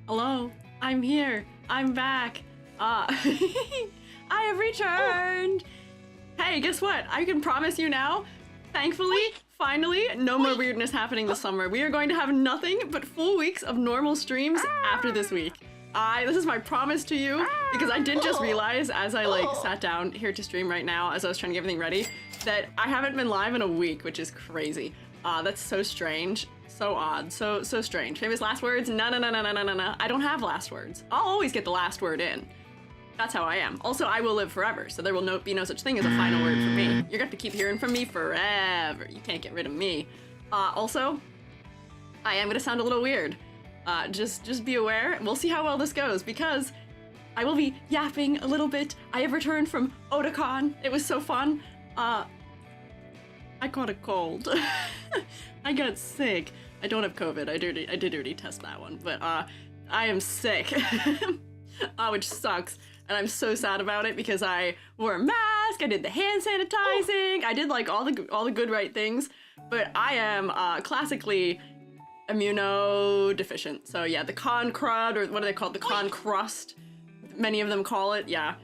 Hello, I'm here. I'm back. I have returned. Hey, guess what? I can promise you now, thankfully, finally, no more weirdness happening this summer. We are going to have nothing but full weeks of normal streams after this week. This is my promise to you, because I did just realize as I sat down here to stream right now, as I was trying to get everything ready, that I haven't been live in a week, which is crazy. That's so strange, so odd, so strange. Famous last words? No. I don't have last words. I'll always get the last word in. That's how I am. Also, I will live forever, so there will be no such thing as a final word for me. You're gonna have to keep hearing from me forever. You can't get rid of me. Also, I am gonna sound a little weird. Just be aware. We'll see how well this goes, because I will be yapping a little bit. I have returned from Otakon. It was so fun. I caught a cold. I got sick. I don't have COVID. I did already test that one, but I am sick, which sucks. And I'm so sad about it because I wore a mask, I did the hand sanitizing, I did like all the good right things, but I am classically immunodeficient. So yeah, the con crud, or what are they called? The con crust. Many of them call it. Yeah.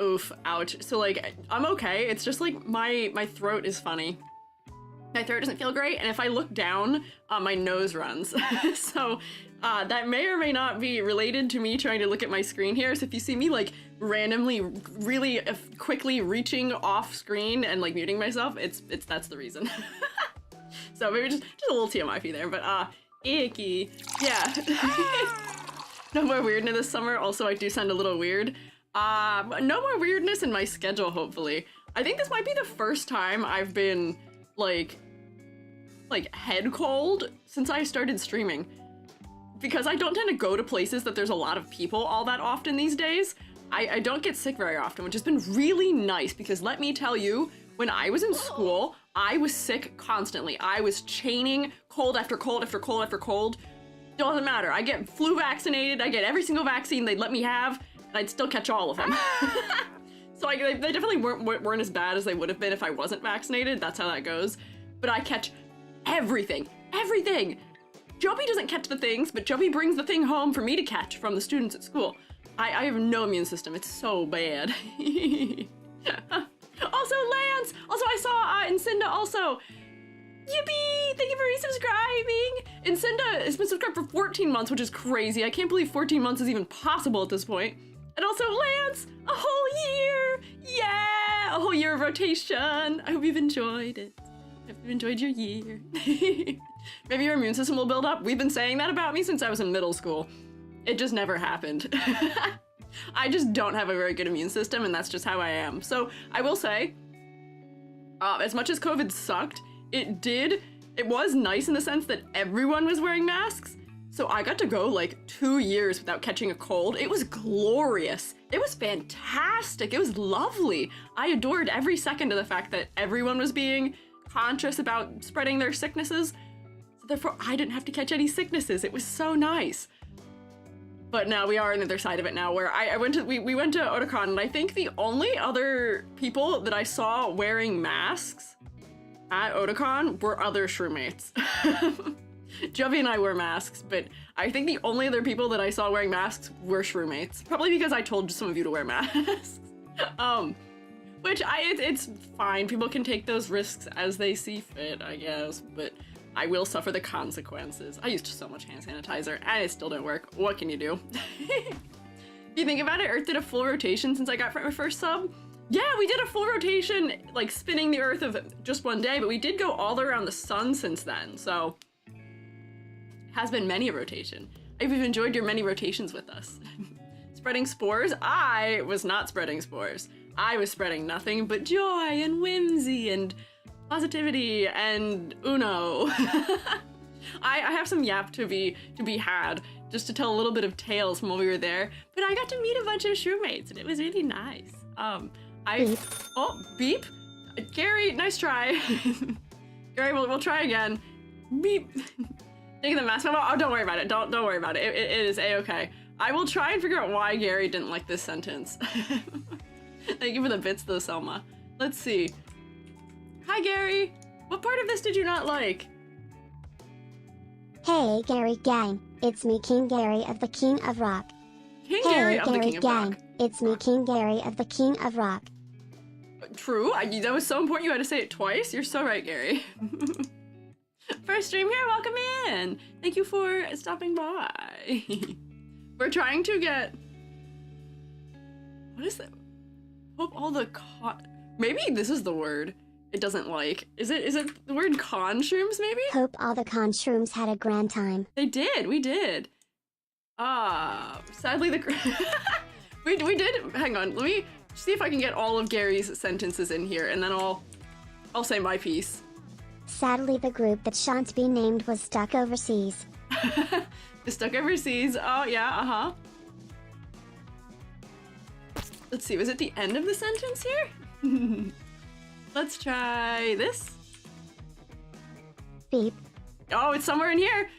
Oof. Ouch. So like, I'm okay. It's just like my throat is funny. My throat doesn't feel great, and if I look down, my nose runs. So that may or may not be related to me trying to look at my screen here. So if you see me like randomly, really quickly reaching off screen and like muting myself, that's the reason. So maybe just a little TMI for you there, but icky. Yeah. No more weirdness this summer. Also, I do sound a little weird. No more weirdness in my schedule, hopefully. I think this might be the first time I've been like head cold since I started streaming. Because I don't tend to go to places that there's a lot of people all that often these days. I don't get sick very often, which has been really nice, because let me tell you, when I was in school, I was sick constantly. I was chaining cold after cold after cold after cold. Doesn't matter. I get flu vaccinated, I get every single vaccine they'd let me have, and I'd still catch all of them. So they definitely weren't as bad as they would have been if I wasn't vaccinated. That's how that goes. But I catch everything. Everything! Joby doesn't catch the things, but Joby brings the thing home for me to catch from the students at school. I have no immune system. It's so bad. Also, Lance! Also, I saw Incinda also. Yippee! Thank you for resubscribing! Incinda has been subscribed for 14 months, which is crazy. I can't believe 14 months is even possible at this point. And also, Lance! A whole year! Yeah! A whole year of rotation! I hope you've enjoyed it. I hope you've enjoyed your year. Maybe your immune system will build up. We've been saying that about me since I was in middle school. It just never happened. I just don't have a very good immune system, and that's just how I am. So I will say, as much as COVID sucked, it was nice in the sense that everyone was wearing masks. So I got to go like 2 years without catching a cold. It was glorious. It was fantastic. It was lovely. I adored every second of the fact that everyone was being conscious about spreading their sicknesses. So therefore, I didn't have to catch any sicknesses. It was so nice. But now we are on the other side of it now, where we went to Otakon, and I think the only other people that I saw wearing masks at Otakon were other shroommates. Jovi and I wear masks, but I think the only other people that I saw wearing masks were shroommates. Probably because I told some of you to wear masks. Which it's fine. People can take those risks as they see fit, I guess, but I will suffer the consequences. I used so much hand sanitizer, and it still didn't work. What can you do? If you think about it, Earth did a full rotation since I got my first sub. Yeah, we did a full rotation, like spinning the Earth of just one day, but we did go all around the sun since then, so it has been many a rotation. I hope you've enjoyed your many rotations with us. Spreading spores? I was not spreading spores. I was spreading nothing but joy and whimsy and positivity and Uno. I have some yap to be had, just to tell a little bit of tales from while we were there, but I got to meet a bunch of shroommates, and it was really nice. Oh, beep. Gary, nice try. Gary, we'll try again. Beep. Taking the mask memo? Oh, don't worry about it. Don't worry about it. It is a-okay. I will try and figure out why Gary didn't like this sentence. Thank you for the bits though, Selma. Let's see. Hi, Gary. What part of this did you not like? Hey Gary Gang, it's me King Gary of the King of Rock. King Hey Gary of the Gary King of Gang, Rock. it's me King Gary of the King of Rock. True, that was so important you had to say it twice. You're so right, Gary. First stream here, welcome in. Thank you for stopping by. We're trying to get... What is that? Hope all the maybe this is the word it doesn't like. Is it the word con shrooms maybe? Hope all the con shrooms had a grand time. We did. Sadly we did, hang on, let me see if I can get all of Gary's sentences in here and then I'll say my piece. Sadly the group that shan't be named was stuck overseas. Stuck overseas, oh yeah, Let's see, was it the end of the sentence here? Let's try this. Beep. Oh, it's somewhere in here.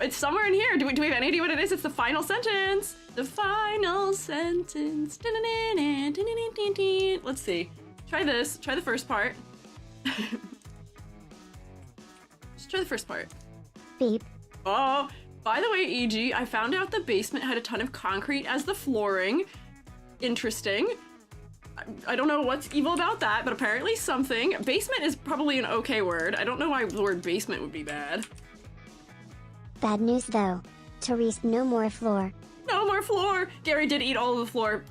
It's somewhere in here. Do we have any idea what it is? It's the final sentence. The final sentence. Let's see. Try this. Try the first part. Just try the first part. Beep. Oh, by the way, EG, I found out the basement had a ton of concrete as the flooring. Interesting. I don't know what's evil about that, but apparently something. Basement is probably an okay word. I don't know why the word basement would be bad. Bad news though. Therese, no more floor. No more floor! Gary did eat all of the floor.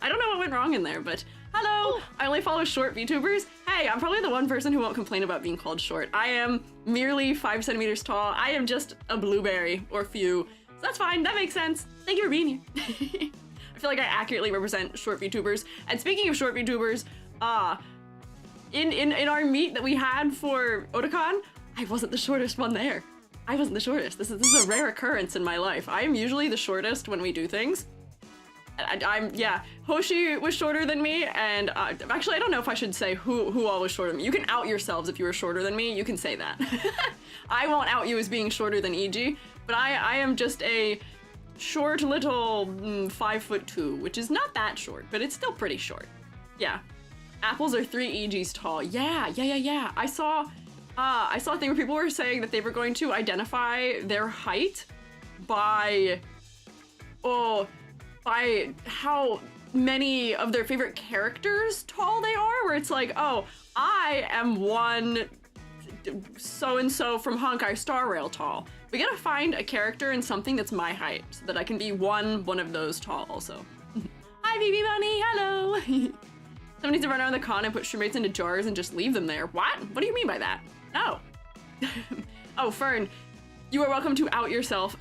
I don't know what went wrong in there, but hello! I only follow short VTubers. Hey, I'm probably the one person who won't complain about being called short. I am merely 5 centimeters tall. I am just a blueberry, or few. So that's fine, that makes sense. Thank you for being here. I feel like I accurately represent short VTubers. And speaking of short VTubers, in our meet that we had for Otakon, I wasn't the shortest one there. I wasn't the shortest. This is a rare occurrence in my life. I am usually the shortest when we do things. Yeah, Hoshi was shorter than me, and actually I don't know if I should say who all was shorter than me. You can out yourselves if you were shorter than me, you can say that. I won't out you as being shorter than EG, but I am just a short little 5'2", which is not that short, but it's still pretty short. Yeah. Apples are 3 EGs tall. Yeah. I saw a thing where people were saying that they were going to identify their height by how many of their favorite characters tall they are, where it's like, oh, I am one so-and-so from Honkai Star Rail tall. We gotta find a character in something that's my height so that I can be one of those tall also. Hi, BB Bunny, hello! Someone needs to run around the con and put shroommates into jars and just leave them there. What? What do you mean by that? No. Oh, Fern, you are welcome to out yourself.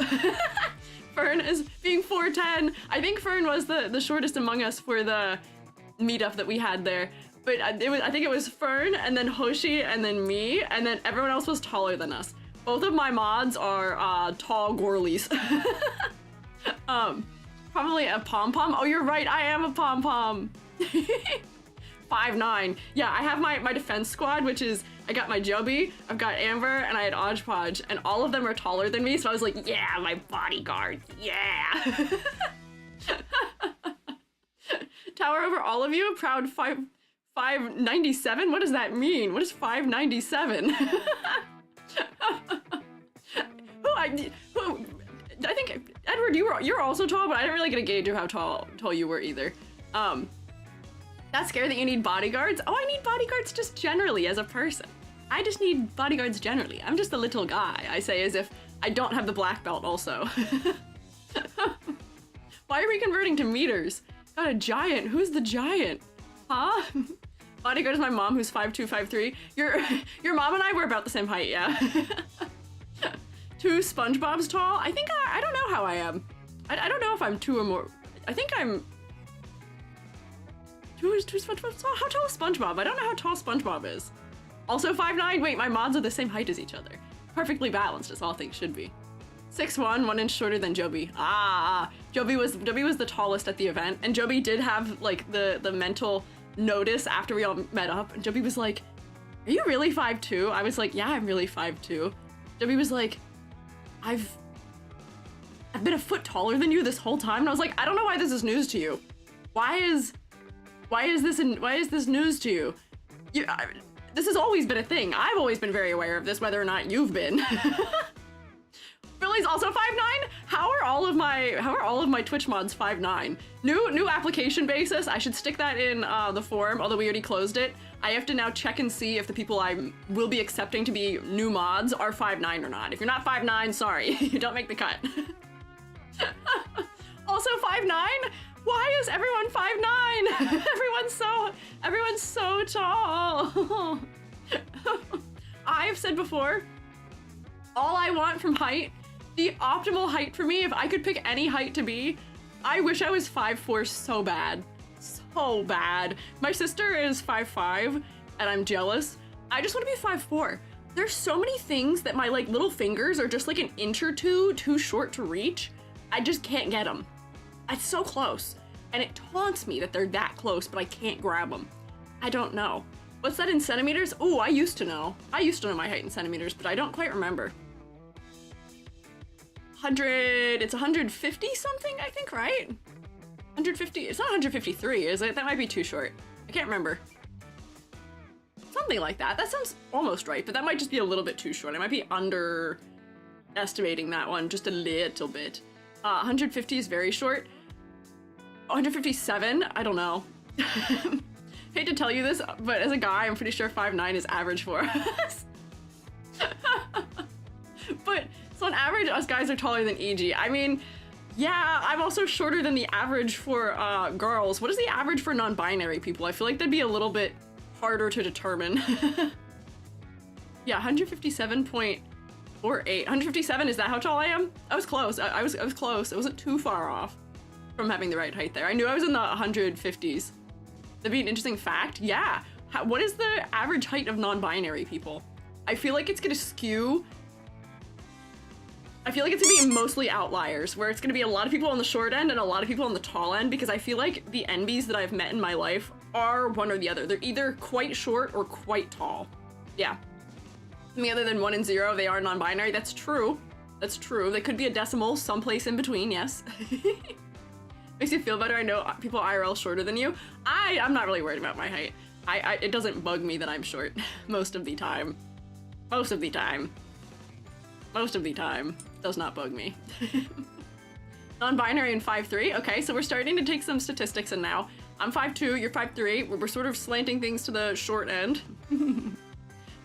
Fern is being 4'10". I think Fern was the shortest among us for the meetup that we had there. But I think it was Fern, and then Hoshi, and then me, and then everyone else was taller than us. Both of my mods are tall gorlies. Probably a pom-pom. Oh, you're right, I am a pom-pom. 5'9". Yeah, I have my defense squad, which is, I got my Joby, I've got Amber, and I had Odgepodge, and all of them are taller than me, so I was like, yeah, my bodyguard, yeah. Tower over all of you, proud 597? What does that mean? What is 597? I think, Edward, you're also tall, but I didn't really get a gauge of how tall you were either. That's scary that you need bodyguards. Oh, I need bodyguards just generally as a person. I just need bodyguards generally. I'm just a little guy, I say as if I don't have the black belt also. Why are we converting to meters? Got a giant. Who's the giant? Huh? Bodyguard is my mom, who's 5'2", 5'3". Your mom and I were about the same height, yeah. 2 SpongeBob's tall? I think I don't know how I am. I don't know if I'm 2 or more. I think I'm... 2 SpongeBob's tall? How tall is SpongeBob? I don't know how tall SpongeBob is. Also 5'9". Wait, my mods are the same height as each other. Perfectly balanced, as all things should be. 6'1", 1 inch shorter than Joby. Joby was the tallest at the event, and Joby did have like the mental notice after we all met up, and Joby was like, are you really 5'2"? I was like, yeah, I'm really 5'2". Joby was like, I've been a foot taller than you this whole time, and I was like, I don't know why this is news to you. Why is this news to you? This has always been a thing. I've always been very aware of this, whether or not you've been. Emily's also 5'9". How are all of my Twitch mods 5'9"? New application basis. I should stick that in the forum, although we already closed it. I have to now check and see if the people I will be accepting to be new mods are 5'9" or not. If you're not 5'9", sorry, you don't make the cut. Also 5'9"? Why is everyone 5'9"? Everyone's so tall. I've said before, all I want from height, the optimal height for me, if I could pick any height to be, I wish I was 5'4" so bad. So bad. My sister is 5'5", and I'm jealous. I just want to be 5'4". There's so many things that my like little fingers are just like an inch or two too short to reach. I just can't get them. It's so close. And it taunts me that they're that close, but I can't grab them. I don't know. What's that in centimeters? Oh, I used to know. I used to know my height in centimeters, but I don't quite remember. 100, it's 150 something, I think, right? 150, it's not 153, is it? That might be too short. I can't remember. Something like that. That sounds almost right, but that might just be a little bit too short. I might be underestimating that one just a little bit. 150 is very short. 157, I don't know. Hate to tell you this, but as a guy, I'm pretty sure 5'9" is average for us. But, so on average, us guys are taller than EG. I mean, yeah, I'm also shorter than the average for girls. What is the average for non-binary people? I feel like that'd be a little bit harder to determine. Yeah, 157.48. 157, is that how tall I am? I was close. I was close. It wasn't too far off from having the right height there. I knew I was in the 150s. That'd be an interesting fact. Yeah. What is the average height of non-binary people? I feel like it's gonna skew. I feel like it's gonna be mostly outliers, where it's gonna be a lot of people on the short end and a lot of people on the tall end, because I feel like the NBs that I've met in my life are one or the other. They're either quite short or quite tall. Yeah. Something other than 1 and 0, they are non-binary. That's true. That's true. They could be a decimal someplace in between, yes. Makes you feel better. I know people IRL shorter than you. I'm not really worried about my height. It doesn't bug me that I'm short most of the time. Most of the time. Most of the time. Does not bug me. Non-binary and 5'3". Okay, so we're starting to take some statistics in now. I'm 5'2", you're 5'3". We're sort of slanting things to the short end.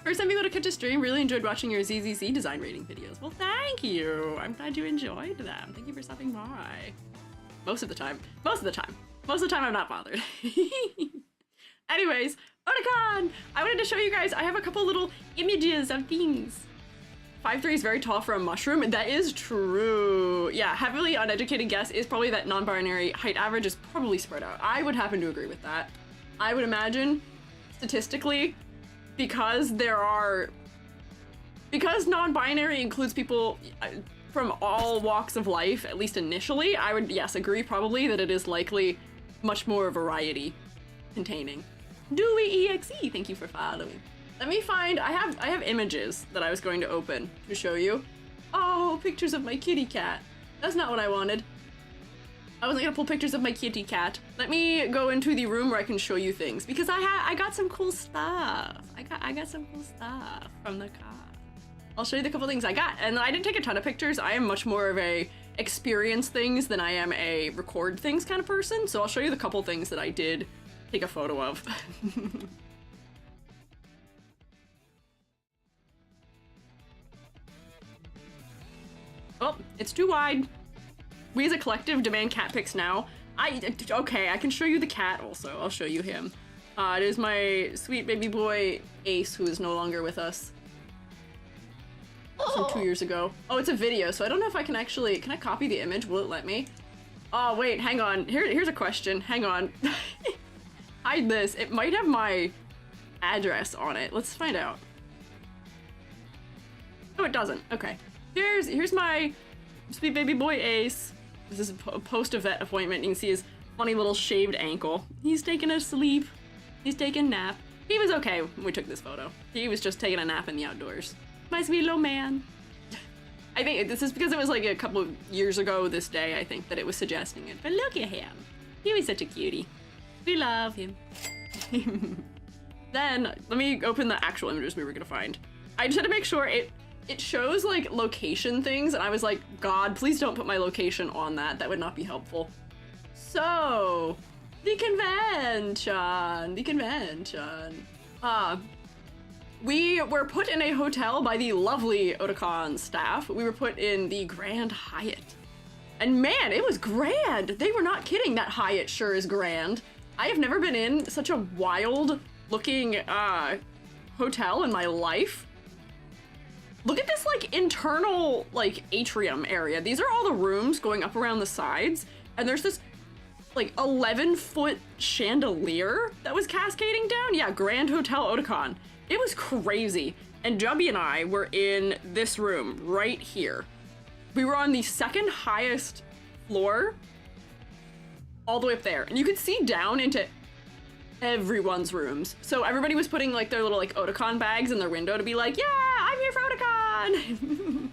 First time people to catch a stream, really enjoyed watching your ZZZ design rating videos. Well, thank you. I'm glad you enjoyed them. Thank you for stopping by. Most of the time. Most of the time. Most of the time I'm not bothered. Anyways, Otakon! I wanted to show you guys, I have a couple little images of things. 5'3" is very tall for a mushroom. That is true. Yeah, heavily uneducated guess is probably that non-binary height average is probably spread out. I would happen to agree with that. I would imagine, statistically, because non-binary includes people from all walks of life, at least initially, I would, yes, agree probably that it is likely much more variety containing. Dewey EXE, thank you for following. Let me find, I have images that I was going to open to show you. Oh, pictures of my kitty cat. That's not what I wanted. I wasn't gonna pull pictures of my kitty cat. Let me go into the room where I can show you things, because I got some cool stuff. I got some cool stuff from the car. I'll show you the couple things I got. And I didn't take a ton of pictures. I am much more of a experience things than I am a record things kind of person. So I'll show you the couple things that I did take a photo of. Oh, it's too wide. We as a collective demand cat pics now. Okay, I can show you the cat also. I'll show you him. It is my sweet baby boy, Ace, who is no longer with us. From 2 years ago. Oh, it's a video, so I don't know if I can actually, can I copy the image? Will it let me? Oh, wait, hang on. Here's a question. Hang on. Hide this. It might have my address on it. Let's find out. Oh, it doesn't. Okay. Here's my sweet baby boy Ace. This is a post-vet appointment. You can see his funny little shaved ankle. He's taking a sleep. He's taking a nap. He was okay when we took this photo. He was just taking a nap in the outdoors. My sweet little man. I think this is because it was like a couple of years ago this day, I think, that it was suggesting it. But look at him. He was such a cutie. We love him. Then, let me open the actual images we were gonna find. I just had to make sure it shows like location things, and I was like, God, please don't put my location on that. That would not be helpful. So, the convention. We were put in a hotel by the lovely Otakon staff. We were put in the Grand Hyatt. And man, it was grand. They were not kidding. That Hyatt sure is grand. I have never been in such a wild looking hotel in my life. Look at this like internal like atrium area. These are all the rooms going up around the sides. And there's this like 11-foot chandelier that was cascading down. Yeah, Grand Hotel Otakon. It was crazy. And Jubby and I were in this room right here. We were on the second highest floor, all the way up there. And you could see down into everyone's rooms. So everybody was putting like their little like Otakon bags in their window to be like, yeah, I'm here for Otakon.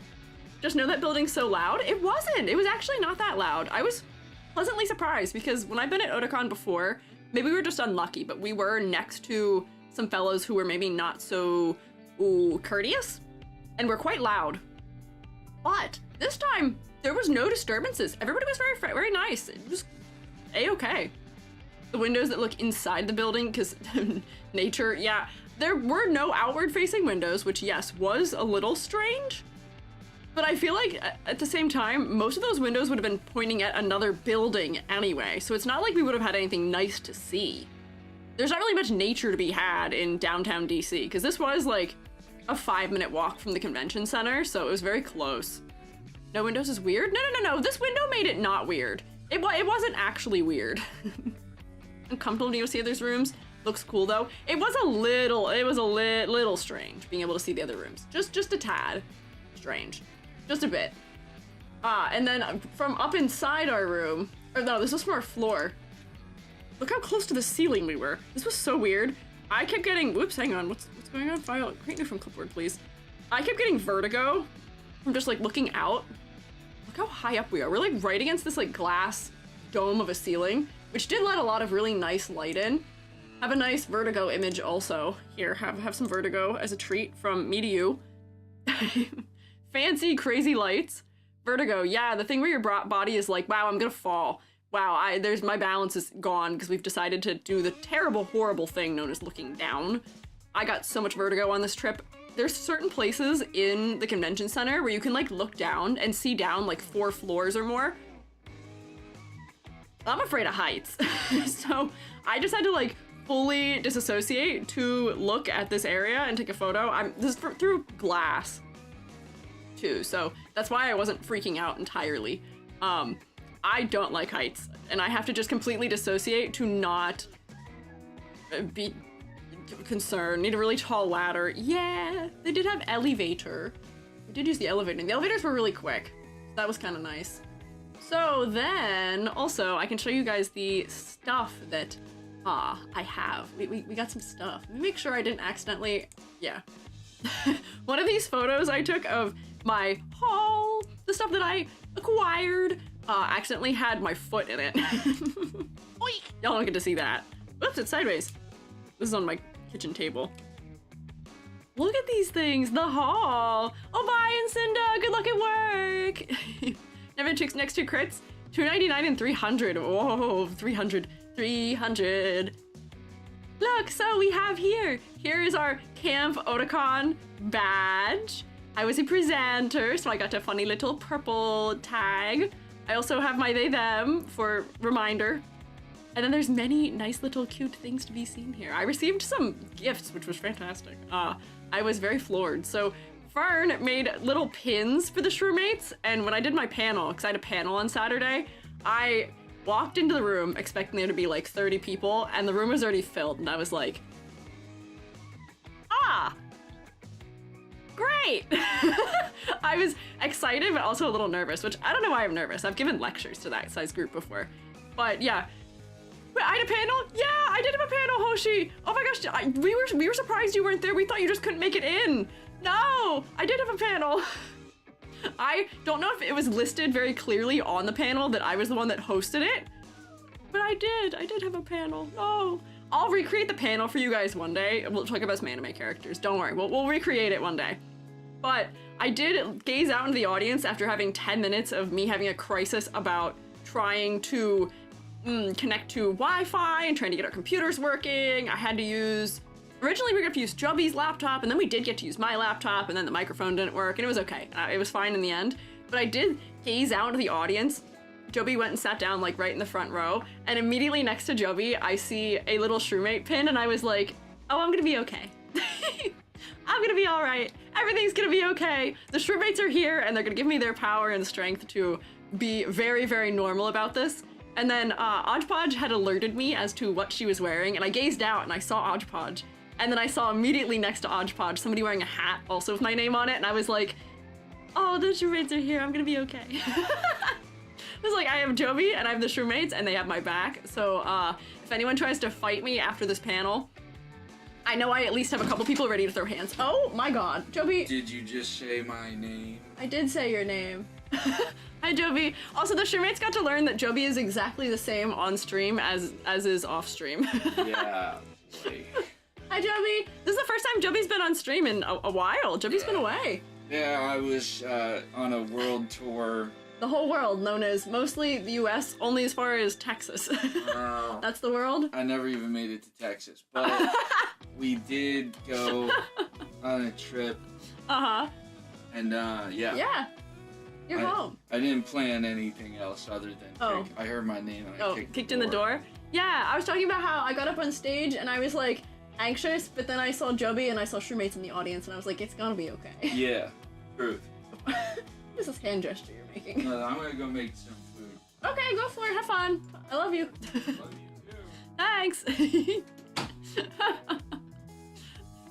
Just know that building's so loud. It wasn't. It was actually not that loud. I was pleasantly surprised because when I've been at Otakon before, maybe we were just unlucky, but we were next to some fellows who were maybe not so courteous and were quite loud. But this time there was no disturbances. Everybody was very nice. It was a-okay. The windows that look inside the building, because nature, yeah, there were no outward facing windows, which yes, was a little strange. But I feel like at the same time, most of those windows would have been pointing at another building anyway. So it's not like we would have had anything nice to see. There's not really much nature to be had in downtown DC, because this was like a 5-minute walk from the convention center, so it was very close. No windows is weird? No. This window made it not weird. It wasn't actually weird. Uncomfortable to see others' rooms. Looks cool though. It was a little strange being able to see the other rooms. Just a tad strange. Just a bit. And then from up inside our room, or no, this was from our floor. Look how close to the ceiling we were. This was so weird. I kept getting, whoops, hang on, what's going on? File, create new from clipboard, please. I kept getting vertigo from just like looking out. Look how high up we are. We're like right against this like glass dome of a ceiling, which did let a lot of really nice light in. Have a nice vertigo image also. Here, have some vertigo as a treat from me to you. Fancy, crazy lights. Vertigo, yeah, the thing where your body is like, wow, I'm gonna fall. Wow, my balance is gone because we've decided to do the terrible, horrible thing known as looking down. I got so much vertigo on this trip. There's certain places in the convention center where you can like look down and see down like 4 floors or more. I'm afraid of heights. So I just had to like fully disassociate to look at this area and take a photo. This is through glass too, so that's why I wasn't freaking out entirely. I don't like heights, and I have to just completely dissociate to not be concerned. Need a really tall ladder. Yeah, they did have elevator. We did use the elevator, and the elevators were really quick. So that was kind of nice. So then, also, I can show you guys the stuff that I have. We got some stuff. Let me make sure I didn't accidentally, yeah. One of these photos I took of my haul, the stuff that I acquired, accidentally had my foot in it. Y'all don't get to see that. Whoops, it's sideways. This is on my kitchen table. Look at these things, the haul. Oh, bye, Incinda, good luck at work. Never chicks next 2 crits, $2.99 and 300. Whoa, 300. Look, so we have here is our Camp Otakon badge. I was a presenter, so I got a funny little purple tag. I also have my they them for reminder. And then there's many nice little cute things to be seen here. I received some gifts, which was fantastic. I was very floored. So Fern made little pins for the Shroomates, and when I did my panel, because I had a panel on Saturday, I walked into the room expecting there to be like 30 people, and the room was already filled, and I was like, great! I was excited, but also a little nervous, which I don't know why I'm nervous. I've given lectures to that size group before. But yeah. Wait, I had a panel? Yeah, I did have a panel, Hoshi! Oh my gosh, we were surprised you weren't there. We thought you just couldn't make it in. No, I did have a panel. I don't know if it was listed very clearly on the panel that I was the one that hosted it, but I did have a panel. Oh, I'll recreate the panel for you guys one day. We'll talk about some anime characters. Don't worry, we'll recreate it one day. But I did gaze out into the audience after having 10 minutes of me having a crisis about trying to connect to Wi-Fi and trying to get our computers working. I had to use... Originally, we were going to use Joby's laptop, and then we did get to use my laptop, and then the microphone didn't work, and it was okay. It was fine in the end. But I did gaze out into the audience. Joby went and sat down, like, right in the front row, and immediately next to Joby, I see a little Shroomate pin, and I was like, oh, I'm gonna be okay. I'm gonna be all right. Everything's gonna be okay. The Shroomates are here, and they're gonna give me their power and strength to be very, very normal about this. And then Odgepodge had alerted me as to what she was wearing, and I gazed out, and I saw Odgepodge. And then I saw immediately next to Odgepodge somebody wearing a hat, also with my name on it, and I was like, oh, the Shroomates are here, I'm gonna be okay. I was like, I have Joby, and I have the Shroomates, and they have my back, so if anyone tries to fight me after this panel, I know I at least have a couple people ready to throw hands. Oh my god, Joby. Did you just say my name? I did say your name. Hi, Joby. Also, the Shroomates got to learn that Joby is exactly the same on stream as is off stream. Yeah, boy. Hi, Joby. This is the first time Joby's been on stream in a while. Joby's been away. Yeah, I was on a world tour. The whole world, known as mostly the US, only as far as Texas. That's the world? I never even made it to Texas, but we did go on a trip. Uh-huh. And yeah. Yeah. You're home. I didn't plan anything else other than I heard my name and I kicked in the door? Yeah, I was talking about how I got up on stage and I was like anxious, but then I saw Joby and I saw Shroomates in the audience and I was like, it's gonna be okay. Yeah, truth. What is this hand gesture you're making? No, I'm gonna go make some food. Okay, go for it. Have fun. I love you. Love you too. Thanks.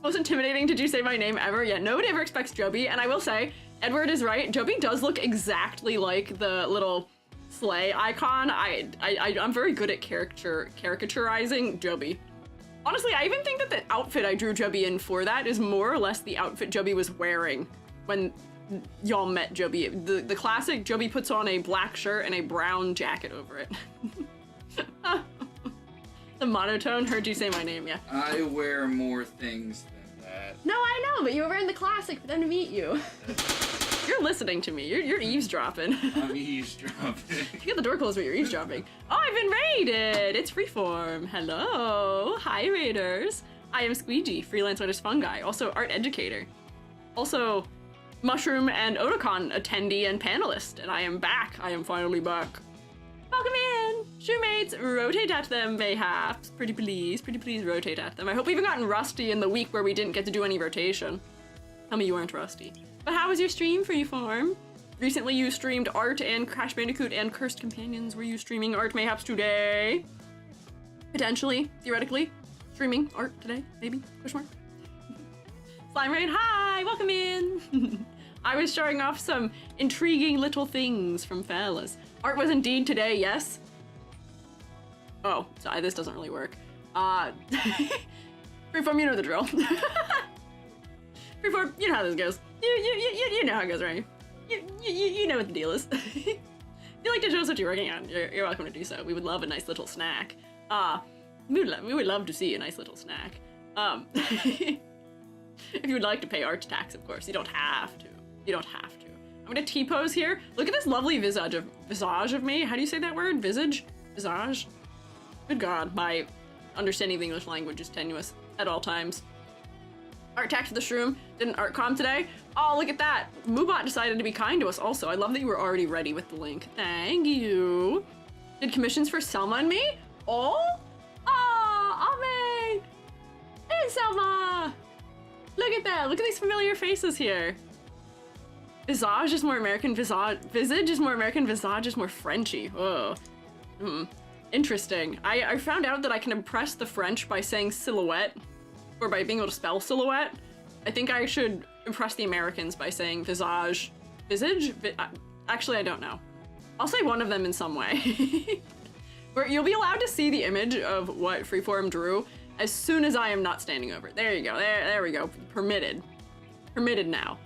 Most intimidating, did you say my name ever? Yeah, nobody ever expects Joby, and I will say, Edward is right. Joby does look exactly like the little sleigh icon. I'm very good at caricaturizing Joby. Honestly, I even think that the outfit I drew Joby in for that is more or less the outfit Joby was wearing when y'all met Joby. The classic, Joby puts on a black shirt and a brown jacket over it. The monotone, heard you say my name, yeah. I wear more things than that. No, I know, but you were wearing the classic for them to meet you. You're listening to me. You're eavesdropping. I'm eavesdropping. You got the door closed, but you're eavesdropping. Oh, I've been raided! It's Freeform. Hello. Hi, raiders. I am Squiiji, Freelance Fungi, also art educator. Also, Mushroom and Otakon attendee and panelist, and I am back. I am finally back. Welcome in! Shroomates, rotate at them, mayhaps. Pretty please rotate at them. I hope we haven't gotten rusty in the week where we didn't get to do any rotation. Tell me you weren't rusty. But how was your stream, Freeform? Recently you streamed art and Crash Bandicoot and Cursed Companions. Were you streaming art mayhaps today? Potentially, theoretically. Streaming art today, maybe? Question mark? Slime Raid, hi! Welcome in! I was showing off some intriguing little things from fellas. Art was indeed today, yes? Oh, sorry, this doesn't really work. Freeform, you know the drill. Freeform, you know how this goes. You know how it goes, right? You know what the deal is. If you'd like to show us what you're working on, you're welcome to do so. We would love a nice little snack. We would love to see a nice little snack. If you would like to pay art tax, of course. You don't have to. You don't have to. I'm gonna T-pose here. Look at this lovely visage of me. How do you say that word? Visage? Visage? Good God, my understanding of the English language is tenuous at all times. Art tax for the shroom. Did an art com today. Oh, look at that. Moobot decided to be kind to us also. I love that you were already ready with the link. Thank you. Did commissions for Selma and me? Oh? Ame! Hey, Selma! Look at that. Look at these familiar faces here. Visage is more American, visage is more American, visage is more Frenchy. Oh. Interesting. I found out that I can impress the French by saying silhouette, or by being able to spell silhouette. I think I should impress the Americans by saying visage. Visage? Actually, I don't know. I'll say one of them in some way. Where you'll be allowed to see the image of what Freeform drew as soon as I am not standing over it. There you go. There we go. Permitted. Permitted now.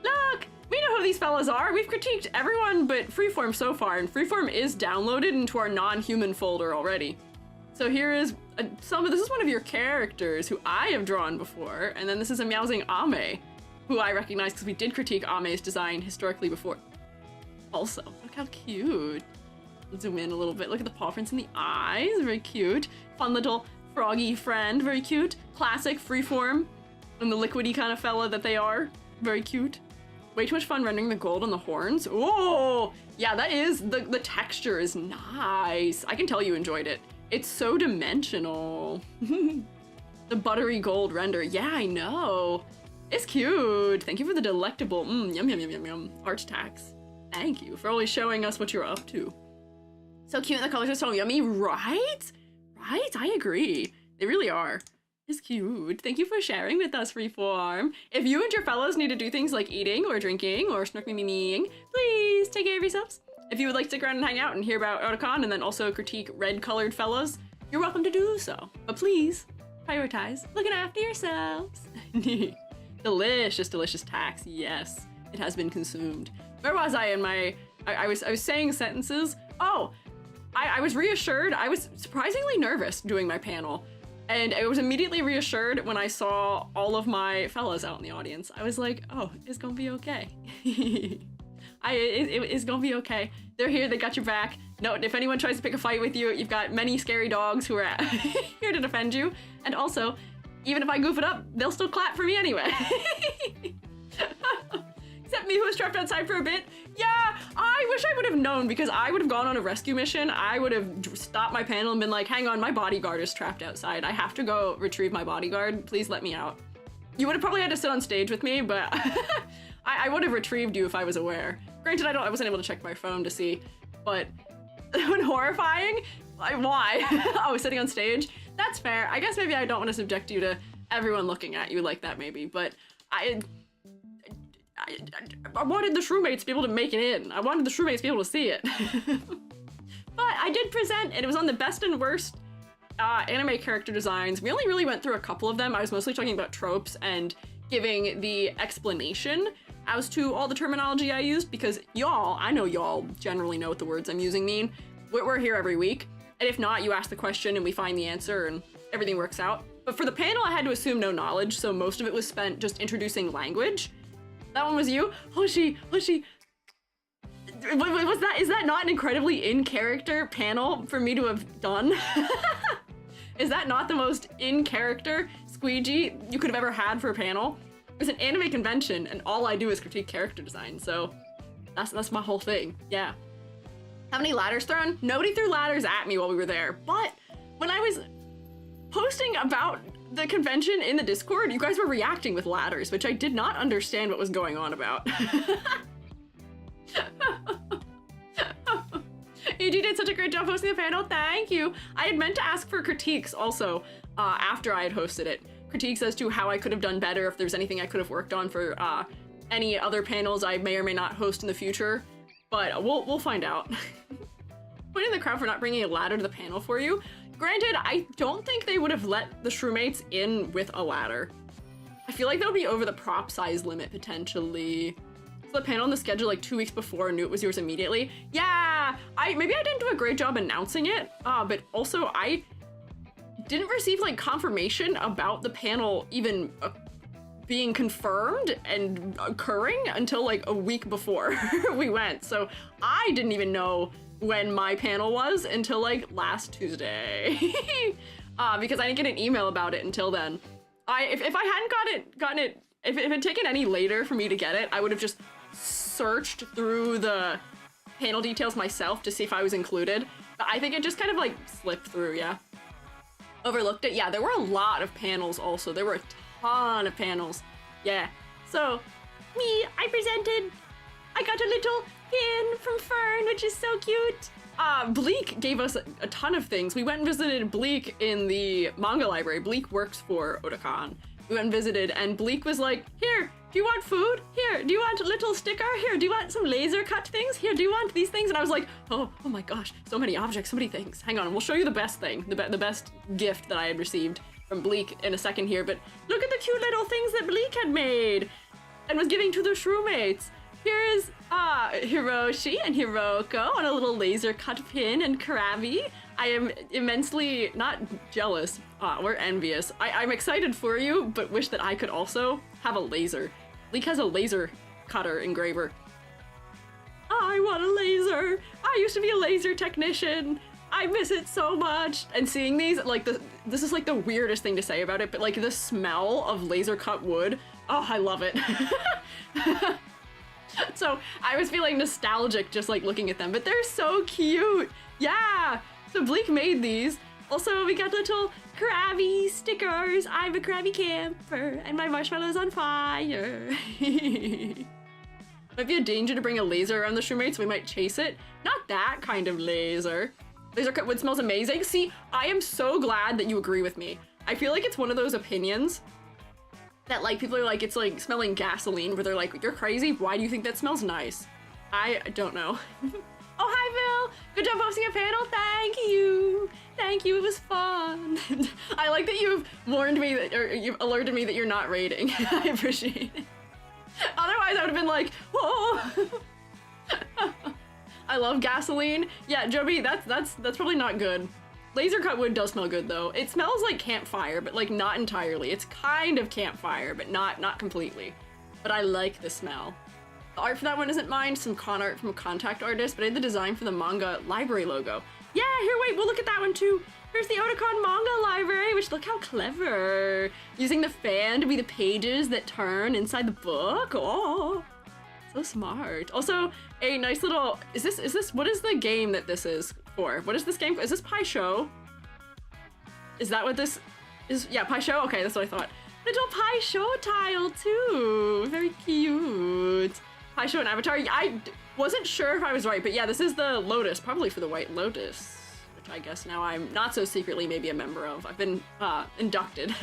Look! We know who these fellas are. We've critiqued everyone but Freeform so far, and Freeform is downloaded into our non-human folder already. So here is this is one of your characters who I have drawn before, and then this is a Meowsing Ame, who I recognize because we did critique Ame's design historically before. Also, look how cute. Zoom in a little bit. Look at the paw prints in the eyes. Very cute. Fun little froggy friend. Very cute. Classic freeform and the liquidy kind of fella that they are. Very cute. Way too much fun rendering the gold on the horns. Oh, yeah, that is, the texture is nice. I can tell you enjoyed it. It's so dimensional. The buttery gold render. Yeah, I know. It's cute. Thank you for the delectable, yum, yum, yum, yum, yum, art tax. Thank you for always showing us what you're up to. So cute and the colors are so yummy, right? Right, I agree. They really are. It's cute. Thank you for sharing with us, Freeform. If you and your fellows need to do things like eating or drinking or snorkeling, please take care of yourselves. If you would like to stick around and hang out and hear about Otakon and then also critique red-colored fellows, you're welcome to do so. But please, prioritize looking after yourselves. Delicious, delicious tax. Yes, it has been consumed. Where was I in my... I was saying sentences. Oh, I was reassured. I was surprisingly nervous doing my panel. And I was immediately reassured when I saw all of my fellas out in the audience. I was like, oh, it's gonna be okay. It's gonna be okay. They're here, they got your back. No, if anyone tries to pick a fight with you, you've got many scary dogs who are here to defend you. And also, even if I goof it up, they'll still clap for me anyway. Except me who was trapped outside for a bit. Yeah, I wish I would have known because I would have gone on a rescue mission. I would have stopped my panel and been like, hang on, my bodyguard is trapped outside. I have to go retrieve my bodyguard. Please let me out. You would have probably had to sit on stage with me, but I would have retrieved you if I was aware. Granted, I wasn't able to check my phone to see, but when horrifying, why? Oh, sitting on stage? That's fair. I guess maybe I don't want to subject you to everyone looking at you like that maybe, but I wanted the shroommates to be able to make it in. I wanted the shroommates to be able to see it. But I did present, and it was on the best and worst anime character designs. We only really went through a couple of them. I was mostly talking about tropes and giving the explanation as to all the terminology I used, because y'all, I know y'all generally know what the words I'm using mean. We're here every week, and if not, you ask the question and we find the answer and everything works out. But for the panel, I had to assume no knowledge, so most of it was spent just introducing language. That one was you? Hoshi. Was that, is that not an incredibly in-character panel for me to have done? Is that not the most in-character Squiiji you could have ever had for a panel? It's an anime convention, and all I do is critique character design, so that's my whole thing, yeah. How many ladders thrown? Nobody threw ladders at me while we were there, but when I was posting about the convention in the Discord, you guys were reacting with ladders, which I did not understand what was going on about. EG did such a great job hosting the panel, thank you. I had meant to ask for critiques also after I had hosted it. Critiques as to how I could have done better, if there's anything I could have worked on for any other panels I may or may not host in the future, but we'll find out. Pointing the crowd for not bringing a ladder to the panel for you. Granted, I don't think they would have let the shroommates in with a ladder. I feel like that would be over the prop size limit, potentially. So the panel on the schedule like 2 weeks before and knew it was yours immediately. Yeah, maybe I didn't do a great job announcing it, but also I didn't receive like confirmation about the panel even being confirmed and occurring until like a week before we went. So I didn't even know when my panel was until like last Tuesday. Because I didn't get an email about it until then. If I hadn't gotten it, if it had taken any later for me to get it, I would have just searched through the panel details myself to see if I was included. But I think it just kind of like slipped through, yeah. Overlooked it. Yeah, there were a lot of panels also. There were a ton of panels. Yeah. So, me, I presented. I got a little pin from Fern, which is so cute. Bleak gave us a ton of things. We went and visited Bleak in the manga library. Bleak works for Otakon. We went and visited, and Bleak was like, here, do you want food? Here, do you want a little sticker? Here, do you want some laser cut things? Here, do you want these things? And I was like, oh my gosh, so many objects, so many things. Hang on, we'll show you the best thing, the best gift that I had received from Bleak in a second here, but look at the cute little things that Bleak had made and was giving to the shroommates. Here's Hiroshi and Hiroko on a little laser cut pin, and Karabi. I am immensely not jealous or envious. I'm excited for you, but wish that I could also have a laser. Bleak has a laser cutter engraver. I want a laser. I used to be a laser technician. I miss it so much. And seeing these, like, this is like the weirdest thing to say about it, but like the smell of laser cut wood, oh, I love it. So I was feeling nostalgic just like looking at them, but they're so cute. Yeah, so Bleak made these. Also, we got little crabby stickers. I'm a crabby camper and my marshmallow's on fire. Might be a danger to bring a laser around the shroommates, so we might chase it. Not that kind of laser. Laser cut wood smells amazing. See, I am so glad that you agree with me. I feel like it's one of those opinions that like people are like, it's like smelling gasoline, where they're like, you're crazy, why do you think that smells nice? I don't know. Oh, hi Bill! Good job hosting a panel, thank you! Thank you, it was fun. I like that you've warned me, that, or you've alerted me that you're not raiding. I appreciate it. Otherwise I would have been like, whoa! I love gasoline. Yeah, Joby, that's probably not good. Laser cut wood does smell good though. It smells like campfire, but like not entirely. It's kind of campfire, but not completely. But I like the smell. The art for that one isn't mine, some con art from a contact artist, but I did the design for the manga library logo. Yeah, here, wait, we'll look at that one too. Here's the Otakon manga library, which look how clever. Using the fan to be the pages that turn inside the book. Oh, so smart. Also, a nice little, is this, what is the game that this is for? What is this game? Is this Pai Show? Is that what this is? Yeah, Pai Show? Okay, that's what I thought. Little Pai Show tile too. Very cute. Pai Show and Avatar. I wasn't sure if I was right, but yeah, this is the Lotus, probably for the White Lotus, which I guess now I'm not so secretly maybe a member of. I've been inducted.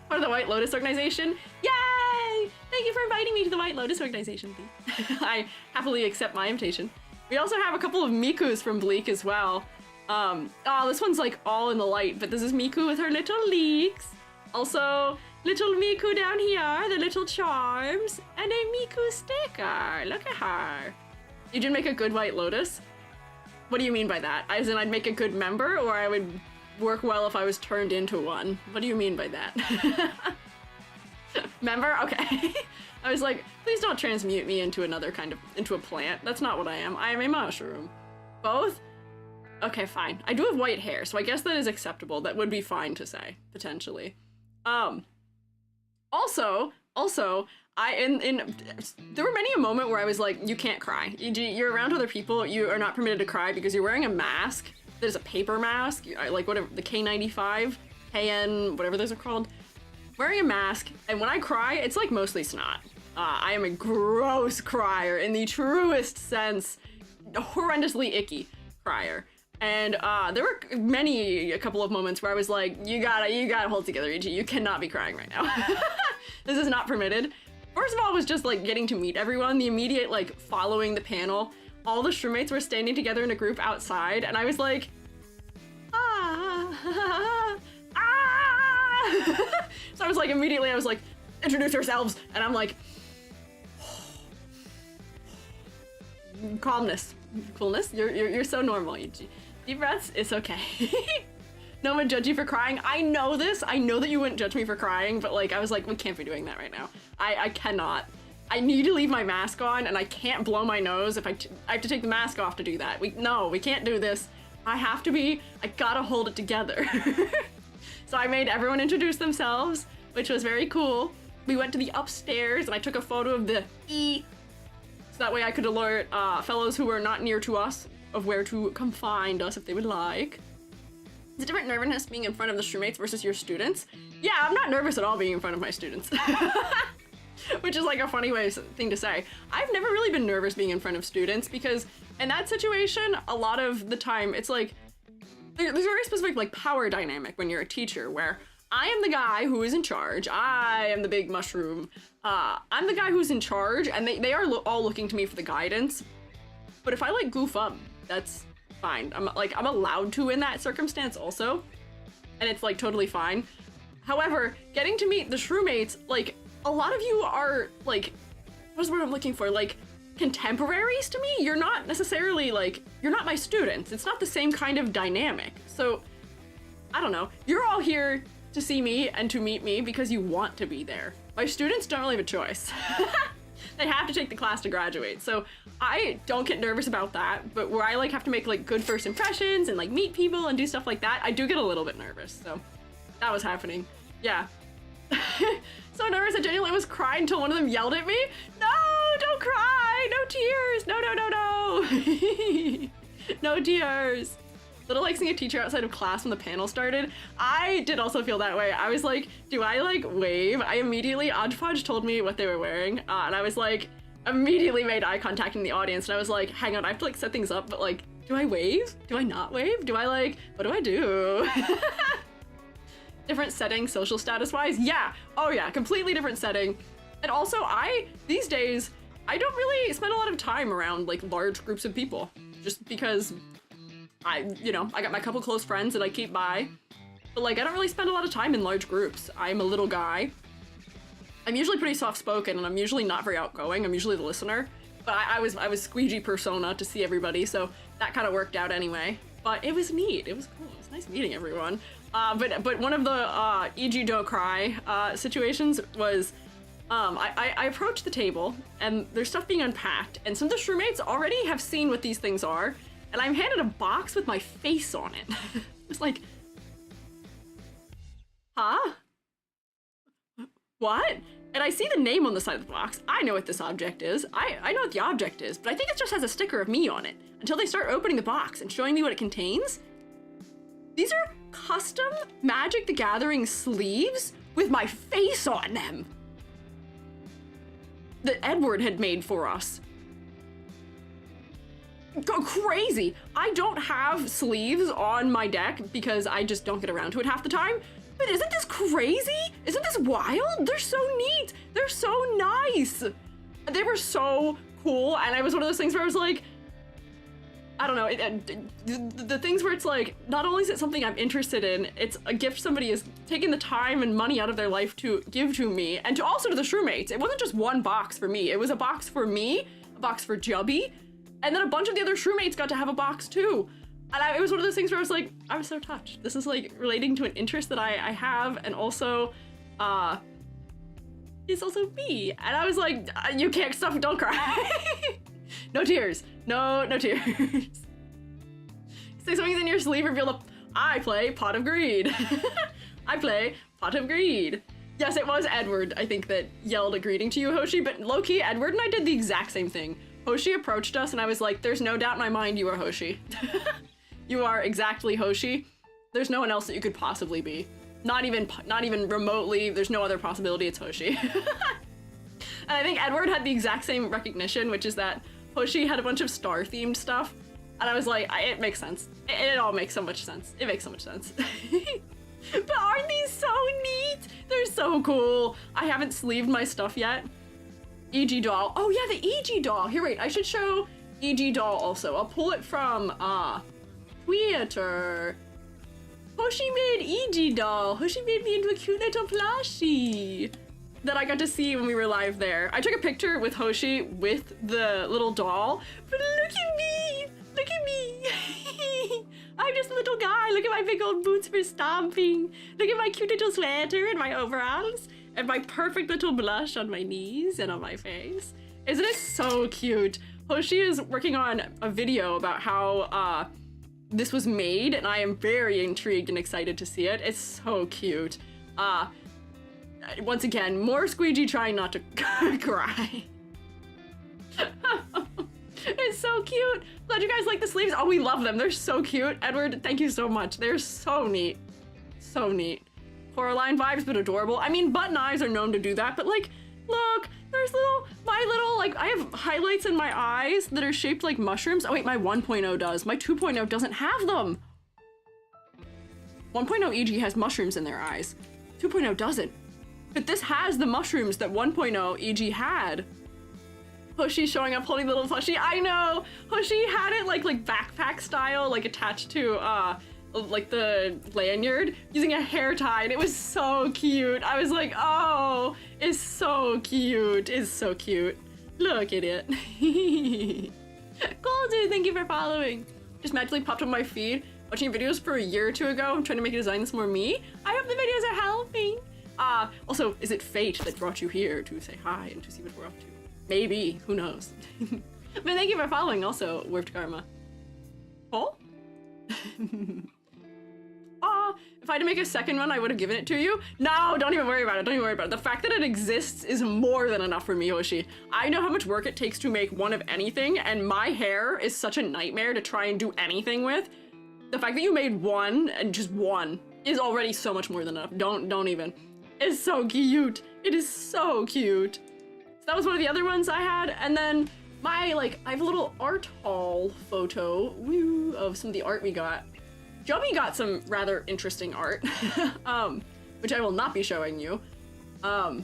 Part of the White Lotus organization. Yay! Thank you for inviting me to the White Lotus organization, Bleak. I happily accept my invitation. We also have a couple of Mikus from Bleak as well. Oh, this one's like all in the light, but this is Miku with her little leeks. Also, little Miku down here, the little charms, and a Miku sticker. Look at her. You did make a good White Lotus? What do you mean by that? As in I'd make a good member, or I would work well if I was turned into one? What do you mean by that? Member? Okay. I was like, please don't transmute me into into a plant. That's not what I am. I am a mushroom. Both? Okay, fine. I do have white hair, so I guess that is acceptable. That would be fine to say, potentially. Also, there were many a moment where I was like, you can't cry. You're around other people, you are not permitted to cry because you're wearing a mask that is a paper mask, like whatever, the K95, KN, whatever those are called. Wearing a mask, and when I cry, it's like mostly snot. I am a gross crier in the truest sense, horrendously icky crier. And there were a couple of moments where I was like, you gotta hold together, EG. You cannot be crying right now. This is not permitted. First of all, it was just like getting to meet everyone, the immediate like following the panel. All the shroommates were standing together in a group outside, and I was like, ah. So I was like, immediately I was like, introduce yourselves, and I'm like, calmness, coolness, you're so normal, EG. Deep breaths, it's okay. No one would judge you for crying. I know this, I know that you wouldn't judge me for crying, but like, I was like, we can't be doing that right now. I cannot. I need to leave my mask on, and I can't blow my nose if I have to take the mask off to do that. No, we can't do this. I gotta hold it together. So I made everyone introduce themselves, which was very cool. We went to the upstairs, and I took a photo of the E, so that way I could alert fellows who were not near to us of where to come find us if they would like. It's a different nervousness being in front of the shroommates versus your students. Yeah, I'm not nervous at all being in front of my students. Which is like a funny thing to say. I've never really been nervous being in front of students because in that situation, a lot of the time, it's like, there's a very specific like power dynamic when you're a teacher where I am the guy who is in charge. I am the big mushroom. I'm the guy who's in charge, and they are all looking to me for the guidance. But if I like goof up, that's fine. I'm allowed to in that circumstance also, and it's like totally fine. However, getting to meet the shroommates, like a lot of you are like, what's the word I'm looking for? Like contemporaries to me. You're not necessarily like, you're not my students. It's not the same kind of dynamic. So I don't know. You're all here to see me and to meet me because you want to be there. my students don't really have a choice. They have to take the class to graduate. So I don't get nervous about that, but where I like have to make like good first impressions and like meet people and do stuff like that, I do get a little bit nervous. So that was happening. Yeah. So nervous I genuinely was crying until one of them yelled at me. No, don't cry. No tears. No, no, no, no. No tears. Little like seeing a teacher outside of class when the panel started. I did also feel that way. I was like, do I like wave? I immediately, Odgepodge told me what they were wearing, and I was like, immediately made eye contact in the audience, and I was like, hang on, I have to like set things up, but like, do I wave? Do I not wave? Do I like, what do I do? Different setting, social status wise? Yeah. Oh yeah, completely different setting. And also these days, I don't really spend a lot of time around like large groups of people, just because I got my couple close friends that I keep by, but like I don't really spend a lot of time in large groups. I'm a little guy. I'm usually pretty soft-spoken and I'm usually not very outgoing. I'm usually the listener, but I was Squiiji persona to see everybody, so that kind of worked out anyway. But it was neat. It was cool. It was nice meeting everyone. But one of the E.G. Don't Cry situations was I approached the table and there's stuff being unpacked, and some of the roommates already have seen what these things are. And I'm handed a box with my face on it. It's like, huh? What? And I see the name on the side of the box. I know what this object is. I know what the object is, but I think it just has a sticker of me on it until they start opening the box and showing me what it contains. These are custom Magic the Gathering sleeves with my face on them that Edward had made for us. Go crazy! I don't have sleeves on my deck because I just don't get around to it half the time. But isn't this crazy? Isn't this wild? They're so neat. They're so nice. They were so cool, and it was one of those things where I was like, I don't know, the things where it's like, not only is it something I'm interested in, it's a gift somebody is taking the time and money out of their life to give to me, and to also to the shroommates. It wasn't just one box for me. It was a box for me, a box for Jubby, and then a bunch of the other shroommates got to have a box too. And it was one of those things where I was like, I was so touched. This is like relating to an interest that I have, and also, it's also me. And I was like, you can't stop, don't cry. No tears. No tears. Stick something in your sleeve, reveal the, I play Pot of Greed. I play Pot of Greed. Yes, it was Edward, I think, that yelled a greeting to you, Hoshi, but low-key, Edward and I did the exact same thing. Hoshi approached us and I was like, there's no doubt in my mind you are Hoshi. You are exactly Hoshi. There's no one else that you could possibly be. Not even remotely, there's no other possibility, it's Hoshi. And I think Edward had the exact same recognition, which is that Hoshi had a bunch of star-themed stuff. And I was like, it makes sense. It all makes so much sense. It makes so much sense. But aren't these so neat? They're so cool. I haven't sleeved my stuff yet. E.G. doll. Oh yeah, the E.G. doll. Here, wait, I should show E.G. doll also. I'll pull it from, Twitter. Hoshi made E.G. doll. Hoshi made me into a cute little plushie that I got to see when we were live there. I took a picture with Hoshi with the little doll, but look at me! Look at me! I'm just a little guy. Look at my big old boots for stomping. Look at my cute little sweater and my overalls and my perfect little blush on my knees and on my face. Isn't it so cute? Hoshi is working on a video about how this was made, and I am very intrigued and excited to see it. It's so cute. Once again, more Squiiji trying not to cry. It's so cute. Glad you guys like the sleeves. Oh, we love them. They're so cute. Edward, thank you so much. They're so neat. So neat. Coraline vibes, but adorable. I mean, button eyes are known to do that, but like, look, there's my little, like, I have highlights in my eyes that are shaped like mushrooms. Oh wait, my 1.0 does. My 2.0 doesn't have them. 1.0 EG has mushrooms in their eyes. 2.0 doesn't. But this has the mushrooms that 1.0 EG had. Hoshi showing up holding the little plushie. I know! Hoshi had it like backpack style, like attached to like the lanyard using a hair tie, and it was so cute. I was like, oh, it's so cute. It's so cute. Look at it. Cool, dude, thank you for following. Just magically popped up my feed, watching videos for a year or two ago. I'm trying to make a design that's more me. I hope the videos are helping. Also, is it fate that brought you here to say hi and to see what we're up to? Maybe, who knows? But thank you for following also, Warped Karma. Paul? If I had to make a second one, I would have given it to you. No, don't even worry about it. Don't even worry about it. The fact that it exists is more than enough for me, Yoshi. I know how much work it takes to make one of anything, and my hair is such a nightmare to try and do anything with. The fact that you made one, and just one, is already so much more than enough. Don't even. It's so cute. It is so cute. So that was one of the other ones I had, and then my, I have a little art haul photo, woo, of some of the art we got. Joey got some rather interesting art, which I will not be showing you. And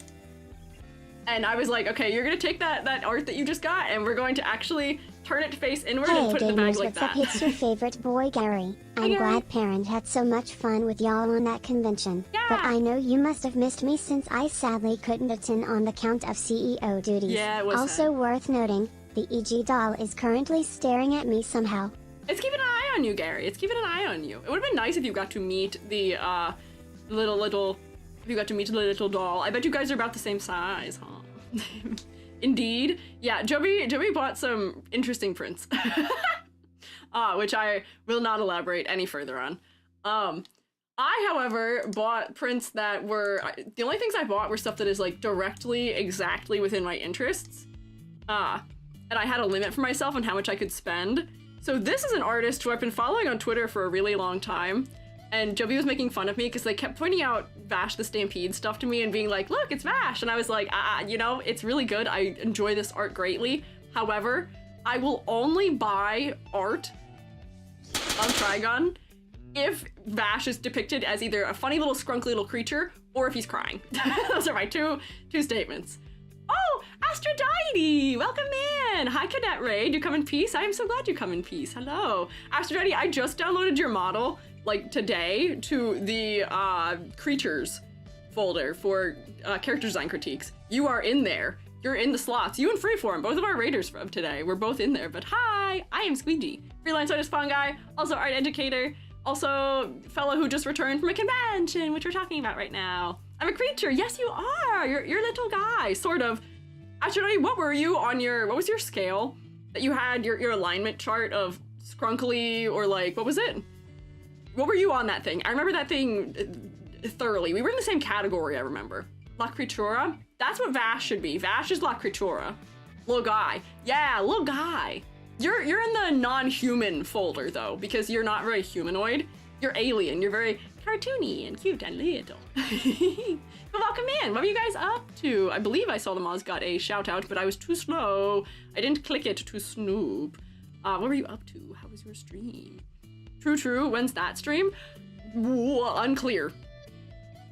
I was like, okay, you're gonna take that art that you just got, and we're going to actually turn it face inward and put it in the bag like that. What's up? It's your favorite boy, Gary. I'm glad Parent had so much fun with y'all on that convention. Yeah. But I know you must have missed me since I sadly couldn't attend on the count of CEO duties. Yeah, it was also sad. worth noting, the EG doll is currently staring at me somehow. It's keeping an eye on you, Gary. It's keeping an eye on you. It would have been nice if you got to meet the little doll. I bet you guys are about the same size, huh? Indeed. Yeah, Joey bought some interesting prints, which I will not elaborate any further on. I, however, bought prints that were, the only things I bought were stuff that is directly, exactly within my interests. And I had a limit for myself on how much I could spend. So this is an artist who I've been following on Twitter for a really long time, and Jovi was making fun of me because they kept pointing out Vash the Stampede stuff to me and being like, look, it's Vash, and I was like, it's really good. I enjoy this art greatly. However, I will only buy art on Trigon if Vash is depicted as either a funny little scrunkly little creature or if he's crying. Those are my two statements. Oh, Aphrodite! Welcome in! Hi, Cadet Raid. You come in peace? I am so glad you come in peace. Hello. Aphrodite, I just downloaded your model, today, to the creatures folder for character design critiques. You are in there. You're in the slots. You and Freeform, both of our raiders from today. We're both in there. But hi, I am Squiiji. Freelance artist Fungi, also art educator, also fellow who just returned from a convention, which we're talking about right now. I'm a creature. Yes, you are. You're a little guy, sort of. Actually, what were you on what was your scale that you had your alignment chart of scrunkly or what was it? What were you on that thing? I remember that thing thoroughly. We were in the same category, I remember. La Creatura? That's what Vash should be. Vash is La Creatura. Little guy. Yeah, little guy. You're in the non-human folder though, because you're not very humanoid. You're alien. You're very cartoony and cute and little. But welcome in. What were you guys up to? I believe I saw the Moz got a shout out, but I was too slow. I didn't click it to snoop. What were you up to? How was your stream? True. When's that stream? Unclear.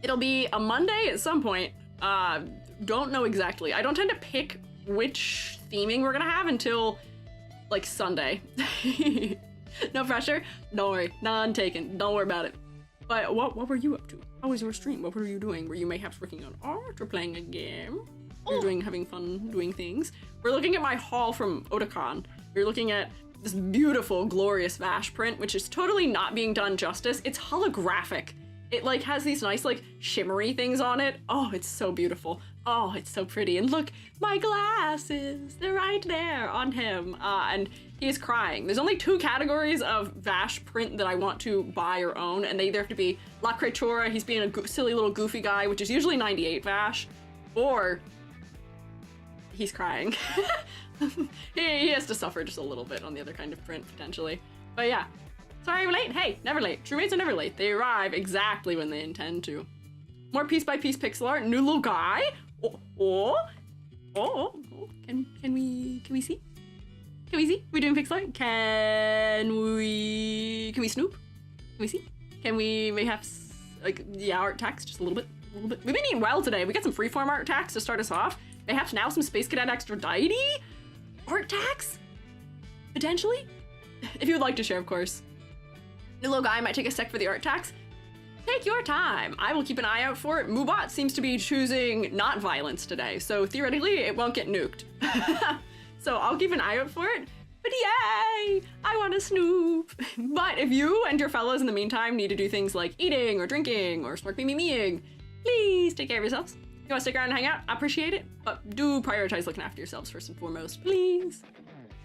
It'll be a Monday at some point. Don't know exactly. I don't tend to pick which theming we're gonna have until Sunday. No pressure. Don't worry. None taken. Don't worry about it. But what were you up to? How was your stream? What were you doing? Were you mayhaps working on art or playing a game? You're having fun doing things? We're looking at my haul from Otakon. We're looking at this beautiful, glorious Vash print, which is totally not being done justice. It's holographic. It has these nice shimmery things on it. Oh, it's so beautiful. Oh, it's so pretty. And look, my glasses, they're right there on him. And he is crying. There's only 2 categories of Vash print that I want to buy or own, and they either have to be La Creatura, he's being a silly little goofy guy, which is usually 98 Vash, or he's crying. he has to suffer just a little bit on the other kind of print, potentially. But yeah. Sorry I'm late? Hey, never late. True-mates are never late. They arrive exactly when they intend to. More piece-by-piece pixel art. New little guy. Can we see? Can we see? We're doing pixel art? Can we snoop? Can we see? Can we mayhaps art text just a little bit? We've been eating well today. We got some freeform art tax to start us off. Mayhaps now some Space Cadet Aphrodite art tax? Potentially? If you would like to share, of course. The little guy might take a sec for the art tax. Take your time. I will keep an eye out for it. Mubot seems to be choosing not violence today, so theoretically it won't get nuked. So I'll keep an eye out for it. But yay! I want to snoop. But if you and your fellows in the meantime need to do things like eating or drinking or smart me-me-meing, please take care of yourselves. If you want to stick around and hang out, I appreciate it. But do prioritize looking after yourselves first and foremost, please.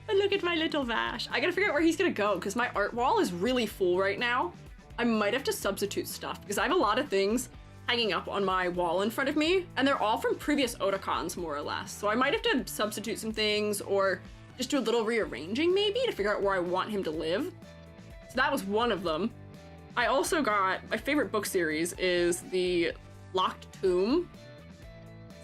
But look at my little Vash. I gotta figure out where he's gonna go because my art wall is really full right now. I might have to substitute stuff because I have a lot of things hanging up on my wall in front of me, and they're all from previous Otakons, more or less. So I might have to substitute some things or just do a little rearranging maybe to figure out where I want him to live. So that was one of them. I also got, my favorite book series is the Locked Tomb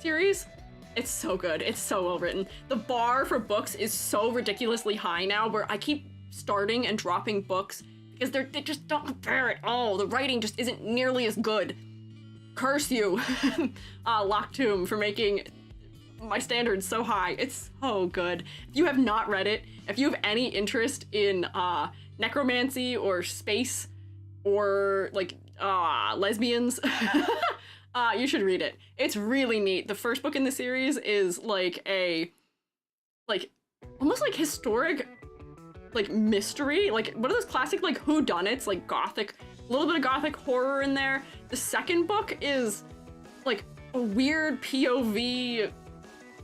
series. It's so good. It's so well written. The bar for books is so ridiculously high now where I keep starting and dropping books because they just don't compare at all. The writing just isn't nearly as good. Curse you, Locked Tomb, for making my standards so high. It's so good. If you have not read it, if you have any interest in necromancy or space or like lesbians, you should read it. It's really neat. The first book in the series is like a almost like historic like mystery, like one of those classic like whodunits, like gothic, a little bit of gothic horror in there. The second book is like a weird POV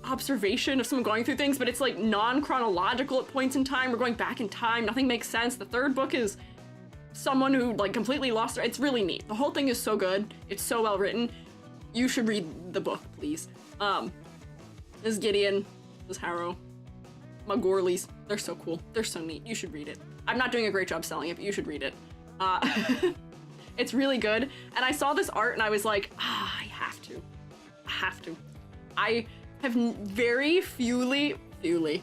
observation of someone going through things, but it's like non-chronological at points in time. We're going back in time. Nothing makes sense. The third book is someone who like completely lost their... It's really neat. The whole thing is so good. It's so well written. You should read the book, please. This is Gideon. This is Harrow. My Gorleys. They're so cool. They're so neat. You should read it. I'm not doing a great job selling it, but you should read it. It's really good. And I saw this art and I was like, I have to. I have to. I have very rarely,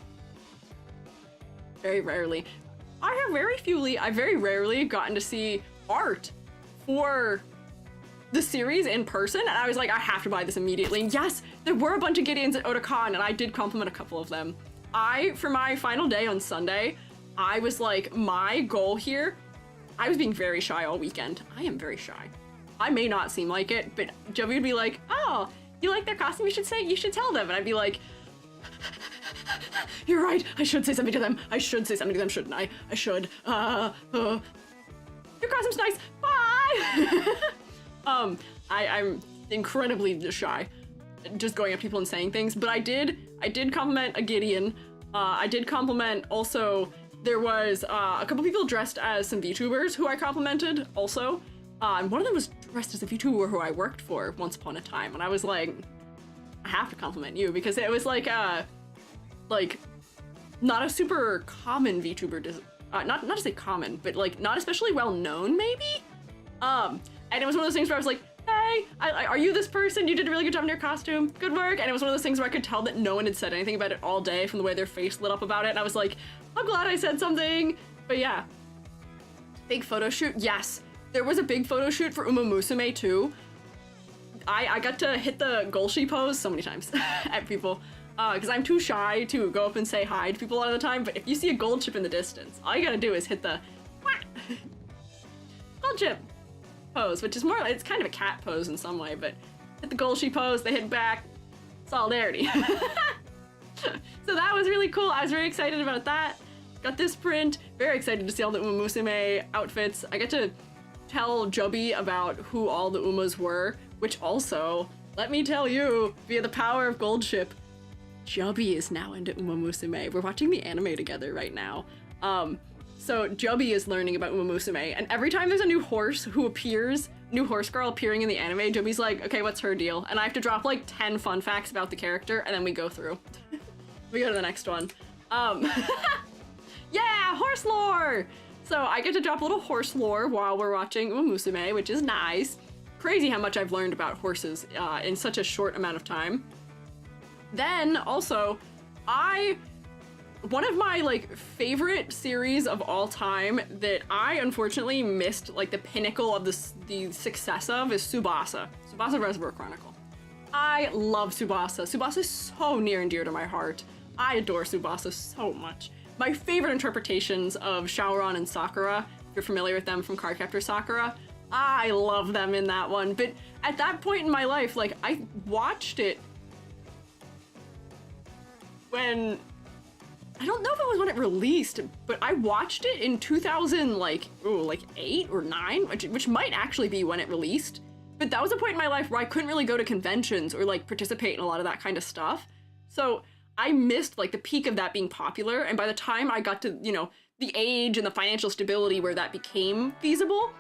I've very rarely gotten to see art for the series in person, and I was like, I have to buy this immediately. And yes, there were a bunch of Gideons at Otakon, and I did compliment a couple of them. For my final day on Sunday, I was like, my goal here, I was being very shy all weekend. I am very shy. I may not seem like it, but Joey would be like, oh, you like their costume? You should tell them. And I'd be like, you're right. I should say something to them. I should say something to them, shouldn't I? I should. Your costume's nice. Bye. I'm incredibly shy, just going up to people and saying things. But I did compliment a Gideon. I did compliment also. There was a couple people dressed as some Vtubers who I complimented also. And one of them was dressed as a Vtuber who I worked for once upon a time, and I was like, I have to compliment you because it was like not a super common Vtuber, not to say common, but like not especially well known maybe. And it was one of those things where I was like, hey, are you this person? You did a really good job in your costume. Good work. And it was one of those things where I could tell that no one had said anything about it all day from the way their face lit up about it. And I was like, I'm glad I said something. But yeah, big photo shoot. Yes. There was a big photo shoot for Uma Musume too. I got to hit the Golshi pose so many times at people because I'm too shy to go up and say hi to people a lot of the time. But if you see a gold chip in the distance, all you gotta do is hit the gold chip pose, which is more, it's kind of a cat pose in some way, but hit the Golshi pose, they hit back, solidarity. So that was really cool. I was very excited about that. Got this print, very excited to see all the Uma Musume outfits. I get to tell Joby about who all the Umas were, which also, let me tell you, via the power of Goldship, Joby is now into Uma Musume. We're watching the anime together right now. So Joby is learning about Uma Musume, and every time there's a new horse who appears, new horse girl appearing in the anime, Joby's like, okay, what's her deal? And I have to drop like 10 fun facts about the character, and then we go through. We go to the next one. Yeah, horse lore! So I get to drop a little horse lore while we're watching Uma Musume, which is nice. Crazy how much I've learned about horses in such a short amount of time. Then also, one of my like favorite series of all time that I unfortunately missed like the pinnacle of the success of is Tsubasa. Tsubasa Reservoir Chronicle. I love Tsubasa. Tsubasa is so near and dear to my heart. I adore Tsubasa so much. My favorite interpretations of Shaoran and Sakura, if you're familiar with them from Cardcaptor Sakura, I love them in that one. But at that point in my life, like I watched it when, I don't know if it was when it released, but I watched it in 2000, like 8 or 9, which might actually be when it released. But that was a point in my life where I couldn't really go to conventions or like participate in a lot of that kind of stuff. So I missed like the peak of that being popular. And by the time I got to, you know, the age and the financial stability where that became feasible,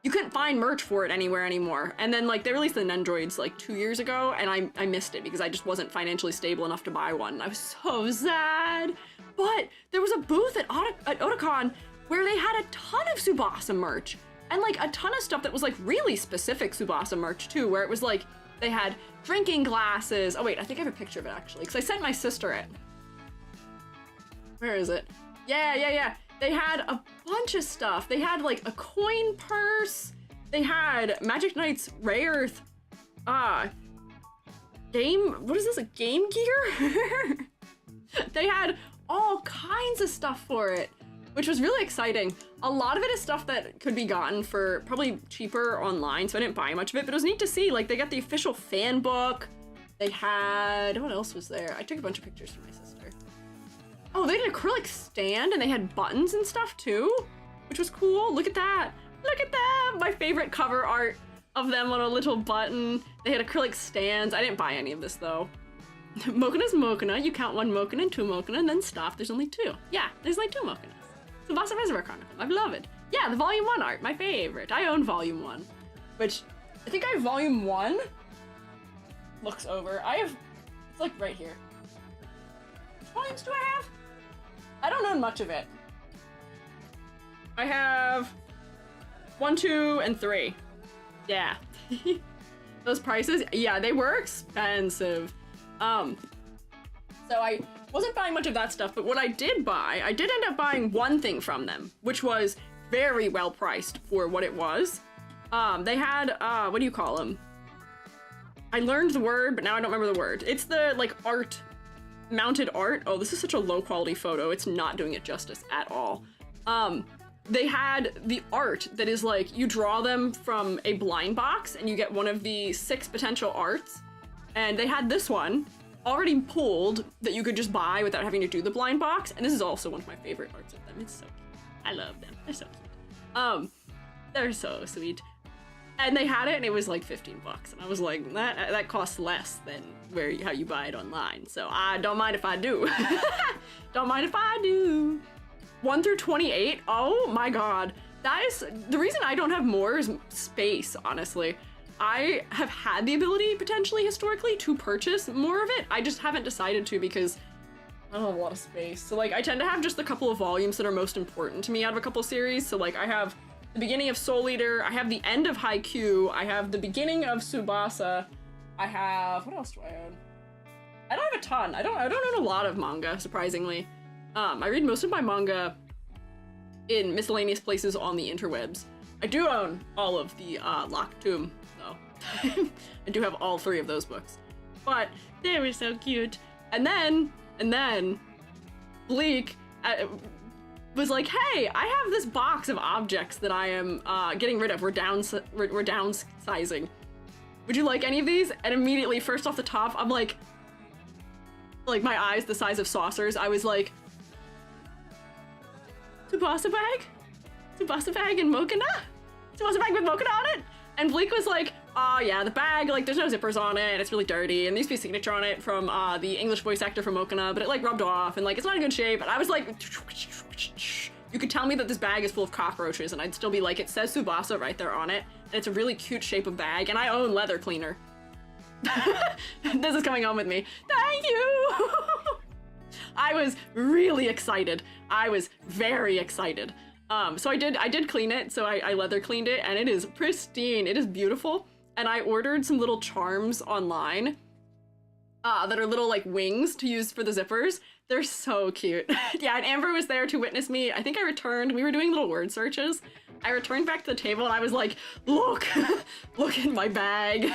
you couldn't find merch for it anywhere anymore. And then like they released the Nendroids like 2 years ago and I missed it because I just wasn't financially stable enough to buy one. I was so sad. But there was a booth at Otakon where they had a ton of Tsubasa merch. And like a ton of stuff that was like really specific Tsubasa merch too, where it was like, they had drinking glasses. Oh wait, I think I have a picture of it actually, because I sent my sister it. Where is it? Yeah. They had a bunch of stuff. They had like a coin purse. They had Magic Knight's Rare game, what is this, a Game Gear? They had all kinds of stuff for it, which was really exciting. A lot of it is stuff that could be gotten for probably cheaper online, so I didn't buy much of it, but it was neat to see. Like, they got the official fan book. They had, what else was there? I took a bunch of pictures for my sister. Oh, they had an acrylic stand, and they had buttons and stuff too, which was cool. Look at that. Look at them. My favorite cover art of them on a little button. They had acrylic stands. I didn't buy any of this though. Mokuna's Mokuna. You count one Mokuna and two Mokuna, and then stop. There's only two. Yeah, there's like two Mokunas. Tsubasa Reservoir Chronicle, my beloved. Yeah, the Volume 1 art, my favorite. I own Volume 1, which I think I have Volume 1. Looks over. I have, it's like right here. Which volumes do I have? I don't own much of it. I have 1, 2, and 3. Yeah. Those prices, yeah, they were expensive. So I wasn't buying much of that stuff, but what I did buy, I did end up buying one thing from them, which was very well priced for what it was. They had, what do you call them? I learned the word, but now I don't remember the word. It's the, like, art, mounted art. Oh, this is such a low quality photo. It's not doing it justice at all. They had the art that is like, you draw them from a blind box and you get one of the 6 potential arts. And they had this one already pulled that you could just buy without having to do the blind box. And this is also one of my favorite arts of them. It's so cute. I love them. They're so cute. They're so sweet. And they had it and it was like $15. And I was like, that costs less than how you buy it online. So I don't mind if I do. Don't mind if I do. 1 through 28. Oh my god. That is the reason I don't have more is space, honestly. I have had the ability potentially historically to purchase more of it. I just haven't decided to because I don't have a lot of space. So like I tend to have just a couple of volumes that are most important to me out of a couple series. So like I have the beginning of Soul Eater, I have the end of Haikyuu, I have the beginning of Tsubasa, I have, what else do I own? I don't have a ton. I don't own a lot of manga, surprisingly. I read most of my manga in miscellaneous places on the interwebs. I do own all of the Locked Tomb, though. I do have all 3 of those books. But they were so cute. And then Bleak was like, hey, I have this box of objects that I am getting rid of. We're downsizing. Would you like any of these? And immediately, first off the top, I'm like my eyes the size of saucers. I was like, Tsubasa bag? Tsubasa bag and Mokuna? Tsubasa bag with Mokuna on it? And Bleak was like, oh yeah, the bag, like there's no zippers on it, and it's really dirty, and there used to be a signature on it from the English voice actor from Mokuna, but it like rubbed off, and like it's not in good shape. And I was like, you could tell me that this bag is full of cockroaches, and I'd still be like, it says Tsubasa right there on it, and it's a really cute shape of bag, and I own leather cleaner. This is coming home with me. Thank you! I was really excited. I was very excited. So I did clean it, so I leather cleaned it, and it is pristine. It is beautiful. And I ordered some little charms online that are little like wings to use for the zippers. They're so cute. Yeah, and Amber was there to witness me. I think I returned. We were doing little word searches. I returned back to the table and I was like, look, look in my bag.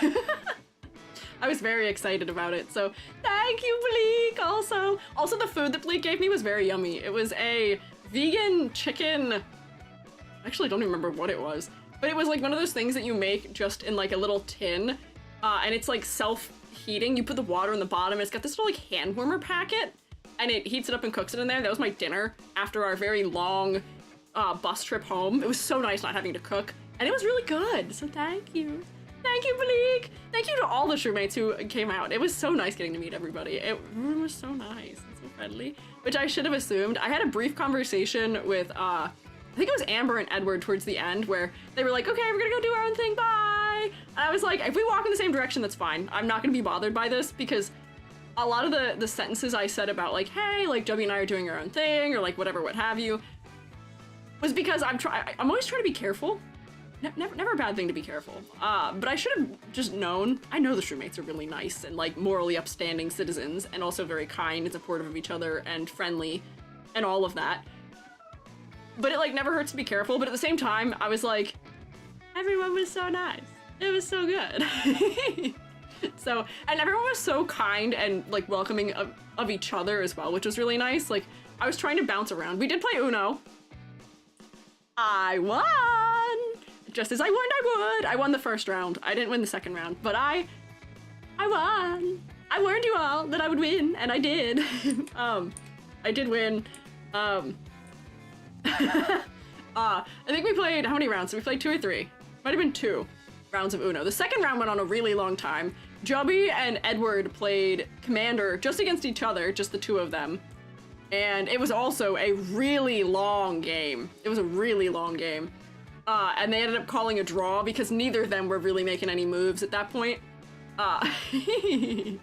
I was very excited about it. So thank you, Bleak. Also the food that Bleak gave me was very yummy. It was a vegan chicken. I actually don't even remember what it was, but it was like one of those things that you make just in like a little tin, and it's like self-heating. You put the water in the bottom, and it's got this little like hand warmer packet, and it heats it up and cooks it in there. That was my dinner after our very long bus trip home. It was so nice not having to cook, and it was really good. So thank you. Thank you, Bleak. Thank you to all the shroommates who came out. It was so nice getting to meet everybody. Everyone was so nice and so friendly, which I should have assumed. I had a brief conversation with, I think it was Amber and Edward towards the end where they were like, okay, we're gonna go do our own thing, bye. And I was like, if we walk in the same direction, that's fine. I'm not gonna be bothered by this because a lot of the sentences I said about like, hey, like Joby and I are doing our own thing or like whatever, what have you, was because I'm always trying to be careful. Never a bad thing to be careful. But I should have just known. I know the shroommates are really nice and like morally upstanding citizens and also very kind and supportive of each other and friendly and all of that. But it like never hurts to be careful. But at the same time, I was like, everyone was so nice. It was so good. So, and everyone was so kind and like welcoming of each other as well, which was really nice. Like I was trying to bounce around. We did play Uno. I won! Just as I warned I would. I won the first round. I didn't win the second round, but I won. I warned you all that I would win, and I did. I did win. I think we played, how many rounds? We played 2 or 3. Might have been 2 rounds of Uno. The second round went on a really long time. Joby and Edward played Commander just against each other, just the 2 of them. And it was also a really long game. It was a really long game. And they ended up calling a draw because neither of them were really making any moves at that point. But it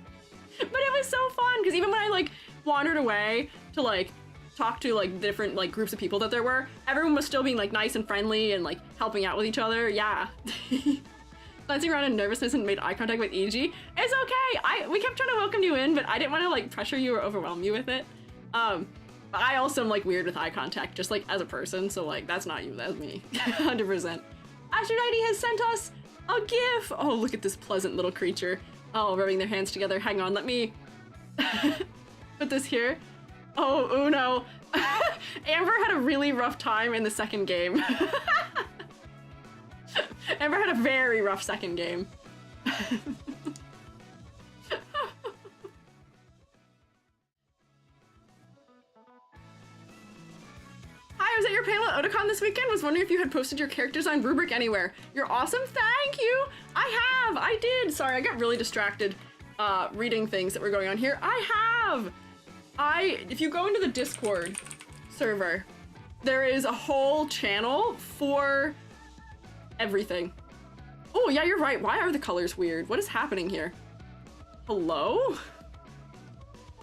was so fun because even when I like wandered away to like talk to like different like groups of people that there were, everyone was still being like nice and friendly and like helping out with each other. Yeah. Glancing around in nervousness and made eye contact with EG. It's okay. We kept trying to welcome you in, but I didn't want to like pressure you or overwhelm you with it. But I also am like weird with eye contact, just like as a person, so like that's not you, that's me. 100%. Aphrodite has sent us a GIF! Oh, look at this pleasant little creature. Oh, rubbing their hands together. Hang on, let me put this here. Oh, Uno. Amber had a really rough time in the second game. Amber had a very rough second game. Hi, I was at your panel at Otakon this weekend. Was wondering if you had posted your character design rubric anywhere. You're awesome. Thank you. I did. Sorry, I got really distracted reading things that were going on here. If you go into the Discord server, there is a whole channel for everything. Oh, yeah, you're right. Why are the colors weird? What is happening here? Hello?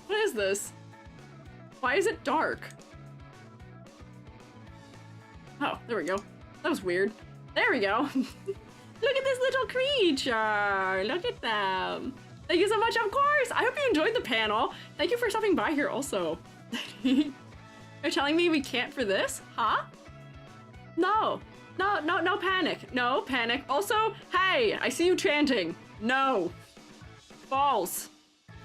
What is this? Why is it dark? Oh, there we go. That was weird. There we go. Look at this little creature. Look at them. Thank you so much, of course. I hope you enjoyed the panel. Thank you for stopping by here also. You're telling me we can't for this? Huh? No. No panic. No panic. Also, hey, I see you chanting. No. False.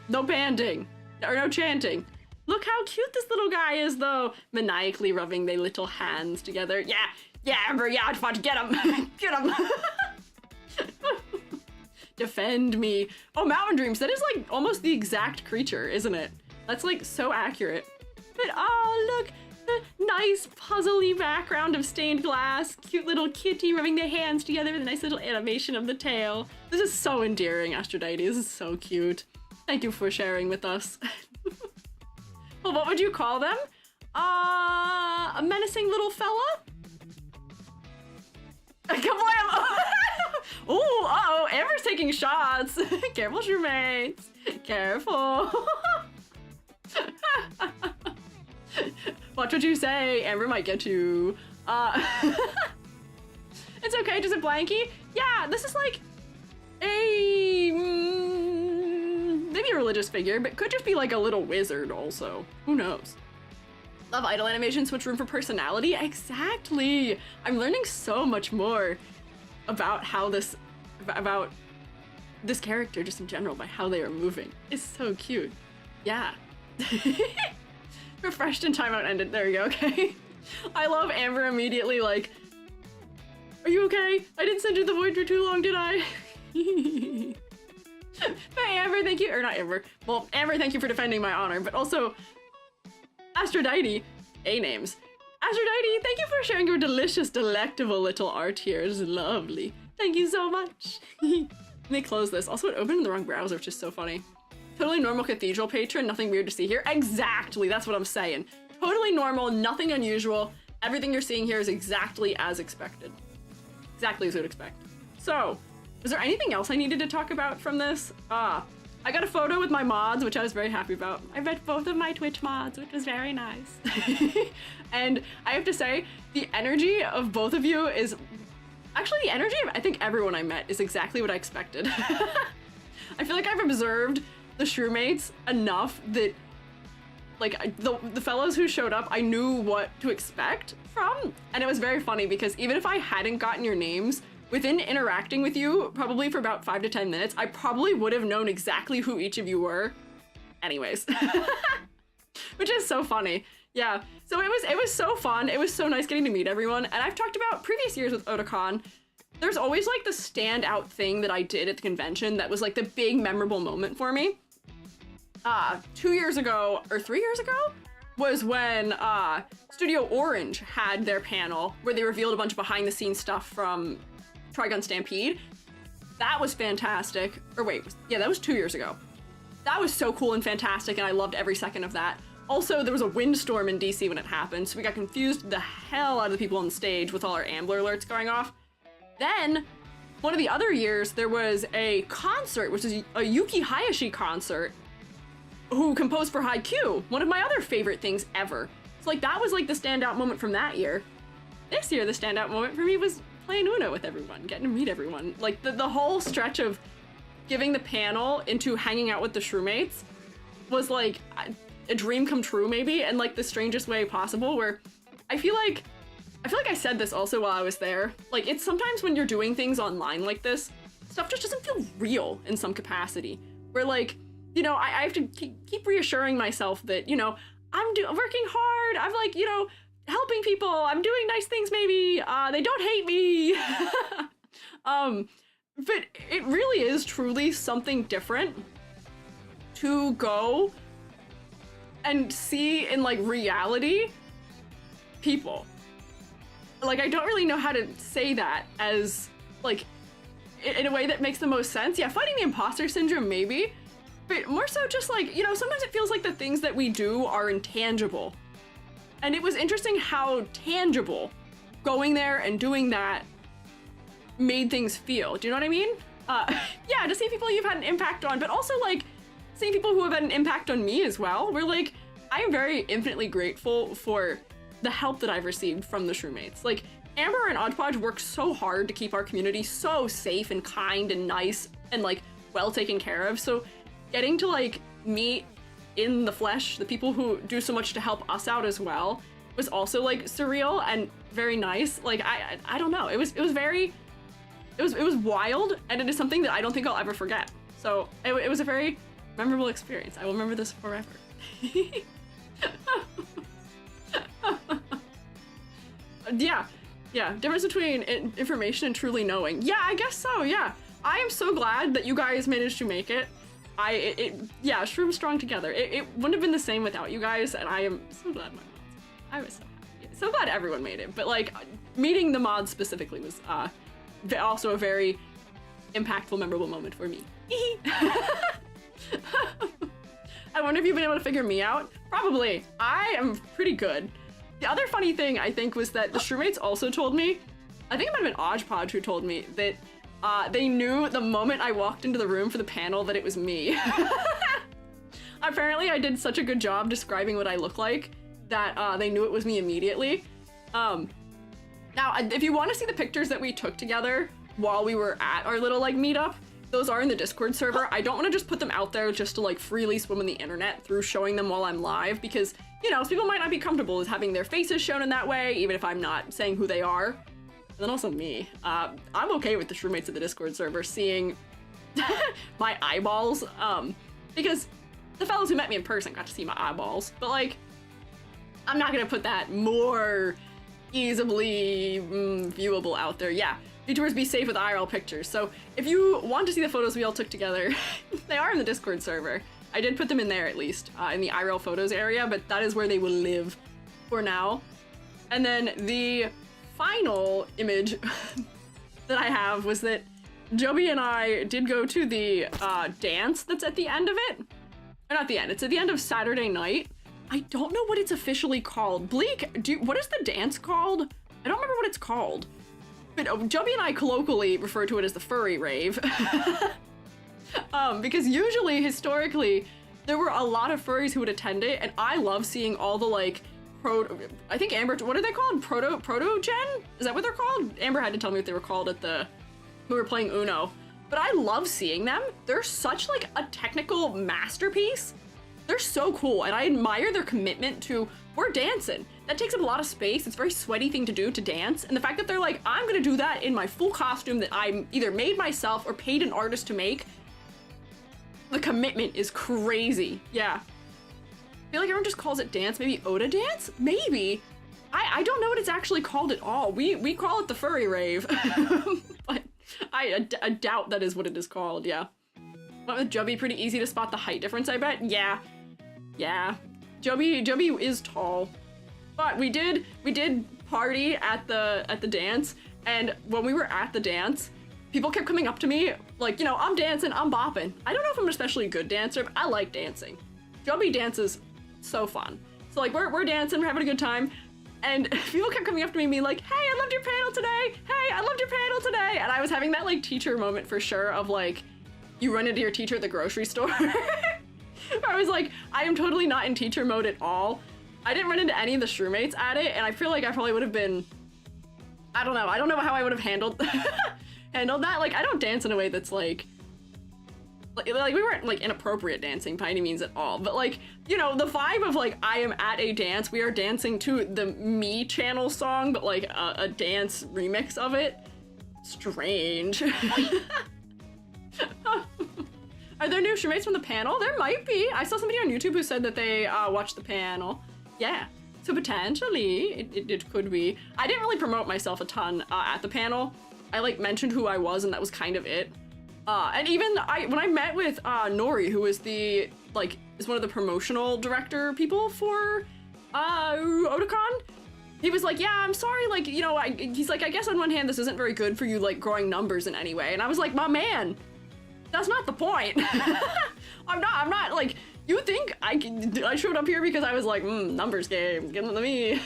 No panting. Or no chanting. Look how cute this little guy is, though. Maniacally rubbing their little hands together. Yeah, Amber, yeah, I'd want to get him. Get him. Defend me. Oh, Mountain Dreams. That is like almost the exact creature, isn't it? That's like so accurate. But oh, look. The nice puzzly background of stained glass. Cute little kitty rubbing their hands together with a nice little animation of the tail. This is so endearing, Aphrodite. This is so cute. Thank you for sharing with us. Well, what would you call them? A menacing little fella? Come on! Oh, uh-oh, Amber's taking shots. Careful, shroommates. Careful. Watch what you say. Amber might get you. It's okay, just a blankie. Yeah, this is like a maybe a religious figure, but could just be like a little wizard also. Who knows? Love idle animation, switch room for personality. Exactly. I'm learning so much more about how about this character just in general by how they are moving. It's so cute. Yeah. Refreshed and timeout ended. There we go. Okay. I love Amber immediately like, are you okay? I didn't send you the void for too long, did I? But Amber, thank you, or not Amber. Well, Amber, thank you for defending my honor, but also Aphrodite, A-names. Aphrodite, thank you for sharing your delicious, delectable little art here. It's lovely. Thank you so much. Let me close this. Also, it opened in the wrong browser, which is so funny. Totally normal cathedral patron, nothing weird to see here. Exactly, that's what I'm saying. Totally normal, nothing unusual. Everything you're seeing here is exactly as expected. Exactly as you would expect. So, is there anything else I needed to talk about from this? I got a photo with my mods, which I was very happy about. I met both of my Twitch mods, which was very nice. And I have to say, the energy of both of you is... Actually, the energy of I think everyone I met is exactly what I expected. I feel like I've observed the shroommates enough that, like, the fellows who showed up, I knew what to expect from. And it was very funny because even if I hadn't gotten your names, within interacting with you, probably for about 5 to 10 minutes, I probably would have known exactly who each of you were. Anyways. Which is so funny. Yeah, so it was so fun. It was so nice getting to meet everyone. And I've talked about previous years with Otakon. There's always like the standout thing that I did at the convention that was like the big memorable moment for me. 2 years ago, or 3 years ago, was when Studio Orange had their panel where they revealed a bunch of behind the scenes stuff from Trigun Stampede. That was fantastic. Or wait, yeah, that was 2 years ago. That was so cool and fantastic, and I loved every second of that. Also, there was a windstorm in DC when it happened, so we got confused the hell out of the people on stage with all our Ambler alerts going off. Then, one of the other years, there was a concert, which is a Yuki Hayashi concert, who composed for Haikyuu, one of my other favorite things ever. So like, that was like the standout moment from that year. This year, the standout moment for me was playing Uno with everyone, getting to meet everyone. Like, the whole stretch of giving the panel into hanging out with the shroommates was like a dream come true, maybe, in like the strangest way possible, where I feel like I said this also while I was there. Like, it's sometimes when you're doing things online like this, stuff just doesn't feel real in some capacity. Where, like, you know, I have to keep reassuring myself that, you know, I'm working hard, I'm like, you know, helping people, I'm doing nice things maybe, they don't hate me. But it really is truly something different to go and see in like reality people. Like, I don't really know how to say that as like in a way that makes the most sense. Yeah, fighting the imposter syndrome maybe, but more so just like, you know, sometimes it feels like the things that we do are intangible. And it was interesting how tangible going there and doing that made things feel. Do you know what I mean? Yeah, to see people you've had an impact on, but also like seeing people who have had an impact on me as well. We're like, I am very infinitely grateful for the help that I've received from the shroommates. Like, Amber and Oddpodge work so hard to keep our community so safe and kind and nice and like well taken care of. So getting to like meet in the flesh the people who do so much to help us out as well was also like surreal and very nice. Like, I don't know. It was wild, and it is something that I don't think I'll ever forget. So it was a very memorable experience. I will remember this forever. Yeah, difference between information and truly knowing. Yeah, I guess so, yeah. I am so glad that you guys managed to make it. Yeah, Shroom Strong together. It wouldn't have been the same without you guys, and I am so glad my mods. I was so happy. So glad everyone made it, but like, meeting the mods specifically was also a very impactful, memorable moment for me. I wonder if you've been able to figure me out? Probably. I am pretty good. The other funny thing, I think, was that the shroommates also told me, I think it might have been Oddpodge who told me, that they knew the moment I walked into the room for the panel that it was me. Apparently, I did such a good job describing what I look like that they knew it was me immediately. Now, if you want to see the pictures that we took together while we were at our little like meetup, those are in the Discord server. I don't want to just put them out there just to like freely swim in the internet through showing them while I'm live, because, you know, people might not be comfortable with having their faces shown in that way, even if I'm not saying who they are. And then also me. I'm okay with the shroommates of the Discord server seeing my eyeballs, because the fellows who met me in person got to see my eyeballs, but like, I'm not gonna put that more easily viewable out there. Yeah, Vtubers be safe with IRL pictures. So if you want to see the photos we all took together, they are in the Discord server. I did put them in there at least, in the IRL photos area, but that is where they will live for now. And then the final image that I have was that Joby and I did go to the dance that's at the end of it. Or not the end, it's at the end of Saturday night. I don't know what it's officially called. Bleak, what is the dance called? I don't remember what it's called. But Joby and I colloquially refer to it as the furry rave. Because usually, historically, there were a lot of furries who would attend it, and I love seeing all the like, I think Amber, what are they called? Proto-gen? Is that what they're called? Amber had to tell me what they were called at when we were playing Uno. But I love seeing them. They're such like a technical masterpiece. They're so cool, and I admire their commitment to, we're dancing. That takes up a lot of space. It's a very sweaty thing to do, to dance. And the fact that they're like, I'm gonna do that in my full costume that I either made myself or paid an artist to make. The commitment is crazy. Yeah. I feel like everyone just calls it dance. Maybe Oda dance? Maybe. I don't know what it's actually called at all. We call it the furry rave. But I doubt that is what it is called, yeah. Went with Joby, pretty easy to spot the height difference, I bet. Yeah. Yeah. Joby is tall. But we did party at the dance, and when we were at the dance, people kept coming up to me, like, you know, I'm dancing, I'm bopping. I don't know if I'm an especially good dancer, but I like dancing. Joby dances so fun. So like we're dancing, we're having a good time, and people kept coming up to me and being like, hey, I loved your panel today. Hey, I loved your panel today. And I was having that like teacher moment for sure of like, you run into your teacher at the grocery store. I was like, I am totally not in teacher mode at all. I didn't run into any of the shroommates at it, and I feel like I probably would have been, I don't know how I would have handled that. Like, I don't dance in a way that's like we weren't like inappropriate dancing by any means at all, but like, you know, the vibe of like, I am at a dance, we are dancing to the Me channel song, but like a dance remix of it. Strange. Are there new shroommates from the panel? There might be. I saw somebody on YouTube who said that they watched the panel. Yeah, so potentially it could be. I didn't really promote myself a ton at the panel. I like mentioned who I was, and that was kind of it. And even when I met with Nori, who is is one of the promotional director people for Otakon, he was like, yeah, I'm sorry, like, you know, he's like, I guess on one hand this isn't very good for you, like, growing numbers in any way. And I was like, my man, that's not the point. I'm not like, you think I showed up here because I was like, numbers game, give them to me.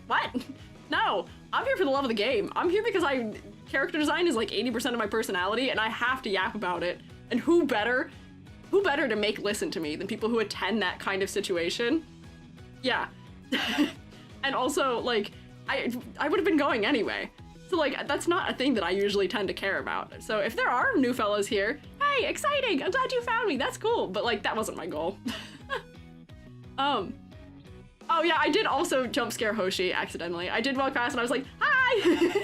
What? No, I'm here for the love of the game. I'm here because character design is like 80% of my personality, and I have to yap about it. And who better to make listen to me than people who attend that kind of situation? Yeah. And also, like, I would have been going anyway. So like, that's not a thing that I usually tend to care about. So if there are new fellows here, hey, exciting, I'm glad you found me, that's cool. But like, that wasn't my goal. Oh yeah, I did also jump scare Hoshi accidentally. I did walk past and I was like, hi!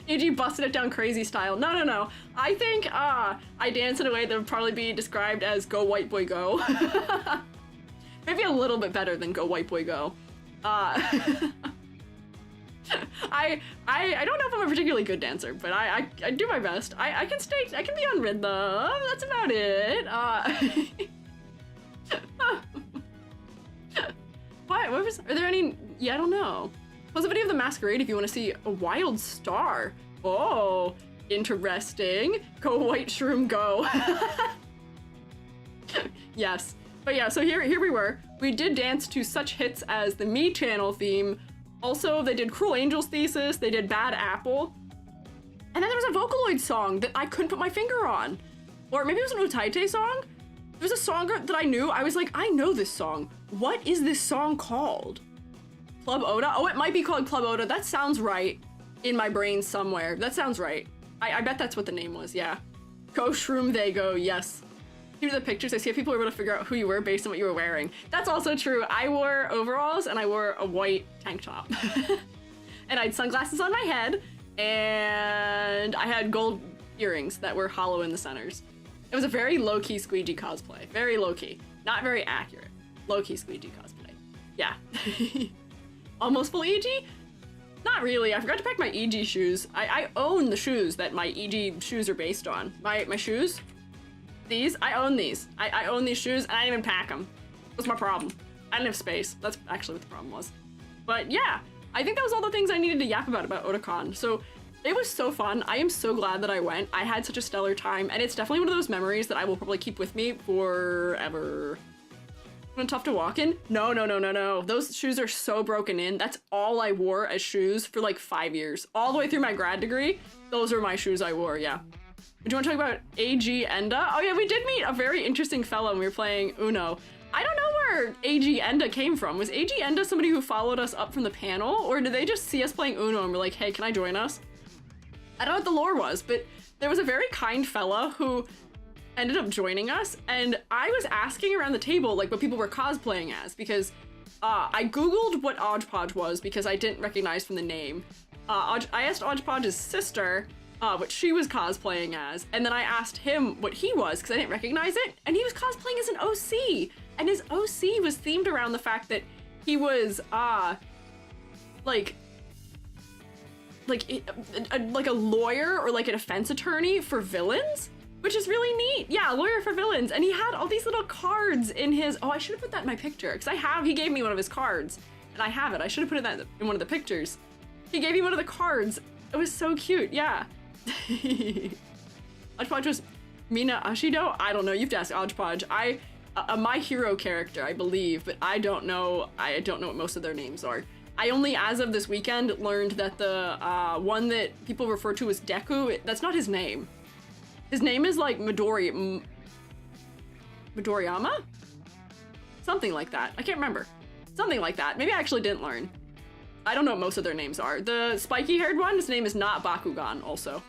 EG busted it down crazy style. No. I think I dance in a way that would probably be described as go white boy go. Maybe a little bit better than go white boy go. I don't know if I'm a particularly good dancer, but I do my best. I can be on rhythm. That's about it. What was, are there any, yeah, I don't know. Pause the video of the masquerade if you want to see a wild star. Oh, interesting. Go white shroom, go. Yes. But yeah, so here we were. We did dance to such hits as the Me channel theme. Also, they did Cruel Angel's Thesis, they did Bad Apple. And then there was a Vocaloid song that I couldn't put my finger on. Or maybe it was an Utaite song? There was a song that I knew. I was like, I know this song. What is this song called? Club Oda? Oh, it might be called Club Oda. That sounds right in my brain somewhere. That sounds right. I bet that's what the name was, yeah. Go Shroom, they go, yes. Here are the pictures. I see if people were able to figure out who you were based on what you were wearing. That's also true. I wore overalls and I wore a white tank top. And I had sunglasses on my head and I had gold earrings that were hollow in the centers. It was a very low-key Squiiji cosplay. Very low-key. Not very accurate. Low-key Squiiji cosplay. Yeah. Almost full EG? Not really. I forgot to pack my EG shoes. I own the shoes that my EG shoes are based on. My shoes? These? I own these. I own these shoes and I didn't even pack them. That's my problem. I didn't have space. That's actually what the problem was. But yeah, I think that was all the things I needed to yap about Otakon. So it was so fun. I am so glad that I went. I had such a stellar time, and it's definitely one of those memories that I will probably keep with me forever. Tough to walk in? No. Those shoes are so broken in. That's all I wore as shoes for like 5 years. All the way through my grad degree, those are my shoes I wore, yeah. Do you want to talk about AG Enda? Oh yeah, we did meet a very interesting fellow when we were playing Uno. I don't know where AG Enda came from. Was AG Enda somebody who followed us up from the panel, or did they just see us playing Uno and were like, hey, can I join us? I don't know what the lore was, but there was a very kind fella who ended up joining us, and I was asking around the table like what people were cosplaying as, because I googled what Odgepodge was because I didn't recognize from the name. I asked Odgepodge's sister what she was cosplaying as, and then I asked him what he was because I didn't recognize it, and he was cosplaying as an OC, and his OC was themed around the fact that he was like a lawyer or like a defense attorney for villains. Which is really neat. Yeah, lawyer for villains. And he had all these little cards in his... Oh, I should have put that in my picture. Because he gave me one of his cards. And I have it. I should have put that in one of the pictures. He gave me one of the cards. It was so cute. Yeah. Odgepodge was Mina Ashido? I don't know. You have to ask Odgepodge. My hero character, I believe. But I don't know. I don't know what most of their names are. I only, as of this weekend, learned that the one that people refer to as Deku, that's not his name. His name is like Midoriyama? Something like that. I can't remember. Something like that. Maybe I actually didn't learn. I don't know what most of their names are. The spiky haired one, his name is not Bakugan also.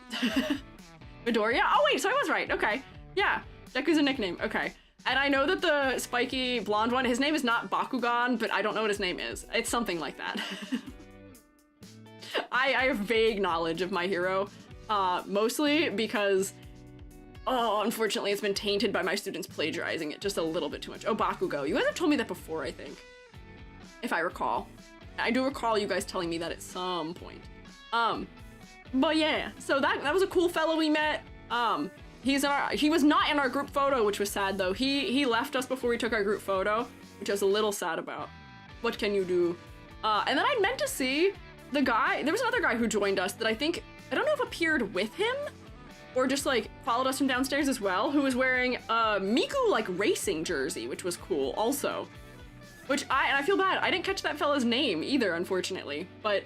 Midoriya? Oh wait, so I was right. Okay. Yeah. Deku's a nickname. Okay. And I know that the spiky blonde one, his name is not Bakugan, but I don't know what his name is. It's something like that. I have vague knowledge of my hero. Mostly because... Oh, unfortunately, it's been tainted by my students plagiarizing it just a little bit too much. Oh, Bakugo. You guys have told me that before, I think. If I recall. I do recall you guys telling me that at some point. But yeah, so that was a cool fellow we met. He was not in our group photo, which was sad though. He left us before we took our group photo, which I was a little sad about. What can you do? And then I meant to see the guy, there was another guy who joined us that I don't know if appeared with him, or just like followed us from downstairs as well, who was wearing a Miku like racing jersey, which was cool also. Which I feel bad, I didn't catch that fella's name either, unfortunately, but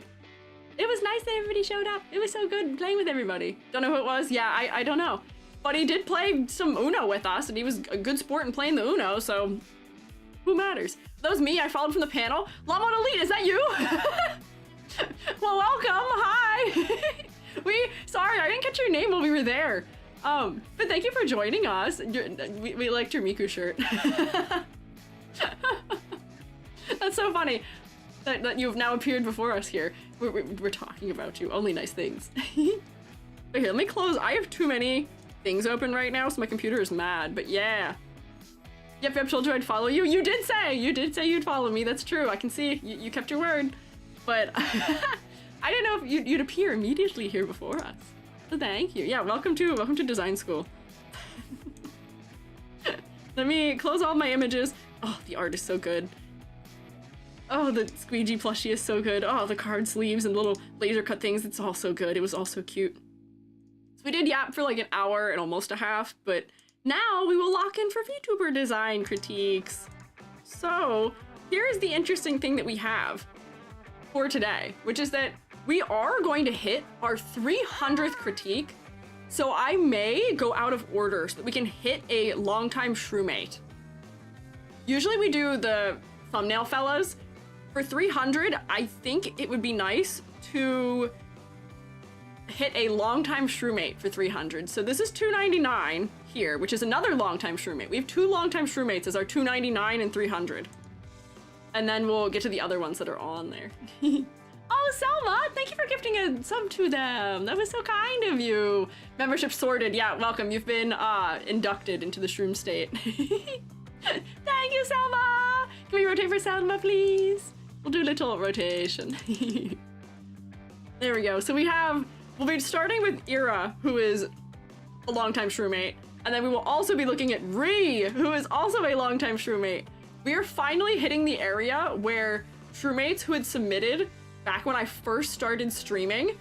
it was nice that everybody showed up. It was so good playing with everybody. Don't know who it was, yeah, I don't know. But he did play some Uno with us, and he was a good sport in playing the Uno, so who matters? That was me, I followed from the panel. Lamont Elite, is that you? Well, welcome, hi. Sorry, I didn't catch your name while we were there. But thank you for joining us. We liked your Miku shirt. That's so funny that you've now appeared before us here. We're talking about you, only nice things. But here, let me close. I have too many things open right now, so my computer is mad, but yeah. Yep, I told you I'd follow you. You did say you'd follow me, that's true. I can see, you kept your word. But I didn't know if you'd appear immediately here before us. So thank you. Yeah, welcome to design school. Let me close all my images. Oh, the art is so good. Oh, the Squiiji plushie is so good. Oh, the card sleeves and little laser cut things. It's all so good. It was all so cute. So we did yap for like an hour and almost a half, but now we will lock in for VTuber design critiques. So here's the interesting thing that we have for today, which is that we are going to hit our 300th critique. So I may go out of order so that we can hit a longtime shroomate. Usually we do the thumbnail fellas. For 300, I think it would be nice to hit a longtime shroomate for 300. So this is 299 here, which is another longtime shroomate. We have two longtime shroomates as our 299 and 300. And then we'll get to the other ones that are on there. Oh, Selma, thank you for gifting a sub to them. That was so kind of you. Membership sorted. Yeah, welcome. You've been inducted into the shroom state. Thank you, Selma. Can we rotate for Selma, please? We'll do a little rotation. There we go. So we'll be starting with Ira, who is a longtime shroomate. And then we will also be looking at Ree, who is also a longtime shroomate. We are finally hitting the area where shroomates who had submitted back when I first started streaming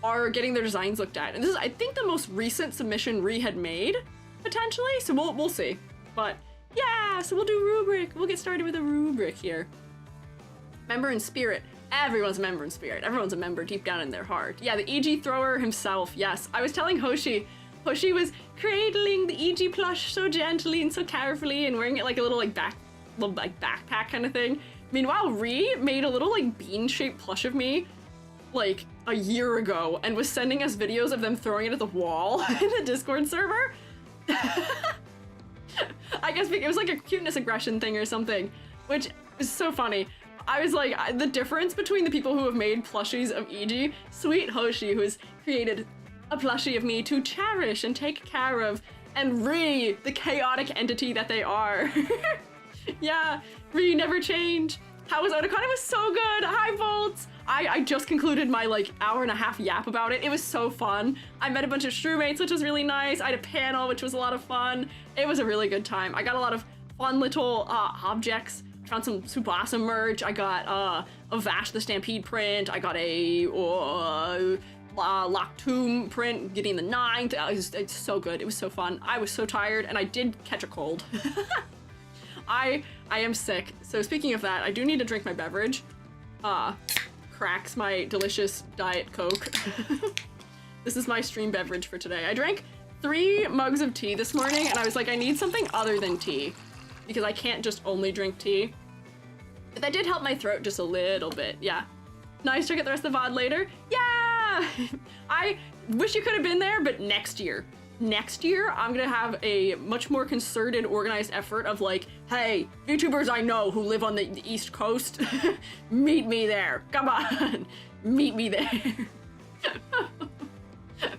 are getting their designs looked at. And this is, I think, the most recent submission Ree had made, potentially. So we'll see. But yeah, so we'll do rubric. We'll get started with a rubric here. Member in spirit. Everyone's a member in spirit. Everyone's a member deep down in their heart. Yeah, the EG thrower himself. Yes, I was telling Hoshi was cradling the EG plush so gently and so carefully and wearing it like a little backpack kind of thing. Meanwhile, Ree made a little like bean-shaped plush of me like a year ago and was sending us videos of them throwing it at the wall in the Discord server. I guess it was like a cuteness aggression thing or something, which is so funny. I was like, the difference between the people who have made plushies of EG, sweet Hoshi, who has created a plushie of me to cherish and take care of, and Ree, the chaotic entity that they are. Yeah, Ree never change. How was Otakon? It was so good. Hi, Volts. I just concluded my like hour-and-a-half yap about it. It was so fun. I met a bunch of shroommates, which was really nice. I had a panel, which was a lot of fun. It was a really good time. I got a lot of fun little objects. Found some super awesome merch. I got a Vash the Stampede print. I got a Lock Tomb print, getting the 9th. It's so good. It was so fun. I was so tired, and I did catch a cold. I am sick. So speaking of that, I do need to drink my beverage. Cracks my delicious Diet Coke. This is my stream beverage for today. I drank 3 mugs of tea this morning, and I was like, I need something other than tea, because I can't just only drink tea. But that did help my throat just a little bit, yeah. Nice, check out the rest of the VOD later. Yeah! I wish you could have been there, but next year. Next year, I'm gonna have a much more concerted, organized effort of like, hey, VTubers I know who live on the East Coast, meet me there. Come on, meet me there.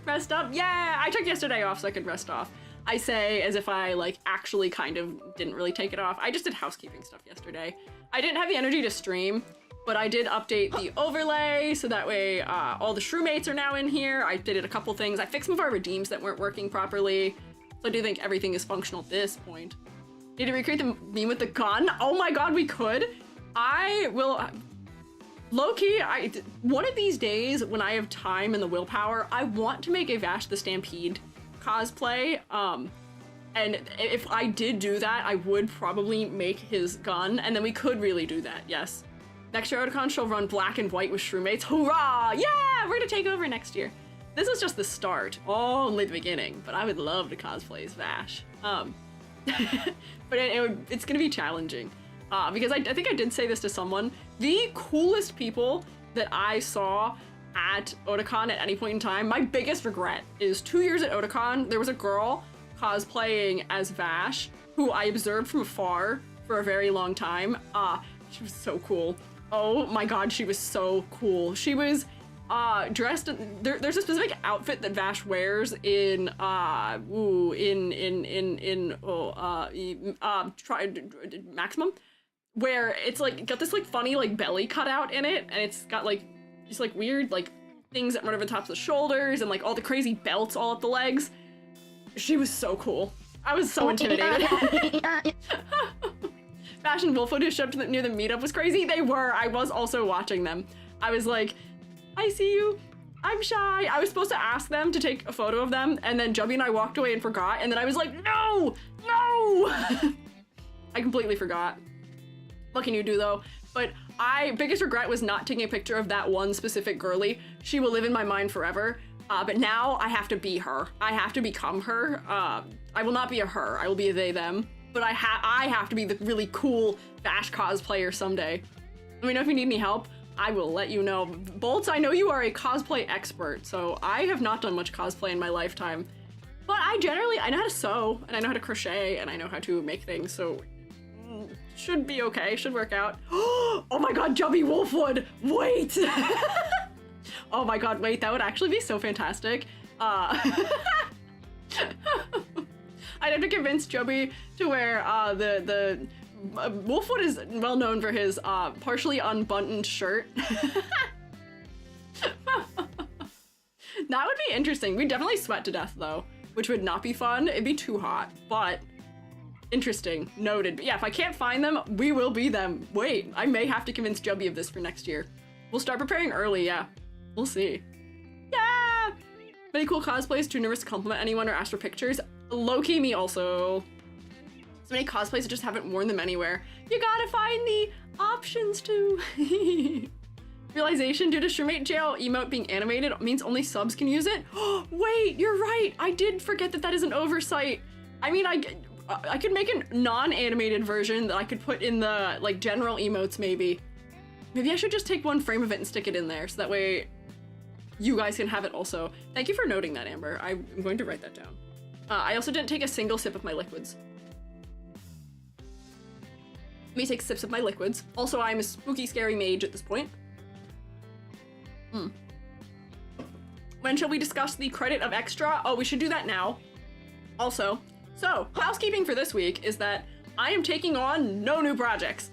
Rest up? Yeah, I took yesterday off so I could rest off. I say as if I like actually kind of didn't really take it off. I just did housekeeping stuff yesterday. I didn't have the energy to stream, but I did update the overlay so that way all the shroommates are now in here. I did a couple things. I fixed some of our redeems that weren't working properly. So I do think everything is functional at this point. Need to recreate the meme with the gun? Oh my god, we could. I will, low-key, one of these days when I have time and the willpower, I want to make a Vash the Stampede cosplay. And if I did do that, I would probably make his gun, and then we could really do that, yes. Next year, Otakon shall run black and white with shroommates. Hurrah! Yeah, we're gonna take over next year. This is just the start, only the beginning, but I would love to cosplay as Vash. But it's gonna be challenging. Because I think I did say this to someone. The coolest people that I saw at Otakon at any point in time, my biggest regret is 2 years at Otakon, there was a girl cosplaying as Vash who I observed from afar for a very long time. She was so cool. Oh my god, she was so cool. She was dressed in, there's a specific outfit that Vash wears in Maximum, where it's like got this like funny like belly cutout in it, and it's got like just like weird like things that run over the tops of the shoulders and like all the crazy belts all up the legs. She was so cool. I was so intimidated. Fashion Wolfwood who showed up near the meetup was crazy. They were. I was also watching them. I was like, I see you. I'm shy. I was supposed to ask them to take a photo of them, and then Jubby and I walked away and forgot, and then I was like, no! No! I completely forgot. What can you do though? But biggest regret was not taking a picture of that one specific girly. She will live in my mind forever. But now I have to be her. I have to become her. I will not be a her. I will be a they, them. But I have to be the really cool Vash cosplayer someday. Let me know if you need any help. I will let you know. Bolts, I know you are a cosplay expert, so I have not done much cosplay in my lifetime. But I know how to sew, and I know how to crochet, and I know how to make things, so should be okay, should work out. Oh my god, Jubby Wolfwood! Wait! Oh my god, wait, that would actually be so fantastic. I'd have to convince Jubby to wear the Wolfwood is well known for his partially unbuttoned shirt. That would be interesting. We'd definitely sweat to death though, which would not be fun. It'd be too hot, but interesting. Noted. But yeah, if I can't find them, we will be them. Wait, I may have to convince Jubby of this for next year. We'll start preparing early, yeah. We'll see. Yeah! Many cool cosplays, too nervous to compliment anyone or ask for pictures. Low-key me also. So many cosplays, I just haven't worn them anywhere. You gotta find the options to. Realization, due to Shroomate Jail emote being animated means only subs can use it. Wait, you're right. I did forget that that is an oversight. I mean, I could make a non-animated version that I could put in the like general emotes maybe. Maybe I should just take one frame of it and stick it in there so that way you guys can have it also. Thank you for noting that, Amber. I'm going to write that down. I also didn't take a single sip of my liquids. Let me take sips of my liquids. Also, I'm a spooky, scary mage at this point. When shall we discuss the credit of extra? Oh, we should do that now. Also, so housekeeping for this week is that I am taking on no new projects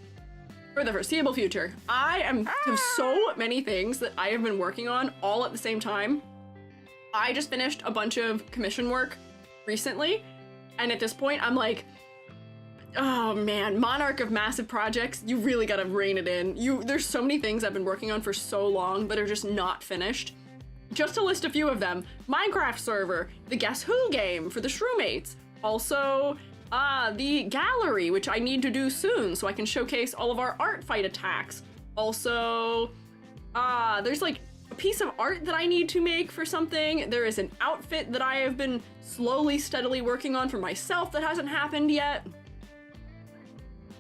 for the foreseeable future. I have so many things that I have been working on all at the same time. I just finished a bunch of commission work recently, and at this point I'm like, oh man, monarch of massive projects, you really gotta rein it in. There's so many things I've been working on for so long that are just not finished. Just to list a few of them, Minecraft server, the Guess Who game for the Shroomates, also the gallery, which I need to do soon so I can showcase all of our art fight attacks. Also, there's like a piece of art that I need to make for something. There is an outfit that I have been slowly, steadily working on for myself that hasn't happened yet.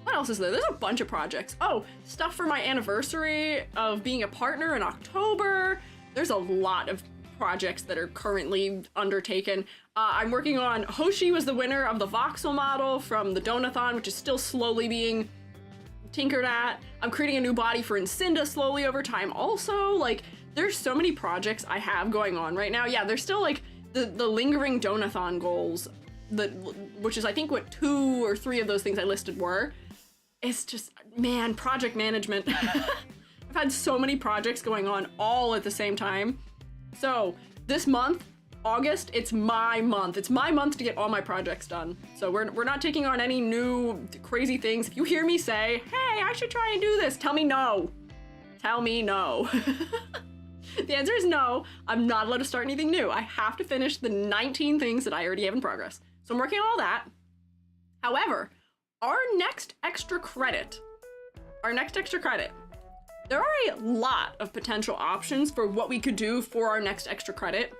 What else is there? There's a bunch of projects. Oh, stuff for my anniversary of being a partner in October. There's a lot of projects that are currently undertaken. I'm working on, Hoshi was the winner of the voxel model from the Donathon, which is still slowly being tinkered at. I'm creating a new body for Incinda slowly over time. Also, like, there's so many projects I have going on right now. Yeah, there's still like the lingering Donathon goals, which is I think what 2 or 3 of those things I listed were. It's just, man, project management. I've had so many projects going on all at the same time. So this month, August, it's my month. It's my month to get all my projects done. So we're not taking on any new crazy things. If you hear me say, hey, I should try and do this, tell me no. Tell me no. The answer is no. I'm not allowed to start anything new. I have to finish the 19 things that I already have in progress. So I'm working on all that. However, our next extra credit, there are a lot of potential options for what we could do for our next extra credit.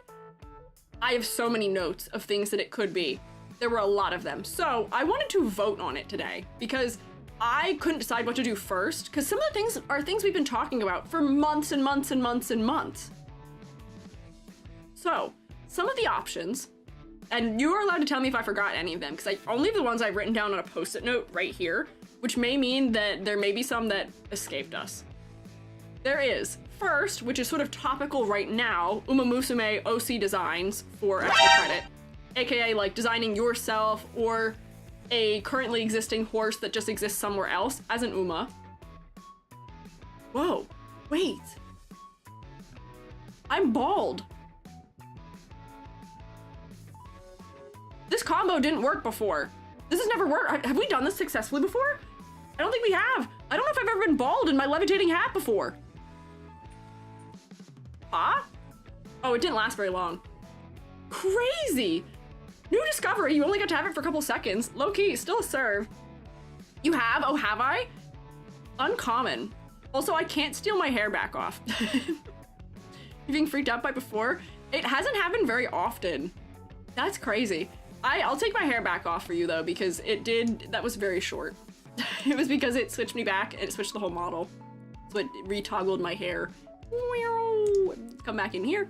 I have so many notes of things that it could be. There were a lot of them. So I wanted to vote on it today because I couldn't decide what to do first because some of the things are things we've been talking about for months and months and months and months. So some of the options, and you are allowed to tell me if I forgot any of them because I only have the ones I've written down on a post-it note right here, which may mean that there may be some that escaped us. There is, first, which is sort of topical right now, Uma Musume OC designs for extra credit, aka like designing yourself or a currently existing horse that just exists somewhere else as an Uma. Whoa, wait. I'm bald. This combo didn't work before. This has never worked. Have we done this successfully before? I don't think we have. I don't know if I've ever been bald in my levitating hat before. Huh? Oh, it didn't last very long. Crazy! New discovery, you only got to have it for a couple seconds. Low key, still a serve. You have? Oh, have I? Uncommon. Also, I can't steal my hair back off. You being freaked out by before? It hasn't happened very often. That's crazy. I'll take my hair back off for you though, because that was very short. It was because it switched me back and it switched the whole model. So it retoggled my hair. Come back in here.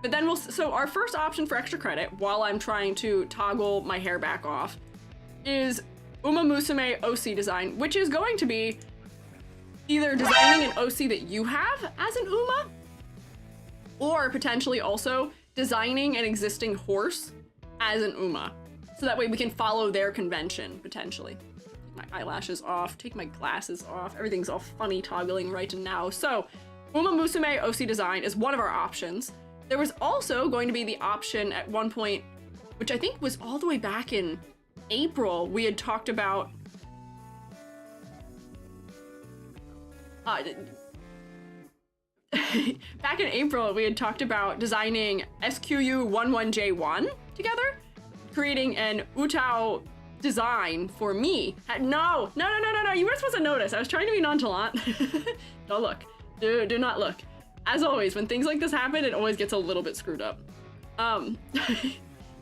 But then so our first option for extra credit while I'm trying to toggle my hair back off is Uma Musume OC design, which is going to be either designing an OC that you have as an Uma, or potentially also designing an existing horse as an Uma. So that way we can follow their convention, potentially. Take my eyelashes off, take my glasses off, everything's all funny toggling right now. So Uma Musume OC design is one of our options. There was also going to be the option at one point, which I think was all the way back in April, we had talked about back in April, we had talked about designing SQU11J1 together, creating an Utao design for me. No, you weren't supposed to notice. I was trying to be nonchalant. Don't look. Do not look. As always, when things like this happen, it always gets a little bit screwed up.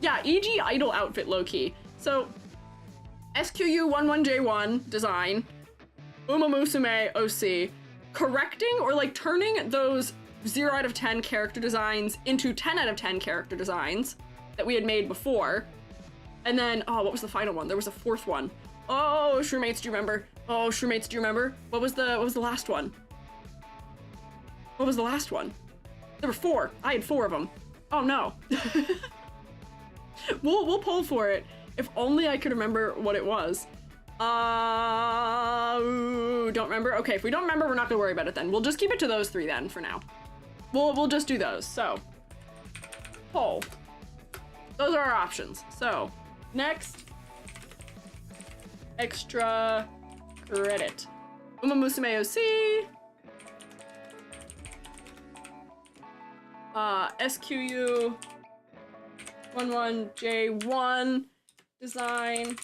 Yeah, EG idol outfit low-key. So, SQU11J1 design, Uma Musume OC, correcting or like turning those 0 out of 10 character designs into 10 out of 10 character designs that we had made before. And then, oh, what was the final one? There was a fourth one. Oh, Shrewmates, do you remember? Oh, Shrewmates, do you remember? What was the last one? What was the last one? There were 4. I had 4 of them. Oh no. We'll pull for it. If only I could remember what it was. Don't remember? Okay, if we don't remember, we're not gonna worry about it then. We'll just keep it to those 3 then for now. We'll just do those. So, poll. Those are our options. So, next, extra credit. Uma Musume OC. SQU 11J1 design.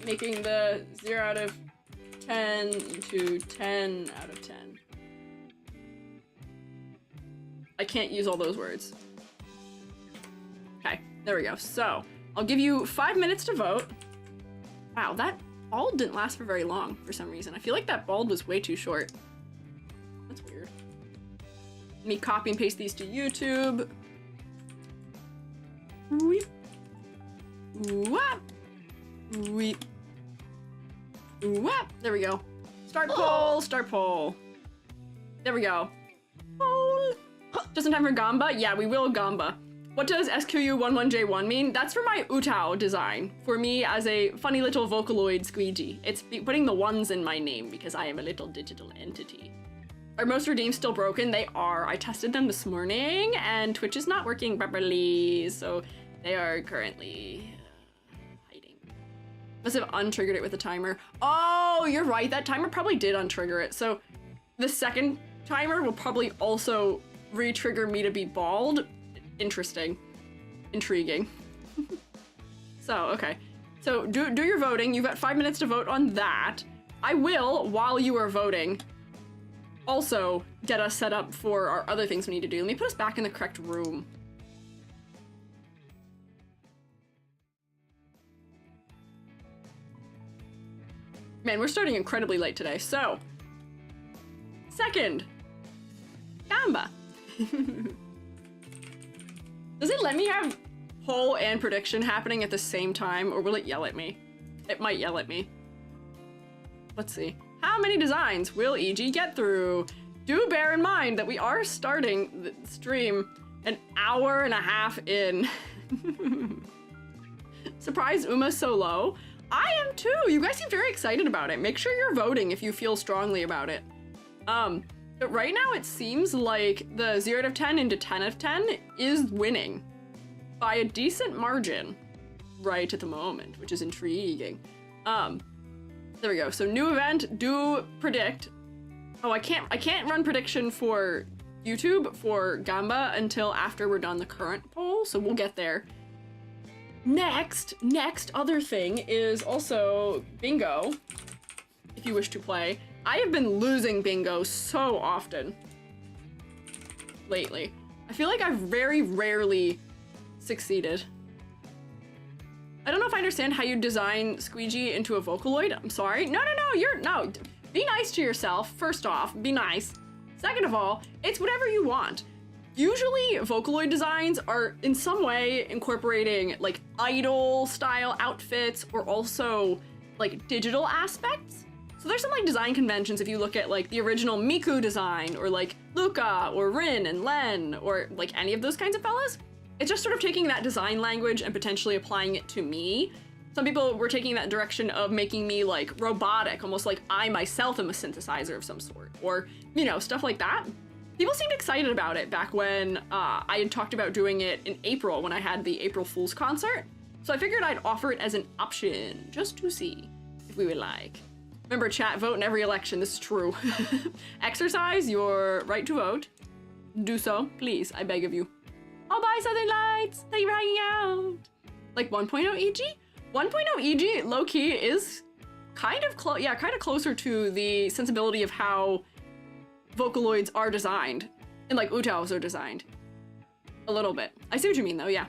Making the 0 out of 10 into 10 out of 10. I can't use all those words. Okay, there we go. So, I'll give you 5 minutes to vote. Wow, that bald didn't last for very long for some reason. I feel like that bald was way too short. That's weird. Let me copy and paste these to YouTube. Weep. Wap. Weep. Wap. There we go. Start poll, start poll. There we go. Poll. Just in time for Gamba? Yeah, we will Gamba. What does SQU11J1 mean? That's for my Utao design. For me as a funny little Vocaloid Squiiji. It's putting the ones in my name because I am a little digital entity. Are most redeems still broken? They are. I tested them this morning and Twitch is not working properly, so they are currently hiding. Must have untriggered it with a timer. Oh, you're right. That timer probably did untrigger it. So the second timer will probably also re-trigger me to be bald. Interesting. Intriguing. So, okay. So do your voting. You've got 5 minutes to vote on that. I will, while you are voting, also get us set up for our other things we need to do. Let me put us back in the correct room. Man, we're starting incredibly late today. So, second, Gamba. Does it let me have poll and prediction happening at the same time, or will it yell at me? It might yell at me. Let's see. How many designs will EG get through? Do bear in mind that we are starting the stream an hour and a half in. Surprised Uma's so low? I am too! You guys seem very excited about it. Make sure you're voting if you feel strongly about it. But right now it seems like the 0 out of 10 into 10 out of 10 is winning by a decent margin right at the moment, which is intriguing. There we go. So new event, do predict. Oh, I can't run prediction for YouTube for Gamba until after we're done the current poll, so we'll get there. Next other thing is also bingo, if you wish to play. I have been losing bingo so often lately. I feel like I've very rarely succeeded. I don't know if I understand how you design Squiiji into a Vocaloid. I'm sorry. No, be nice to yourself. First off, be nice. Second of all, it's whatever you want. Usually Vocaloid designs are in some way incorporating like idol style outfits or also like digital aspects. So there's some like design conventions if you look at like the original Miku design or like Luca or Rin and Len or like any of those kinds of fellas. It's just sort of taking that design language and potentially applying it to me. Some people were taking that direction of making me like robotic, almost like I myself am a synthesizer of some sort, or, you know, stuff like that. People seemed excited about it back when I had talked about doing it in April when I had the April Fool's concert. So I figured I'd offer it as an option just to see if we would like. Remember, chat, vote in every election. This is true. Exercise your right to vote. Do so, please. I beg of you. Oh, bye, Southern Lights. Thank you for hanging out. Like 1.0 EG? 1.0 EG, low-key, is kind of closer to the sensibility of how Vocaloids are designed. And like Utals are designed. A little bit. I see what you mean, though. Yeah.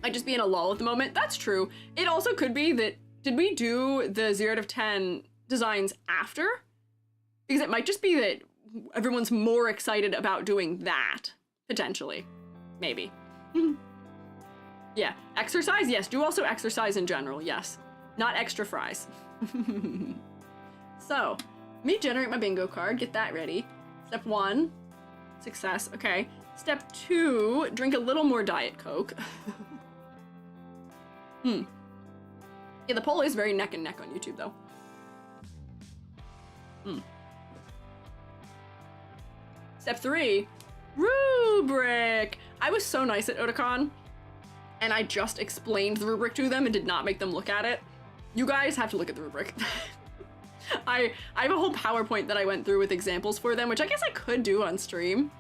I'd just be in a lull at the moment. That's true. It also could be that, did we do the 0 out of 10 designs after? Because it might just be that everyone's more excited about doing that, potentially. Maybe. Yeah. Exercise? Yes. Do also exercise in general. Yes. Not extra fries. So, let me generate my bingo card. Get that ready. Step 1. Success. Okay. Step 2. Drink a little more Diet Coke. Yeah, the poll is very neck and neck on YouTube, though. Step 3, rubric. I was so nice at Otakon, and I just explained the rubric to them and did not make them look at it. You guys have to look at the rubric. I have a whole PowerPoint that I went through with examples for them, which I guess I could do on stream.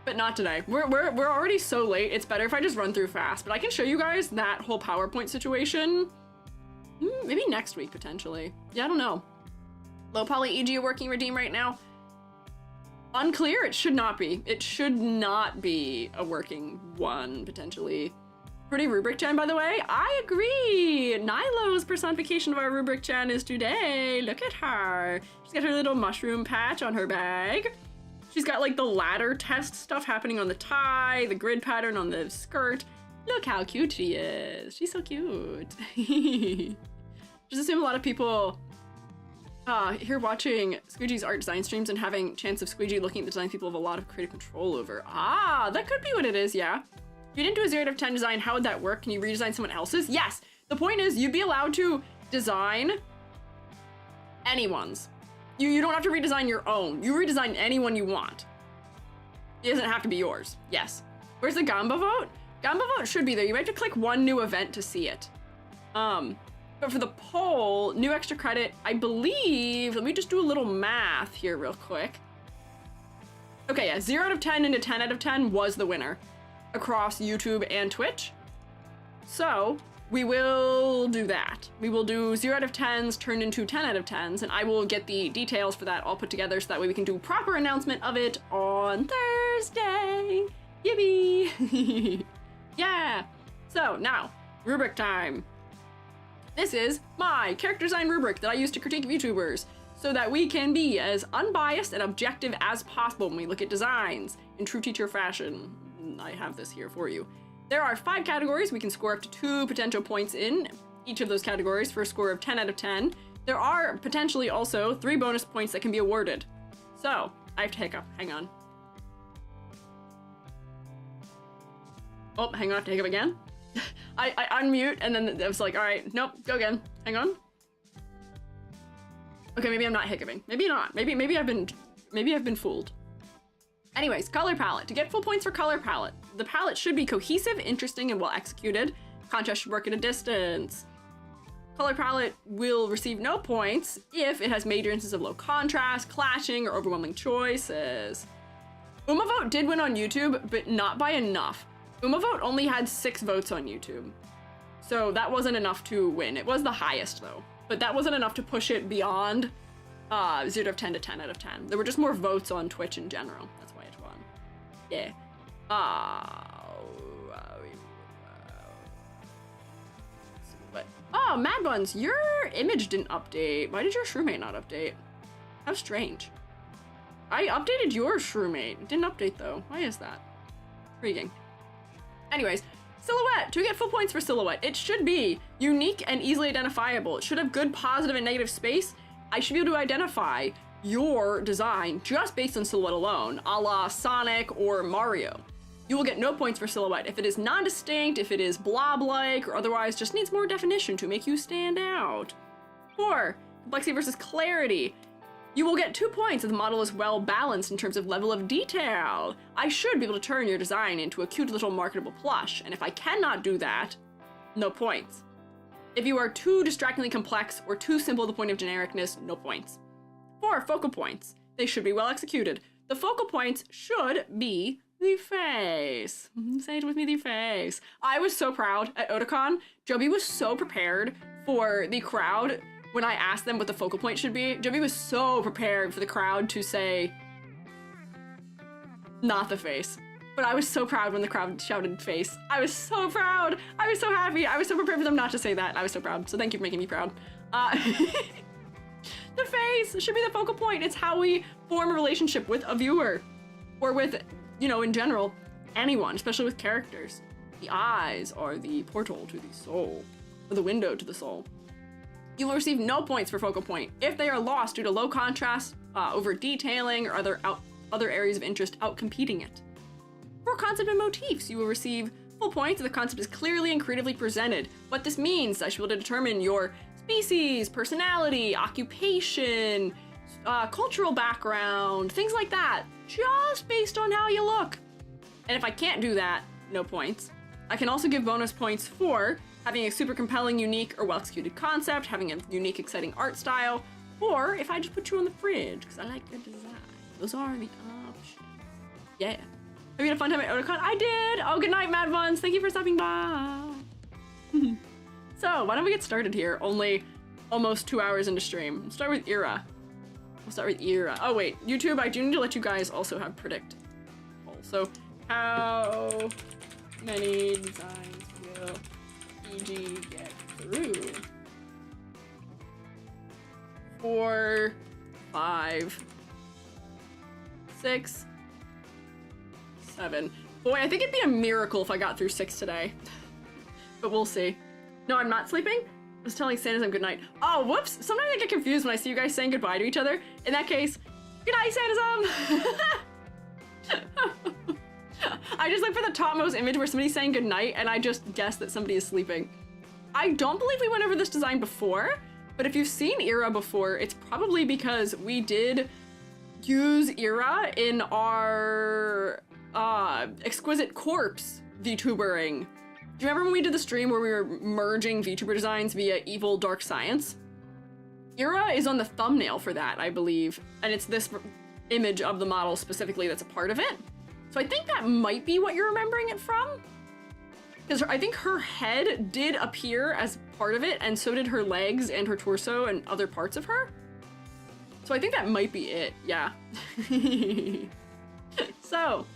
But not today. We're already so late. It's better if I just run through fast. But I can show you guys that whole PowerPoint situation. Maybe next week, potentially. Yeah, I don't know. Low poly EG a working redeem right now? Unclear? It should not be. It should not be a working one, potentially. Pretty rubric Chan, by the way. I agree. Nilo's personification of our rubric Chan is today. Look at her. She's got her little mushroom patch on her bag. She's got like the ladder test stuff happening on the tie, the grid pattern on the skirt. Look how cute she is. She's so cute. Just assume a lot of people here watching Squiiji's art design streams and having chance of Squiiji looking at the designs people have a lot of creative control over. Ah, that could be what it is, yeah. If you didn't do a 0 out of 10 design, how would that work? Can you redesign someone else's? Yes. The point is you'd be allowed to design anyone's. You don't have to redesign your own. You redesign anyone you want. It doesn't have to be yours. Yes. Where's the Gamba vote? Gamba vote should be there. You might have to click one new event to see it. But for the poll, new extra credit, I believe, let me just do a little math here real quick. Okay, yeah, 0 out of 10 into 10 out of 10 was the winner across YouTube and Twitch. So we will do that. We will do 0 out of 10s turned into 10 out of 10s, and I will get the details for that all put together so that way we can do proper announcement of it on Thursday. Yippee! Yeah! So now, rubric time. This is my character design rubric that I use to critique VTubers so that we can be as unbiased and objective as possible when we look at designs in true teacher fashion. I have this here for you. There are 5 categories. We can score up to 2 potential points in each of those categories for a score of 10 out of 10. There are potentially also 3 bonus points that can be awarded. So, I have to hiccup. Hang on. Oh, hang on. I have to hiccup again. I unmute and then I was like, all right, nope, go again. Hang on. Okay, maybe I'm not hiccuping. Maybe not. Maybe I've been fooled. Anyways, color palette. To get full points for color palette, the palette should be cohesive, interesting, and well executed. Contrast should work at a distance. Color palette will receive no points if it has major instances of low contrast, clashing, or overwhelming choices. Umavote did win on YouTube, but not by enough. Umavote only had 6 votes on YouTube. So that wasn't enough to win. It was the highest though, but that wasn't enough to push it beyond 0 out of 10 to 10 out of 10. There were just more votes on Twitch in general. That's why it won. Yeah. Oh, Mad Buns, your image didn't update. Why did your Shroomate not update? How strange. I updated your Shroomate. It didn't update though. Why is that? Intriguing. Anyways, silhouette. To get full points for silhouette, it should be unique and easily identifiable. It should have good positive and negative space. I should be able to identify your design just based on silhouette alone, a la Sonic or Mario. You will get no points for silhouette if it is non-distinct, if it is blob-like, or otherwise just needs more definition to make you stand out. 4. Complexity versus clarity. You will get 2 points if the model is well balanced in terms of level of detail. I should be able to turn your design into a cute little marketable plush, and if I cannot do that, no points. If you are too distractingly complex or too simple to the point of genericness, no points. 4. Focal points. They should be well executed. The focal points should be the face. Say it with me, the face. I was so proud at Otakon. Joby was so prepared for the crowd when I asked them what the focal point should be. Joby was so prepared for the crowd to say, not the face. But I was so proud when the crowd shouted face. I was so proud. I was so happy. I was so prepared for them not to say that. I was so proud. So thank you for making me proud. The face should be the focal point. It's how we form a relationship with a viewer. Or with, you know, in general, anyone, especially with characters. The eyes are the portal to the soul. Or the window to the soul. You will receive no points for focal point if they are lost due to low contrast, over detailing, or other areas of interest outcompeting it. For concept and motifs, you will receive full points if the concept is clearly and creatively presented. What this means, I should be able to determine your species, personality, occupation, cultural background, things like that, just based on how you look. And if I can't do that, no points. I can also give bonus points for having a super compelling, unique, or well-executed concept, having a unique, exciting art style, or if I just put you on the fridge, because I like your design. Those are the options. Yeah. Have you had a fun time at Otakon? I did! Oh, good night, Mad Ones! Thank you for stopping by! So, why don't we get started here? Only almost 2 hours into stream. We'll start with Era. Oh wait, YouTube, I do need to let you guys also have predict. Also, how many designs will EG get through? 4, 5, 6, 7. Boy, I think it'd be a miracle if I got through 6 today. But we'll see. No, I'm not sleeping. I was telling Santism good night. Oh, whoops. Sometimes I get confused when I see you guys saying goodbye to each other. In that case, good night, Santism. I just look for the topmost image where somebody's saying good night, and I just guess that somebody is sleeping. I don't believe we went over this design before, but if you've seen Era before, it's probably because we did use Era in our Exquisite Corpse VTubering. Do you remember when we did the stream where we were merging VTuber designs via evil dark science? Era is on the thumbnail for that, I believe, and it's this image of the model specifically that's a part of it. So I think that might be what you're remembering it from. Because I think her head did appear as part of it, and so did her legs and her torso and other parts of her. So I think that might be it, yeah. So,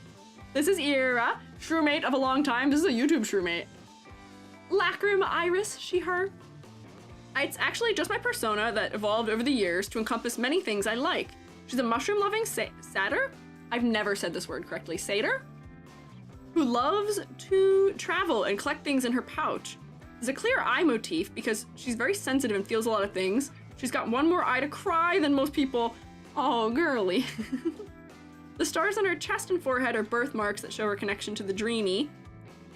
this is Era, shroomate of a long time. This is a YouTube shroomate. Lacrim Iris, she, her. It's actually just my persona that evolved over the years to encompass many things I like. She's a mushroom-loving satyr? I've never said this word correctly. Satyr? Who loves to travel and collect things in her pouch. There's a clear eye motif because she's very sensitive and feels a lot of things. She's got one more eye to cry than most people. Oh, girly. The stars on her chest and forehead are birthmarks that show her connection to the dreamy.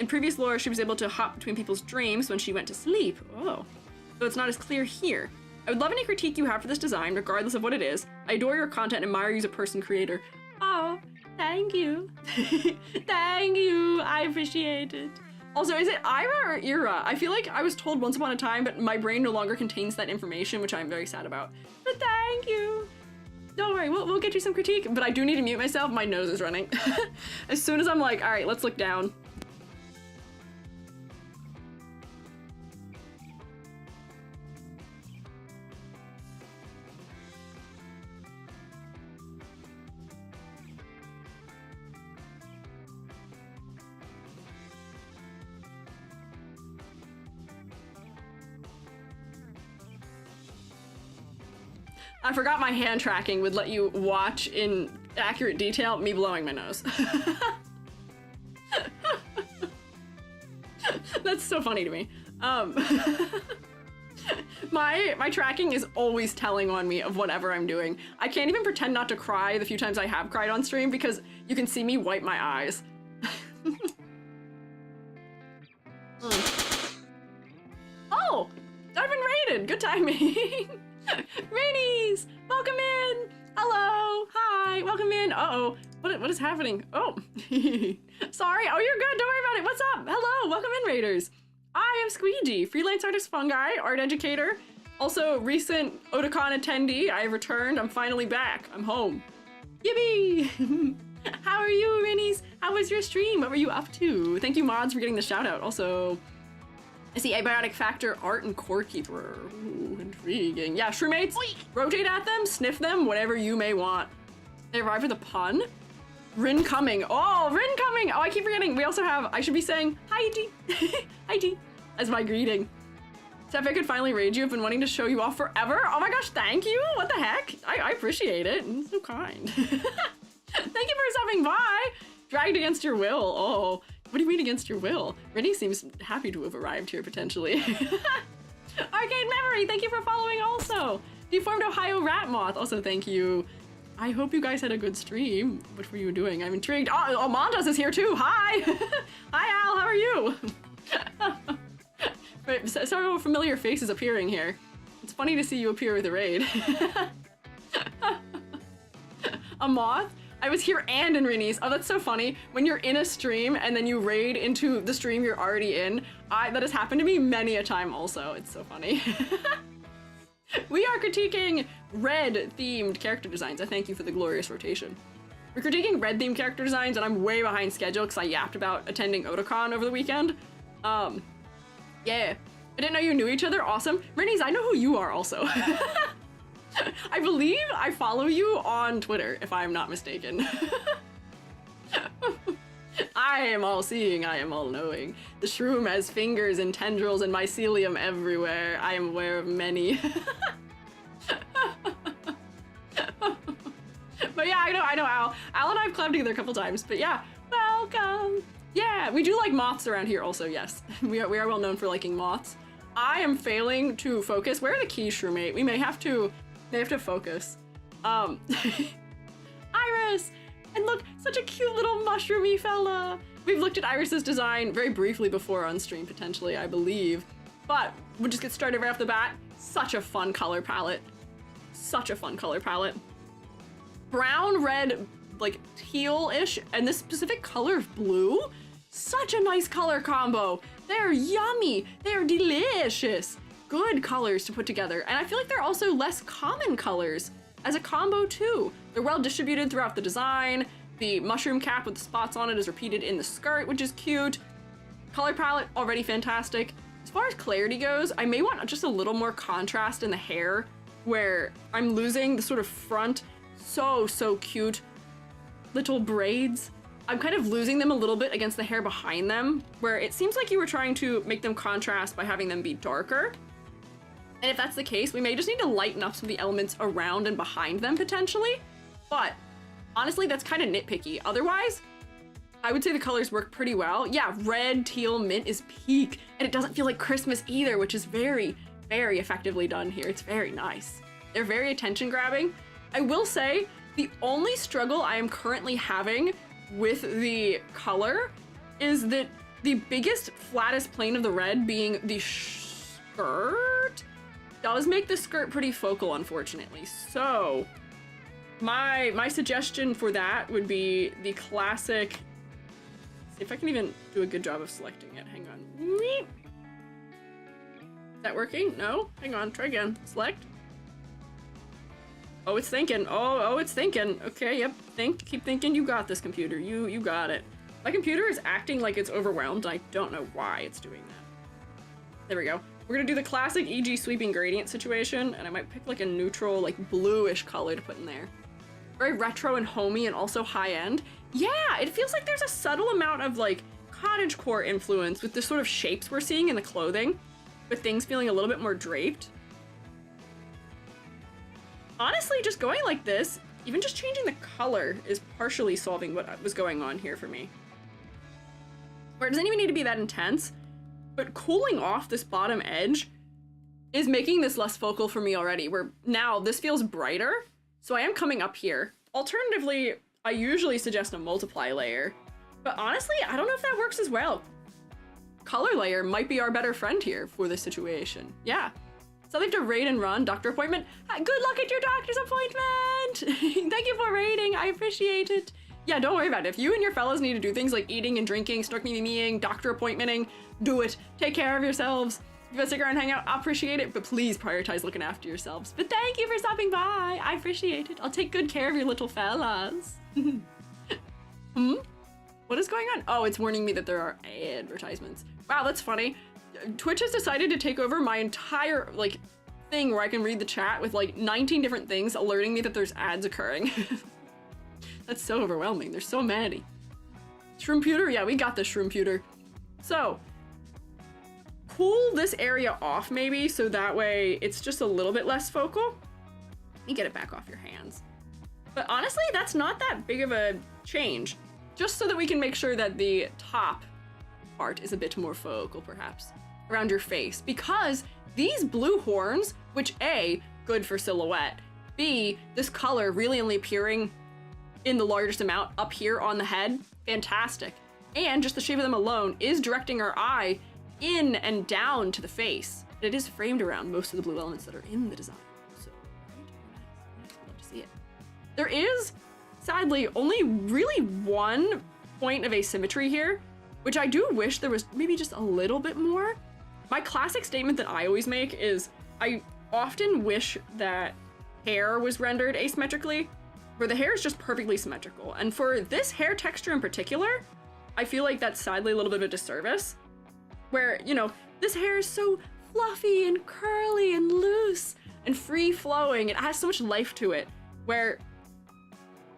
In previous lore, she was able to hop between people's dreams when she went to sleep. Oh. So it's not as clear here. I would love any critique you have for this design, regardless of what it is. I adore your content and admire you as a person creator. Oh, thank you. Thank you. I appreciate it. Also, is it Ira or Era? I feel like I was told once upon a time, but my brain no longer contains that information, which I'm very sad about. But thank you. Don't worry, we'll get you some critique, but I do need to mute myself. My nose is running. As soon as I'm like, all right, let's look down. I forgot my hand tracking would let you watch in accurate detail me blowing my nose. That's so funny to me. My tracking is always telling on me of whatever I'm doing. I can't even pretend not to cry the few times I have cried on stream because you can see me wipe my eyes. Oh, I've been raided. Good timing. Rainies, welcome in. Hello, hi, welcome in. Uh-oh, what is happening? Oh, sorry. Oh, you're good. Don't worry about it. What's up? Hello, welcome in, raiders. I am Squiiji, freelance artist Fungi, art educator. Also, recent Otakon attendee. I have returned. I'm finally back. I'm home. Yippee! How are you, Rinnies? How was your stream? What were you up to? Thank you, mods, for getting the shout out. Also, I see abiotic factor, art, and core keeper. Ooh, intriguing. Yeah, shroommates, rotate at them, sniff them, whatever you may want. They arrive with a pun. Rin coming. Oh, Rin coming. Oh, I keep forgetting. We also have, I should be saying, hi, D. Hi, D, as my greeting. Steph, I could finally raid you. I've been wanting to show you off forever. Oh my gosh, thank you. What the heck? I appreciate it. It's so kind. Thank you for stopping by. Dragged against your will. Oh, what do you mean against your will? Rennie seems happy to have arrived here potentially. Arcade Memory, thank you for following also. Deformed Ohio Rat Moth, also thank you. I hope you guys had a good stream. What were you doing? I'm intrigued. Oh, Montas is here too. Hi. Hi, Al, how are you? Several familiar faces appearing here. It's funny to see you appear with a raid. A moth? I was here and in Rinnies. Oh, that's so funny. When you're in a stream and then you raid into the stream you're already in, that has happened to me many a time also. It's so funny. We are critiquing red-themed character designs. I thank you for the glorious rotation. We're critiquing red-themed character designs and I'm way behind schedule because I yapped about attending Otakon over the weekend. Yeah. I didn't know you knew each other. Awesome. Rinnies, I know who you are also. I believe I follow you on Twitter, if I'm not mistaken. I am all seeing, I am all knowing. The shroom has fingers and tendrils and mycelium everywhere. I am aware of many. But yeah, I know Al. Al and I have collabed together a couple times, but yeah, welcome. Yeah, we do like moths around here also, yes. We are well known for liking moths. I am failing to focus. Where are the keys, Shroommate? We may have to focus. Iris! And look, such a cute little mushroomy fella. We've looked at Iris's design very briefly before on stream, potentially, I believe. But we'll just get started right off the bat. Such a fun color palette. Such a fun color palette. Brown, red, like teal-ish, and this specific color of blue. Such a nice color combo. They're yummy. They're delicious. Good colors to put together. And I feel like they're also less common colors as a combo too. They're well distributed throughout the design. The mushroom cap with the spots on it is repeated in the skirt, which is cute. Color palette, already fantastic. As far as clarity goes, I may want just a little more contrast in the hair where I'm losing the sort of front, so cute little braids. I'm kind of losing them a little bit against the hair behind them, where it seems like you were trying to make them contrast by having them be darker. And if that's the case, we may just need to lighten up some of the elements around and behind them potentially. But honestly, that's kind of nitpicky. Otherwise, I would say the colors work pretty well. Yeah, red, teal, mint is peak, and it doesn't feel like Christmas either, which is very, very effectively done here. It's very nice. They're very attention grabbing. I will say the only struggle I am currently having with the color is that the biggest, flattest plane of the red being the skirt does make the skirt pretty focal, unfortunately. So my suggestion for that would be the classic, see if I can even do a good job of selecting it. Hang on. Is that working? No? Hang on, try again. Select. Oh, it's thinking. Oh, it's thinking. Okay, yep. Keep thinking. You got this, computer. You got it. My computer is acting like it's overwhelmed. I don't know why it's doing that. There we go. We're gonna do the classic EG sweeping gradient situation, and I might pick like a neutral, like bluish color to put in there. Very retro and homey and also high end. Yeah, it feels like there's a subtle amount of like cottagecore influence with the sort of shapes we're seeing in the clothing, with things feeling a little bit more draped. Honestly, just going like this, even just changing the color is partially solving what was going on here for me. Where it doesn't even need to be that intense, but cooling off this bottom edge is making this less focal for me already, where now this feels brighter, so I am coming up here. Alternatively, I usually suggest a multiply layer, but honestly, I don't know if that works as well. Color layer might be our better friend here for this situation. Yeah. So they have to raid and run. Doctor appointment. Good luck at your doctor's appointment. Thank you for raiding. I appreciate it. Yeah, don't worry about it. If you and your fellas need to do things like eating and drinking, snark-me-meing, doctor appointmenting, do it. Take care of yourselves. If you guys stick around and hang out, I appreciate it, but please prioritize looking after yourselves. But thank you for stopping by. I appreciate it. I'll take good care of your little fellas. What is going on? Oh, it's warning me that there are advertisements. Wow, that's funny. Twitch has decided to take over my entire, like, thing where I can read the chat with, like, 19 different things alerting me that there's ads occurring. That's so overwhelming. There's so many. Shroomputer? Yeah, we got the Shroomputer. So, cool this area off maybe, so that way it's just a little bit less focal. Let me get it back off your hands. But honestly, that's not that big of a change. Just so that we can make sure that the top part is a bit more focal, perhaps, around your face. Because these blue horns, which A, good for silhouette, B, this color really only appearing in the largest amount up here on the head, fantastic. And just the shape of them alone is directing our eye in and down to the face. It is framed around most of the blue elements that are in the design. So, I'd love to see it. There is, sadly, only really one point of asymmetry here, which I do wish there was maybe just a little bit more. My classic statement that I always make is I often wish that hair was rendered asymmetrically, where the hair is just perfectly symmetrical. And for this hair texture in particular, I feel like that's sadly a little bit of a disservice. Where, you know, this hair is so fluffy and curly and loose and free-flowing. It has so much life to it, where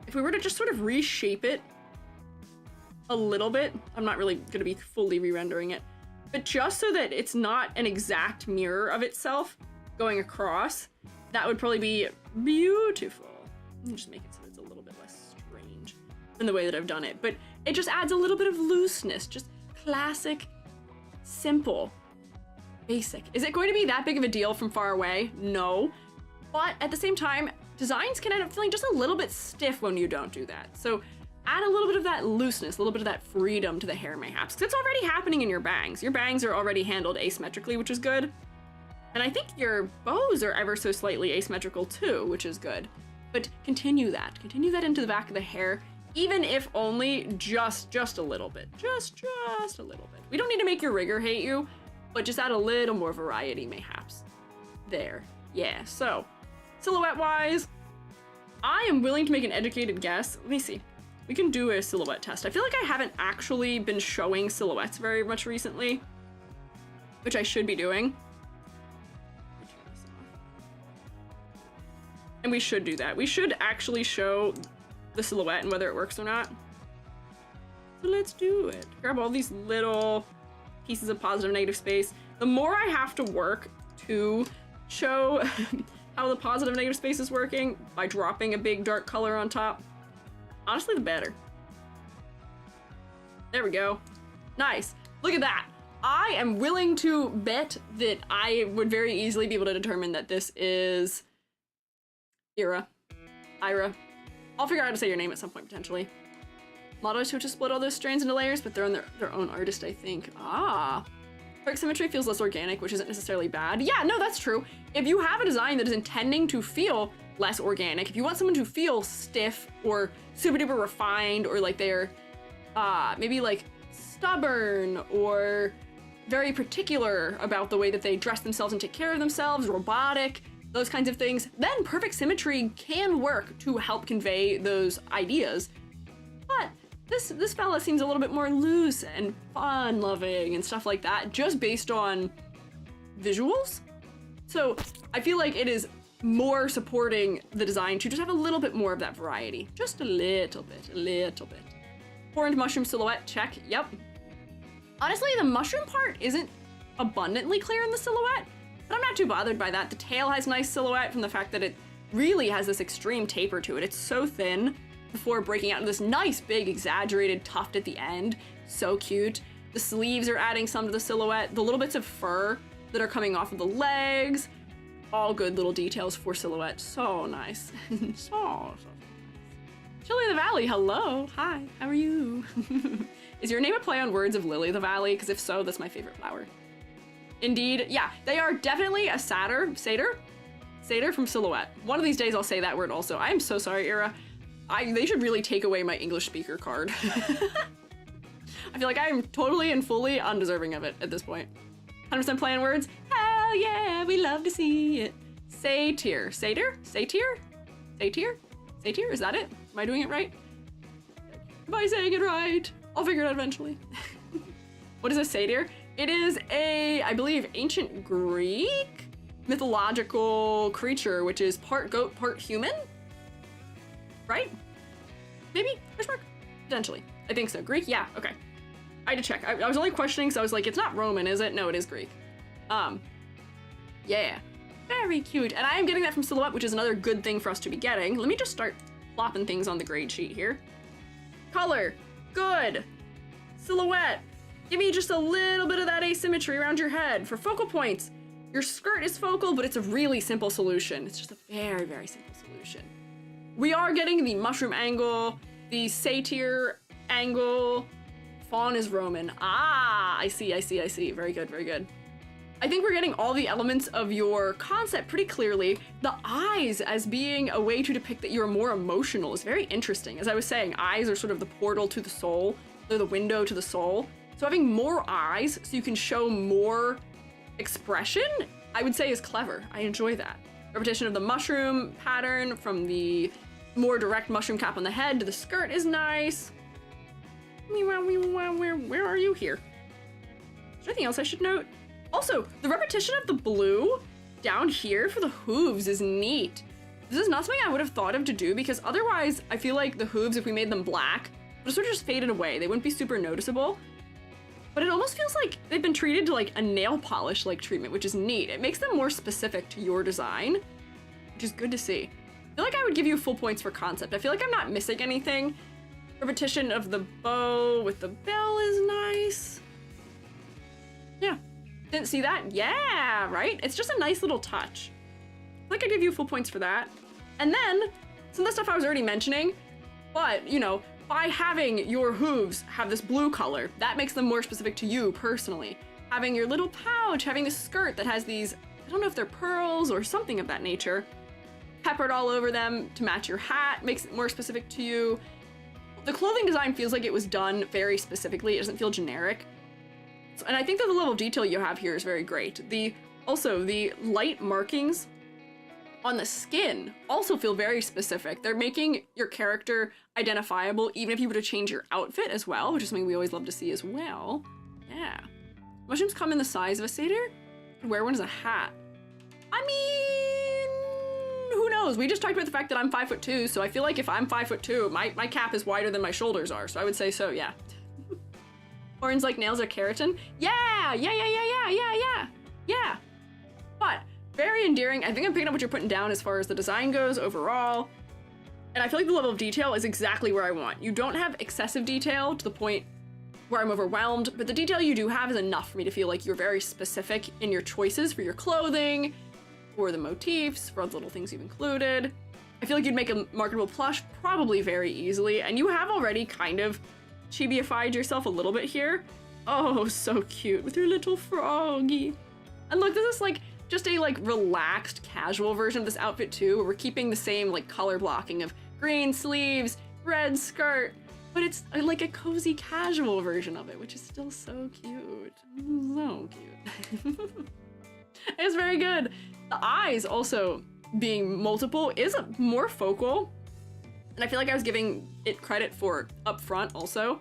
if we were to just sort of reshape it a little bit, I'm not really going to be fully re-rendering it, but just so that it's not an exact mirror of itself going across, that would probably be beautiful. Let me just make it so it's a little bit less strange than the way that I've done it, but it just adds a little bit of looseness, just classic, simple, basic. Is it going to be that big of a deal from far away? No, but at the same time, designs can end up feeling just a little bit stiff when you don't do that. So add a little bit of that looseness, a little bit of that freedom to the hair mayhaps, because it's already happening in your bangs. Your bangs are already handled asymmetrically, which is good. And I think your bows are ever so slightly asymmetrical too, which is good. But continue that into the back of the hair, even if only just a little bit, just a little bit. We don't need to make your rigger hate you, but just add a little more variety mayhaps. There, yeah, so silhouette-wise, I am willing to make an educated guess. Let me see. We can do a silhouette test. I feel like I haven't actually been showing silhouettes very much recently, which I should be doing. And we should do that. We should actually show the silhouette and whether it works or not. So let's do it. Grab all these little pieces of positive negative space. The more I have to work to show how the positive negative space is working by dropping a big dark color on top, honestly, the better. There we go. Nice. Look at that. I am willing to bet that I would very easily be able to determine that this is Ira. I'll figure out how to say your name at some point, potentially. Models who just split all those strands into layers, but they're on their own artist, I think. Ah. Perfect symmetry feels less organic, which isn't necessarily bad. Yeah, no, that's true. If you have a design that is intending to feel less organic, if you want someone to feel stiff or super duper refined, or like they're maybe like stubborn or very particular about the way that they dress themselves and take care of themselves, robotic, those kinds of things, then perfect symmetry can work to help convey those ideas. But this fella seems a little bit more loose and fun-loving and stuff like that, just based on visuals. So I feel like it is more supporting the design to just have a little bit more of that variety. Just a little bit. Horned mushroom silhouette, check, yep. Honestly, the mushroom part isn't abundantly clear in the silhouette, but I'm not too bothered by that. The tail has nice silhouette from the fact that it really has this extreme taper to it. It's so thin before breaking out into this nice, big, exaggerated tuft at the end. So cute. The sleeves are adding some to the silhouette. The little bits of fur that are coming off of the legs. All good little details for silhouette. So nice. so Chili the Valley, hello. Hi, how are you? Is your name a play on words of Lily the Valley? Because if so, that's my favorite flower. Indeed, yeah, they are definitely a satyr from Silhouette. One of these days I'll say that word also. I am so sorry, Ira. they should really take away my English speaker card. I feel like I am totally and fully undeserving of it at this point. 100% playing words. Hell yeah, we love to see it. Satyr. Satyr? Satyr? Satyr? Satyr? Is that it? Am I doing it right? Am I saying it right? I'll figure it out eventually. What is a satyr? It is a, I believe, ancient Greek mythological creature, which is part goat, part human? Right? Maybe? Question mark? Potentially. I think so. Greek? Yeah, okay. I had to check. I was only questioning, so I was like, it's not Roman, is it? No, it is Greek. Yeah. Very cute. And I am getting that from Silhouette, which is another good thing for us to be getting. Let me just start plopping things on the grade sheet here. Color. Good. Silhouette. Give me just a little bit of that asymmetry around your head. For focal points, your skirt is focal, but it's a really simple solution. It's just a very, very simple solution. We are getting the mushroom angle, the satyr angle. Fawn is Roman. Ah, I see. Very good, very good. I think we're getting all the elements of your concept pretty clearly. The eyes as being a way to depict that you're more emotional is very interesting. As I was saying, eyes are sort of the portal to the soul. They're the window to the soul. So having more eyes so you can show more expression, I would say is clever. I enjoy that. Repetition of the mushroom pattern from the more direct mushroom cap on the head to the skirt is nice. Where are you here? Is there anything else I should note? Also, the repetition of the blue down here for the hooves is neat. This is not something I would have thought of to do because otherwise I feel like the hooves, if we made them black, would sort of just faded away. They wouldn't be super noticeable. But it almost feels like they've been treated to like a nail polish like treatment, which is neat. It makes them more specific to your design, which is good to see. I feel like I would give you full points for concept. I feel like I'm not missing anything. Repetition of the bow with the bell is nice. Yeah. Didn't see that? Yeah, right? It's just a nice little touch. I feel like I give you full points for that. And then, some of the stuff I was already mentioning, but, you know, by having your hooves have this blue color, that makes them more specific to you personally. Having your little pouch, having a skirt that has these, I don't know if they're pearls or something of that nature, peppered all over them to match your hat, makes it more specific to you. The clothing design feels like it was done very specifically. It doesn't feel generic. And I think that the level of detail you have here is very great. Also, the light markings on the skin also feel very specific. They're making your character identifiable, even if you were to change your outfit as well, which is something we always love to see as well. Yeah. Mushrooms come in the size of a satyr? I'd wear one as a hat. I mean, who knows? We just talked about the fact that I'm 5'2", so I feel like if I'm 5'2", my cap is wider than my shoulders are, so I would say so, yeah. Horns like nails are keratin? Yeah! But very endearing. I think I'm picking up what you're putting down as far as the design goes overall. And I feel like the level of detail is exactly where I want. You don't have excessive detail to the point where I'm overwhelmed, but the detail you do have is enough for me to feel like you're very specific in your choices for your clothing, for the motifs, for all the little things you've included. I feel like you'd make a marketable plush probably very easily, and you have already kind of chibi-ified yourself a little bit here. Oh, so cute with your little froggy. And look, this is like just a like relaxed casual version of this outfit too, where we're keeping the same like color blocking of green sleeves, red skirt, but it's like a cozy casual version of it, which is still so cute. So cute. It's very good. The eyes also being multiple is more focal. And I feel like I was giving it credit for up front also.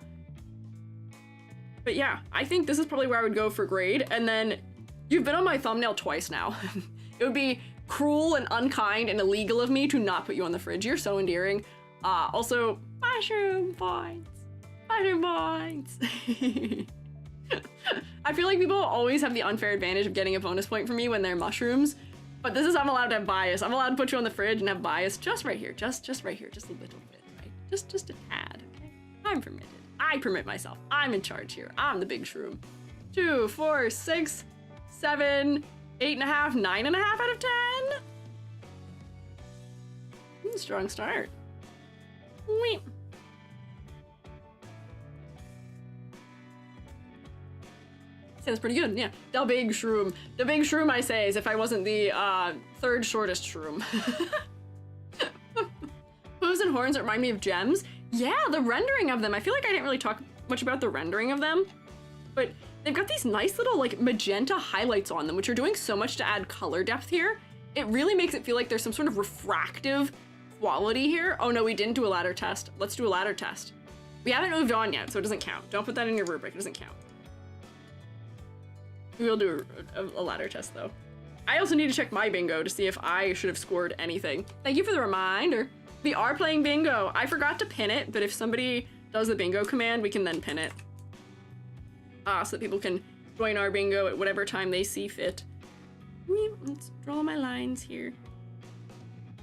But yeah, I think this is probably where I would go for grade. And then you've been on my thumbnail twice now. It would be cruel and unkind and illegal of me to not put you on the fridge. You're so endearing. Also, mushroom points. Mushroom points. I feel like people always have the unfair advantage of getting a bonus point from me when they're mushrooms. But this is, I'm allowed to have bias. I'm allowed to put you on the fridge and have bias just right here. Just right here. Just a little bit, right? Just a tad, okay? I'm permitted. I permit myself. I'm in charge here. I'm the big shroom. 2, 4, 6, 7, 8.5, 9.5 out of 10. Strong start. Wait. That's pretty good, yeah. The big shroom. The big shroom, I say, as if I wasn't the third shortest shroom. Who's nose and horns that remind me of gems. Yeah, the rendering of them. I feel like I didn't really talk much about the rendering of them, but they've got these nice little like magenta highlights on them, which are doing so much to add color depth here. It really makes it feel like there's some sort of refractive quality here. Oh no, we didn't do a ladder test. Let's do a ladder test. We haven't moved on yet, so it doesn't count. Don't put that in your rubric, it doesn't count. We will do a ladder test though. I also need to check my bingo to see if I should have scored anything. Thank you for the reminder. We are playing bingo. I forgot to pin it, but if somebody does the bingo command, we can then pin it. So that people can join our bingo at whatever time they see fit. Let's draw my lines here.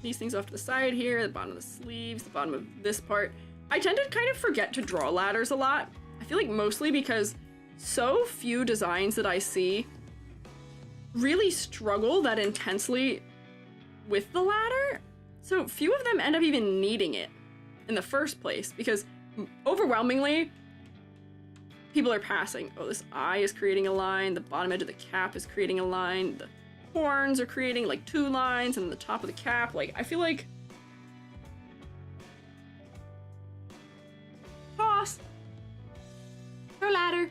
These things off to the side here, the bottom of the sleeves, the bottom of this part. I tend to kind of forget to draw ladders a lot. I feel like mostly because so few designs that I see really struggle that intensely with the ladder. So few of them end up even needing it in the first place because overwhelmingly people are passing. Oh, this eye is creating a line. The bottom edge of the cap is creating a line. The horns are creating like 2 lines, and the top of the cap. Like, I feel like toss. Throw ladder.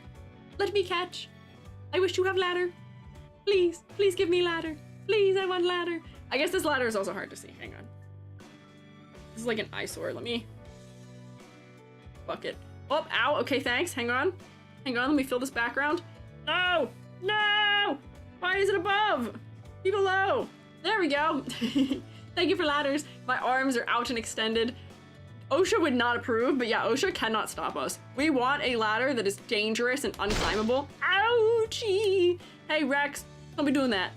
Let me catch. I wish to have ladder. Please, please give me ladder. Please, I want ladder. I guess this ladder is also hard to see. Hang on. This is like an eyesore. Let me bucket. Oh, ow. Okay, thanks. Hang on. Hang on. Let me fill this background. No! No! Why is it above? Be below. There we go. Thank you for ladders. My arms are out and extended. OSHA would not approve, but yeah, OSHA cannot stop us. We want a ladder that is dangerous and unclimbable. Ouchie! Hey, Rex, don't be doing that.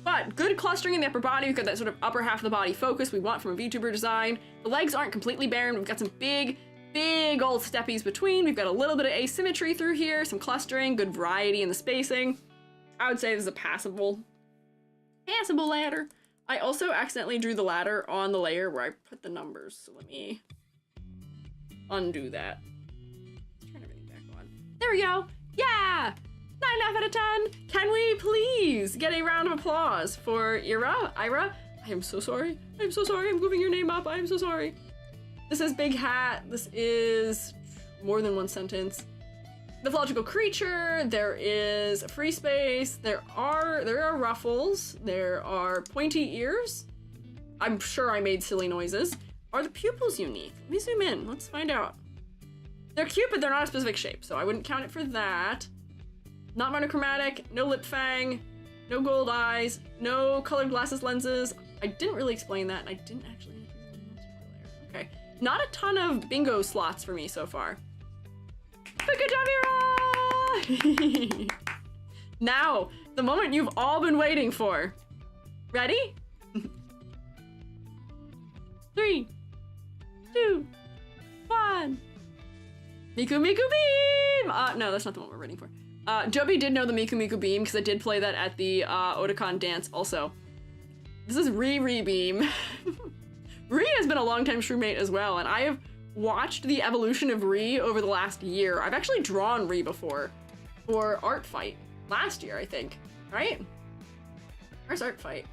But good clustering in the upper body. We've got that sort of upper half of the body focus we want from a VTuber design. The legs aren't completely barren. We've got some big old steppies between. We've got a little bit of asymmetry through here, some clustering, good variety in the spacing. I would say this is a passable ladder. I also accidentally drew the ladder on the layer where I put the numbers, so let me undo that. Turn everything back on. There we go. Yeah! 9.5 out of 10. Can we please get a round of applause for Ira? I am so sorry. I'm so sorry. I'm moving your name up. I am so sorry. This is Big Hat. This is more than one sentence. Mythological creature. There is a free space. There are ruffles. There are pointy ears. I'm sure I made silly noises. Are the pupils unique? Let me zoom in. Let's find out. They're cute, but they're not a specific shape, so I wouldn't count it for that. Not monochromatic, no lip fang, no gold eyes, no colored glasses lenses. I didn't really explain that, and I didn't actually. Okay, not a ton of bingo slots for me so far. But good job, Ira! Now, the moment you've all been waiting for. Ready? 3, 2, 1. Miku Miku Beam! No, that's not the one we're waiting for. Joby did know the Miku Miku Beam because I did play that at the Otakon dance also. This is Ri Beam. Ri has been a longtime shroomate as well, and I have watched the evolution of Ri over the last year. I've actually drawn Ri before for Art Fight last year, I think, right? Where's Art Fight?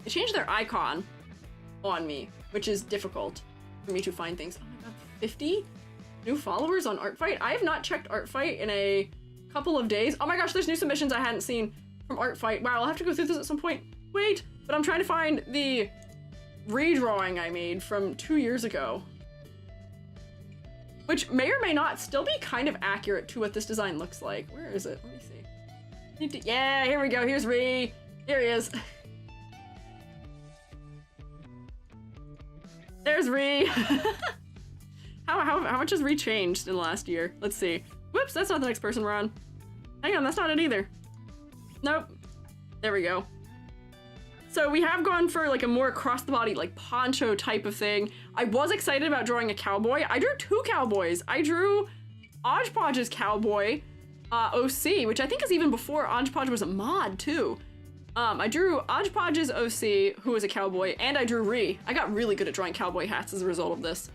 They changed their icon on me, which is difficult for me to find things. Oh my god, 50 new followers on Art Fight? I have not checked Art Fight in a couple of days. Oh my gosh, there's new submissions I hadn't seen from Art Fight. Wow, I'll have to go through this at some point. Wait, but I'm trying to find the redrawing I made from 2 years ago, which may or may not still be kind of accurate to what this design looks like. Where is it? Let me see. Yeah, here we go. Here's Ri. Here he is. There's Ri. How much has Ri changed in the last year? Let's see. Whoops, that's not the next person we're on. Hang on, that's not it either. Nope. There we go. So we have gone for like a more across the body, like poncho type of thing. I was excited about drawing a cowboy. I drew 2 cowboys. I drew Odgepodge's cowboy, OC, which I think is even before Odgepodge was a mod too. I drew Odgepodge's OC, who was a cowboy, and I drew Ri. I got really good at drawing cowboy hats as a result of this.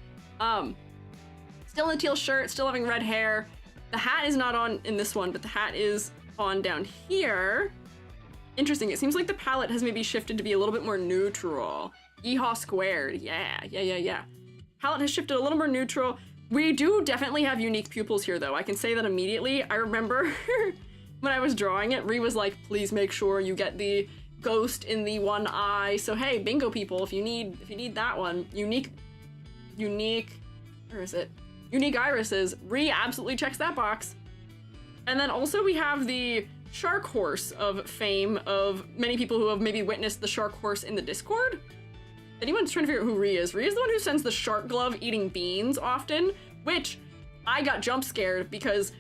Still in a teal shirt, still having red hair. The hat is not on in this one, but the hat is on down here. Interesting, it seems like the palette has maybe shifted to be a little bit more neutral. Yeehaw squared, yeah. Palette has shifted a little more neutral. We do definitely have unique pupils here, though. I can say that immediately. I remember when I was drawing it, Ree was like, please make sure you get the ghost in the one eye. So hey, bingo people, if you need that one, unique, where is it? Unique irises. Ree absolutely checks that box. And then also we have the shark horse of fame of many people who have maybe witnessed the shark horse in the Discord. Anyone's trying to figure out who Ree is. Ree is the one who sends the shark glove eating beans often, which I got jump scared because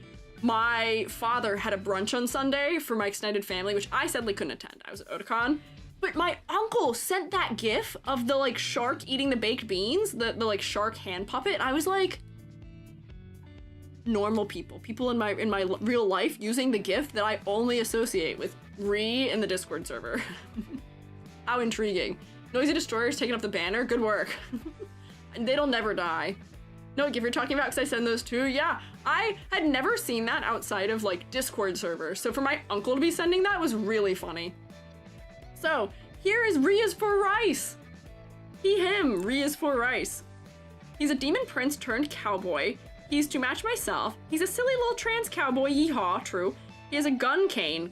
my father had a brunch on Sunday for my extended family, which I sadly couldn't attend. I was at Otakon. But my uncle sent that gif of the like shark eating the baked beans, the like shark hand puppet. And I was like, normal people in my real life using the gif that I only associate with Ree in the Discord server. How intriguing. Noisy Destroyer's taking up the banner. Good work. And they'll never die. No, GIF you're talking about, because I send those too. Yeah, I had never seen that outside of like Discord servers. So for my uncle to be sending that was really funny. So here is Ree is for rice. He, him, Ree is for rice. He's a demon prince turned cowboy. He's to match myself. He's a silly little trans cowboy, yeehaw, true. He has a gun cane,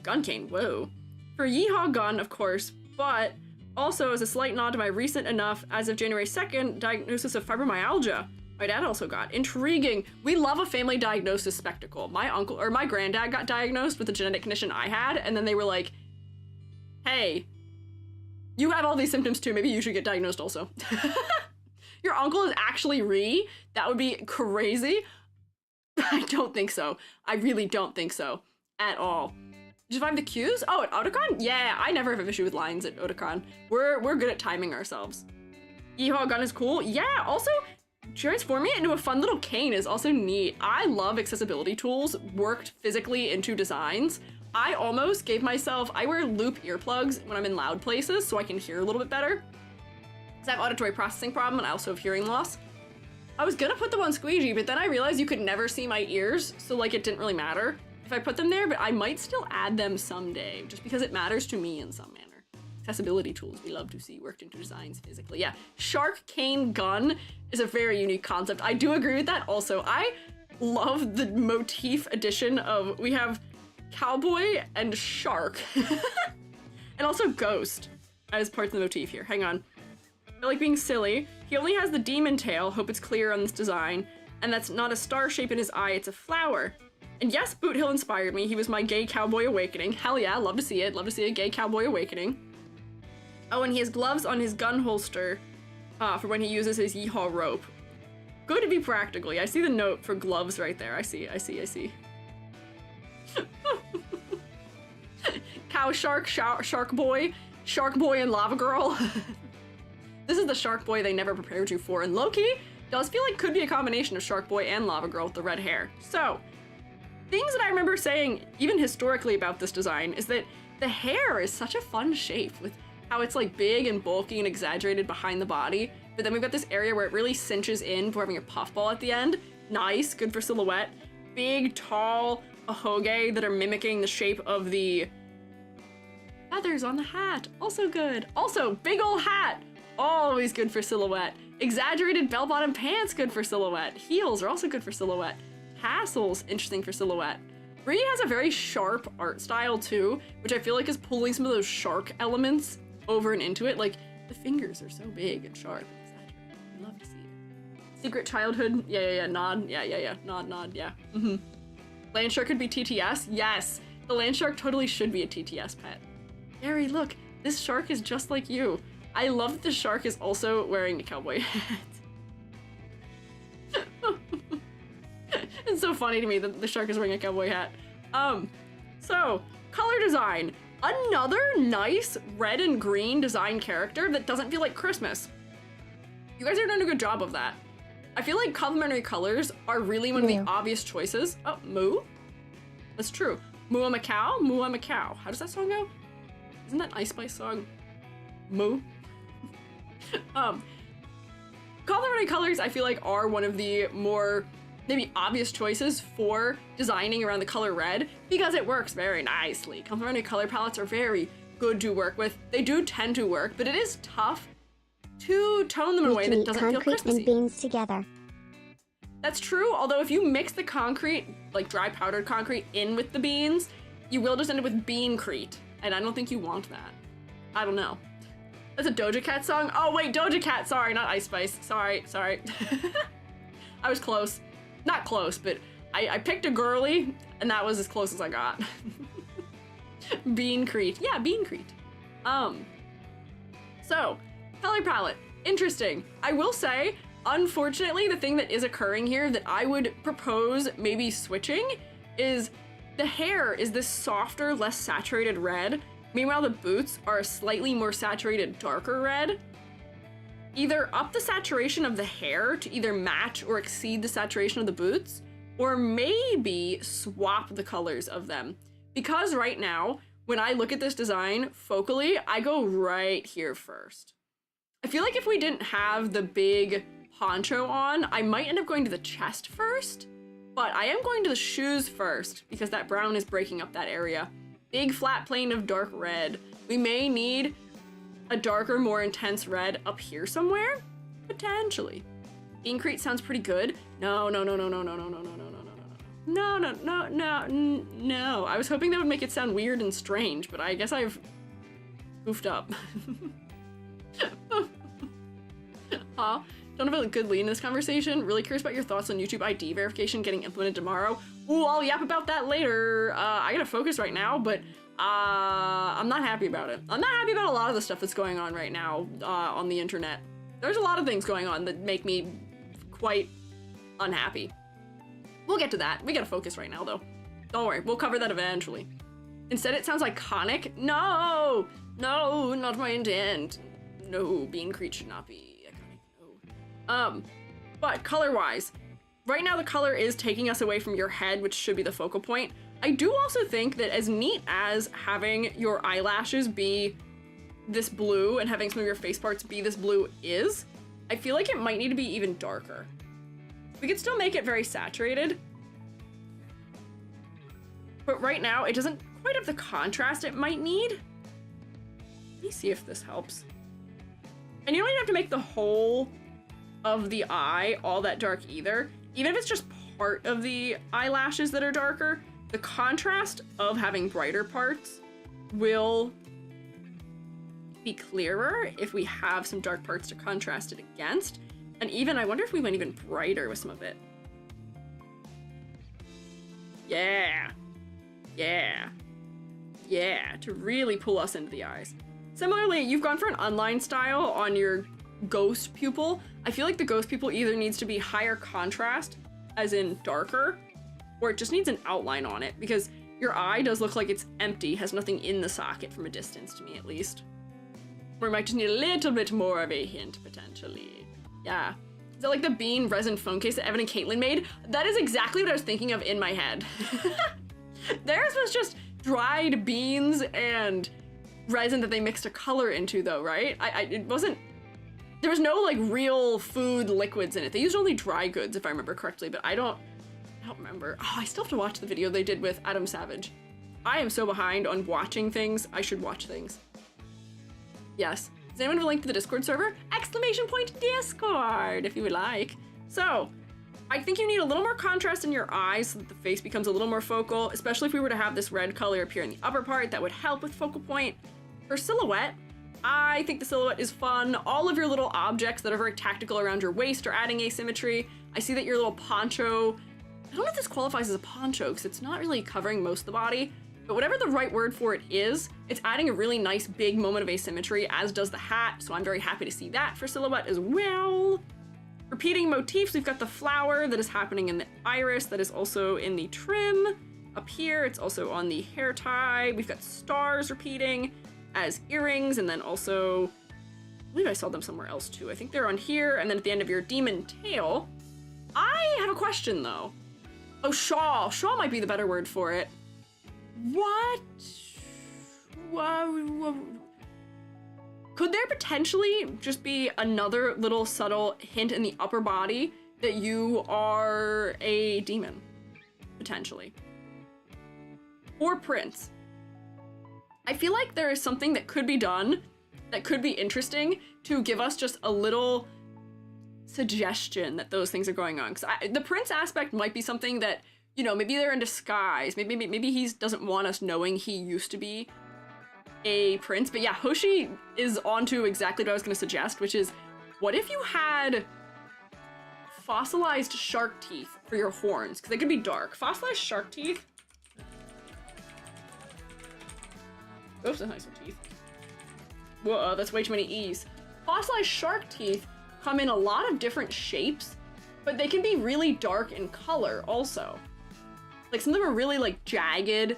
whoa. For yeehaw gun, of course, but also as a slight nod to my recent enough, as of January 2nd, diagnosis of fibromyalgia. My dad also got. Intriguing. We love a family diagnosis spectacle. My uncle, or my granddad got diagnosed with a genetic condition I had, and then they were like, hey, you have all these symptoms too, maybe you should get diagnosed also. Your uncle is actually Ree? That would be crazy. I don't think so. I really don't think so. At all. Did you find the cues? Oh, at Otakon? Yeah, I never have an issue with lines at Otakon. We're good at timing ourselves. Yeehaw gun is cool. Yeah, also, transforming it into a fun little cane is also neat. I love accessibility tools worked physically into designs. I almost gave myself, I wear loop earplugs when I'm in loud places so I can hear a little bit better. Because I have auditory processing problem and I also have hearing loss. I was gonna put them on Squiiji, but then I realized you could never see my ears, so like it didn't really matter if I put them there, but I might still add them someday, just because it matters to me in some manner. Accessibility tools we love to see worked into designs physically. Yeah, shark cane gun is a very unique concept. I do agree with that also. I love the motif addition of, we have cowboy and shark, and also ghost as parts of the motif here. Hang on. I like being silly. He only has the demon tail, hope it's clear on this design, and that's not a star shape in his eye, it's a flower. And yes, Boot Hill inspired me. He was my gay cowboy awakening. Hell yeah, love to see it. Love to see a gay cowboy awakening. Oh, and he has gloves on his gun holster for when he uses his yeehaw rope. Good to be practical. Yeah, I see the note for gloves right there. I see. Cow shark, shark boy, and lava girl. This is the shark boy they never prepared you for. And Loki does feel like could be a combination of shark boy and lava girl with the red hair. So, things that I remember saying, even historically about this design, is that the hair is such a fun shape with how it's like big and bulky and exaggerated behind the body, but then we've got this area where it really cinches in before having a puffball at the end. Nice, good for silhouette. Big, tall ahoge that are mimicking the shape of the feathers on the hat. Also good. Also, big ol' hat. Always good for silhouette. Exaggerated bell-bottom pants, good for silhouette. Heels are also good for silhouette. Tassels, interesting for silhouette. Ree has a very sharp art style too, which I feel like is pulling some of those shark elements over and into it. Like, the fingers are so big and sharp and exaggerated. I love to see it. Secret childhood, yeah, nod, yeah, nod, yeah. Land shark could be TTS, yes. The land shark totally should be a TTS pet. Gary, look, this shark is just like you. I love that the shark is also wearing the cowboy hat. It's so funny to me that the shark is wearing a cowboy hat. So, color design. Another nice red and green design character that doesn't feel like Christmas. You guys are doing a good job of that. I feel like complementary colors are really one of the obvious choices. Oh, moo? That's true. Moo I'm a cow, moo I'm a cow. How does that song go? Isn't that Ice Spice song? Moo? Complementary colors I feel like are one of the more maybe obvious choices for designing around the color red because it works very nicely. Complementary color palettes are very good to work with. They do tend to work, but it is tough to tone them in a We way can that eat doesn't feel concrete Christmassy. and beans together. That's true, although if you mix the concrete, like dry powdered concrete, in with the beans, you will just end up with beancrete, and I don't think you want that. I don't know. That's a Doja Cat song? Oh wait, Doja Cat, sorry, not Ice Spice. Sorry. I was close. Not close, but I picked a girly, and that was as close as I got. Beancrete. Yeah, beancrete. So, color palette. Interesting. I will say, unfortunately, the thing that is occurring here that I would propose maybe switching is the hair is this softer, less saturated red. Meanwhile, the boots are a slightly more saturated, darker red. Either up the saturation of the hair to either match or exceed the saturation of the boots, or maybe swap the colors of them. Because right now, when I look at this design focally, I go right here first. I feel like if we didn't have the big poncho on, I might end up going to the chest first, but I am going to the shoes first because that brown is breaking up that area. Big flat plane of dark red. We may need a darker, more intense red up here somewhere? Potentially. Beancrete sounds pretty good. No. I was hoping that would make it sound weird and strange, but I guess I've goofed up. Huh? Don't have a good lead in this conversation. Really curious about your thoughts on YouTube ID verification getting implemented tomorrow. Ooh, I'll yap about that later. I gotta focus right now, but I'm not happy about it. I'm not happy about a lot of the stuff that's going on right now on the internet. There's a lot of things going on that make me quite unhappy. We'll get to that. We gotta focus right now, though. Don't worry, we'll cover that eventually. Instead, it sounds iconic. No, not my intent. No, Beancrete should not be iconic. No. But color-wise, right now the color is taking us away from your head, which should be the focal point. I do also think that as neat as having your eyelashes be this blue and having some of your face parts be this blue is, I feel like it might need to be even darker. We could still make it very saturated, but right now it doesn't quite have the contrast it might need. Let me see if this helps. And you don't even have to make the whole of the eye all that dark either. Even if it's just part of the eyelashes that are darker, the contrast of having brighter parts will be clearer if we have some dark parts to contrast it against. And even, I wonder if we went even brighter with some of it. Yeah, to really pull us into the eyes. Similarly, you've gone for an unlined style on your ghost pupil. I feel like the ghost pupil either needs to be higher contrast, as in darker, or it just needs an outline on it, because your eye does look like it's empty, has nothing in the socket from a distance, to me at least. Or we might just need a little bit more of a hint, potentially. Yeah. Is that like the bean resin phone case that Evan and Caitlin made? That is exactly what I was thinking of in my head. Theirs was just dried beans and resin that they mixed a color into, though, right? It wasn't... There was no, like, real food liquids in it. They used only dry goods, if I remember correctly, but I don't remember. Oh, I still have to watch the video they did with Adam Savage. I am so behind on watching things. I should watch things. Yes. Does anyone have a link to the Discord server? !Discord, if you would like. So, I think you need a little more contrast in your eyes so that the face becomes a little more focal, especially if we were to have this red color appear in the upper part. That would help with focal point. For silhouette, I think the silhouette is fun. All of your little objects that are very tactical around your waist are adding asymmetry. I see that your little poncho, I don't know if this qualifies as a poncho because it's not really covering most of the body, but whatever the right word for it is, it's adding a really nice big moment of asymmetry, as does the hat, so I'm very happy to see that for silhouette as well. Repeating motifs, we've got the flower that is happening in the iris, that is also in the trim. Up here, it's also on the hair tie. We've got stars repeating as earrings, and then also, I believe I saw them somewhere else too. I think they're on here, and then at the end of your demon tail. I have a question though. Oh, shawl. Shawl might be the better word for it. What? Could there potentially just be another little subtle hint in the upper body that you are a demon? Potentially. Or prince. I feel like there is something that could be done that could be interesting to give us just a little suggestion that those things are going on. Because the prince aspect might be something that, you know, maybe they're in disguise. Maybe he doesn't want us knowing he used to be a prince. But yeah, Hoshi is onto exactly what I was going to suggest, which is, what if you had fossilized shark teeth for your horns? Because they could be dark. Fossilized shark teeth. Oops, that's nice with teeth. Whoa, that's way too many E's. Fossilized shark teeth come in a lot of different shapes, but they can be really dark in color also. Like, some of them are really, like, jagged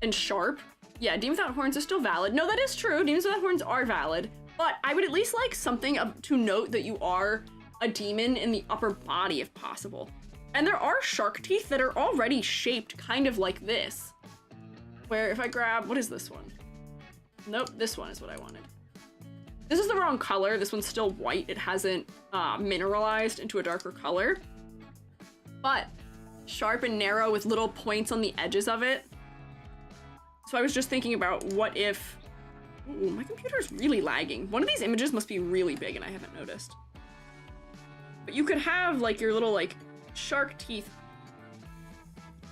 and sharp. Yeah, demons without horns are still valid. No, that is true. Demons without horns are valid. But I would at least like something to note that you are a demon in the upper body if possible. And there are shark teeth that are already shaped kind of like this. Where if I grab, what is this one? Nope, this one is what I wanted. This is the wrong color. This one's still white. It hasn't mineralized into a darker color. But sharp and narrow with little points on the edges of it. So I was just thinking about what if... Ooh, my computer's really lagging. One of these images must be really big and I haven't noticed. But you could have like your little like shark teeth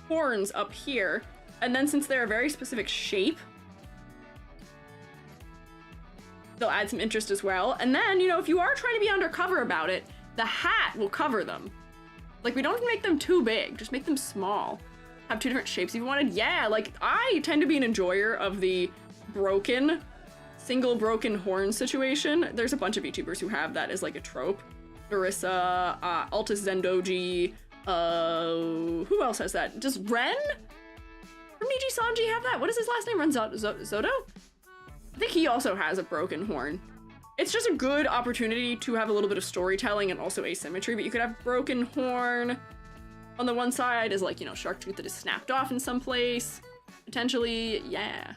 horns up here. And then since they're a very specific shape, they'll add some interest as well. And then, you know, if you are trying to be undercover about it, the hat will cover them. Like, we don't make them too big, just make them small. Have two different shapes if you wanted. Yeah, like, I tend to be an enjoyer of the single broken horn situation. There's a bunch of VTubers who have that as like a trope. Narissa, Altus Zendoji, who else has that? Does Ren from Niji Sanji have that? What is his last name? Ren Zoto? I think he also has a broken horn. It's just a good opportunity to have a little bit of storytelling and also asymmetry, but you could have broken horn on the one side as like, you know, shark tooth that is snapped off in some place. Potentially, yeah.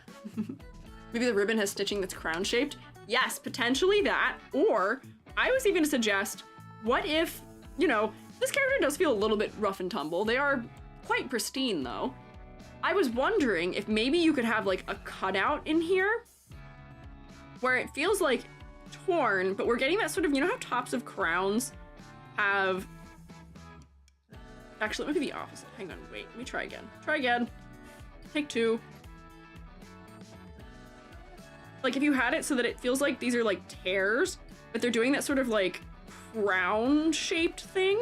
Maybe the ribbon has stitching that's crown shaped. Yes, potentially that. Or I was even gonna suggest, what if, you know, this character does feel a little bit rough and tumble. They are quite pristine though. I was wondering if maybe you could have like a cutout in here where it feels like torn, but we're getting that sort of, you know how tops of crowns have... Actually, it might be the opposite. Hang on, wait, let me try again. Try again. Take two. Like, if you had it so that it feels like these are like tears, but they're doing that sort of like crown-shaped thing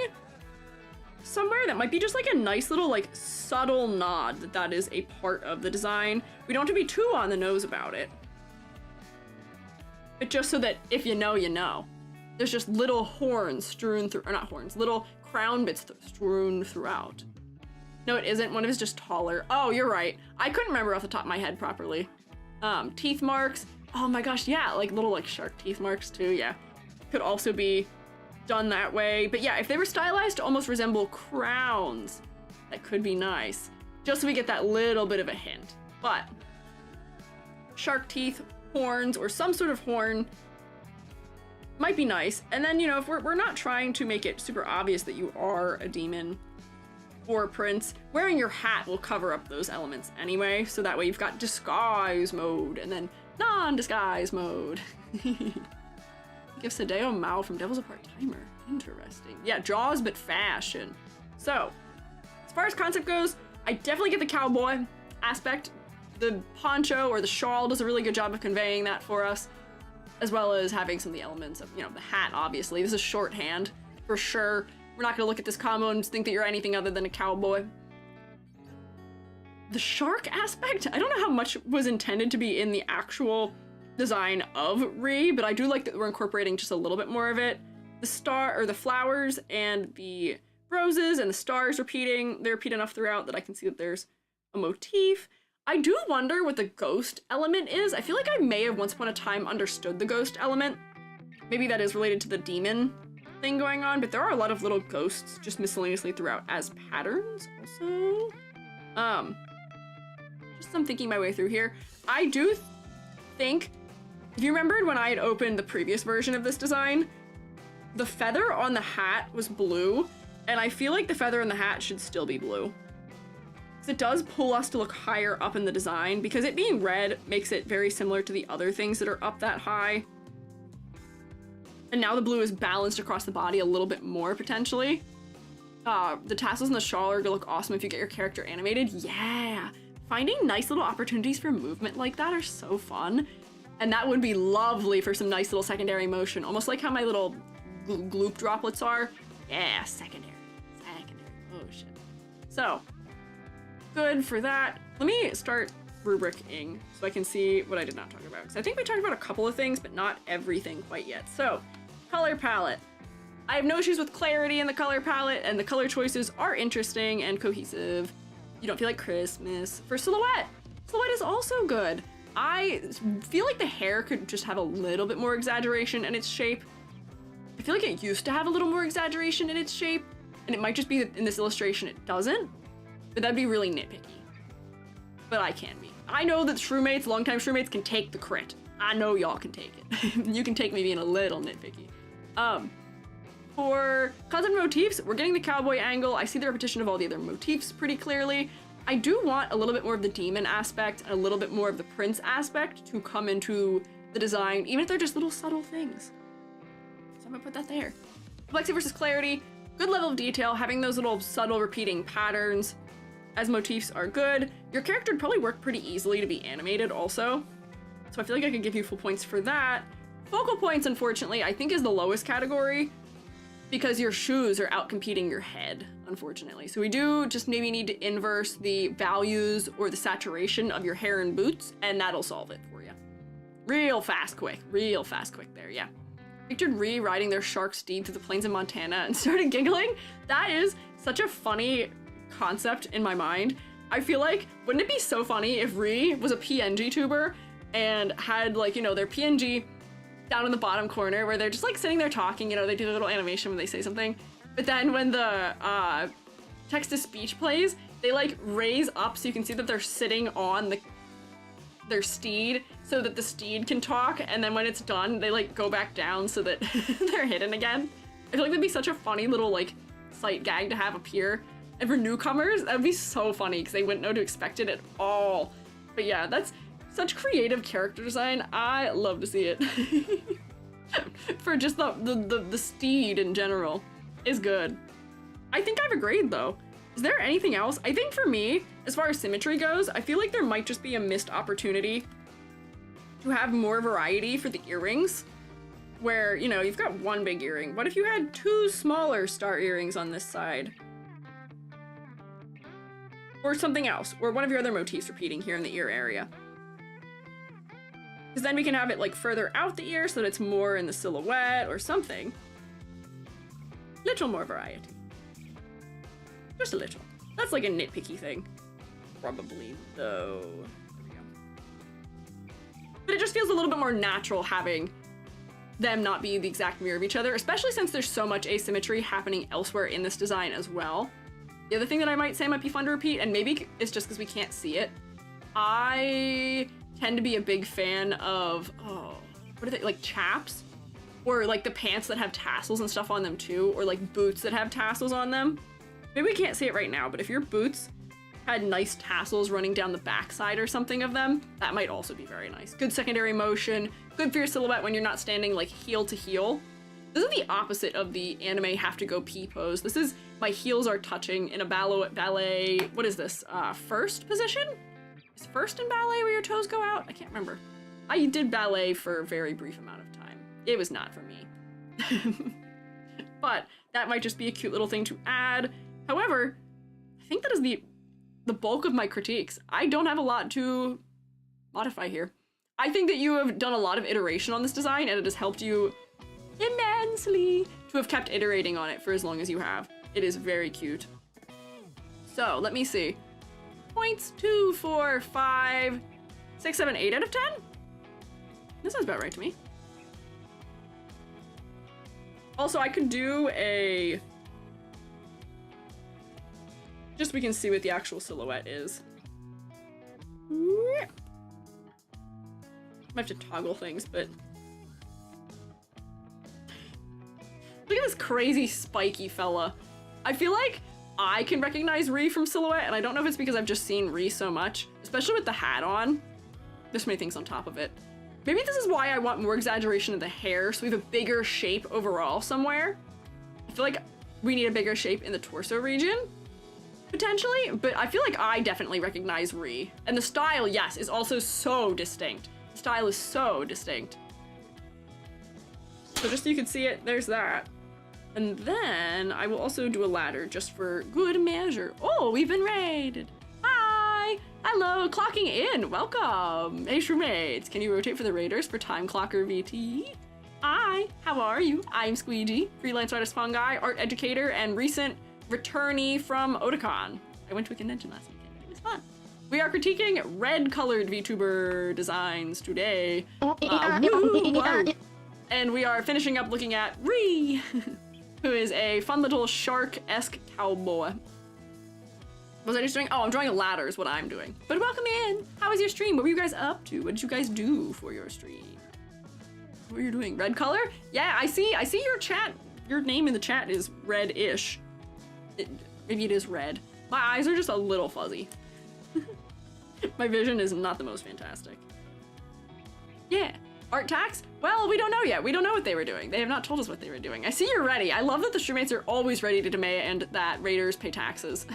somewhere, that might be just like a nice little like subtle nod that that is a part of the design. We don't have to be too on the nose about it. But just so that if you know, you know. There's just little horns strewn through, or not horns, little crown bits strewn throughout. No, it isn't. One of it is just taller. Oh, you're right. I couldn't remember off the top of my head properly. Teeth marks. Oh my gosh, yeah, like little like shark teeth marks too, yeah. Could also be done that way. But yeah, if they were stylized to almost resemble crowns, that could be nice. Just so we get that little bit of a hint. But shark teeth, horns, or some sort of horn might be nice. And then, you know, if we're not trying to make it super obvious that you are a demon or a prince, wearing your hat will cover up those elements anyway. So that way you've got disguise mode and then non-disguise mode. Give Sadeo Mao from Devil's a Part-Timer. Interesting. Yeah, Jaws, but fashion. So, as far as concept goes, I definitely get the cowboy aspect. The poncho or the shawl does a really good job of conveying that for us, as well as having some of the elements of, you know, the hat, obviously. This is shorthand, for sure. We're not gonna look at this combo and think that you're anything other than a cowboy. The shark aspect, I don't know how much was intended to be in the actual design of Ri, but I do like that we're incorporating just a little bit more of it. The star, or the flowers and the roses and the stars repeating, they repeat enough throughout that I can see that there's a motif. I do wonder what the ghost element is. I feel like I may have once upon a time understood the ghost element. Maybe that is related to the demon thing going on, but there are a lot of little ghosts just miscellaneously throughout as patterns also. Just I'm thinking my way through here. I do think, if you remembered when I had opened the previous version of this design, the feather on the hat was blue, and I feel like the feather on the hat should still be blue. Because it does pull us to look higher up in the design, because it being red makes it very similar to the other things that are up that high. And now the blue is balanced across the body a little bit more, potentially. The tassels and the shawl are gonna look awesome if you get your character animated. Yeah! Finding nice little opportunities for movement like that are so fun. And that would be lovely for some nice little secondary motion. Almost like how my little gloop droplets are. Yeah, secondary. Oh, shit. So, good for that. Let me start rubricing so I can see what I did not talk about. Because I think we talked about a couple of things, but not everything quite yet. So, color palette. I have no issues with clarity in the color palette, and the color choices are interesting and cohesive. You don't feel like Christmas. For silhouette, silhouette is also good. I feel like the hair could just have a little bit more exaggeration in its shape. I feel like it used to have a little more exaggeration in its shape, and it might just be that in this illustration it doesn't, but that'd be really nitpicky. But I can be. I know that shroommates, longtime shroommates, can take the crit. I know y'all can take it. You can take me being a little nitpicky. For concept motifs, we're getting the cowboy angle. I see the repetition of all the other motifs pretty clearly. I do want a little bit more of the demon aspect and a little bit more of the prince aspect to come into the design, even if they're just little subtle things. So I'm gonna put that there. Complexity versus clarity, good level of detail. Having those little subtle repeating patterns as motifs are good. Your character would probably work pretty easily to be animated also. So I feel like I could give you full points for that. Focal points, unfortunately, I think is the lowest category because your shoes are outcompeting your head, unfortunately. So we do just maybe need to inverse the values or the saturation of your hair and boots, and that'll solve it for you. Real fast, quick there, yeah. Pictured Ree riding their shark steed through the plains of Montana and started giggling. That is such a funny concept in my mind. I feel like, wouldn't it be so funny if Ree was a PNG tuber and had, like, you know, their PNG down in the bottom corner where they're just like sitting there talking, you know, they do a little animation when they say something. But then when the text-to-speech plays, they like raise up so you can see that they're sitting on their steed so that the steed can talk, and then when it's done, they like go back down so that they're hidden again. I feel like that'd be such a funny little like sight gag to have appear. And for newcomers, that'd be so funny because they wouldn't know to expect it at all. But yeah, that's such creative character design. I love to see it. For just the steed in general is good. I think I've agreed though. Is there anything else? I think for me, as far as symmetry goes, I feel like there might just be a missed opportunity to have more variety for the earrings. Where, you know, you've got one big earring. What if you had two smaller star earrings on this side? Or something else, or one of your other motifs repeating here in the ear area. Because then we can have it like further out the ear so that it's more in the silhouette or something. Little more variety. Just a little. That's like a nitpicky thing. Probably, though. There we go. But it just feels a little bit more natural having them not be the exact mirror of each other, especially since there's so much asymmetry happening elsewhere in this design as well. The other thing that I might say might be fun to repeat, and maybe it's just because we can't see it, I tend to be a big fan of, what are they, like chaps? Or like the pants that have tassels and stuff on them too, or like boots that have tassels on them. Maybe we can't see it right now, but if your boots had nice tassels running down the backside or something of them, that might also be very nice. Good secondary motion, good for your silhouette when you're not standing like heel to heel. This is the opposite of the anime have to go pee pose. This is my heels are touching in a ballet, what is this, first position? Is first in ballet where your toes go out? I can't remember. I did ballet for a very brief amount of time. It was not for me. But that might just be a cute little thing to add. However, I think that is the bulk of my critiques. I don't have a lot to modify here. I think that you have done a lot of iteration on this design and it has helped you immensely to have kept iterating on it for as long as you have. It is very cute. So let me see. Points 2, 4, 5, 6, 7, 8 out of 10? This sounds about right to me. Also, I could do a... just so we can see what the actual silhouette is. Might have to toggle things, but... look at this crazy spiky fella. I feel like I can recognize Ree from silhouette, and I don't know if it's because I've just seen Ree so much, especially with the hat on. There's so many things on top of it. Maybe this is why I want more exaggeration of the hair, so we have a bigger shape overall somewhere. I feel like we need a bigger shape in the torso region, potentially, but I feel like I definitely recognize Ree. And the style, yes, is also so distinct. The style is so distinct. So just so you can see it, there's that. And then I will also do a ladder just for good measure. Oh, we've been raided. Hi, hello, clocking in, welcome. Hey, Shroommates, can you rotate for the raiders for Time Clocker VT? Hi, how are you? I'm Squiiji, freelance artist Fungi, art educator, and recent returnee from Otakon. I went to a convention last weekend. It was fun. We are critiquing red-colored Vtuber designs today. Woo, whoa. And we are finishing up looking at Ree, who is a fun little shark-esque cowboy. What was I just doing? Oh, I'm drawing a ladder is what I'm doing. But welcome in. How was your stream? What were you guys up to? What did you guys do for your stream? What are you doing? Red color? Yeah, I see your chat. Your name in the chat is red-ish. Maybe it is red. My eyes are just a little fuzzy. My vision is not the most fantastic. Yeah. Art tax? Well, we don't know yet. We don't know what they were doing. They have not told us what they were doing. I see you're ready. I love that the Shroommates are always ready to demand that raiders pay taxes.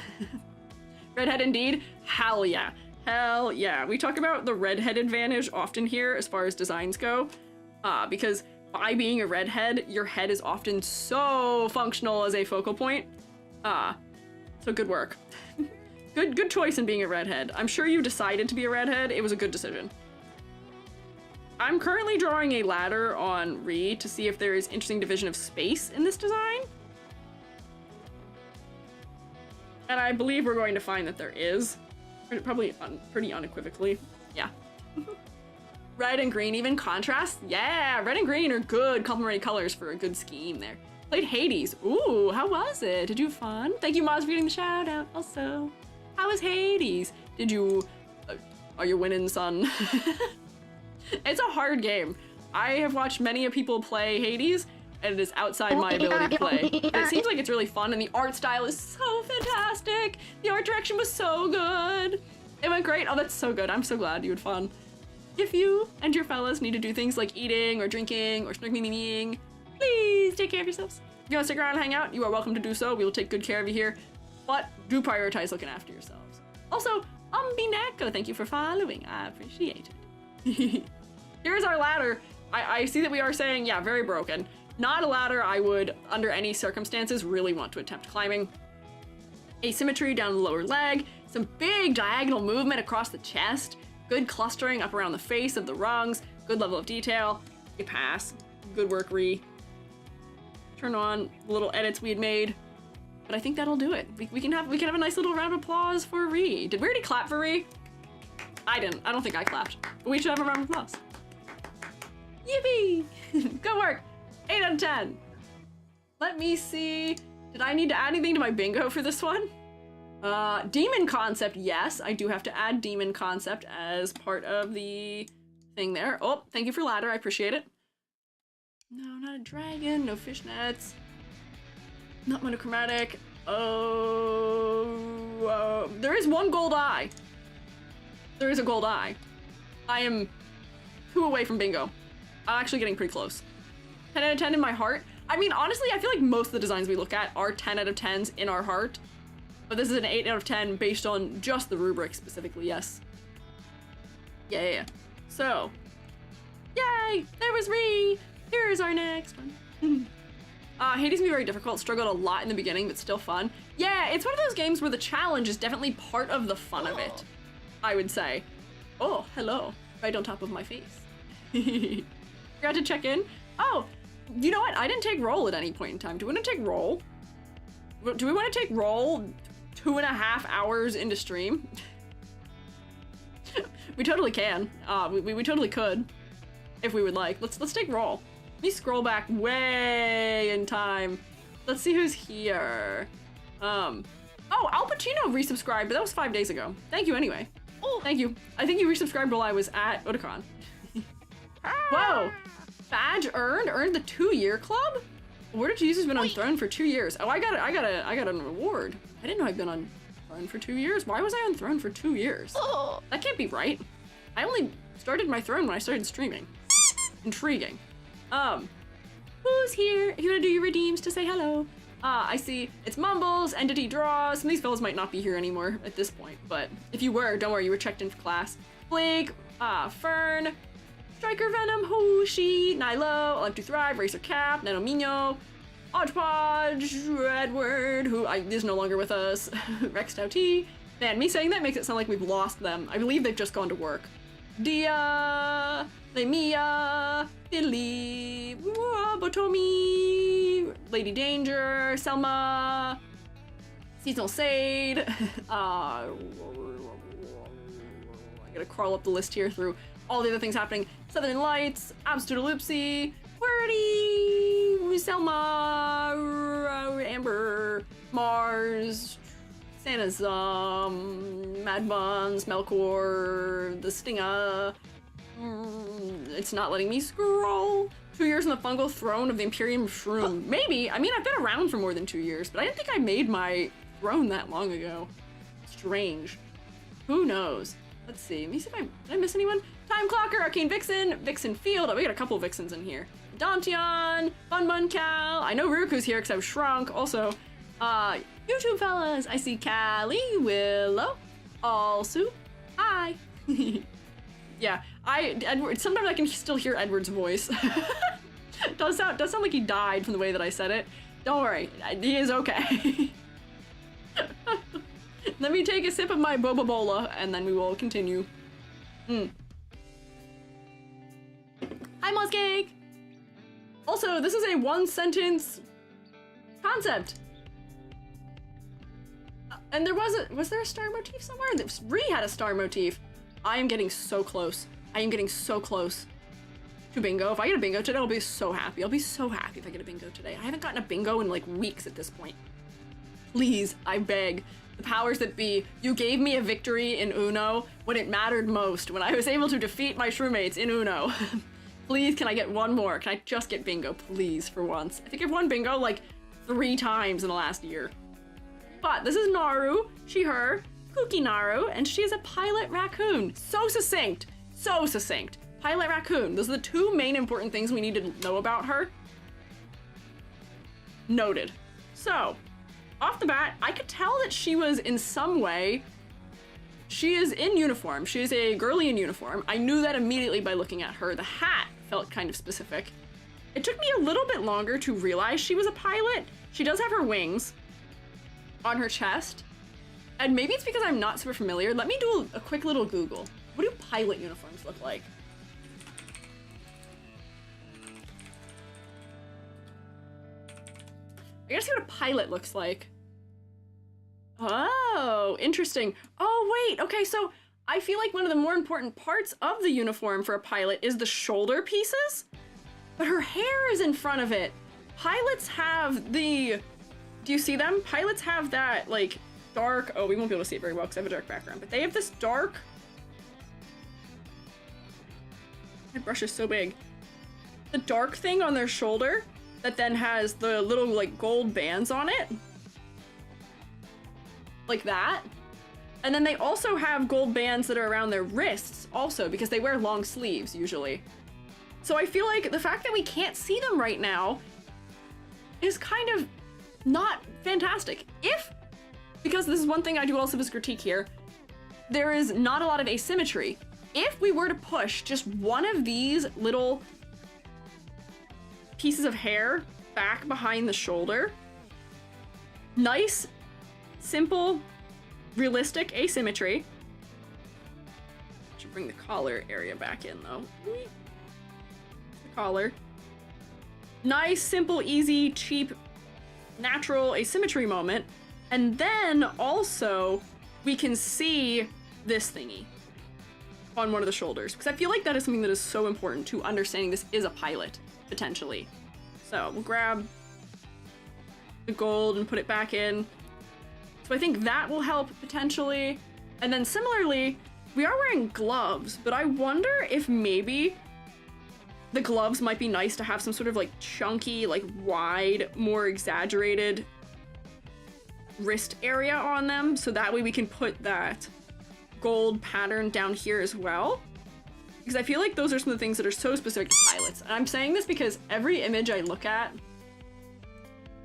Redhead indeed? Hell yeah. Hell yeah. We talk about the redhead advantage often here as far as designs go. Because by being a redhead, your head is often so functional as a focal point. So good work. Good choice in being a redhead. I'm sure you decided to be a redhead. It was a good decision. I'm currently drawing a ladder on Ree to see if there is interesting division of space in this design. And I believe we're going to find that there is. Probably pretty unequivocally. Yeah. Red and green even contrast? Yeah, red and green are good complementary colors for a good scheme there. Played Hades. Ooh, how was it? Did you have fun? Thank you, Moz, for getting the shout out also. How was Hades? Did you... are you winning, son? It's a hard game. I have watched many people play Hades, and it is outside my ability to play. But it seems like it's really fun, and the art style is so fantastic. The art direction was so good. It went great. Oh, that's so good. I'm so glad you had fun. If you and your fellas need to do things like eating or drinking or snorkeling, please take care of yourselves. If you want to stick around and hang out, you are welcome to do so. We will take good care of you here, but do prioritize looking after yourselves. Also, Binako, thank you for following. I appreciate it. Here's our ladder. I see that we are saying, yeah, very broken. Not a ladder I would, under any circumstances, really want to attempt climbing. Asymmetry down the lower leg, some big diagonal movement across the chest, good clustering up around the face of the rungs, good level of detail, a pass, good work, Ree. Turn on the little edits we had made, but I think that'll do it. We can have a nice little round of applause for Ree. Did we already clap for Ree? I didn't. I don't think I clapped. But we should have a round of applause. Yippee! Good work. 8 out of 10. Let me see. Did I need to add anything to my bingo for this one? Demon concept, yes. I do have to add demon concept as part of the thing there. Oh, thank you for ladder. I appreciate it. No, not a dragon. No fishnets. Not monochromatic. Oh, there is one gold eye. There is a gold eye. I am 2 away from bingo. I'm actually getting pretty close. 10 out of 10 in my heart. I mean, honestly, I feel like most of the designs we look at are 10 out of 10s in our heart. But this is an 8 out of 10 based on just the rubric specifically, yes. Yeah. So, yay! There was Ree! Here's our next one. Hades can be very difficult, struggled a lot in the beginning, but still fun. Yeah, it's one of those games where the challenge is definitely part of the fun of it, I would say. Oh, hello. Right on top of my face. Forgot to check in. Oh, you know what? I didn't take roll at any point in time. Do we want to take roll? Do we want to take roll 2.5 hours into stream? We totally can. We totally could, if we would like. Let's take roll. Let me scroll back way in time. Let's see who's here. Oh, Al Pacino resubscribed, but that was 5 days ago. Thank you anyway. Oh, thank you. I think you resubscribed while I was at Otakon. Whoa! Badge earned the 2-year club? Awarded to users been on Throne for 2 years. Oh, I got a reward. I didn't know I'd been on Throne for 2 years. Why was I on Throne for 2 years? Oh. That can't be right. I only started my throne when I started streaming. Intriguing. Who's here? If you want to do your redeems to say hello. I see it's Mumbles, Entity Draws. Some of these fellows might not be here anymore at this point, but if you were, don't worry, you were checked in for class. Blake, Fern, Striker Venom, Hoshi, Nilo, Alive to Thrive, Racer Cap, Nanomino, Hodgepodge, Edward, who is no longer with us, Rex Tauti. Man, me saying that makes it sound like we've lost them. I believe they've just gone to work. Dia, Lemia, Billy, Botomi, Lady Danger, Selma, Seasonal Sade. I gotta crawl up the list here through all the other things happening. Southern Lights, Abstoodaloopsy, Wordy, Selma, Amber, Mars, Santa's, Mad Buns, Melkor, the Stinga. It's not letting me scroll. 2 years on the fungal throne of the Imperium Shroom. Maybe. I mean, I've been around for more than 2 years, but I didn't think I made my throne that long ago. Strange. Who knows? Let's see. Let me see if did I miss anyone? Time Clocker, Arcane Vixen, Vixen Field. Oh, we got a couple of Vixens in here. Dantion, Bun Bun Cal. I know Ruku's here because I've shrunk. Also, YouTube fellas. I see Callie, Willow, Also. Hi. Yeah, Edward. Sometimes I can still hear Edward's voice. does sound like he died from the way that I said it. Don't worry, he is okay. Let me take a sip of my boba bola, and then we will continue. Hi, Muskeg. Also, this is a one-sentence concept. And was there a star motif somewhere? Ree had a star motif. I am getting so close. I am getting so close to bingo. If I get a bingo today, I'll be so happy. I'll be so happy if I get a bingo today. I haven't gotten a bingo in like weeks at this point. Please, I beg. The powers that be, you gave me a victory in Uno when it mattered most, when I was able to defeat my shroommates in Uno. Please, can I get one more? Can I just get bingo, please, for once? I think I've won bingo like 3 times in the last year. But this is Naru, she, her, Cookie Naru, and she is a pilot raccoon. So succinct, so succinct. Pilot raccoon, those are the 2 main important things we need to know about her. Noted. So, off the bat, I could tell that she was in some way, she is in uniform. She is a girly in uniform. I knew that immediately by looking at her. The hat felt kind of specific. It took me a little bit longer to realize she was a pilot. She does have her wings on her chest. And maybe it's because I'm not super familiar. Let me do a quick little Google. What do pilot uniforms look like? I gotta see what a pilot looks like. Oh, interesting. Oh, wait. Okay, so I feel like one of the more important parts of the uniform for a pilot is the shoulder pieces, but her hair is in front of it. Pilots have the... Do you see them? Pilots have that, like, dark... Oh, we won't be able to see it very well because I have a dark background, but they have this dark... My brush is so big. The dark thing on their shoulder that then has the little, like, gold bands on it. Like that. And then they also have gold bands that are around their wrists also because they wear long sleeves usually. So I feel like the fact that we can't see them right now is kind of not fantastic. Because this is one thing I do also as critique here, there is not a lot of asymmetry. If we were to push just one of these little pieces of hair back behind the shoulder, nice, simple, realistic asymmetry. Should bring the collar area back in though. The collar. Nice, simple, easy, cheap, natural asymmetry moment. And then also we can see this thingy on one of the shoulders, because I feel like that is something that is so important to understanding this is a pilot, potentially. So we'll grab the gold and put it back in. So I think that will help potentially. And then similarly, we are wearing gloves, but I wonder if maybe the gloves might be nice to have some sort of like chunky, like wide, more exaggerated wrist area on them. So that way we can put that gold pattern down here as well. Because I feel like those are some of the things that are so specific to pilots. And I'm saying this because every image I look at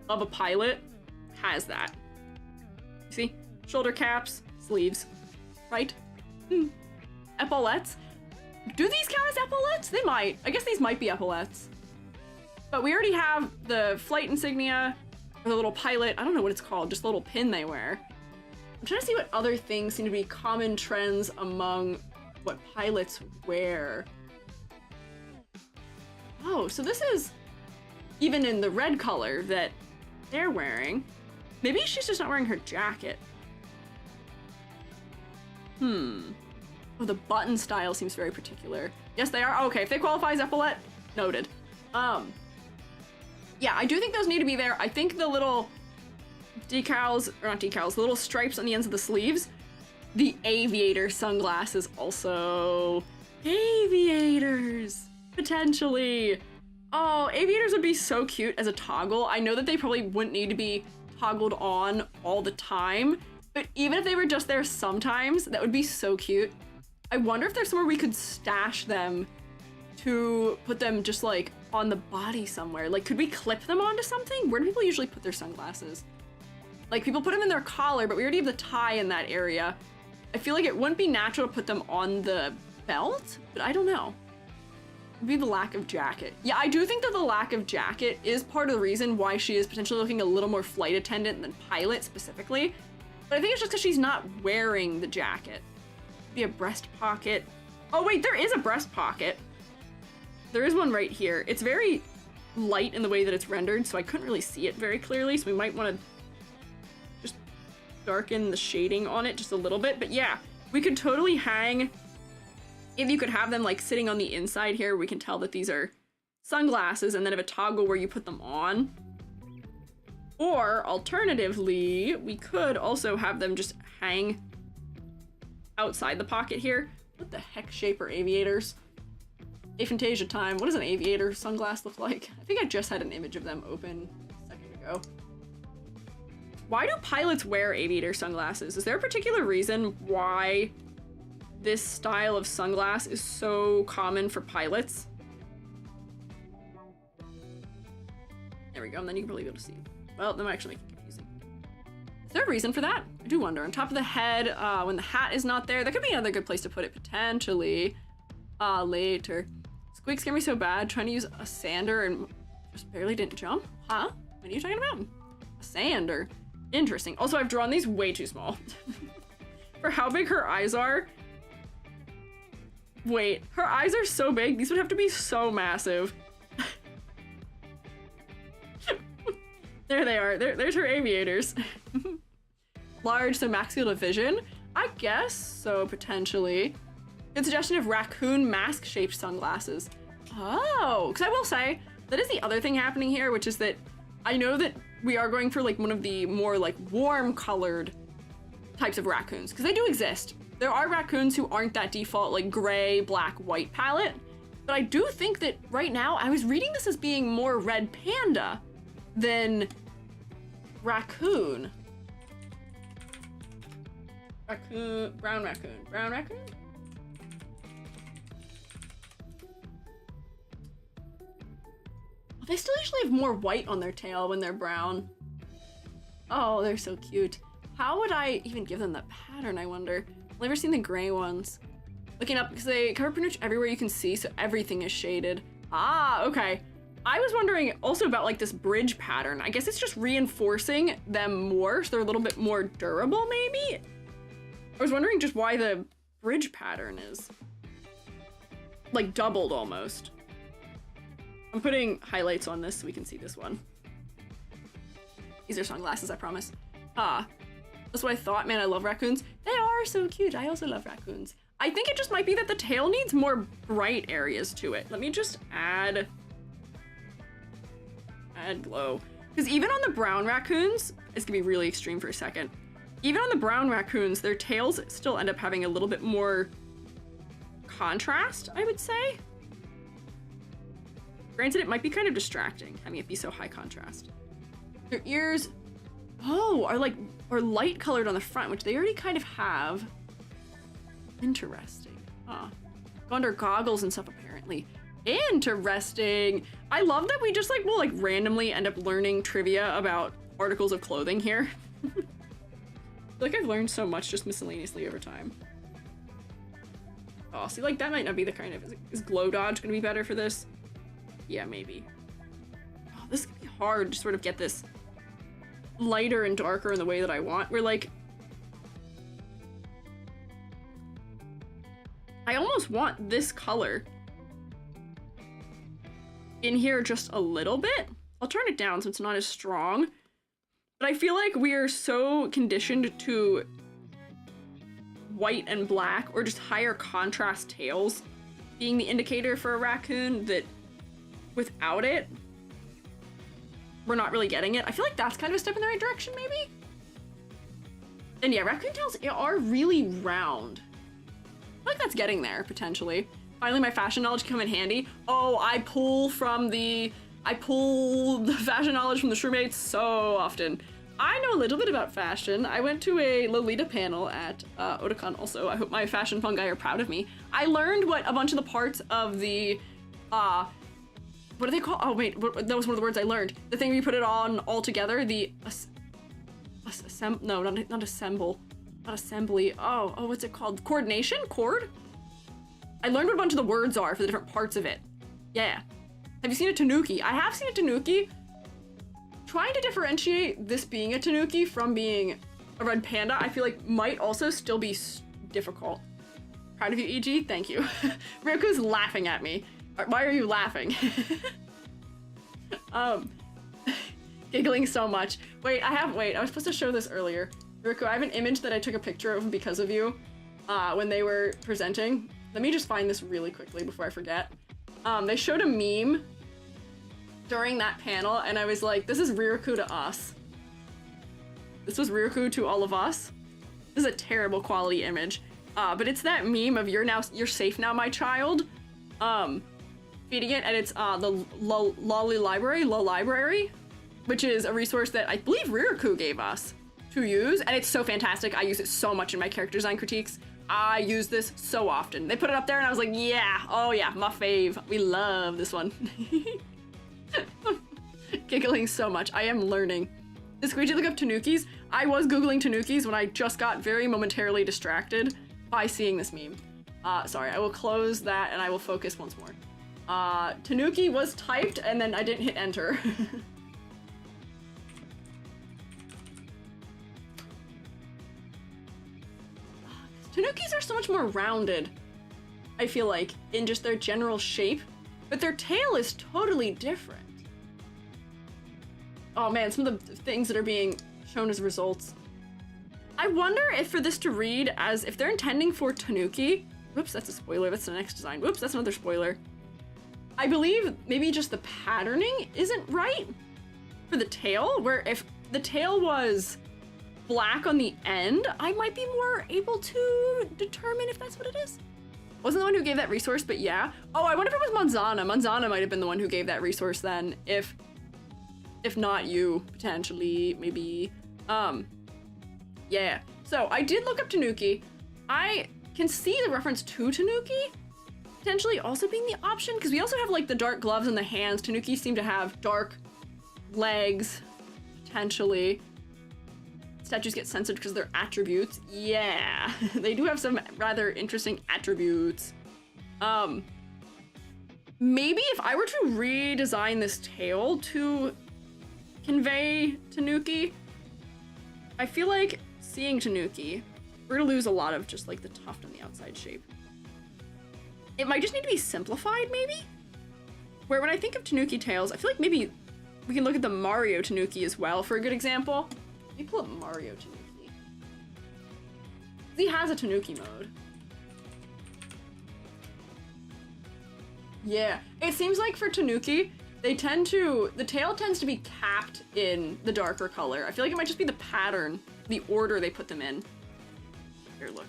of a pilot has that. See? Shoulder caps, sleeves, right? Epaulettes. Do these count as epaulettes? They might. I guess these might be epaulettes. But we already have the flight insignia, or the little pilot, I don't know what it's called, just the little pin they wear. I'm trying to see what other things seem to be common trends among what pilots wear. Oh, so this is even in the red color that they're wearing. Maybe she's just not wearing her jacket. Oh, the button style seems very particular. Yes, they are. Okay, if they qualify as epaulette, noted. Yeah, I do think those need to be there. I think the little decals, or not decals, the little stripes on the ends of the sleeves. The aviator sunglasses also. Aviators, potentially. Oh, aviators would be so cute as a toggle. I know that they probably wouldn't need to be toggled on all the time, but even if they were just there sometimes, that would be so cute. I wonder if there's somewhere we could stash them to put them just like on the body somewhere. Like, could we clip them onto something? Where do people usually put their sunglasses? Like, people put them in their collar, but we already have the tie in that area. I feel like it wouldn't be natural to put them on the belt, but I don't know. It'd be the lack of jacket. Yeah, I do think that the lack of jacket is part of the reason why she is potentially looking a little more flight attendant than pilot specifically. But I think it's just because she's not wearing the jacket. Be a breast pocket. Oh wait, there is a breast pocket. There is one right here. It's very light in the way that it's rendered, so I couldn't really see it very clearly, so we might want to just darken the shading on it just a little bit. But yeah, we could totally hang, if you could have them like sitting on the inside here, we can tell that these are sunglasses, and then have a toggle where you put them on. Or alternatively, we could also have them just hang outside the pocket here. What the heck shape are aviators? Aphantasia time. What does an aviator sunglass look like? I think I just had an image of them open a second ago. Why do pilots wear aviator sunglasses? Is there a particular reason why this style of sunglass is so common for pilots? There we go, and then you can probably be able to see. Well, that might actually make it confusing. Is there a reason for that? I do wonder. On top of the head, when the hat is not there, that could be another good place to put it, potentially. Later. Squeak scared me so bad trying to use a sander and just barely didn't jump. Huh? What are you talking about? A sander. Interesting. Also, I've drawn these way too small. For how big her eyes are. Wait, her eyes are so big. These would have to be so massive. There they are. There's her aviators. Large, so max field of vision? I guess so, potentially. Good suggestion of raccoon mask-shaped sunglasses. Oh, because I will say, that is the other thing happening here, which is that I know that we are going for like one of the more like warm-colored types of raccoons, because they do exist. There are raccoons who aren't that default like gray, black, white palette, but I do think that right now, I was reading this as being more red panda than raccoon. Raccoon, brown raccoon, brown raccoon? They still usually have more white on their tail when they're brown. Oh, they're so cute. How would I even give them that pattern, I wonder? I've never seen the gray ones. Looking up, because they cover pretty much everywhere you can see, so everything is shaded. Ah, okay. I was wondering also about like this bridge pattern. I guess it's just reinforcing them more, so they're a little bit more durable, maybe? I was wondering just why the bridge pattern is like doubled almost. I'm putting highlights on this so we can see this one. These are sunglasses, I promise. That's what I thought. Man, I love raccoons. They are so cute. I also love raccoons. I think it just might be that the tail needs more bright areas to it. Let me just add glow. Because even on the brown raccoons, it's gonna be really extreme for a second. Even on the brown raccoons, their tails still end up having a little bit more contrast, I would say. Granted, it might be kind of distracting having it be so high contrast. Their ears, are light colored on the front, which they already kind of have. Interesting. Huh. go under goggles and stuff, apparently. Interesting. I love that we just, like, will, like, randomly end up learning trivia about articles of clothing here. I feel like I've learned so much just miscellaneously over time. Oh, see, like, that might not be the kind of... Is glow dodge gonna be better for this? Yeah, maybe. Oh, this is gonna be hard to sort of get this lighter and darker in the way that I want. We're like... I almost want this color in here just a little bit. I'll turn it down so it's not as strong. But I feel like we are so conditioned to white and black or just higher contrast tails being the indicator for a raccoon that without it, we're not really getting it. I feel like that's kind of a step in the right direction, maybe? And yeah, raccoon tails are really round. I feel like that's getting there, potentially. Finally, my fashion knowledge come in handy. Oh, I pull the fashion knowledge from the Shroommates so often. I know a little bit about fashion. I went to a Lolita panel at Otakon also. I hope my fashion fungi are proud of me. I learned what a bunch of the parts of the, what do they call? Oh wait, that was one of the words I learned. The thing where you put it on all together, the, no, not assemble, not assembly. Oh, what's it called? Coordination? Chord? I learned what a bunch of the words are for the different parts of it. Yeah. Have you seen a tanuki? I have seen a tanuki. Trying to differentiate this being a tanuki from being a red panda, I feel like might also still be difficult. Proud of you, EG. Thank you. Ryuku's laughing at me. Why are you laughing? Giggling so much. Wait, I was supposed to show this earlier. Ryuku, I have an image that I took a picture of because of you when they were presenting. Let me just find this really quickly before I forget. They showed a meme during that panel, and I was like, this is Ryuku to us. This was Ryuku to all of us. This is a terrible quality image. But it's that meme of you're safe now, my child. Feeding it, and it's the Lolly Library, which is a resource that I believe Ryuku gave us to use, and it's so fantastic. I use it so much in my character design critiques. I use this so often. They put it up there, and I was like, yeah, oh yeah, my fave. We love this one. Giggling so much. I am learning. Did Squiiji look up tanukis? I was Googling tanukis when I just got very momentarily distracted by seeing this meme. Sorry, I will close that and I will focus once more. Tanuki was typed and then I didn't hit enter. Tanukis are so much more rounded, I feel like, in just their general shape, but their tail is totally different. Oh man, some of the things that are being shown as results. I wonder if for this to read as, if they're intending for tanuki, whoops, that's a spoiler, that's the next design, whoops, that's another spoiler. I believe maybe just the patterning isn't right for the tail, where if the tail was black on the end, I might be more able to determine if that's what it is. Wasn't the one who gave that resource, but yeah. Oh, I wonder if it was Manzana. Manzana might have been the one who gave that resource then, if not you, potentially, maybe. Yeah. So I did look up Tanuki. I can see the reference to Tanuki potentially also being the option, because we also have like the dark gloves and the hands. Tanuki seem to have dark legs, potentially. Statues get censored because of their attributes. Yeah, they do have some rather interesting attributes. Maybe if I were to redesign this tail to convey Tanuki, I feel like seeing Tanuki, we're gonna lose a lot of just like the tuft on the outside shape. It might just need to be simplified, maybe? Where when I think of Tanuki tails, I feel like maybe we can look at the Mario Tanuki as well for a good example. Let me pull up Mario Tanuki. He has a Tanuki mode. Yeah, it seems like for Tanuki, the tail tends to be capped in the darker color. I feel like it might just be the pattern, the order they put them in. Here, look.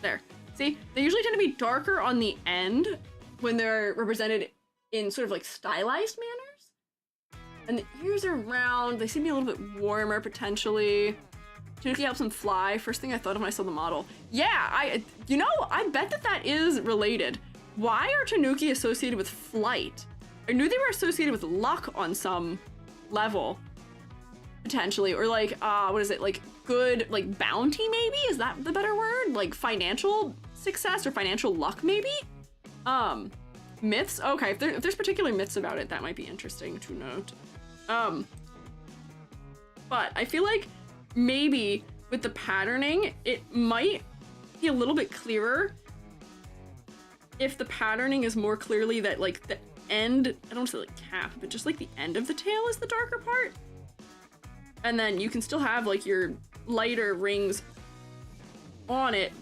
There. See, they usually tend to be darker on the end when they're represented in sort of like stylized manners. And the ears are round. They seem to be a little bit warmer, potentially. Tanuki helps him fly. First thing I thought of when I saw the model. Yeah, I bet that is related. Why are Tanuki associated with flight? I knew they were associated with luck on some level, potentially, or like, what is it, like good, like bounty maybe? Is that the better word? Like financial success or financial luck maybe? Myths? Okay, if there's particular myths about it, that might be interesting to note. But I feel like maybe with the patterning, it might be a little bit clearer if the patterning is more clearly that like the end, I don't want to say like cap, but just like the end of the tail is the darker part. And then you can still have like your lighter rings on it,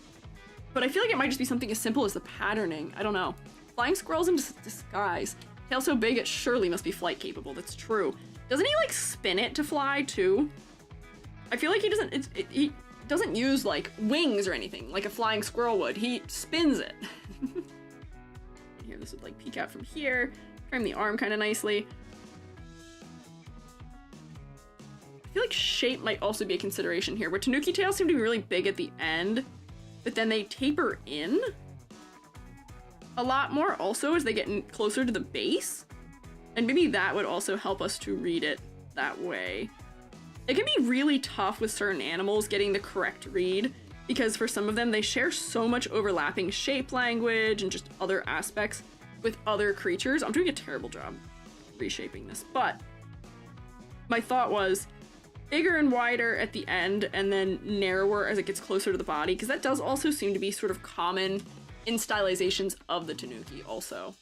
but I feel like it might just be something as simple as the patterning. I don't know. Flying squirrels in disguise. Tail so big it surely must be flight capable. That's true. Doesn't he like spin it to fly too? I feel like he doesn't use like wings or anything like a flying squirrel would. He spins it. Here, this would like peek out from here, frame the arm kind of nicely. I feel like shape might also be a consideration here, where Tanuki tails seem to be really big at the end, but then they taper in a lot more also as they get closer to the base. And maybe that would also help us to read it that way. It can be really tough with certain animals getting the correct read, because for some of them, they share so much overlapping shape language and just other aspects with other creatures. I'm doing a terrible job reshaping this, but my thought was bigger and wider at the end and then narrower as it gets closer to the body, because that does also seem to be sort of common in stylizations of the Tanuki also.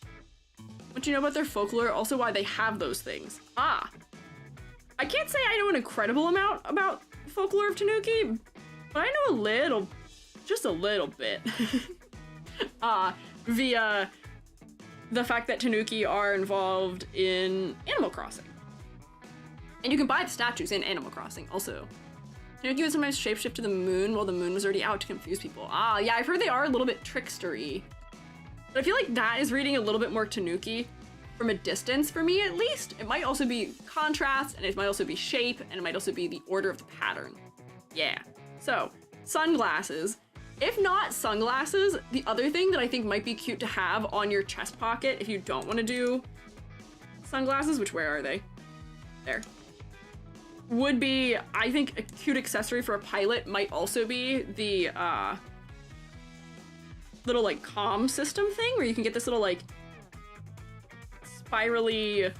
What you know about their folklore, also why they have those things. I can't say I know an incredible amount about folklore of Tanuki, but I know a little, just a little bit, via the fact that Tanuki are involved in Animal Crossing. And you can buy the statues in Animal Crossing also. Tanuki would sometimes shapeshift to the moon while the moon was already out to confuse people. Yeah, I've heard they are a little bit trickstery. But I feel like that is reading a little bit more Tanuki from a distance for me, at least. It might also be contrast, and it might also be shape, and it might also be the order of the pattern. Yeah. So, sunglasses. If not sunglasses, the other thing that I think might be cute to have on your chest pocket if you don't want to do sunglasses, which where are they? There. Would be, I think, a cute accessory for a pilot might also be the little like comm system thing where you can get this little like spirally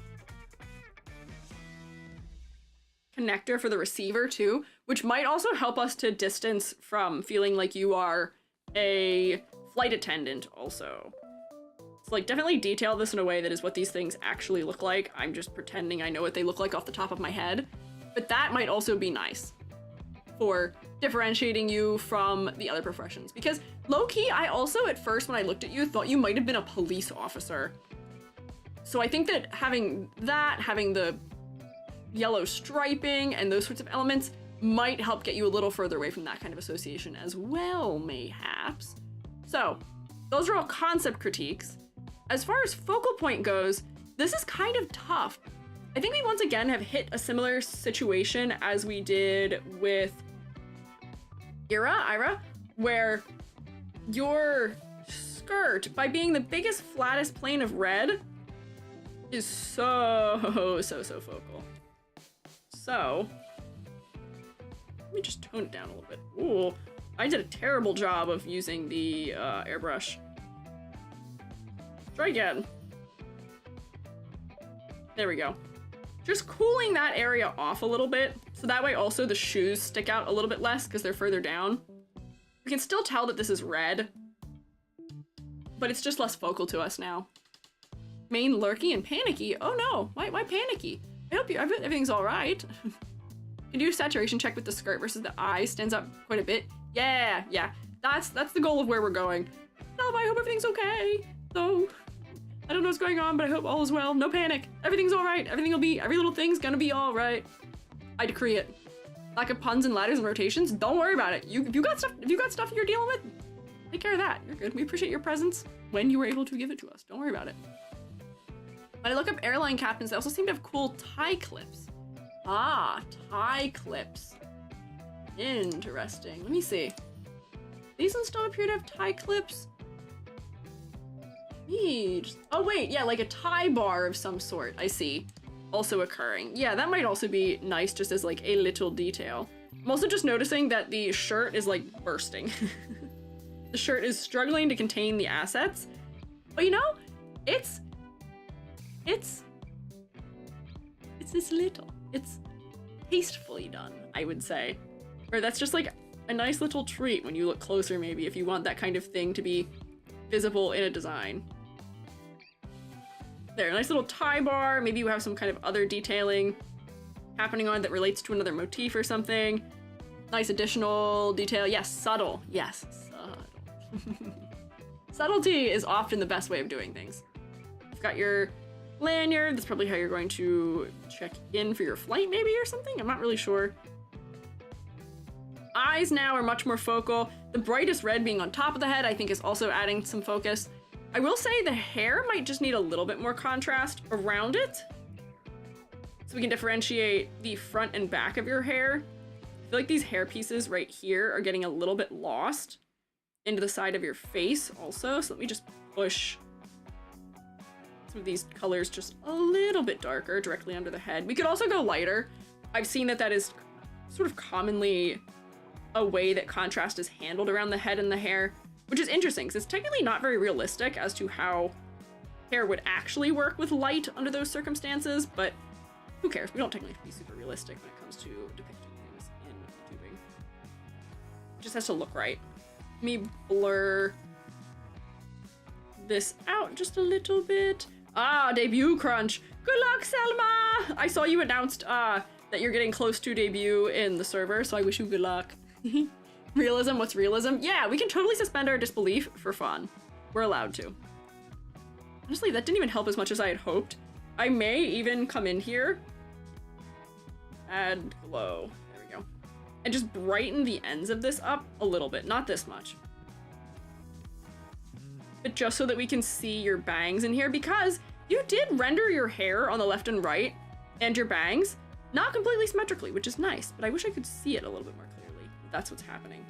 connector for the receiver too, which might also help us to distance from feeling like you are a flight attendant also. So like definitely detail this in a way that is what these things actually look like. I'm just pretending I know what they look like off the top of my head. But that might also be nice for differentiating you from the other professions. Because low-key, I also at first when I looked at you thought you might have been a police officer. So I think that having the yellow striping and those sorts of elements might help get you a little further away from that kind of association as well, mayhaps. So those are all concept critiques. As far as focal point goes, this is kind of tough. I think we once again have hit a similar situation as we did with Ira, where your skirt, by being the biggest, flattest plane of red, is so focal. So, let me just tone it down a little bit. Ooh, I did a terrible job of using the airbrush. Try again. There we go. Just cooling that area off a little bit, so that way also the shoes stick out a little bit less because they're further down. We can still tell that this is red, but it's just less focal to us now. Main lurky and panicky. Oh no, why panicky? I hope everything's all right. Can do a saturation check with the skirt versus the eye. Stands up quite a bit. Yeah. That's the goal of where we're going. No, I hope everything's okay. So, I don't know what's going on, but I hope all is well. No panic. Everything's all right. Every little thing's gonna be all right. I decree it. Lack of puns and ladders and rotations. Don't worry about it. If you got stuff you're dealing with, take care of that. You're good. We appreciate your presence when you were able to give it to us. Don't worry about it. When I look up airline captains, they also seem to have cool tie clips. Tie clips. Interesting. Let me see. These ones don't appear to have tie clips. Oh wait, yeah, like a tie bar of some sort, I see. Also occurring. Yeah, that might also be nice just as like a little detail. I'm also just noticing that the shirt is like bursting. The shirt is struggling to contain the assets. But you know, it's this little. It's tastefully done, I would say. Or that's just like a nice little treat when you look closer, maybe, if you want that kind of thing to be visible in a design. There, a nice little tie bar. Maybe you have some kind of other detailing happening on it that relates to another motif or something. Nice additional detail. Yes, subtle. Yes, subtle. Subtlety is often the best way of doing things. You've got your lanyard. That's probably how you're going to check in for your flight, maybe, or something. I'm not really sure. Eyes now are much more focal. The brightest red being on top of the head, I think, is also adding some focus. I will say the hair might just need a little bit more contrast around it, so we can differentiate the front and back of your hair. I feel like these hair pieces right here are getting a little bit lost into the side of your face also, so let me just push some of these colors just a little bit darker directly under the head. We could also go lighter. I've seen that is sort of commonly a way that contrast is handled around the head and the hair, which is interesting because it's technically not very realistic as to how hair would actually work with light under those circumstances, but who cares? We don't technically have to be super realistic when it comes to depicting things in VTubing. It just has to look right. Let me blur this out just a little bit. Ah, debut crunch. Good luck, Selma! I saw you announced that you're getting close to debut in the server, so I wish you good luck. Realism, what's realism? Yeah, we can totally suspend our disbelief for fun. We're allowed to. Honestly, that didn't even help as much as I had hoped. I may even come in here, add glow, there we go, and just brighten the ends of this up a little bit, not this much. But just so that we can see your bangs in here, because you did render your hair on the left and right, and your bangs, not completely symmetrically, which is nice, but I wish I could see it a little bit more clearly. That's what's happening.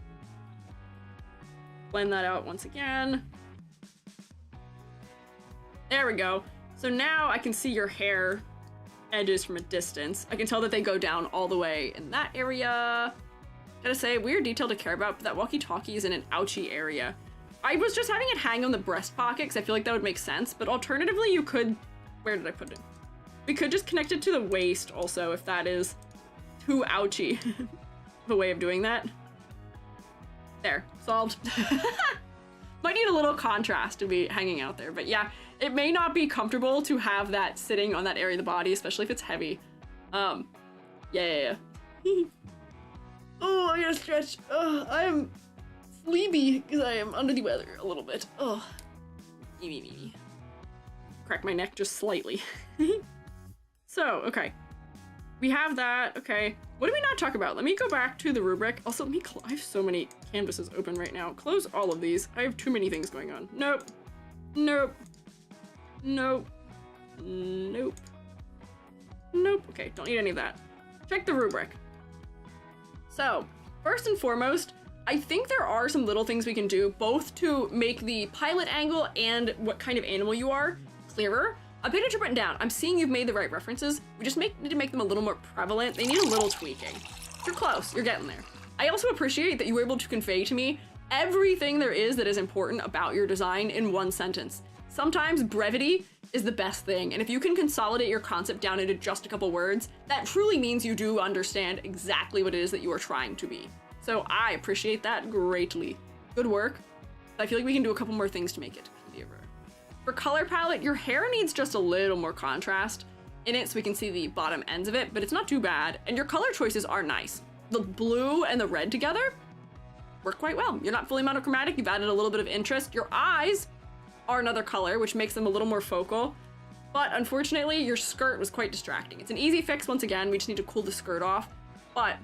Blend that out once again. There we go. So now I can see your hair edges from a distance. I can tell that they go down all the way in that area. Gotta say, weird detail to care about, but that walkie-talkie is in an ouchy area. I was just having it hang on the breast pocket because I feel like that would make sense, but alternatively you could... Where did I put it? We could just connect it to the waist also if that is too ouchy of a way of doing that. There, solved. Might need a little contrast to be hanging out there, but yeah, it may not be comfortable to have that sitting on that area of the body, especially if it's heavy. Yeah. Oh, I gotta stretch. Oh, I am sleepy because I am under the weather a little bit. Oh, me. Crack my neck just slightly. So, okay. We have that, okay. What did we not talk about? Let me go back to the rubric. Also, let me I have so many canvases open right now. Close all of these. I have too many things going on. Nope. Okay, don't need any of that. Check the rubric. So, first and foremost, I think there are some little things we can do, both to make the pilot angle and what kind of animal you are clearer. A picture you've written down. I'm seeing you've made the right references. We just need to make them a little more prevalent. They need a little tweaking. You're close. You're getting there. I also appreciate that you were able to convey to me everything there is that is important about your design in one sentence. Sometimes brevity is the best thing, and if you can consolidate your concept down into just a couple words, that truly means you do understand exactly what it is that you are trying to be. So I appreciate that greatly. Good work. I feel like we can do a couple more things to make it clearer. For color palette, your hair needs just a little more contrast in it so we can see the bottom ends of it, but it's not too bad. And your color choices are nice. The blue and the red together work quite well. You're not fully monochromatic, you've added a little bit of interest. Your eyes are another color, which makes them a little more focal. But unfortunately, your skirt was quite distracting. It's an easy fix once again, we just need to cool the skirt off. But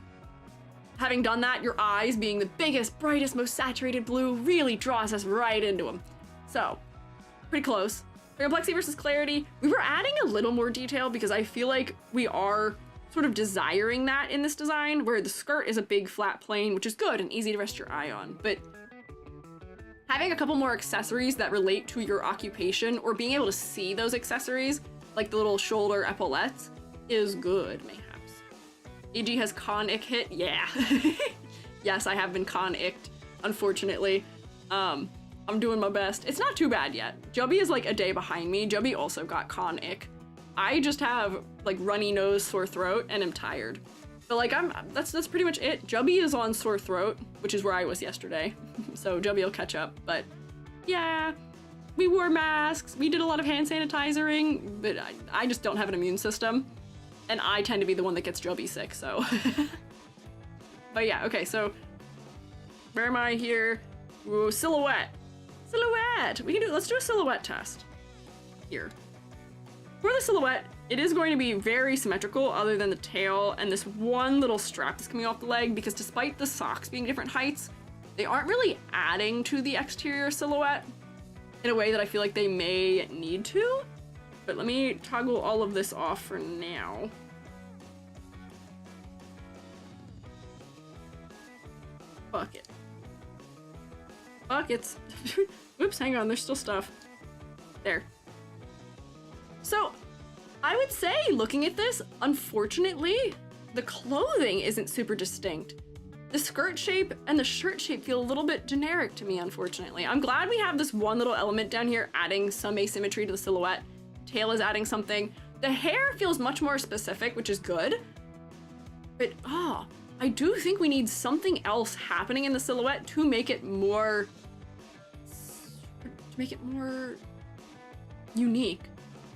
having done that, your eyes being the biggest, brightest, most saturated blue really draws us right into them. So, pretty close. For complexity versus clarity, we were adding a little more detail because I feel like we are sort of desiring that in this design, where the skirt is a big flat plane, which is good and easy to rest your eye on, but having a couple more accessories that relate to your occupation, or being able to see those accessories, like the little shoulder epaulettes, is good, mayhaps. AG has con-ick hit? Yeah. Yes, I have been con-icked, unfortunately. I'm doing my best. It's not too bad yet. Jubby is like a day behind me. Jubby also got con-ick. I just have like runny nose, sore throat, and am tired. But like that's pretty much it. Jubby is on sore throat, which is where I was yesterday. So Jubby will catch up. But yeah, we wore masks. We did a lot of hand sanitizing, but I just don't have an immune system. And I tend to be the one that gets Jubby sick, so. But yeah, okay, so where am I here? Ooh, silhouette. Silhouette. Let's do a silhouette test here. For the silhouette, it is going to be very symmetrical other than the tail and this one little strap that's coming off the leg, because despite the socks being different heights, they aren't really adding to the exterior silhouette in a way that I feel like they may need to. But let me toggle all of this off for now. Bucket. Buckets. Oops, hang on, there's still stuff. There. So, I would say, looking at this, unfortunately, the clothing isn't super distinct. The skirt shape and the shirt shape feel a little bit generic to me, unfortunately. I'm glad we have this one little element down here adding some asymmetry to the silhouette. Tail is adding something. The hair feels much more specific, which is good. But, I do think we need something else happening in the silhouette to make it more unique.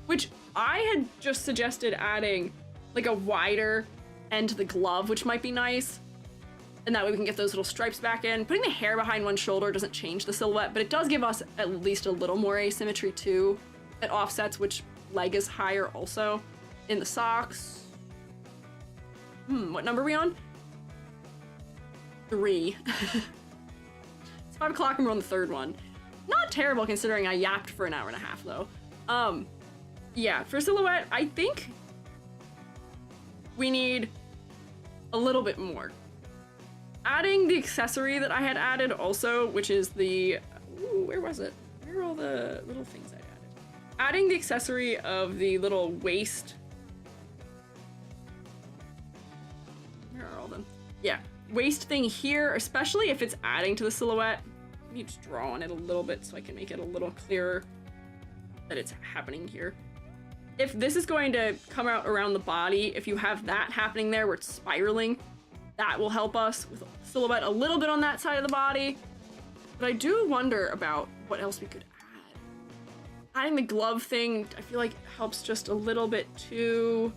Which I had just suggested adding like a wider end to the glove, which might be nice. And that way we can get those little stripes back in. Putting the hair behind one shoulder doesn't change the silhouette, but it does give us at least a little more asymmetry too. It offsets which leg is higher also. In the socks. What number are we on? 3. It's 5 o'clock and we're on the 3rd one. Not terrible considering I yapped for an hour and a half though. Yeah, for silhouette, I think we need a little bit more. Adding the accessory that I had added also, which is the, where was it? Where are all the little things I added? Adding the accessory of the little waist. Where are all them? Yeah, waist thing here, especially if it's adding to the silhouette. I need to draw on it a little bit so I can make it a little clearer that it's happening here. If this is going to come out around the body, if you have that happening there where it's spiraling, that will help us with silhouette a little bit on that side of the body. But I do wonder about what else we could add. Adding the glove thing, I feel like helps just a little bit too.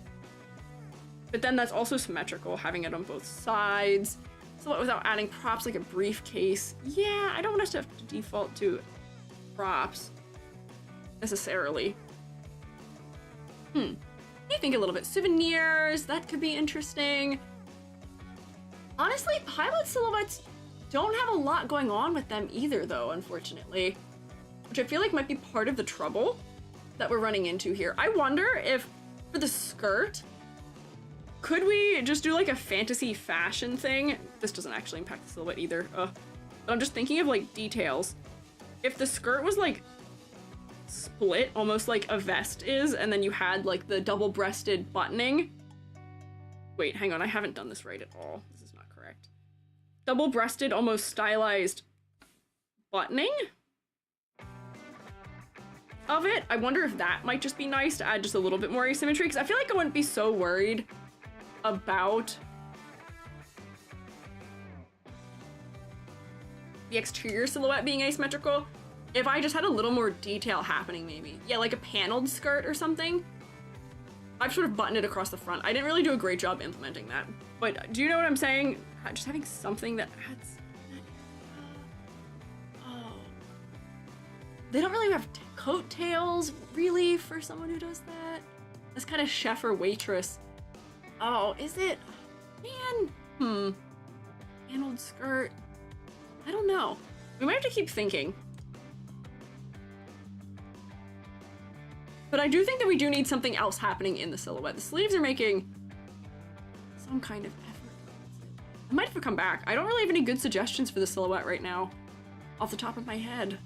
But then that's also symmetrical, having it on both sides. Silhouette without adding props like a briefcase. Yeah, I don't want us to have to default to props necessarily. I think a little bit. Souvenirs, that could be interesting. Honestly, pilot silhouettes don't have a lot going on with them either though, unfortunately. Which I feel like might be part of the trouble that we're running into here. I wonder if, for the skirt, could we just do like a fantasy fashion thing? This doesn't actually impact the silhouette either. But I'm just thinking of like details. If the skirt was like split, almost like a vest is, and then you had like the double-breasted buttoning. Wait, hang on, I haven't done this right at all. This is not correct. Double-breasted, almost stylized buttoning of it. I wonder if that might just be nice to add just a little bit more asymmetry, because I feel like I wouldn't be so worried about the exterior silhouette being asymmetrical if I just had a little more detail happening, maybe. Yeah, like a paneled skirt or something. I've sort of buttoned it across the front. I didn't really do a great job implementing that. But do you know what I'm saying? Just having something that adds... Oh. They don't really have coattails, really, for someone who does that. That's kind of chef or waitress. Oh, is it? Man. Paneled skirt. I don't know. We might have to keep thinking. But I do think that we do need something else happening in the silhouette. The sleeves are making some kind of effort. I might have to come back. I don't really have any good suggestions for the silhouette right now, off the top of my head.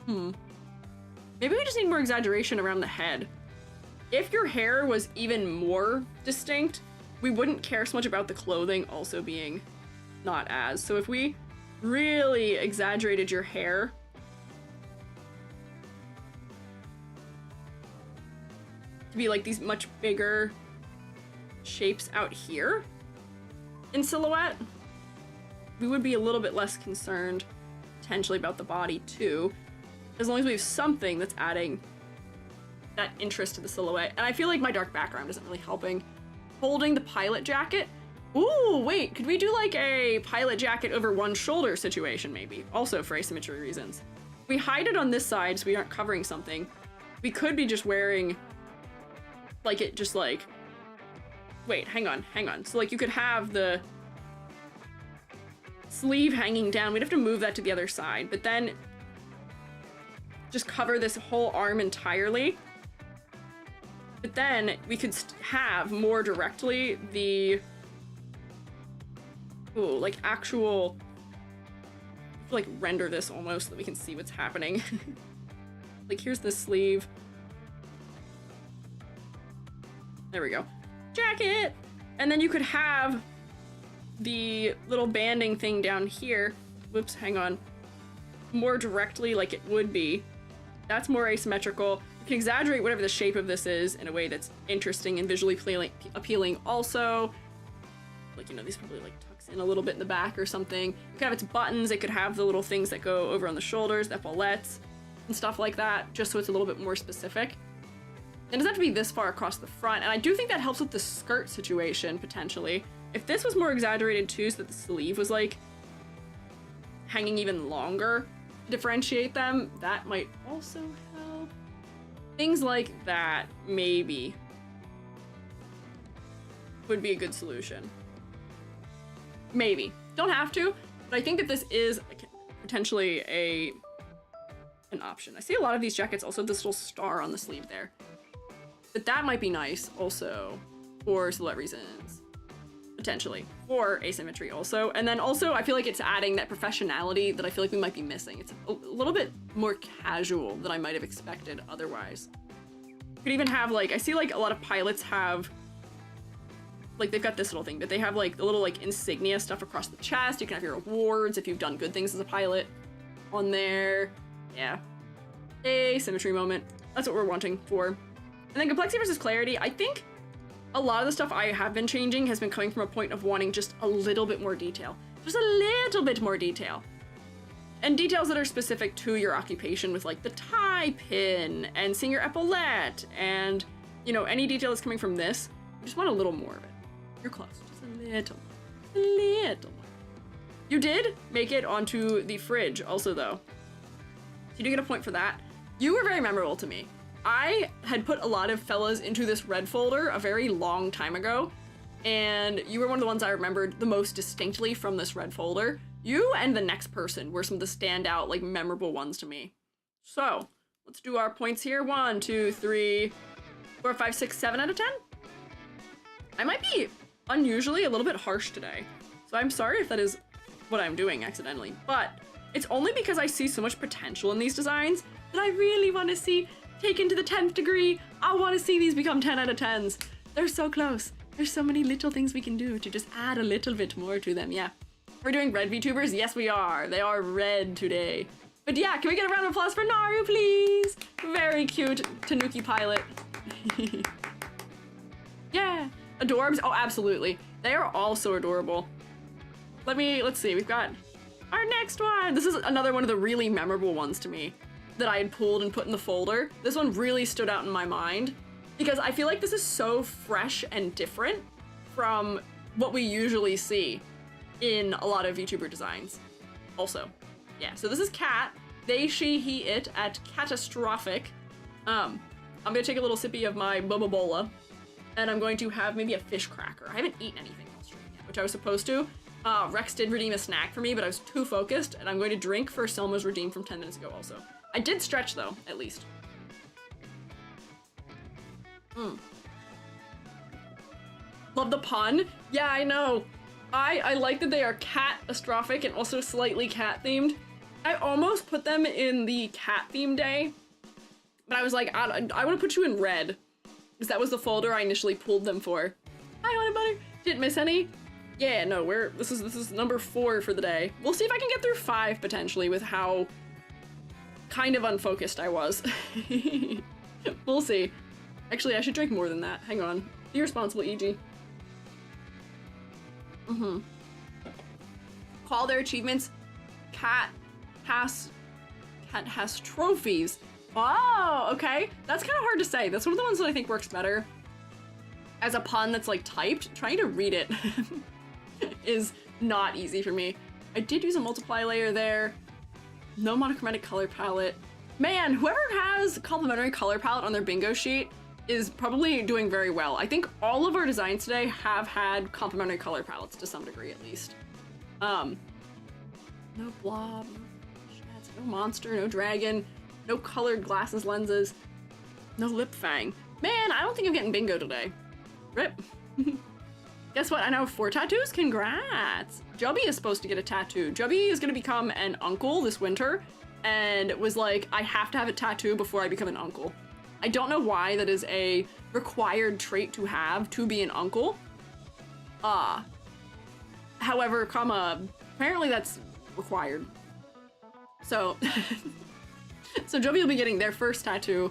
Maybe we just need more exaggeration around the head. If your hair was even more distinct, we wouldn't care so much about the clothing also being not as. So if we really exaggerated your hair, to be like these much bigger shapes out here in silhouette, we would be a little bit less concerned potentially about the body too, as long as we have something that's adding that interest to the silhouette. And I feel like my dark background isn't really helping. Holding the pilot jacket. Ooh, wait, could we do like a pilot jacket over one shoulder situation maybe? Also for asymmetry reasons. We hide it on this side so we aren't covering something. We could be just wearing like it just like, wait, hang on. So like you could have the sleeve hanging down. We'd have to move that to the other side, but then just cover this whole arm entirely. But then we could have more directly the, ooh, like actual, like render this almost so that we can see what's happening. Like here's the sleeve. There we go. Jacket! And then you could have the little banding thing down here. Whoops, hang on. More directly like it would be. That's more asymmetrical. You can exaggerate whatever the shape of this is in a way that's interesting and visually appealing also. Like, you know, these probably like tucks in a little bit in the back or something. It could have its buttons, it could have the little things that go over on the shoulders, the epaulettes, and stuff like that, just so it's a little bit more specific. It doesn't have to be this far across the front, and I do think that helps with the skirt situation, potentially. If this was more exaggerated too, so that the sleeve was like hanging even longer to differentiate them, that might also help. Things like that, maybe, would be a good solution. Maybe. Don't have to, but I think that this is potentially an option. I see a lot of these jackets also have this little star on the sleeve there. But that might be nice also for silhouette reasons. Potentially. For asymmetry also. And then also I feel like it's adding that professionality that I feel like we might be missing. It's a little bit more casual than I might have expected otherwise. You could even have like, I see like a lot of pilots have, like they've got this little thing, but they have like the little like insignia stuff across the chest. You can have your awards if you've done good things as a pilot on there. Yeah. Asymmetry moment. That's what we're wanting for. And then complexity versus clarity. I think a lot of the stuff I have been changing has been coming from a point of wanting just a little bit more detail. Just a little bit more detail. And details that are specific to your occupation with like the tie pin and seeing your epaulette and, you know, any detail that's coming from this. You just want a little more of it. You're close. Just a little more. You did make it onto the fridge also though. So you do get a point for that. You were very memorable to me. I had put a lot of fellas into this red folder a very long time ago, and you were one of the ones I remembered the most distinctly from this red folder. You and the next person were some of the standout, like, memorable ones to me. So, let's do our points here. 1, 2, 3, 4, 5, 6, 7 out of 10? I might be unusually a little bit harsh today, so I'm sorry if that is what I'm doing accidentally, but it's only because I see so much potential in these designs that I really want to see taken to the 10th degree. I want to see these become 10 out of 10s. They're so close. There's so many little things we can do to just add a little bit more to them. Yeah. We're doing red VTubers? Yes, we are. They are red today. But yeah, can we get a round of applause for Naru, please? Very cute Tanuki pilot. Yeah. Adorbs? Oh, absolutely. They are all so adorable. Let's see. We've got our next one. This is another one of the really memorable ones to me that I had pulled and put in the folder. This one really stood out in my mind because I feel like this is so fresh and different from what we usually see in a lot of VTuber designs. Also, yeah, so this is Cat. They, she, he, it at Catastrophic. I'm gonna take a little sippy of my Boba Bola, and I'm going to have maybe a fish cracker. I haven't eaten anything else yet, which I was supposed to. Rex did redeem a snack for me, but I was too focused, and I'm going to drink for Selma's redeem from 10 minutes ago also. I did stretch though, at least. Love the pun. Yeah, I know. I like that they are cat-astrophic and also slightly cat-themed. I almost put them in the cat-themed day, but I was like, I want to put you in red, because that was the folder I initially pulled them for. Hi, honey butter. Didn't miss any? Yeah, no, this is number 4 for the day. We'll see if I can get through 5 potentially with how kind of unfocused I was. We'll see. Actually, I should drink more than that. Hang on. Be responsible, EG. Call their achievements cat has trophies. Oh, okay. That's kind of hard to say. That's one of the ones that I think works better as a pun that's like typed. Trying to read it is not easy for me. I did use a multiply layer there. No monochromatic color palette. Man, whoever has complementary color palette on their bingo sheet is probably doing very well. I think all of our designs today have had complementary color palettes to some degree at least. No blob, no sheds, no monster, no dragon, no colored glasses lenses, no lip fang. Man, I don't think I'm getting bingo today. Rip. Guess what? I now have 4 tattoos. Congrats. Jubby is supposed to get a tattoo. Jubby is gonna become an uncle this winter and was like, I have to have a tattoo before I become an uncle. I don't know why that is a required trait to have to be an uncle. However, apparently that's required. So, so Jovi will be getting their first tattoo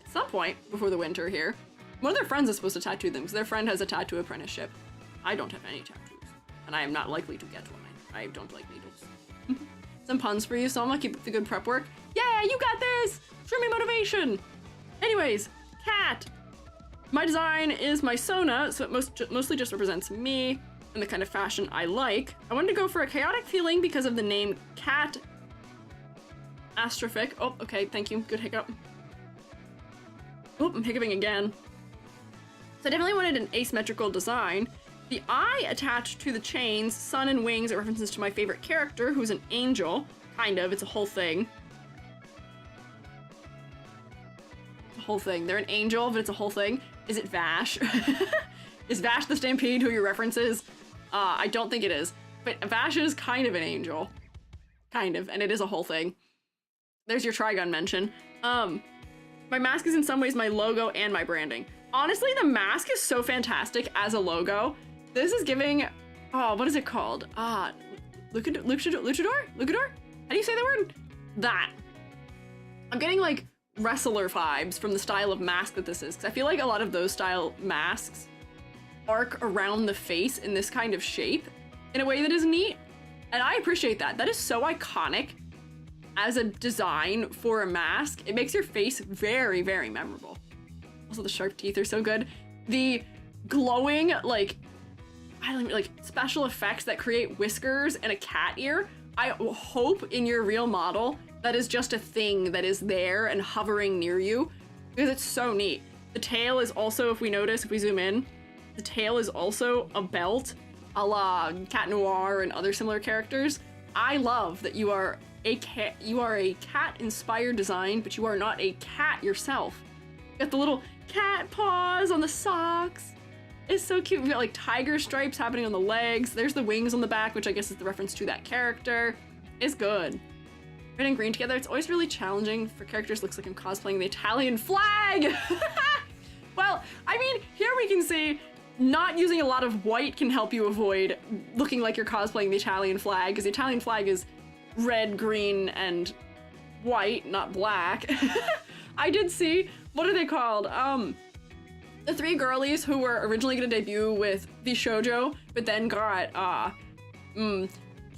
at some point before the winter here. One of their friends is supposed to tattoo them because their friend has a tattoo apprenticeship. I don't have any tattoos, and I am not likely to get one. I don't like needles. Some puns for you, Soma. Keep up the good prep work. Yeah, you got this! Show me motivation! Anyways, cat. My design is my Sona, so it mostly just represents me and the kind of fashion I like. I wanted to go for a chaotic feeling because of the name cat astrophic. Oh, okay, thank you. Good hiccup. Oh, I'm hiccuping again. So I definitely wanted an asymmetrical design. The eye attached to the chains, sun and wings, it references to my favorite character, who's an angel. Kind of, it's a whole thing. Whole thing. They're an angel, but it's a whole thing. Is it Vash? Is Vash the Stampede who your reference is? I don't think it is. But Vash is kind of an angel. Kind of, and it is a whole thing. There's your Trigon mention. My mask is in some ways my logo and my branding. Honestly, the mask is so fantastic as a logo. This is giving, what is it called? Luchador? How do you say the word? That. I'm getting like wrestler vibes from the style of mask that this is, because I feel like a lot of those style masks arc around the face in this kind of shape in a way that is neat, and I appreciate that. That is so iconic as a design for a mask. It makes your face very, very memorable. Also, the sharp teeth are so good. The glowing, like special effects that create whiskers and a cat ear. I hope in your real model that is just a thing that is there and hovering near you, because it's so neat. The tail is also, if we zoom in, the tail is also a belt a la Cat Noir and other similar characters. I love that you are a cat-inspired design, but you are not a cat yourself. You got the little cat paws on the socks. It's so cute. We got like tiger stripes happening on the legs. There's the wings on the back, which I guess is the reference to that character. It's good. Red and green together, it's always really challenging for characters. Looks like I'm cosplaying the Italian flag. Well, I mean, here we can see not using a lot of white can help you avoid looking like you're cosplaying the Italian flag, because the Italian flag is red, green, and white, not black. I did see, what are they called? The 3 girlies who were originally gonna debut with the shoujo, but then got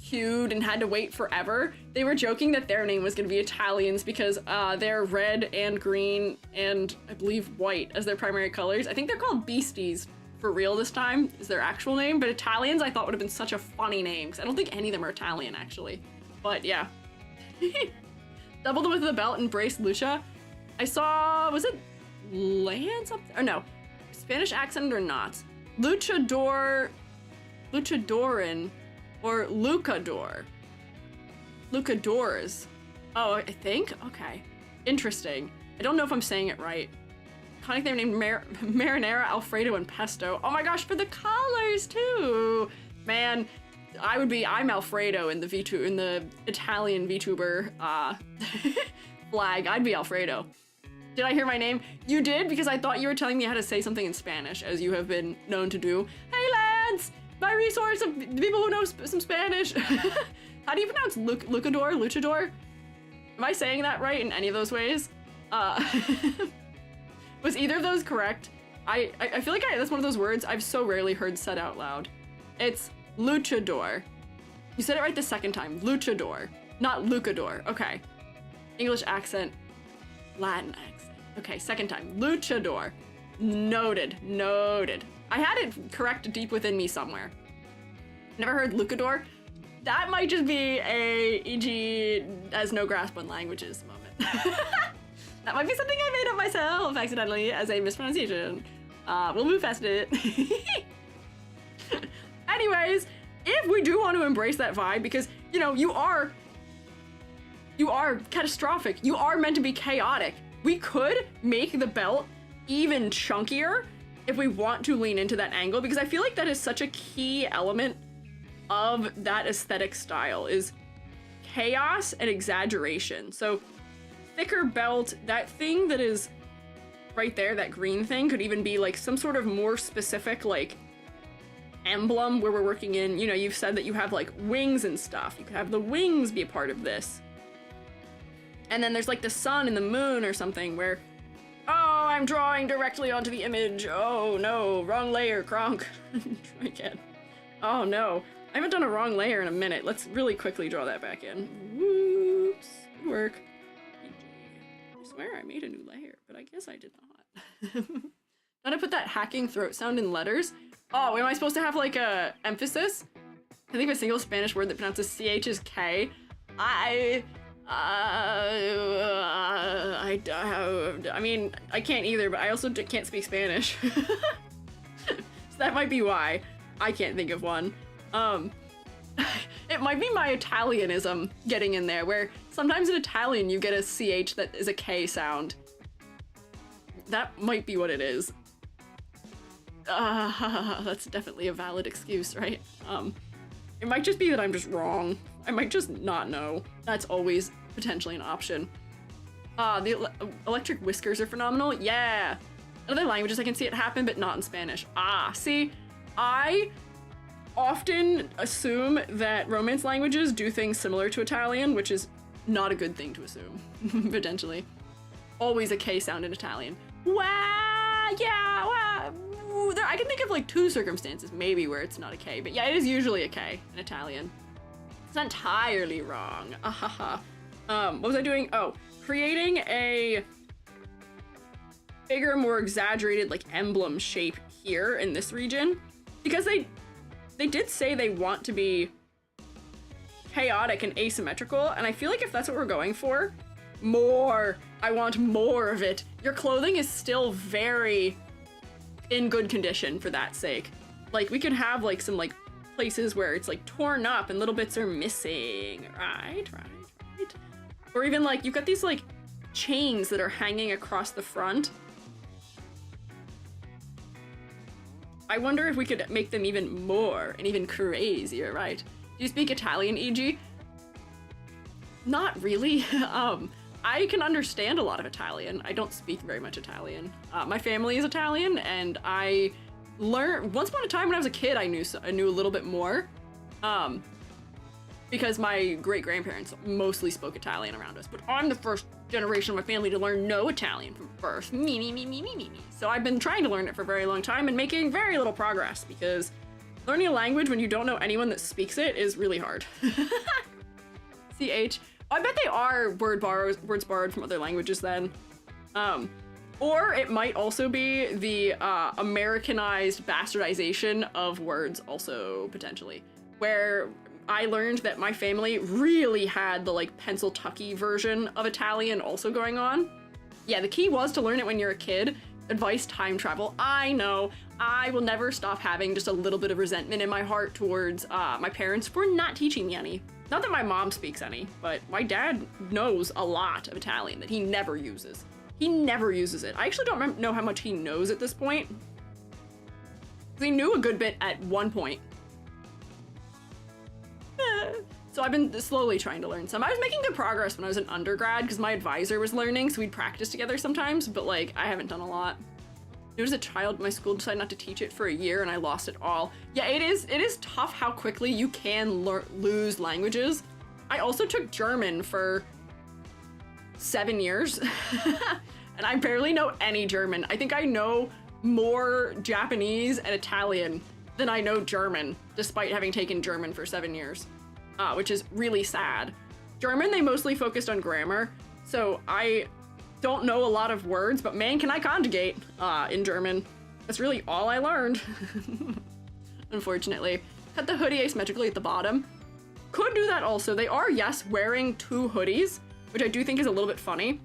queued and had to wait forever. They were joking that their name was gonna be Italians because they're red and green and I believe white as their primary colors. I think they're called Beasties for real this time is their actual name, but Italians I thought would have been such a funny name because I don't think any of them are Italian actually. But yeah. Double the width of the belt, embrace Lucia. I saw, was it Lance up there? Or no, Spanish accent or not? Luchadorin, or Lucador. Lucadors. Oh, I think? Okay. Interesting. I don't know if I'm saying it right. iconic name named Marinara, Alfredo, and Pesto. Oh my gosh, for the colors too! Man, I'm Alfredo in the Italian VTuber flag. I'd be Alfredo. Did I hear my name? You did, because I thought you were telling me how to say something in Spanish, as you have been known to do. Hey lads! My resource of people who know some Spanish. How do you pronounce luchador? Am I saying that right in any of those ways? Was either of those correct? I feel like that's one of those words I've so rarely heard said out loud. It's luchador. You said it right the second time. Luchador, not lucador. Okay. English accent, Latin accent. Okay, second time. Luchador. Noted. I had it correct deep within me somewhere. Never heard lucador? That might just be a E.G. has no grasp on languages moment. That might be something I made up myself accidentally as a mispronunciation. We'll move past it. Anyways, if we do want to embrace that vibe, because, you know, you are catastrophic. You are meant to be chaotic. We could make the belt even chunkier if we want to lean into that angle, because I feel like that is such a key element of that aesthetic style, is chaos and exaggeration. So thicker belt, that thing that is right there, that green thing, could even be like some sort of more specific like emblem where we're working in, you know, you've said that you have like wings and stuff. You could have the wings be a part of this. And then there's like the sun and the moon or something where, oh, I'm drawing directly onto the image. Oh no, wrong layer, Kronk. Try again. Oh no, I haven't done a wrong layer in a minute. Let's really quickly draw that back in. Whoops, good work. I swear I made a new layer, but I guess I did not. Gotta put that hacking throat sound in letters. Oh, am I supposed to have like a emphasis? I think a single Spanish word that pronounces CH is K. I mean, I can't either, but I also can't speak Spanish. So that might be why I can't think of one. It might be my Italianism getting in there, where sometimes in Italian you get a CH that is a K sound. That might be what it is. That's definitely a valid excuse, right? It might just be that I'm just wrong. I might just not know. That's always potentially an option. The electric whiskers are phenomenal. Yeah. In other languages I can see it happen, but not in Spanish. See, I often assume that Romance languages do things similar to Italian, which is not a good thing to assume, potentially. Always a K sound in Italian. Wow, yeah, wow. I can think of like 2 circumstances maybe where it's not a K, but yeah, it is usually a K in Italian. It's not entirely wrong. What was I doing? Oh, creating a bigger, more exaggerated like emblem shape here in this region, because they did say they want to be chaotic and asymmetrical, and I feel like if that's what we're going for, I want more of it. Your clothing is still very in good condition for that sake. Like, we could have like some like places where it's like torn up and little bits are missing. Right. Or even like you've got these like chains that are hanging across the front. I wonder if we could make them even more and even crazier, right? Do you speak Italian, E.G.? Not really. I can understand a lot of Italian. I don't speak very much Italian. My family is Italian, and I learned once upon a time when I was a kid. I knew a little bit more, because my great-grandparents mostly spoke Italian around us. But I'm the first generation of my family to learn no Italian from birth. Me. So I've been trying to learn it for a very long time and making very little progress, because learning a language when you don't know anyone that speaks it is really hard. CH. I bet they are words borrowed from other languages then. Or it might also be the Americanized bastardization of words also, potentially. Where I learned that my family really had the like Pennsyltucky version of Italian also going on. Yeah, the key was to learn it when you're a kid. Advice, time travel. I know. I will never stop having just a little bit of resentment in my heart towards my parents for not teaching me any. Not that my mom speaks any, but my dad knows a lot of Italian that he never uses. He never uses it. I actually don't know how much he knows at this point. He knew a good bit at one point. So I've been slowly trying to learn some. I was making good progress when I was an undergrad because my advisor was learning, so we'd practice together sometimes, but like I haven't done a lot. There was a child in my school decided not to teach it for a year and I lost it all. Yeah, it is tough how quickly you can lose languages. I also took German for 7 years and I barely know any German. I think I know more Japanese and Italian than I know German, despite having taken German for 7 years, which is really sad. German, they mostly focused on grammar, so I don't know a lot of words, but man, can I conjugate in German. That's really all I learned, unfortunately. Cut the hoodie asymmetrically at the bottom. Could do that also. They are, yes, wearing 2 hoodies, which I do think is a little bit funny.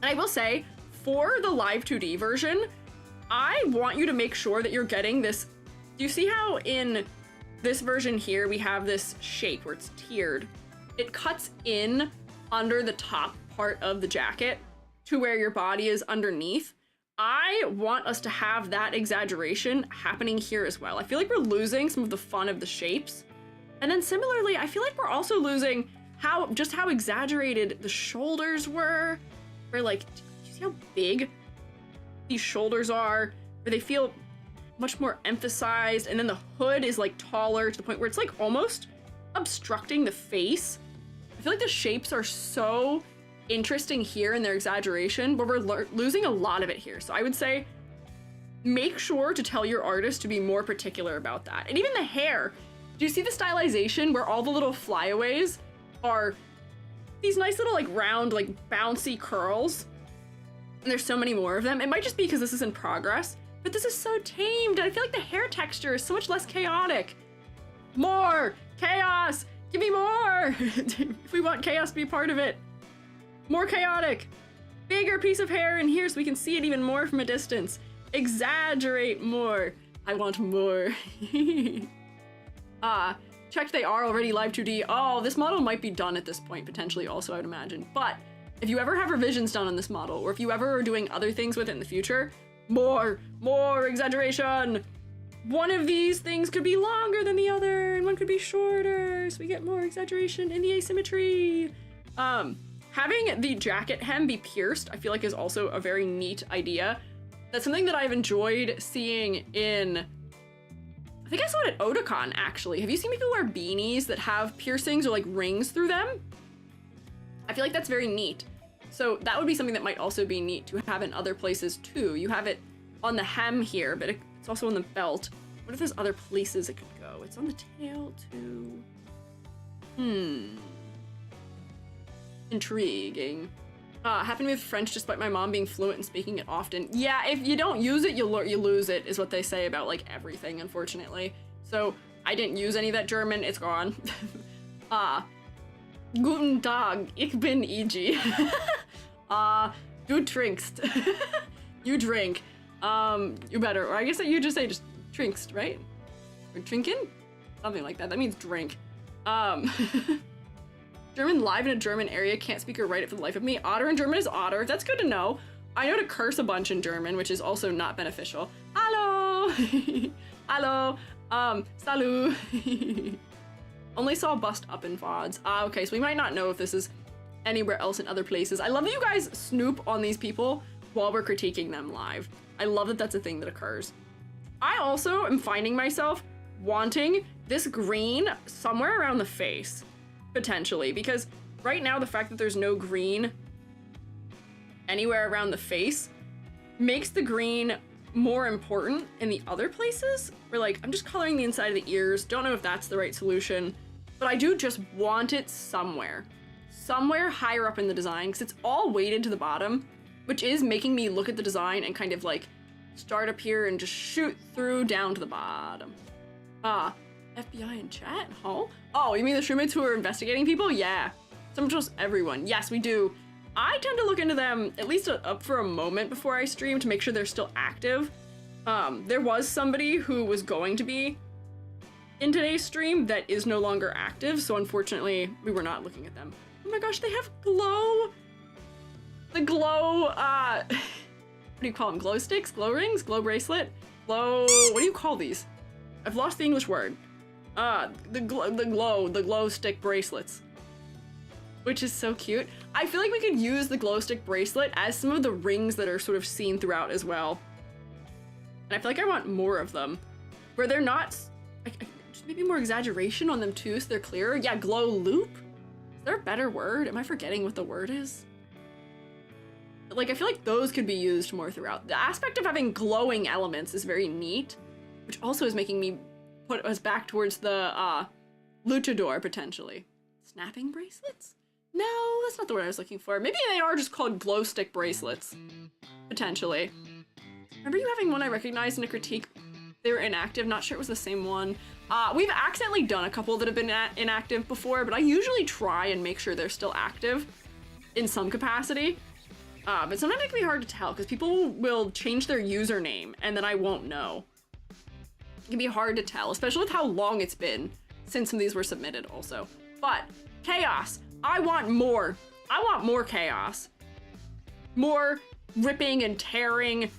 And I will say, for the live 2D version, I want you to make sure that you're getting this. Do you see how in this version here, we have this shape where it's tiered? It cuts in under the top part of the jacket to where your body is underneath. I want us to have that exaggeration happening here as well. I feel like we're losing some of the fun of the shapes. And then similarly, I feel like we're also losing how exaggerated the shoulders were. Where like, do you see how big these shoulders are? Where they feel much more emphasized, and then the hood is like taller to the point where it's like almost obstructing the face. I feel like the shapes are so interesting here in their exaggeration, but we're losing a lot of it here. So I would say make sure to tell your artist to be more particular about that. And even the hair. Do you see the stylization where all the little flyaways are these nice little like round, like bouncy curls? And there's so many more of them. It might just be because this is in progress, but this is so tamed. And I feel like the hair texture is so much less chaotic. More chaos. Give me more. If we want chaos to be part of it. More chaotic. Bigger piece of hair in here so we can see it even more from a distance. Exaggerate more. I want more. Checked they are already live 2D. Oh, this model might be done at this point, potentially also, I would imagine. But if you ever have revisions done on this model, or if you ever are doing other things with it in the future, more exaggeration. One of these things could be longer than the other, and one could be shorter, so we get more exaggeration in the asymmetry. Having the jacket hem be pierced, I feel like is also a very neat idea. That's something that I've enjoyed seeing in, I think I saw it at Otakon, actually. Have you seen people wear beanies that have piercings or like rings through them? I feel like that's very neat. So that would be something that might also be neat to have in other places too. You have it on the hem here, but it's also on the belt. What if there's other places it could go? It's on the tail too. Intriguing. Happened with French despite my mom being fluent and speaking it often. Yeah, if you don't use it, you lose it, is what they say about like everything, unfortunately. So I didn't use any of that German, it's gone. Guten Tag, ich bin Iji. Du trinkst. You drink. You better, or I guess that you just say just trinkst, right? Or trinken? Something like that. That means drink. German live in a German area, can't speak or write it for the life of me. Otter in German is otter. That's good to know. I know to curse a bunch in German, which is also not beneficial. Hallo! Hallo! Salut! Only saw bust up in VODs. Okay, so we might not know if this is anywhere else in other places. I love that you guys snoop on these people while we're critiquing them live. I love that that's a thing that occurs. I also am finding myself wanting this green somewhere around the face. Potentially, because right now the fact that there's no green anywhere around the face makes the green more important in the other places. Where like, I'm just coloring the inside of the ears, don't know if that's the right solution, but I do just want it somewhere higher up in the design, because it's all weighted to the bottom, which is making me look at the design and kind of like start up here and just shoot through down to the bottom. FBI in chat? Huh? Oh, you mean the streammates who are investigating people? Yeah. Someone trust everyone. Yes, we do. I tend to look into them at least up for a moment before I stream to make sure they're still active. There was somebody who was going to be in today's stream that is no longer active, so unfortunately we were not looking at them. Oh my gosh, they have glow. the glow, what do you call them? Glow sticks? Glow rings? Glow bracelet? Glow, what do you call these? I've lost the English word. The glow stick bracelets. Which is so cute. I feel like we could use the glow stick bracelet as some of the rings that are sort of seen throughout as well. And I feel like I want more of them. Where they're not, just maybe more exaggeration on them too, so they're clearer. Yeah, glow loop? Is there a better word? Am I forgetting what the word is? Like, I feel like those could be used more throughout. The aspect of having glowing elements is very neat, which also is making me put us back towards the luchador, potentially. Snapping bracelets? No, that's not the word I was looking for. Maybe they are just called glow stick bracelets, potentially. Remember you having one I recognized in a critique? They were inactive, not sure it was the same one. We've accidentally done a couple that have been inactive before, but I usually try and make sure they're still active in some capacity. But sometimes it can be hard to tell because people will change their username and then I won't know. It can be hard to tell, especially with how long it's been since some of these were submitted also. But chaos, I want more. I want more chaos. More ripping and tearing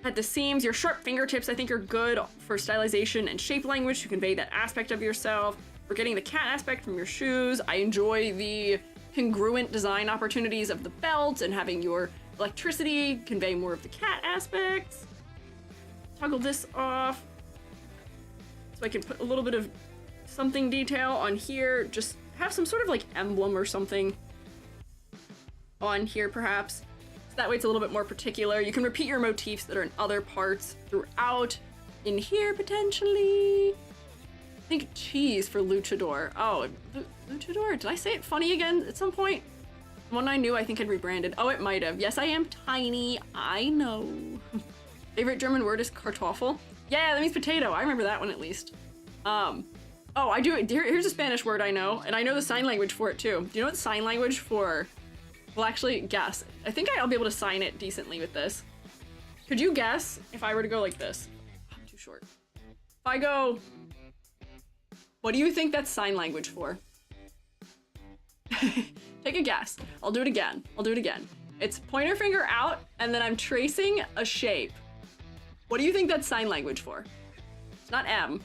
at the seams. Your sharp fingertips, I think, are good for stylization and shape language to convey that aspect of yourself. For getting the cat aspect from your shoes. I enjoy the congruent design opportunities of the belt and having your electricity convey more of the cat aspects. Toggle this off so I can put a little bit of something detail on here. Just have some sort of like emblem or something on here perhaps. So that way it's a little bit more particular. You can repeat your motifs that are in other parts throughout in here potentially. I think cheese for luchador. Oh, luchador? Did I say it funny again at some point? One I knew I think had rebranded. Oh, it might have. Yes, I am tiny. I know. Favorite German word is Kartoffel. Yeah, that means potato. I remember that one at least. Oh, I do. Here's a Spanish word I know, and I know the sign language for it too. Do you know what sign language for? Well, actually, guess. I think I'll be able to sign it decently with this. Could you guess if I were to go like this? I'm too short. If I go, what do you think that's sign language for? Take a guess. I'll do it again. I'll do it again. It's pointer finger out, and then I'm tracing a shape. What do you think that's sign language for? It's not M.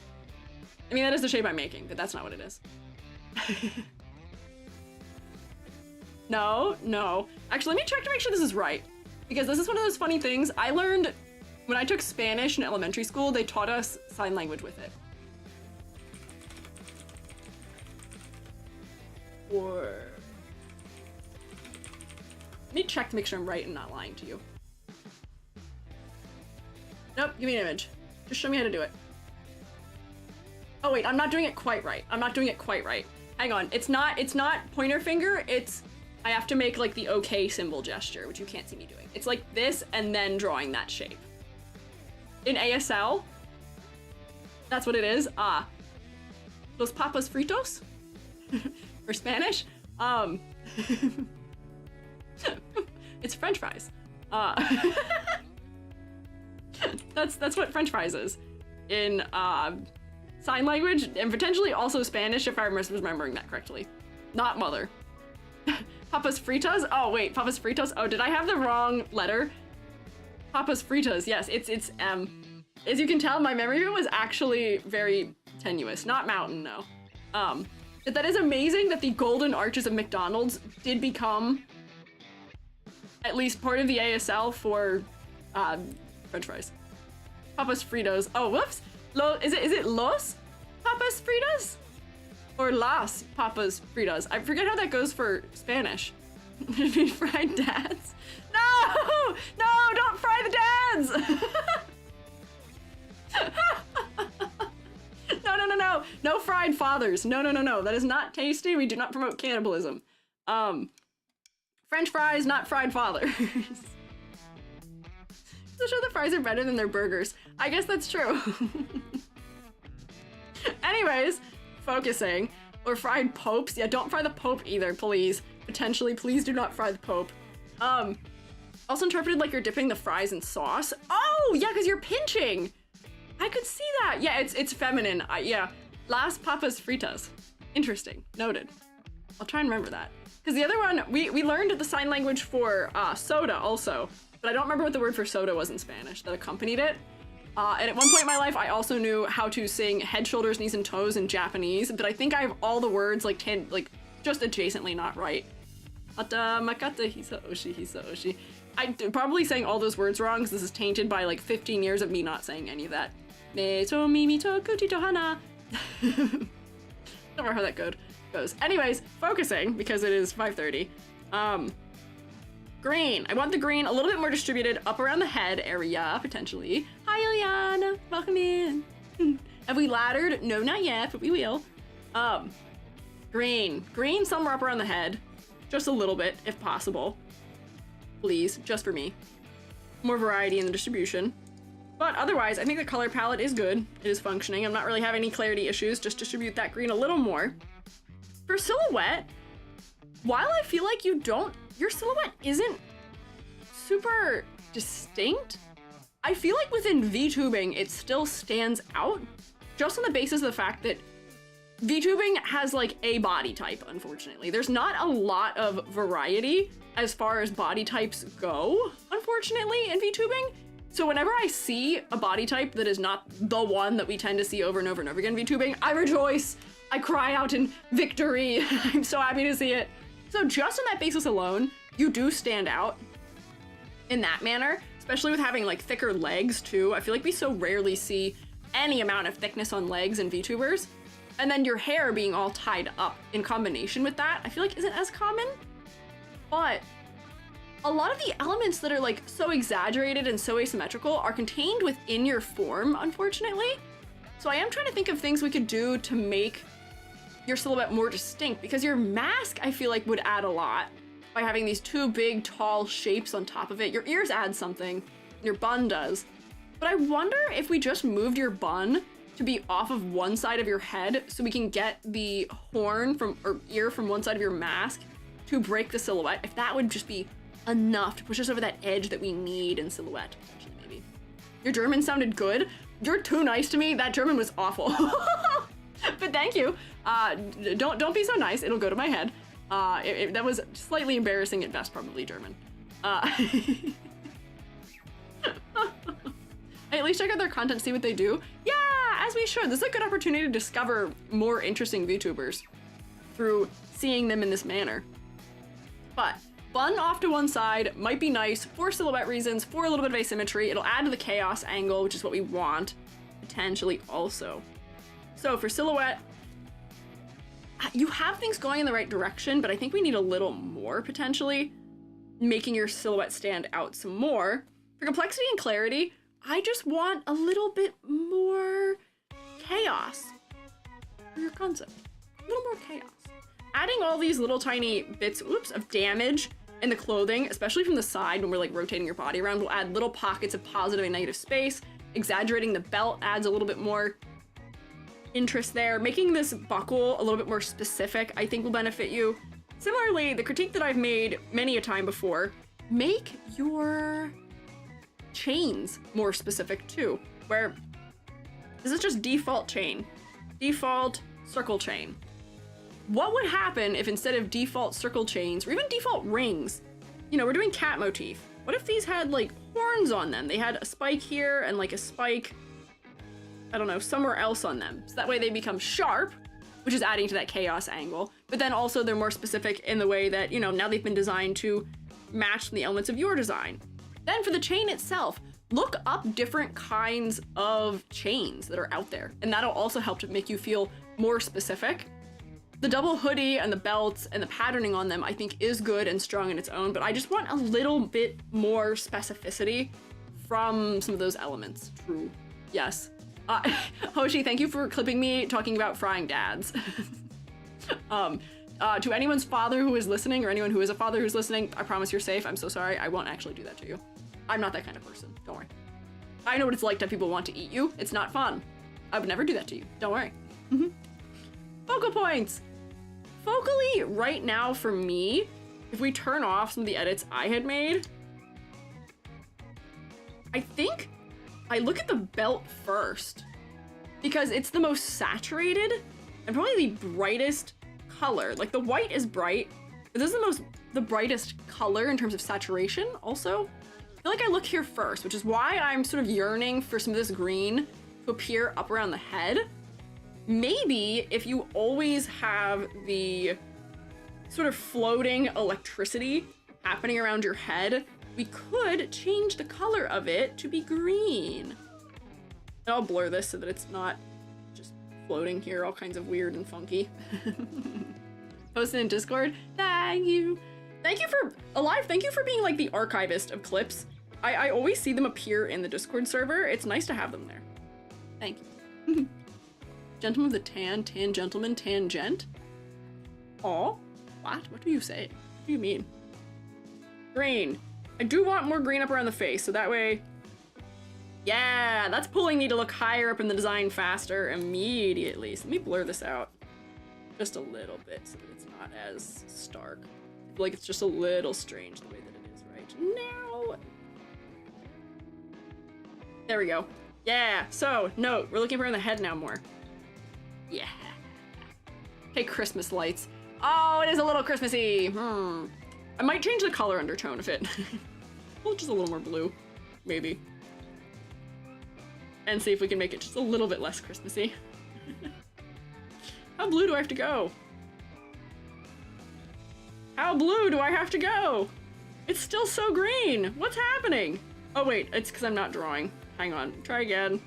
I mean, that is the shape I'm making, but that's not what it is. No. Actually, let me check to make sure this is right. Because this is one of those funny things. I learned when I took Spanish in elementary school, they taught us sign language with it. Or... let me check to make sure I'm right and not lying to you. Nope, give me an image. Just show me how to do it. Oh wait, I'm not doing it quite right. I'm not doing it quite right. Hang on, it's not pointer finger, it's, I have to make like the OK symbol gesture, which you can't see me doing. It's like this and then drawing that shape. In ASL, that's what it is. Los papas fritos, for Spanish. It's French fries. That's what French fries is in sign language, and potentially also Spanish if I was remembering that correctly. Not mother. Papas fritas? Oh wait, papas fritos? Oh, did I have the wrong letter? Papas fritas, yes, it's M. As you can tell, my memory of it was actually very tenuous. Not mountain, no. But that is amazing that the golden arches of McDonald's did become at least part of the ASL for French fries. Papas fritos. Oh, whoops. Is it los papas fritas? Or las papas fritas? I forget how that goes for Spanish. Fried dads? No! No, don't fry the dads! No. No fried fathers. No. That is not tasty. We do not promote cannibalism. French fries, not fried fathers. So sure the fries are better than their burgers. I guess that's true. Anyways, focusing. Or fried popes. Yeah, don't fry the pope either, please. Potentially, please do not fry the pope. Also interpreted like you're dipping the fries in sauce. Oh, yeah, because you're pinching. I could see that. Yeah, it's feminine. Yeah. Las papas fritas. Interesting. Noted. I'll try and remember that. Because the other one, we learned the sign language for soda also, but I don't remember what the word for soda was in Spanish that accompanied it. And at one point in my life, I also knew how to sing head, shoulders, knees, and toes in Japanese, but I think I have all the words like just adjacently not right. Ata makata hisa oshi. I'm probably saying all those words wrong because this is tainted by like 15 years of me not saying any of that. Ne to mimi to kuti to hana. Don't remember how that goes. Anyways, focusing because it is 5:30. Green. I want the green a little bit more distributed up around the head area, potentially. Hi, Ileana. Welcome in. Have we laddered? No, not yet, but we will. Green. Green somewhere up around the head. Just a little bit, if possible. Please, just for me. More variety in the distribution. But otherwise, I think the color palette is good. It is functioning. I'm not really having any clarity issues. Just distribute that green a little more. For silhouette, while I feel like your silhouette isn't super distinct, I feel like within VTubing, it still stands out just on the basis of the fact that VTubing has like a body type, unfortunately. There's not a lot of variety as far as body types go, unfortunately, in VTubing. So whenever I see a body type that is not the one that we tend to see over and over and over again in VTubing, I rejoice. I cry out in victory. I'm so happy to see it. So just on that basis alone, you do stand out in that manner, especially with having like thicker legs too. I feel like we so rarely see any amount of thickness on legs in VTubers. And then your hair being all tied up in combination with that, I feel like isn't as common. But a lot of the elements that are like so exaggerated and so asymmetrical are contained within your form, unfortunately. So I am trying to think of things we could do to make your silhouette more distinct, because your mask, I feel like, would add a lot by having these two big, tall shapes on top of it. Your ears add something, your bun does. But I wonder if we just moved your bun to be off of one side of your head so we can get the horn or ear from one side of your mask to break the silhouette, if that would just be enough to push us over that edge that we need in silhouette, potentially, maybe. Your German sounded good. You're too nice to me. That German was awful. But thank you. Don't be so nice. It'll go to my head. That was slightly embarrassing at best, probably German. At least check out their content, see what they do. Yeah, as we should. This is a good opportunity to discover more interesting VTubers through seeing them in this manner. But bun off to one side might be nice for silhouette reasons, for a little bit of asymmetry. It'll add to the chaos angle, which is what we want, potentially also. So for silhouette, you have things going in the right direction, but I think we need a little more, potentially, making your silhouette stand out some more. For complexity and clarity, I just want a little bit more chaos for your concept. A little more chaos. Adding all these little tiny bits, of damage in the clothing, especially from the side when we're like rotating your body around, will add little pockets of positive and negative space. Exaggerating the belt adds a little bit more interest there. Making this buckle a little bit more specific, I think, will benefit you. Similarly, the critique that I've made many a time before, make your chains more specific too, where this is just default chain, default circle chain. What would happen if instead of default circle chains, or even default rings, we're doing cat motif. What if these had like horns on them? They had a spike here and like a spike, I don't know, somewhere else on them. So that way they become sharp, which is adding to that chaos angle. But then also they're more specific in the way that, now they've been designed to match the elements of your design. Then for the chain itself, look up different kinds of chains that are out there. And that'll also help to make you feel more specific. The double hoodie and the belts and the patterning on them, I think, is good and strong in its own, but I just want a little bit more specificity from some of those elements. True. Yes. Hoshi, thank you for clipping me talking about frying dads. To anyone's father who is listening, or anyone who is a father who's listening, I promise you're safe. I'm so sorry. I won't actually do that to you. I'm not that kind of person. Don't worry. I know what it's like to have people want to eat you. It's not fun. I would never do that to you. Don't worry. Focal points. Focally, right now for me, if we turn off some of the edits I had made, I think I look at the belt first because it's the most saturated and probably the brightest color. Like the white is bright, but this is the brightest color in terms of saturation also. I feel like I look here first, which is why I'm sort of yearning for some of this green to appear up around the head. Maybe if you always have the sort of floating electricity happening around your head, we could change the color of it to be green. And I'll blur this so that it's not just floating here all kinds of weird and funky. Post it in Discord. Thank you. Thank you for, Alive, thank you for being like the archivist of clips. I always see them appear in the Discord server. It's nice to have them there. Thank you. Gentleman of the tan gentleman, tangent. Aw, what? What do you say? What do you mean? Green. I do want more green up around the face, so that way... Yeah, that's pulling me to look higher up in the design faster immediately. So let me blur this out just a little bit so that it's not as stark. I feel like it's just a little strange the way that it is right now. There we go. Yeah, so, note, we're looking around the head now more. Yeah. Okay, Christmas lights. Oh, it is a little Christmassy. I might change the color undertone of it. Well, just a little more blue, maybe. And see if we can make it just a little bit less Christmassy. How blue do I have to go? How blue do I have to go? It's still so green. What's happening? Oh wait, it's because I'm not drawing. Hang on, try again.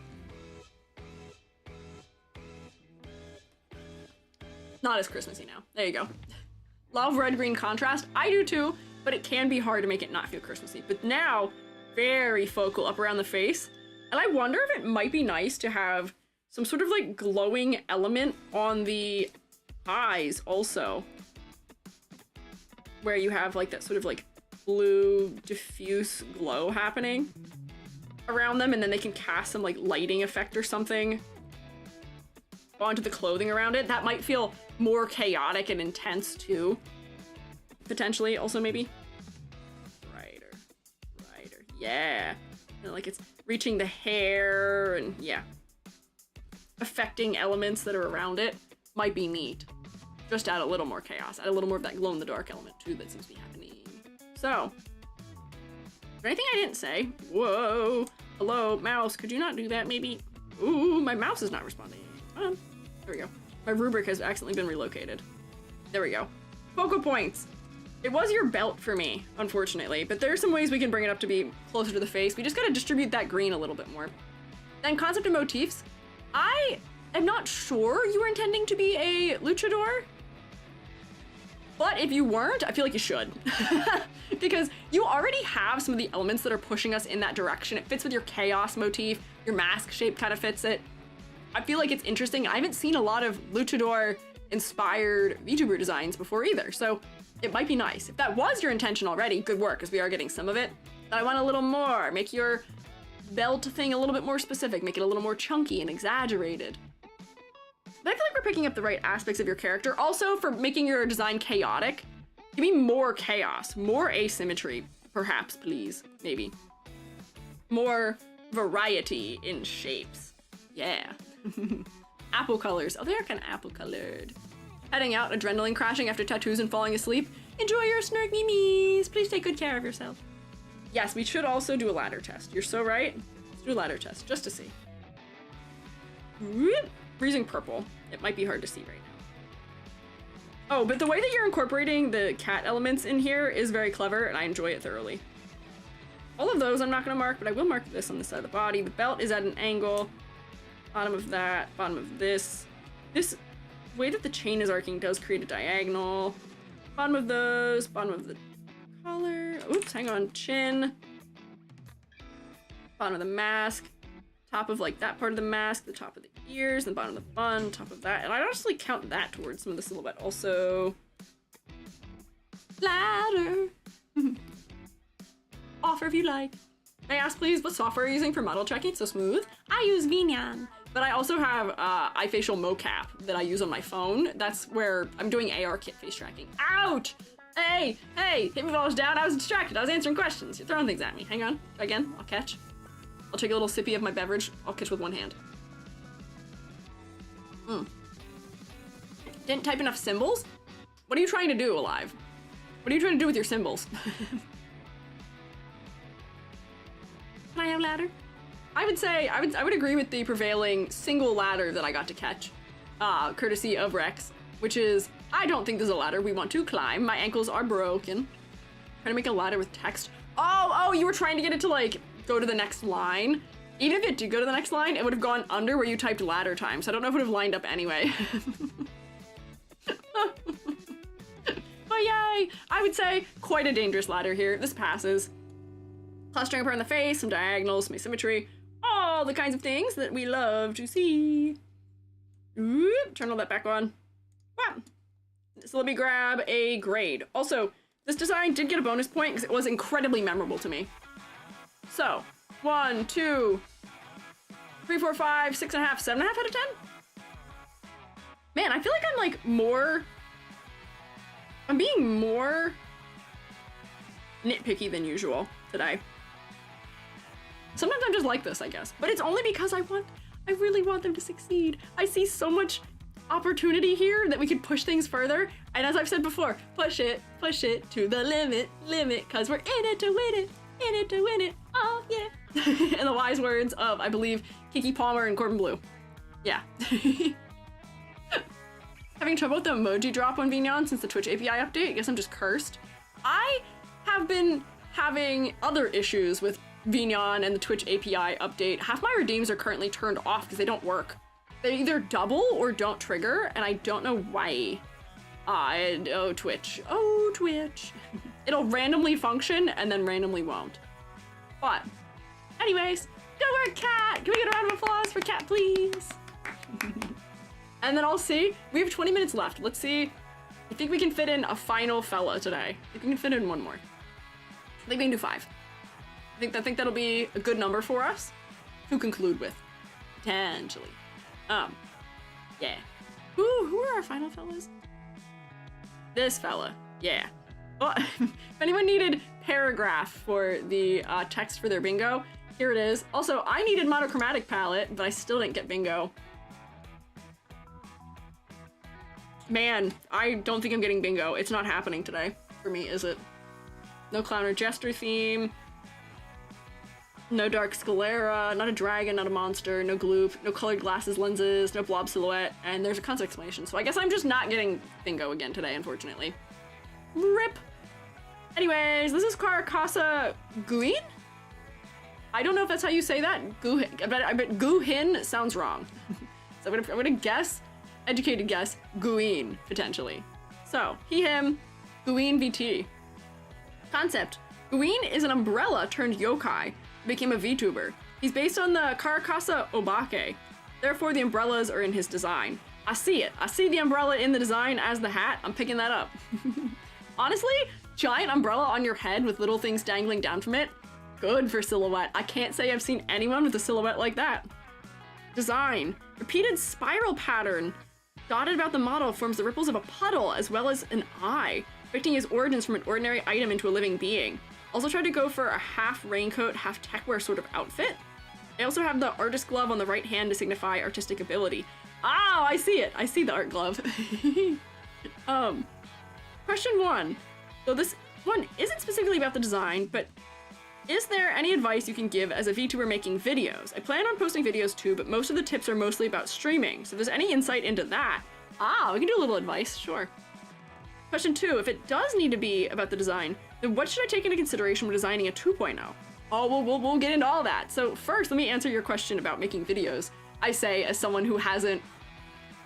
Not as Christmassy now. There you go. Love red-green contrast. I do too, but it can be hard to make it not feel Christmassy. But now, very focal up around the face. And I wonder if it might be nice to have some sort of like glowing element on the eyes also. Where you have like that sort of like blue diffuse glow happening around them, and then they can cast some like lighting effect or something onto the clothing around it. That might feel more chaotic and intense too. Potentially also maybe. Brighter. Yeah. And like it's reaching the hair and yeah. Affecting elements that are around it might be neat. Just add a little more chaos. Add a little more of that glow in the dark element too that seems to be happening. So, is there anything I didn't say? Whoa. Hello, mouse. Could you not do that maybe? Ooh, my mouse is not responding. There we go. My rubric has accidentally been relocated. There we go. Focal points. It was your belt for me, unfortunately, but there are some ways we can bring it up to be closer to the face. We just gotta distribute that green a little bit more. Then concept of motifs. I am not sure you were intending to be a luchador, but if you weren't, I feel like you should. Because you already have some of the elements that are pushing us in that direction. It fits with your chaos motif. Your mask shape kind of fits it. I feel like it's interesting. I haven't seen a lot of luchador-inspired VTuber designs before either, so it might be nice. If that was your intention already, good work, because we are getting some of it. But I want a little more. Make your belt thing a little bit more specific. Make it a little more chunky and exaggerated. But I feel like we're picking up the right aspects of your character. Also, for making your design chaotic, give me more chaos, more asymmetry, perhaps, please, maybe. More variety in shapes. Yeah. Apple colors. Oh, they are kind of apple colored. Heading out, adrenaline crashing after tattoos and falling asleep. Enjoy your snark memes. Please take good care of yourself. Yes, we should also do a ladder test. You're so right. Let's do a ladder test, just to see. Freezing purple. It might be hard to see right now. Oh, but the way that you're incorporating the cat elements in here is very clever, and I enjoy it thoroughly. All of those I'm not going to mark, but I will mark this on the side of the body. The belt is at an angle. Bottom of that, bottom of this. This way that the chain is arcing does create a diagonal. Bottom of those, bottom of the collar. Oops, hang on, chin. Bottom of the mask. Top of like that part of the mask, the top of the ears, the bottom of the bun, top of that. And I'd honestly count that towards some of the silhouette also. Ladder. Offer if you like. May I ask please what software are you using for model tracking? It's so smooth. I use Vinyan. But I also have iFacial mocap that I use on my phone. That's where I'm doing AR kit face tracking. Ouch! Hey, hit me while I was down. I was distracted. I was answering questions. You're throwing things at me. Hang on. Again, I'll catch. I'll take a little sippy of my beverage. I'll catch with one hand. Didn't type enough symbols? What are you trying to do, Alive? What are you trying to do with your symbols? Can I have ladder? I would say, I would agree with the prevailing single ladder that I got to catch, courtesy of Rex, which is, I don't think there's a ladder we want to climb. My ankles are broken. Trying to make a ladder with text. Oh, you were trying to get it to like, go to the next line. Even if it did go to the next line, it would have gone under where you typed ladder time, so I don't know if it would have lined up anyway. But yay! I would say quite a dangerous ladder here. This passes. Clustering apart in the face, some diagonals, some asymmetry, all the kinds of things that we love to see. Oop, turn all that back on. Wow. So let me grab a grade. Also, this design did get a bonus point because it was incredibly memorable to me. So, 1, 2, 3, 4, 5, 6.5, 7.5 out of 10? Man, I feel like I'm like more... I'm being more nitpicky than usual today. Sometimes I'm just like this, I guess. But it's only because I really want them to succeed. I see so much opportunity here that we could push things further. And as I've said before, push it to the limit, cause we're in it to win it, oh yeah. In the wise words of, I believe, Kiki Palmer and Corbin Bleu. Yeah. Having trouble with the emoji drop on Vignon since the Twitch API update. I guess I'm just cursed. I have been having other issues with Vignon and the Twitch API update. Half my redeems are currently turned off because they don't work. They either double or don't trigger, and I don't know why. Oh, Twitch. Oh, Twitch. It'll randomly function and then randomly won't. But, anyways, good work, Cat! Can we get a round of applause for Cat, please? And then I'll see. We have 20 minutes left. Let's see. I think we can fit in a final fella today. I think we can fit in one more. I think we can do 5. I think that'll be a good number for us to conclude with. Potentially. Yeah. Who are our final fellas? This fella. Yeah. Well, if anyone needed paragraph for the text for their bingo, here it is. Also, I needed monochromatic palette, but I still didn't get bingo. Man, I don't think I'm getting bingo. It's not happening today for me, is it? No clown or jester theme. No dark sclera, not a dragon, not a monster, no gloop, no colored glasses lenses, no blob silhouette, and there's a concept explanation. So I guess I'm just not getting bingo again today, unfortunately. RIP! Anyways, this is Caracasa Guin? I don't know if that's how you say that. I bet Guhin sounds wrong. So I'm gonna guess, educated guess, Guin, potentially. So, he, him, Guin VT. Concept. Guin is an umbrella turned yokai, became a VTuber. He's based on the Caracasa Obake. Therefore, the umbrellas are in his design. I see it. I see the umbrella in the design as the hat. I'm picking that up. Honestly, giant umbrella on your head with little things dangling down from it. Good for silhouette. I can't say I've seen anyone with a silhouette like that. Design. Repeated spiral pattern. Dotted about the model forms the ripples of a puddle as well as an eye, depicting his origins from an ordinary item into a living being. Also tried to go for a half raincoat, half techwear sort of outfit. I also have the artist glove on the right hand to signify artistic ability. Oh, I see it. I see the art glove. Question 1. So this one isn't specifically about the design, but is there any advice you can give as a VTuber making videos? I plan on posting videos too, but most of the tips are mostly about streaming. So if there's any insight into that, we can do a little advice, sure. Question 2, if it does need to be about the design, then what should I take into consideration when designing a 2.0? Oh, we'll get into all that. So first, let me answer your question about making videos. I say, as someone who hasn't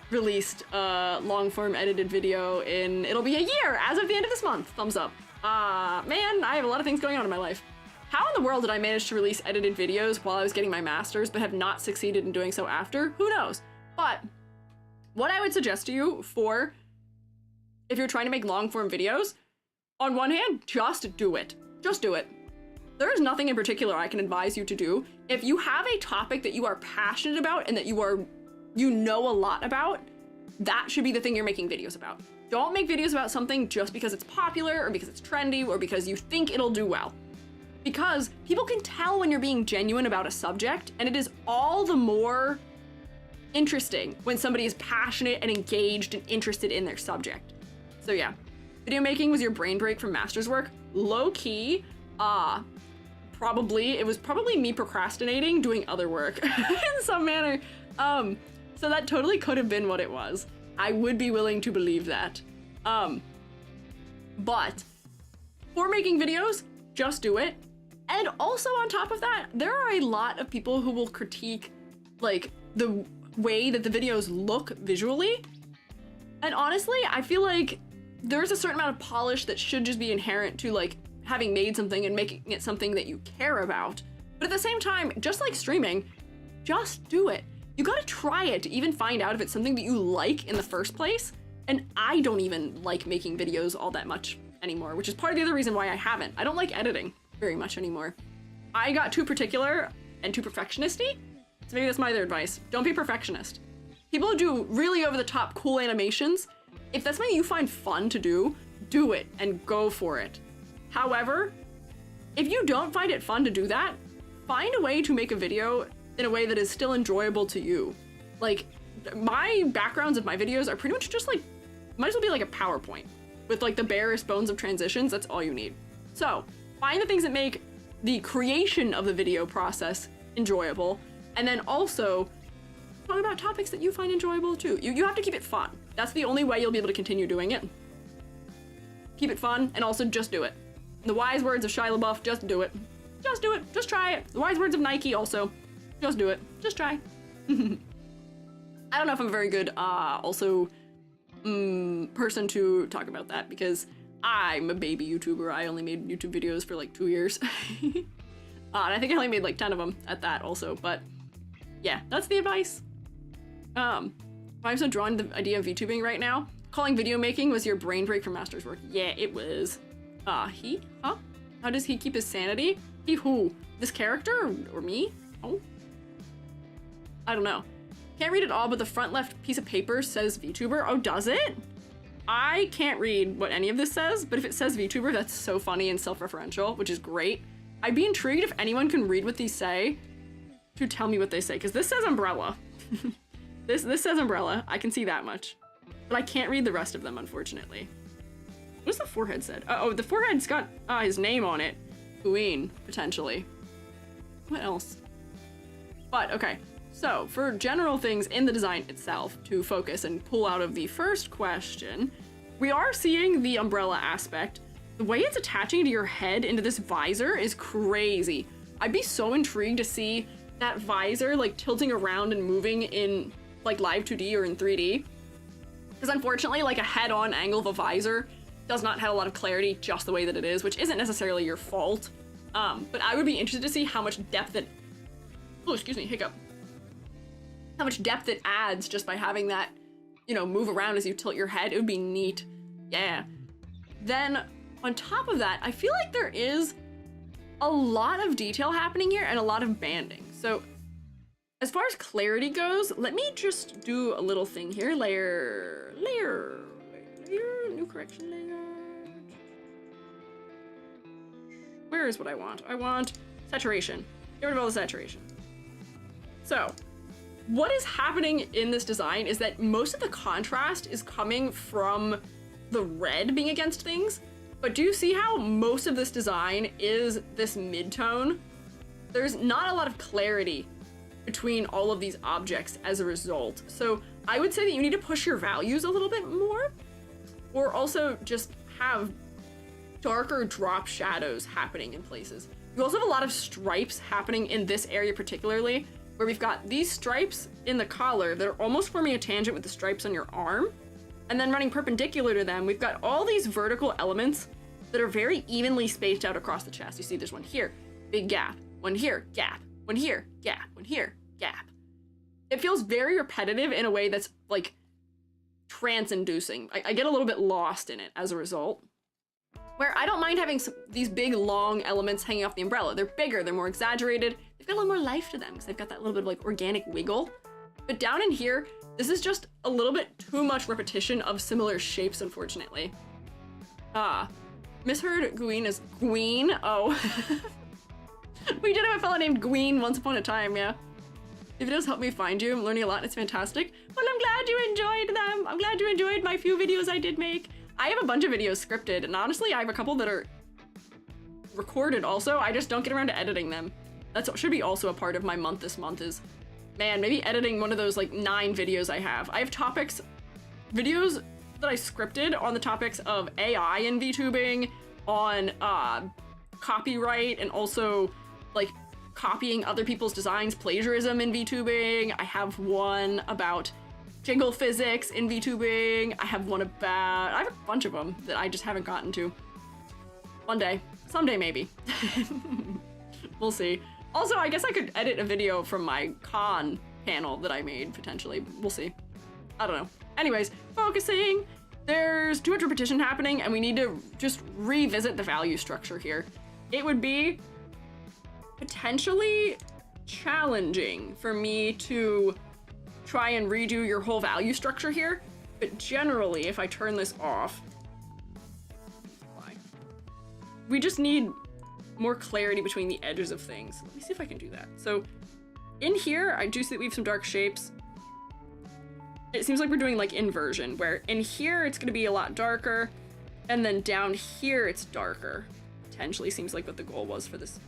released a long-form edited video in, it'll be a year as of the end of this month. Thumbs up. Man, I have a lot of things going on in my life. How in the world did I manage to release edited videos while I was getting my master's, but have not succeeded in doing so after? Who knows? But what I would suggest to you for if you're trying to make long-form videos, on one hand, just do it. Just do it. There is nothing in particular I can advise you to do. If you have a topic that you are passionate about and that you know a lot about, that should be the thing you're making videos about. Don't make videos about something just because it's popular or because it's trendy or because you think it'll do well. Because people can tell when you're being genuine about a subject, and it is all the more interesting when somebody is passionate and engaged and interested in their subject. So yeah, video making was your brain break from master's work. Low key, probably, it was probably me procrastinating doing other work in some manner. So that totally could have been what it was. I would be willing to believe that. But for making videos, just do it. And also on top of that, there are a lot of people who will critique like the way that the videos look visually. And honestly, I feel like there's a certain amount of polish that should just be inherent to like having made something and making it something that you care about. But at the same time, just like streaming, just do it. You gotta try it to even find out if it's something that you like in the first place. And I don't even like making videos all that much anymore, which is part of the other reason why I haven't. I don't like editing very much anymore. I got too particular and too perfectionist-y, so maybe that's my other advice. Don't be a perfectionist. People who do really over-the-top cool animations, if that's something you find fun to do it and go for it. However, if you don't find it fun to do that, find a way to make a video in a way that is still enjoyable to you. Like, my backgrounds of my videos are pretty much just like, might as well be like a PowerPoint with like the barest bones of transitions. That's all you need. So find the things that make the creation of the video process enjoyable, and then also talk about topics that you find enjoyable too. You have to keep it fun. That's the only way you'll be able to continue doing it. Keep it fun, and also just do it. In the wise words of Shia LaBeouf, just do it. Just do it. Just try it. The wise words of Nike also, just do it. Just try. I don't know if I'm a very good person to talk about that, because I'm a baby YouTuber. I only made YouTube videos for like 2 years. And I think I only made like 10 of them at that also, but yeah, that's the advice. I'm so drawn to the idea of VTubing right now. Calling video making was your brain break from master's work. Yeah, it was. He? Huh? How does he keep his sanity? He who? This character or me? Oh? I don't know. Can't read it all, but the front left piece of paper says VTuber. Oh, does it? I can't read what any of this says, but if it says VTuber, that's so funny and self-referential, which is great. I'd be intrigued if anyone can read what these say to tell me what they say, because this says umbrella. This says umbrella. I can see that much. But I can't read the rest of them, unfortunately. What does the forehead said? Oh, the forehead's got his name on it. Queen, potentially. What else? But, okay. So, for general things in the design itself, to focus and pull out of the first question, we are seeing the umbrella aspect. The way it's attaching to your head into this visor is crazy. I'd be so intrigued to see that visor like tilting around and moving in like live 2D or in 3D. Because unfortunately, like a head-on angle of a visor does not have a lot of clarity just the way that it is, which isn't necessarily your fault. But I would be interested to see how much depth it, oh, excuse me, hiccup. How much depth it adds just by having that, you know, move around as you tilt your head. It would be neat. Yeah. Then on top of that, I feel like there is a lot of detail happening here and a lot of banding. So as far as clarity goes, let me just do a little thing here. Layer, new correction layer. Where is what I want? I want saturation. Get rid of all the saturation. So what is happening in this design is that most of the contrast is coming from the red being against things. But do you see how most of this design is this mid-tone? There's not a lot of clarity between all of these objects as a result. So I would say that you need to push your values a little bit more, or also just have darker drop shadows happening in places. You also have a lot of stripes happening in this area particularly, where we've got these stripes in the collar that are almost forming a tangent with the stripes on your arm. And then running perpendicular to them, we've got all these vertical elements that are very evenly spaced out across the chest. You see there's one here, big gap, one here, gap, one here, gap, one here, gap. It feels very repetitive in a way that's like trance-inducing. I get a little bit lost in it as a result. Where I don't mind having these big long elements hanging off the umbrella. They're bigger, they're more exaggerated. They've got a little more life to them because they've got that little bit of like organic wiggle. But down in here, this is just a little bit too much repetition of similar shapes, unfortunately. Misheard Gween as Gween. Oh. We did have a fella named Gween once upon a time, yeah. The videos help me find you. I'm learning a lot, it's fantastic. Well, I'm glad you enjoyed them. I'm glad you enjoyed my few videos I did make. I have a bunch of videos scripted, and honestly, I have a couple that are recorded also. I just don't get around to editing them. That should be also a part of my month this month is, man, maybe editing one of those like 9 videos I have. I have topics, videos that I scripted on the topics of AI in VTubing, on copyright, and also like copying other people's designs, plagiarism in VTubing. I have one about jiggle physics in VTubing. I have a bunch of them that I just haven't gotten to. One day, someday maybe. We'll see. Also, I guess I could edit a video from my con panel that I made, potentially. We'll see. I don't know. Anyways, focusing. There's too much repetition happening, and we need to just revisit the value structure here. It would be potentially challenging for me to try and redo your whole value structure here, but generally, if I turn this off, we just need more clarity between the edges of things. Let me see if I can do that. So in here, I do see that we have some dark shapes. It seems like we're doing like inversion, where in here it's gonna be a lot darker, and then down here it's darker. Potentially seems like what the goal was for this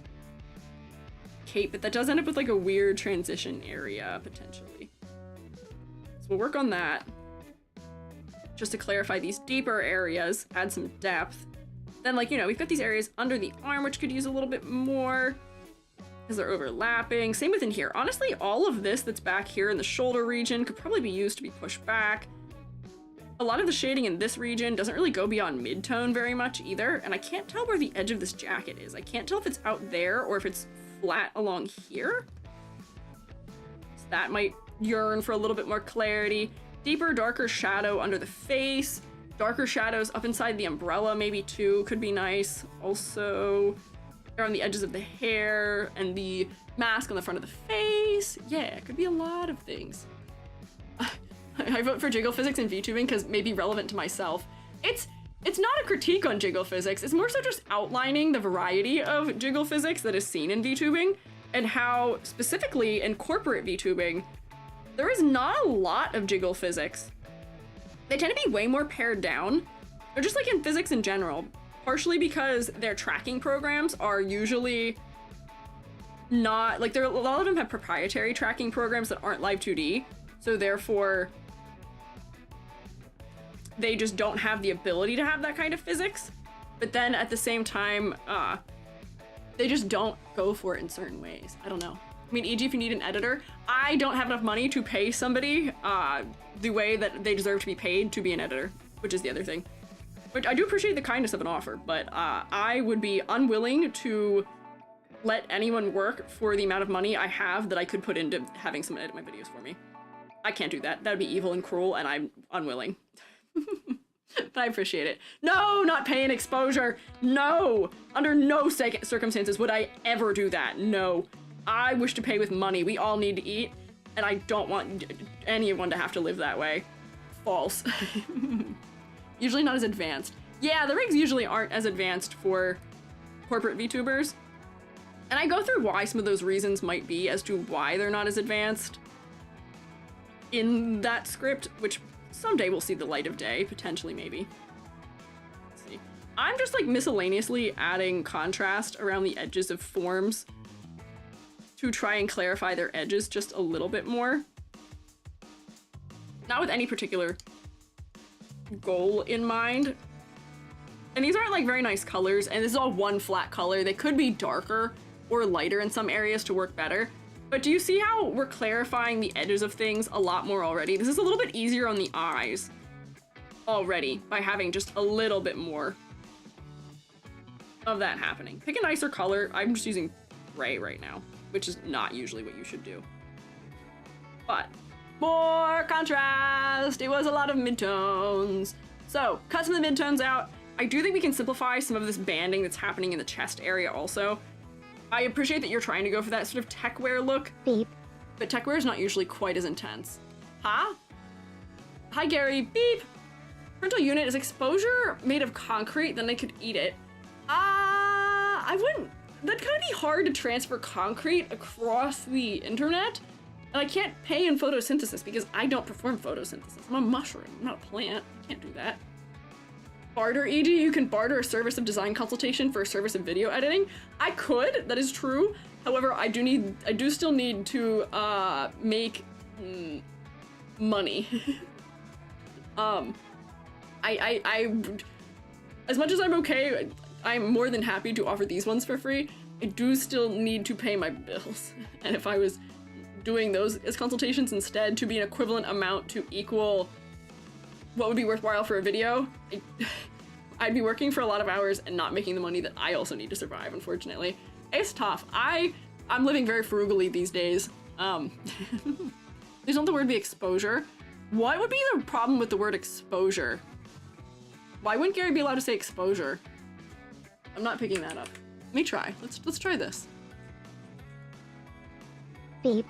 cape, but that does end up with like a weird transition area, potentially. So we'll work on that. Just to clarify these deeper areas, add some depth. Then, like, you know, we've got these areas under the arm, which could use a little bit more because they're overlapping. Same within here. Honestly, all of this that's back here in the shoulder region could probably be used to be pushed back. A lot of the shading in this region doesn't really go beyond mid-tone very much either, and I can't tell where the edge of this jacket is. I can't tell if it's out there or if it's flat along here. So that might yearn for a little bit more clarity. Deeper, darker shadow under the face. Darker shadows up inside the umbrella, maybe too, could be nice. Also, around the edges of the hair and the mask on the front of the face. Yeah, it could be a lot of things. I vote for jiggle physics in VTubing because it may be relevant to myself. It's not a critique on jiggle physics. It's more so just outlining the variety of jiggle physics that is seen in VTubing and how, specifically in corporate VTubing, there is not a lot of jiggle physics. They tend to be way more pared down, or just like in physics in general, partially because their tracking programs are usually not, like, a lot of them have proprietary tracking programs that aren't Live 2D, so therefore they just don't have the ability to have that kind of physics. But then at the same time, they just don't go for it in certain ways. I don't know. I mean, e.g. if you need an editor, I don't have enough money to pay somebody the way that they deserve to be paid to be an editor, which is the other thing. Which I do appreciate the kindness of an offer, but I would be unwilling to let anyone work for the amount of money I have that I could put into having someone edit my videos for me. I can't do that. That would be evil and cruel, and I'm unwilling. But I appreciate it. No, not paying exposure. No, under no circumstances would I ever do that. No. I wish to pay with money. We all need to eat, and I don't want anyone to have to live that way. False. Usually not as advanced. Yeah, the rigs usually aren't as advanced for corporate VTubers. And I go through why some of those reasons might be as to why they're not as advanced in that script, which someday will see the light of day, potentially, maybe. Let's see. I'm just like miscellaneously adding contrast around the edges of forms to try and clarify their edges just a little bit more. Not with any particular goal in mind. And these aren't like very nice colors, and this is all one flat color. They could be darker or lighter in some areas to work better. But do you see how we're clarifying the edges of things a lot more already? This is a little bit easier on the eyes already by having just a little bit more of that happening. Pick a nicer color. I'm just using gray right now, which is not usually what you should do. But more contrast. It was a lot of midtones. So cut some of the midtones out. I do think we can simplify some of this banding that's happening in the chest area also. I appreciate that you're trying to go for that sort of tech wear look. Beep. But tech wear is not usually quite as intense. Huh? Hi, Gary. Beep. Parental unit is exposure made of concrete, then they could eat it. I wouldn't. That'd kind of be hard to transfer concrete across the internet. And I can't pay in photosynthesis because I don't perform photosynthesis. I'm a mushroom, I'm not a plant. I can't do that. barter, e.g. you can barter a service of design consultation for a service of video editing. I could, that is true. However, I do still need to make money. I as much as I'm okay, I'm more than happy to offer these ones for free. I do still need to pay my bills. And if I was doing those as consultations instead to be an equivalent amount to equal what would be worthwhile for a video, I'd be working for a lot of hours and not making the money that I also need to survive, unfortunately. It's tough. I'm living very frugally these days. Please don't the word be exposure. What would be the problem with the word exposure? Why wouldn't Gary be allowed to say exposure? I'm not picking that up. Let me try. Let's try this. Beep.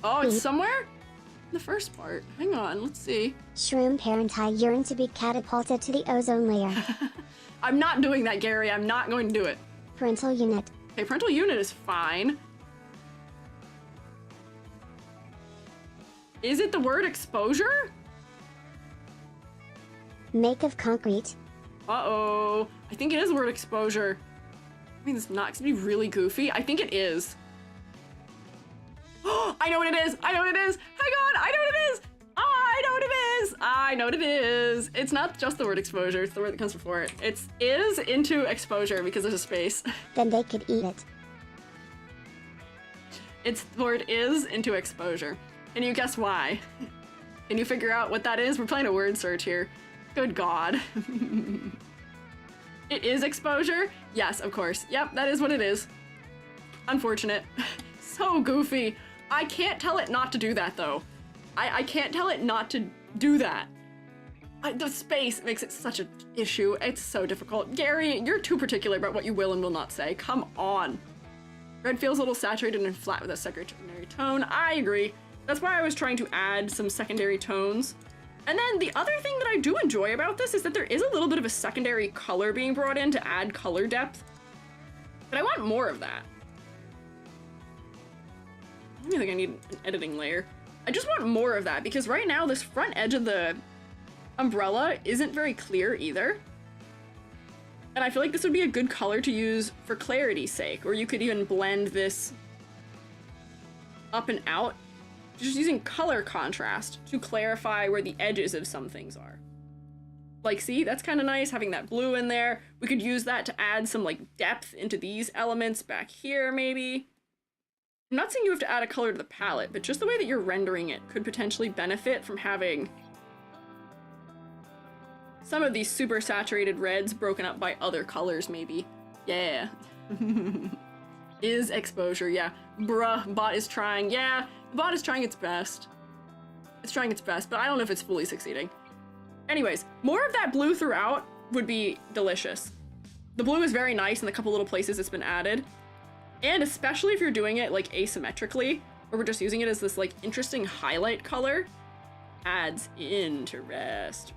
Oh, Beep. it's somewhere? The first part. Hang on, let's see. Shroom parent, I yearn to be catapulted to the ozone layer. I'm not doing that, Gary. I'm not going to do it. Parental unit. Okay, parental unit is fine. Is it the word exposure? Make of concrete. Uh-oh. I think it is the word exposure. I mean, it's not gonna be really goofy. I think it is. Oh, I know what it is. I know what it is. Hang on. I know what it is. I know what it is. I know what it is. It's not just the word exposure. It's the word that comes before it. It's is into exposure because there's a space. Then they could eat it. It's the word is into exposure. Can you guess why? Can you figure out what that is? We're playing a word search here. Good God. It is exposure? Yes, of course. Yep, that is what it is. Unfortunate. So goofy. I can't tell it not to do that, though. I can't tell it not to do that. The space makes it such an issue. It's so difficult. Gary, you're too particular about what you will and will not say. Come on. Red feels a little saturated and flat with a secondary tone. I agree. That's why I was trying to add some secondary tones. And then the other thing that I do enjoy about this is that there is a little bit of a secondary color being brought in to add color depth. But I want more of that. I don't think I need an editing layer. I just want more of that because right now this front edge of the umbrella isn't very clear either. And I feel like this would be a good color to use for clarity's sake, or you could even blend this up and out, just using color contrast to clarify where the edges of some things are. Like, see, that's kind of nice, having that blue in there. We could use that to add some, like, depth into these elements back here, maybe. I'm not saying you have to add a color to the palette, but just the way that you're rendering it could potentially benefit from having some of these super saturated reds broken up by other colors, maybe. Yeah. Is exposure, yeah. Bruh, bot is trying. Yeah, the bot is trying its best. It's trying its best, but I don't know if it's fully succeeding. Anyways, more of that blue throughout would be delicious. The blue is very nice in the couple little places it's been added. And especially if you're doing it like asymmetrically, or we're just using it as this like interesting highlight color, adds interest.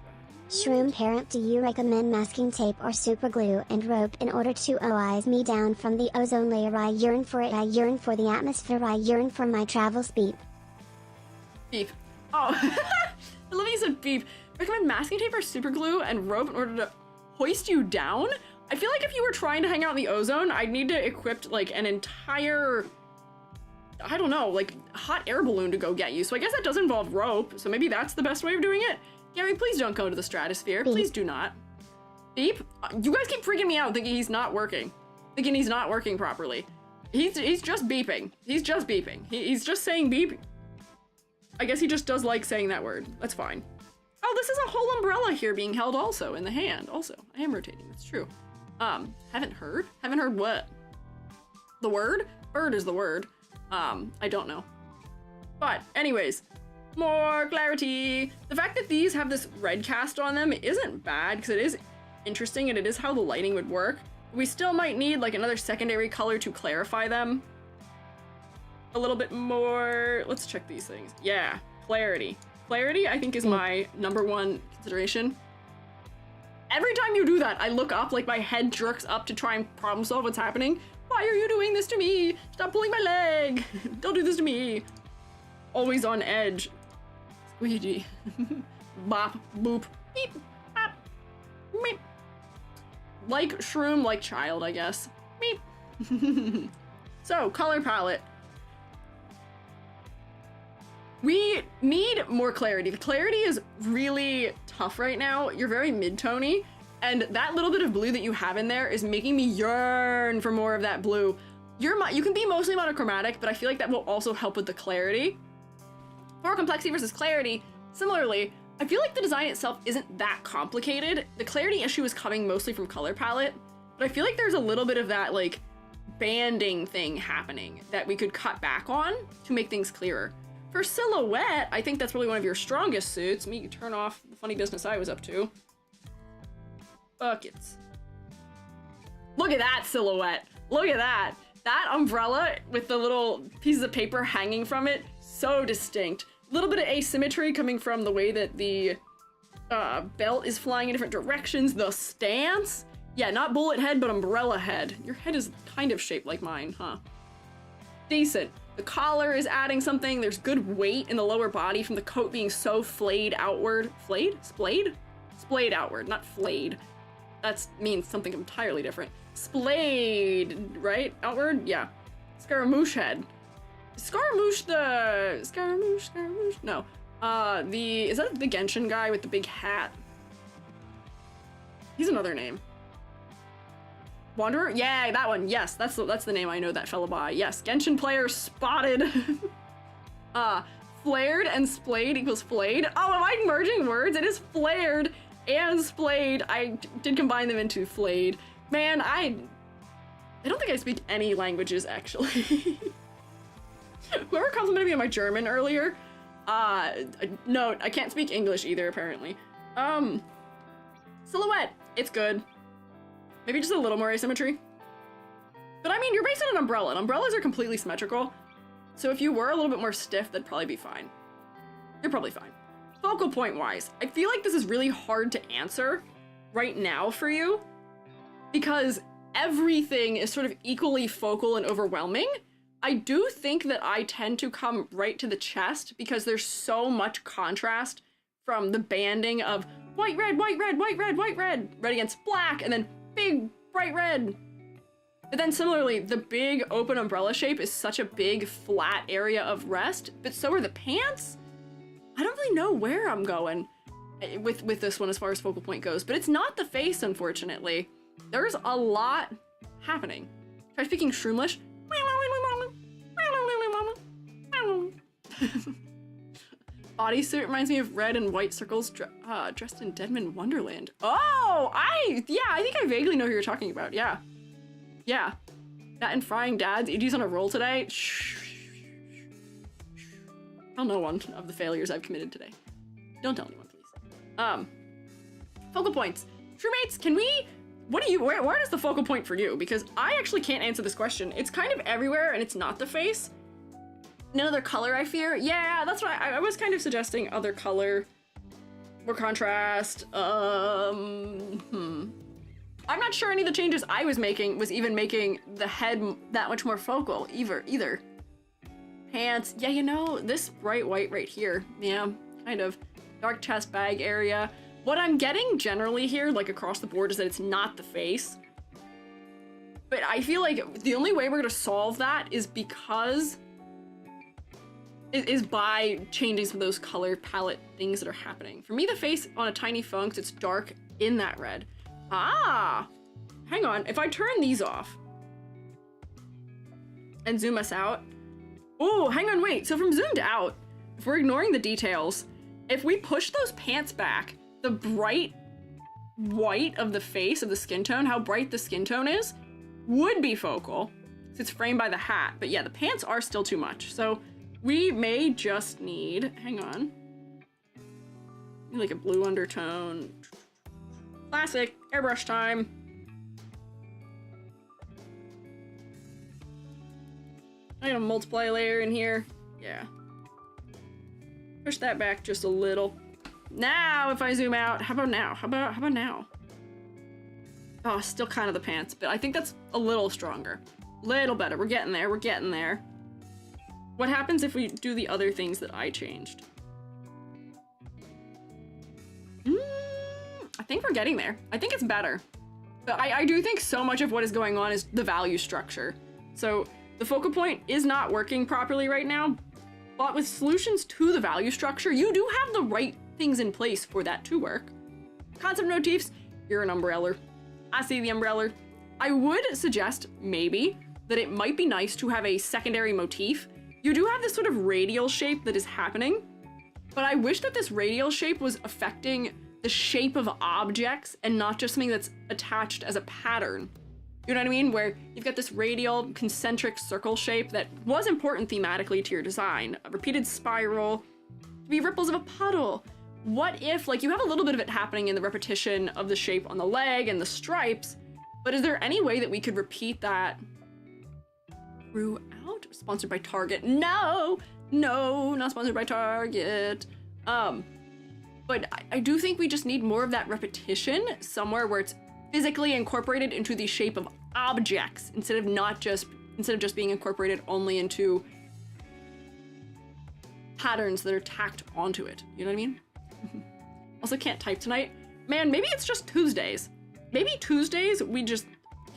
Shroom parent, do you recommend masking tape or super glue and rope in order to eyes me down from the ozone layer? I yearn for it. I yearn for the atmosphere. I yearn for my travels. Beep. Beep. Oh, I love you said beep. Recommend masking tape or super glue and rope in order to hoist you down? I feel like if you were trying to hang out in the ozone, I'd need to equip like an entire, I don't know, like hot air balloon to go get you. So I guess that does involve rope. So maybe that's the best way of doing it. Gary, please don't go to the stratosphere. Please do not. Beep? You guys keep freaking me out thinking he's not working. Thinking he's not working properly. He's just beeping. He's just beeping. He's just saying beep. I guess he just does like saying that word. That's fine. Oh, this is a whole umbrella here being held also in the hand. Also, I am rotating. That's true. Haven't heard? Haven't heard what? The word? Bird is the word. I don't know. But anyways, more clarity. The fact that these have this red cast on them isn't bad because it is interesting and it is how the lighting would work. We still might need like another secondary color to clarify them a little bit more. Let's check these things. Yeah, clarity. Clarity, I think, is my #1 consideration. Every time you do that, I look up, like my head jerks up to try and problem solve what's happening. Why are you doing this to me? Stop pulling my leg. Don't do this to me. Always on edge. Squeegee. Bop, boop, beep, bop, meep. like shroom, like child, I guess. Meep. So, color palette. We need more clarity. The clarity is really tough right now. You're very mid-tony, and that little bit of blue that you have in there is making me yearn for more of that blue. You can be mostly monochromatic, but I feel like that will also help with the clarity. For complexity versus clarity, similarly, I feel like the design itself isn't that complicated. The clarity issue is coming mostly from color palette, but I feel like there's a little bit of that like banding thing happening that we could cut back on to make things clearer. For silhouette, I think that's really one of your strongest suits. Me turn off the funny business I was up to. Buckets. Look at that silhouette. Look at that. That umbrella with the little pieces of paper hanging from it, so distinct. A little bit of asymmetry coming from the way that the belt is flying in different directions. The stance. Yeah, not bullet head, but umbrella head. Your head is kind of shaped like mine, huh? Decent. The collar is adding something. There's good weight in the lower body from the coat being so flayed outward. Flayed? Splayed? Splayed outward, not flayed. That means something entirely different. Splayed, right? Outward? Yeah. Scaramouche head. Scaramouche the... Scaramouche? No. Is that the Genshin guy with the big hat? He's another name. Wanderer? Yeah, that one. Yes, that's the name I know that fella by. Yes, Genshin player spotted. Flared and splayed equals flayed. Oh, am I merging words? It is flared and splayed. I did combine them into flayed. Man, I don't think I speak any languages, actually. Whoever complimented me on my German earlier, no, I can't speak English either, apparently. Silhouette, it's good. Maybe just a little more asymmetry. But I mean, you're based on an umbrella, and umbrellas are completely symmetrical. So if you were a little bit more stiff, that'd probably be fine. You're probably fine. Focal point wise, I feel like this is really hard to answer right now for you because everything is sort of equally focal and overwhelming. I do think that I tend to come right to the chest because there's so much contrast from the banding of white, red, white, red, white, red, white, red, red against black, and then big, bright red. But then similarly, the big open umbrella shape is such a big flat area of rest, but so are the pants. I don't really know where I'm going with this one as far as focal point goes, but it's not the face, unfortunately. There's a lot happening. Try speaking Shroomlish. Bodysuit reminds me of red and white circles dressed in Deadman Wonderland. Oh, I think I vaguely know who you're talking about. Yeah. Yeah. That and frying dads. EG's on a roll today. Tell no one of the failures I've committed today. Don't tell anyone, please. Focal points. Truemates, can we... where is the focal point for you? Because I actually can't answer this question. It's kind of everywhere and it's not the face. No other color, I fear. Yeah, that's why I was kind of suggesting other color. More contrast. I'm not sure any of the changes I was making was even making the head that much more focal either. Pants. Yeah, you know, this bright white right here. Yeah, kind of dark chest bag area. What I'm getting generally here, like across the board, is that it's not the face. But I feel like the only way we're gonna solve that is by changing some of those color palette things that are happening. For me, the face on a tiny phone, 'cause it's dark in that red. Ah, hang on. If I turn these off and zoom us out. Oh, hang on, wait. So from zoomed out, if we're ignoring the details, if we push those pants back, the bright white of the face, of the skin tone, how bright the skin tone is, would be focal. So it's framed by the hat. But yeah, the pants are still too much. So we may just need, hang on, like a blue undertone. Classic, airbrush time. I got a multiply layer in here. Yeah. Push that back just a little. Now, if I zoom out, how about now? How about now? Oh, still kind of the pants, but I think that's a little stronger. Little better. We're getting there. We're getting there. What happens if we do the other things that I changed? I think we're getting there. I think it's better. But I do think so much of what is going on is the value structure. So the focal point is not working properly right now, but with solutions to the value structure, you do have the right things in place for that to work. Concept motifs, you're an umbrella. I see the umbrella. I would suggest maybe that it might be nice to have a secondary motif. You do have this sort of radial shape that is happening, but I wish that this radial shape was affecting the shape of objects and not just something that's attached as a pattern. You know what I mean? Where you've got this radial concentric circle shape that was important thematically to your design. A repeated spiral, be ripples of a puddle. What if, like, you have a little bit of it happening in the repetition of the shape on the leg and the stripes, but is there any way that we could repeat that throughout? Sponsored by Target. No, not sponsored by Target. But I do think we just need more of that repetition somewhere where it's physically incorporated into the shape of objects instead of just being incorporated only into patterns that are tacked onto it. You know what I mean? Also can't type tonight. Man, maybe it's just Tuesdays. Maybe Tuesdays we just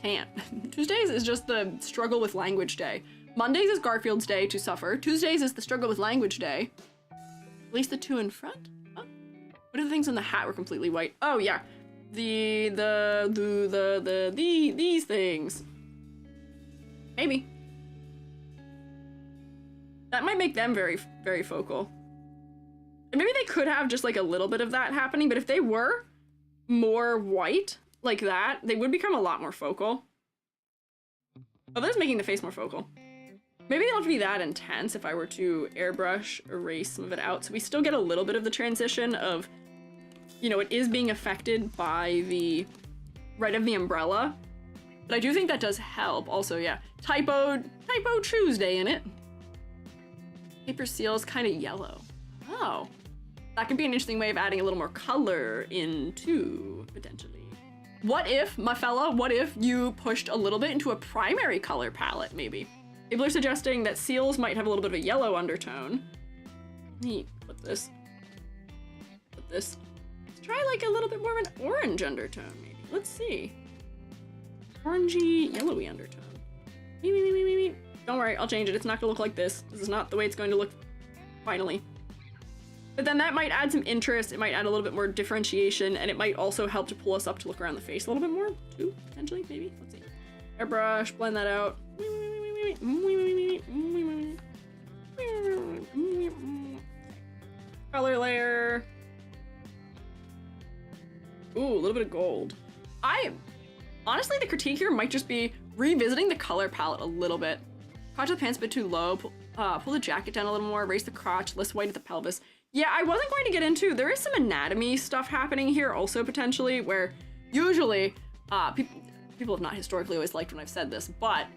can't. Tuesdays is just the struggle with language day. Mondays is Garfield's day to suffer. Tuesdays is the struggle with language day. At least the two in front? Huh? What are the things on the hat were completely white? Oh yeah. These things. Maybe. That might make them very, very focal. And maybe they could have just like a little bit of that happening, but if they were more white like that, they would become a lot more focal. Oh, that's making the face more focal. Maybe they don't have to be that intense if I were to airbrush, erase some of it out, so we still get a little bit of the transition of, you know, it is being affected by the right of the umbrella. But I do think that does help. Also, yeah, typo Tuesday in it. Paper seal is kind of yellow. Oh, that could be an interesting way of adding a little more color into, potentially. What if, my fella, what if you pushed a little bit into a primary color palette, maybe? People are suggesting that seals might have a little bit of a yellow undertone. Neat. Put this. Let's try like a little bit more of an orange undertone, maybe. Let's see. Orangey, yellowy undertone. Me. Don't worry, I'll change it. It's not gonna look like this. This is not the way it's going to look finally. But then that might add some interest, it might add a little bit more differentiation, and it might also help to pull us up to look around the face a little bit more, too, potentially, maybe. Let's see. Airbrush, blend that out. Color layer. Ooh, a little bit of gold. Honestly, the critique here might just be revisiting the color palette a little bit. Crotch of the pants a bit too low. Pull the jacket down a little more. Raise the crotch. Less white at the pelvis. Yeah, I wasn't going to get into. There is some anatomy stuff happening here also potentially, where usually people have not historically always liked when I've said this, but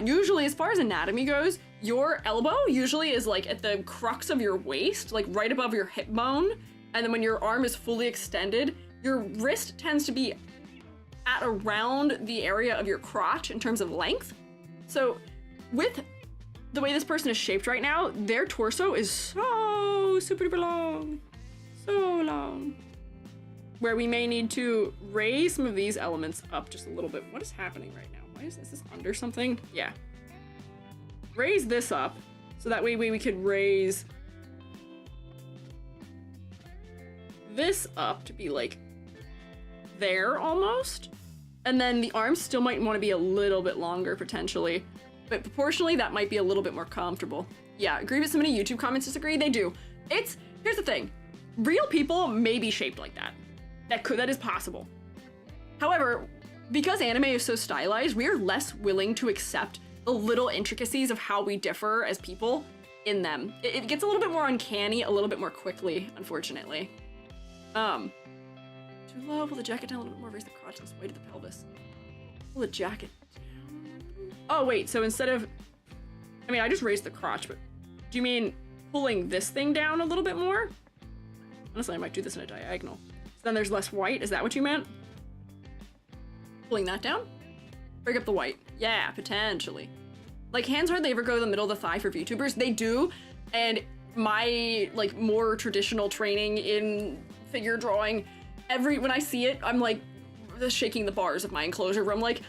usually as far as anatomy goes, your elbow usually is like at the crux of your waist, like right above your hip bone, and then when your arm is fully extended, your wrist tends to be at around the area of your crotch in terms of length. So with the way this person is shaped right now, their torso is so super duper long, so long, where we may need to raise some of these elements up just a little bit. What is happening right now? Why is this under something? Yeah. Raise this up, so that way we could raise this up to be like there almost. And then the arms still might want to be a little bit longer potentially, but proportionally that might be a little bit more comfortable. Yeah, agree with so many YouTube comments disagree? They do. Here's the thing. Real people may be shaped like that. That is possible. However, because anime is so stylized, we are less willing to accept the little intricacies of how we differ as people in them. It gets a little bit more uncanny a little bit more quickly, unfortunately. Too low, pull the jacket down a little bit more, raise the crotch, let's weight of the pelvis. Pull the jacket down. Oh wait, so instead of, I mean, I just raised the crotch, but do you mean pulling this thing down a little bit more? Honestly, I might do this in a diagonal. So then there's less white, is that what you meant? Pulling that down? Break up the white. Yeah, potentially. Like, hands hardly ever go to the middle of the thigh for VTubers. They do, and my, like, more traditional training in figure drawing, when I see it, I'm like, shaking the bars of my enclosure room like,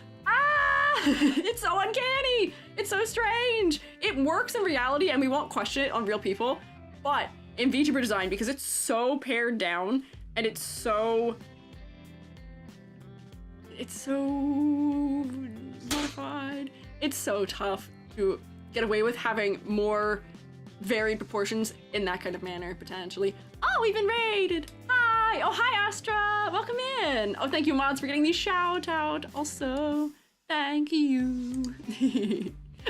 it's so uncanny. It's so strange. It works in reality and we won't question it on real people, but in VTuber design, because it's so pared down and it's so modified. It's so tough to get away with having more varied proportions in that kind of manner, potentially. Oh, we've been raided. Hi. Oh, hi, Astra. Welcome in. Oh, thank you, mods, for getting these shout out. Also, thank you.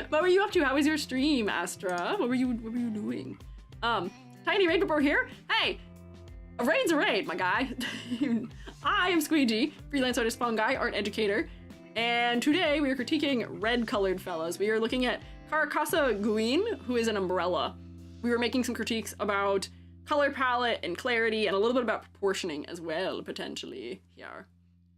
What were you up to? How was your stream, Astra? What were you doing? Tiny raid before here. Hey, a raid's a raid, my guy. I am Squiiji, freelance artist Fungi, art educator, and today we are critiquing red-colored fellas. We are looking at Caracasa Guin, who is an umbrella. We were making some critiques about color palette and clarity, and a little bit about proportioning as well, potentially. Here.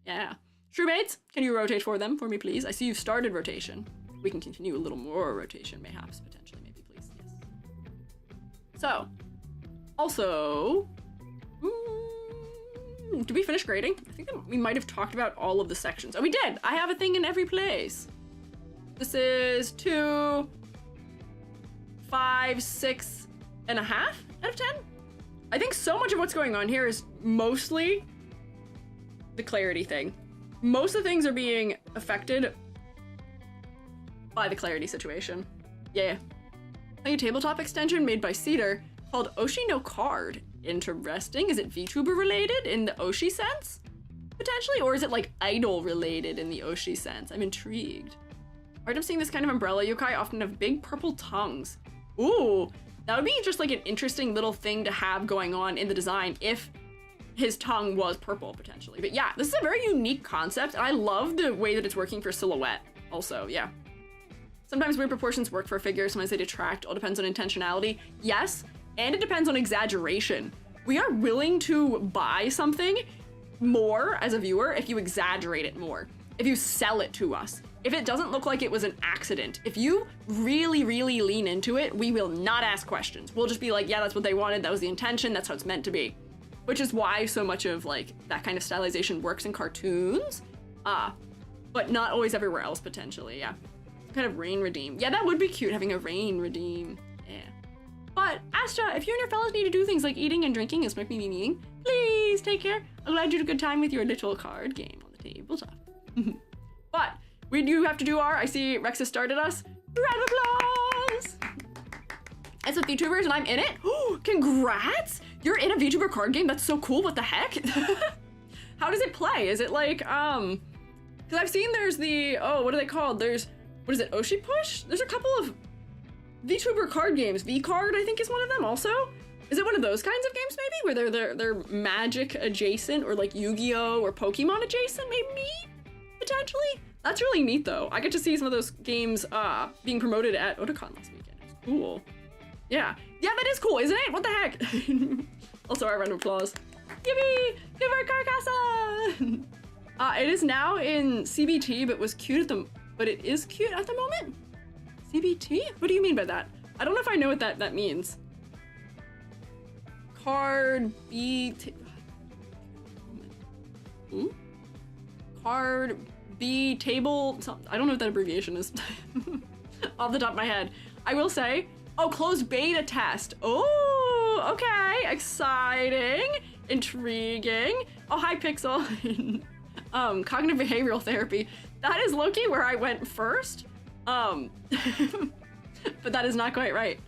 Yeah. Shroommates, can you rotate for them for me, please? I see you've started rotation. We can continue a little more rotation, mayhaps, potentially, maybe, please. Yes. So, also, did we finish grading? I think that we might have talked about all of the sections. Oh, we did! I have a thing in every place. This is 2, 5, 6 and a half out of 10. I think so much of what's going on here is mostly the clarity thing. Most of the things are being affected by the clarity situation. Yeah. A tabletop extension made by Cedar called Oshi no Card. Interesting. Is it VTuber related in the Oshi sense? Potentially, or is it like idol related in the Oshi sense? I'm intrigued. Art of seeing this kind of umbrella yokai often have big purple tongues. Ooh, that would be just like an interesting little thing to have going on in the design if his tongue was purple, potentially. But yeah, this is a very unique concept, and I love the way that it's working for silhouette also, yeah. Sometimes weird proportions work for a figure, sometimes they detract, all depends on intentionality. Yes, and it depends on exaggeration. We are willing to buy something more as a viewer if you exaggerate it more, if you sell it to us. If it doesn't look like it was an accident, if you really, really lean into it, we will not ask questions. We'll just be like, yeah, that's what they wanted, that was the intention, that's how it's meant to be. Which is why so much of like that kind of stylization works in cartoons, but not always everywhere else, potentially, yeah. Kind of rain redeem. Yeah, that would be cute, having a rain redeem, yeah. But Astra, if you and your fellows need to do things like eating and drinking and smoking and eating, please take care. I'm glad you had a good time with your little card game on the tabletop. But we do have to do our, I see Rex has started us, round of applause! It's with Vtubers and I'm in it. Oh, congrats! You're in a Vtuber card game? That's so cool, what the heck? How does it play? Is it like, because I've seen there's the, oh, what are they called? There's, what is it, Oshi Push? There's a couple of Vtuber card games. V-Card, I think, is one of them also. Is it one of those kinds of games, maybe? Where they're magic adjacent, or like Yu-Gi-Oh! Or Pokemon adjacent, maybe? Potentially? That's really neat, though. I get to see some of those games being promoted at Otakon last weekend. It's cool. Yeah. Yeah, that is cool, isn't it? What the heck? Also, our round of applause. Yippee! Give our Carcassa! It is now in CBT, but it is cute at the moment? CBT? What do you mean by that? I don't know if I know what that means. Card B... Card B table... I don't know what that abbreviation is. Off the top of my head. I will say... Oh, closed beta test. Oh, okay. Exciting. Intriguing. Oh, hi, Pixel. Cognitive behavioral therapy. That is low-key where I went first. But that is not quite right.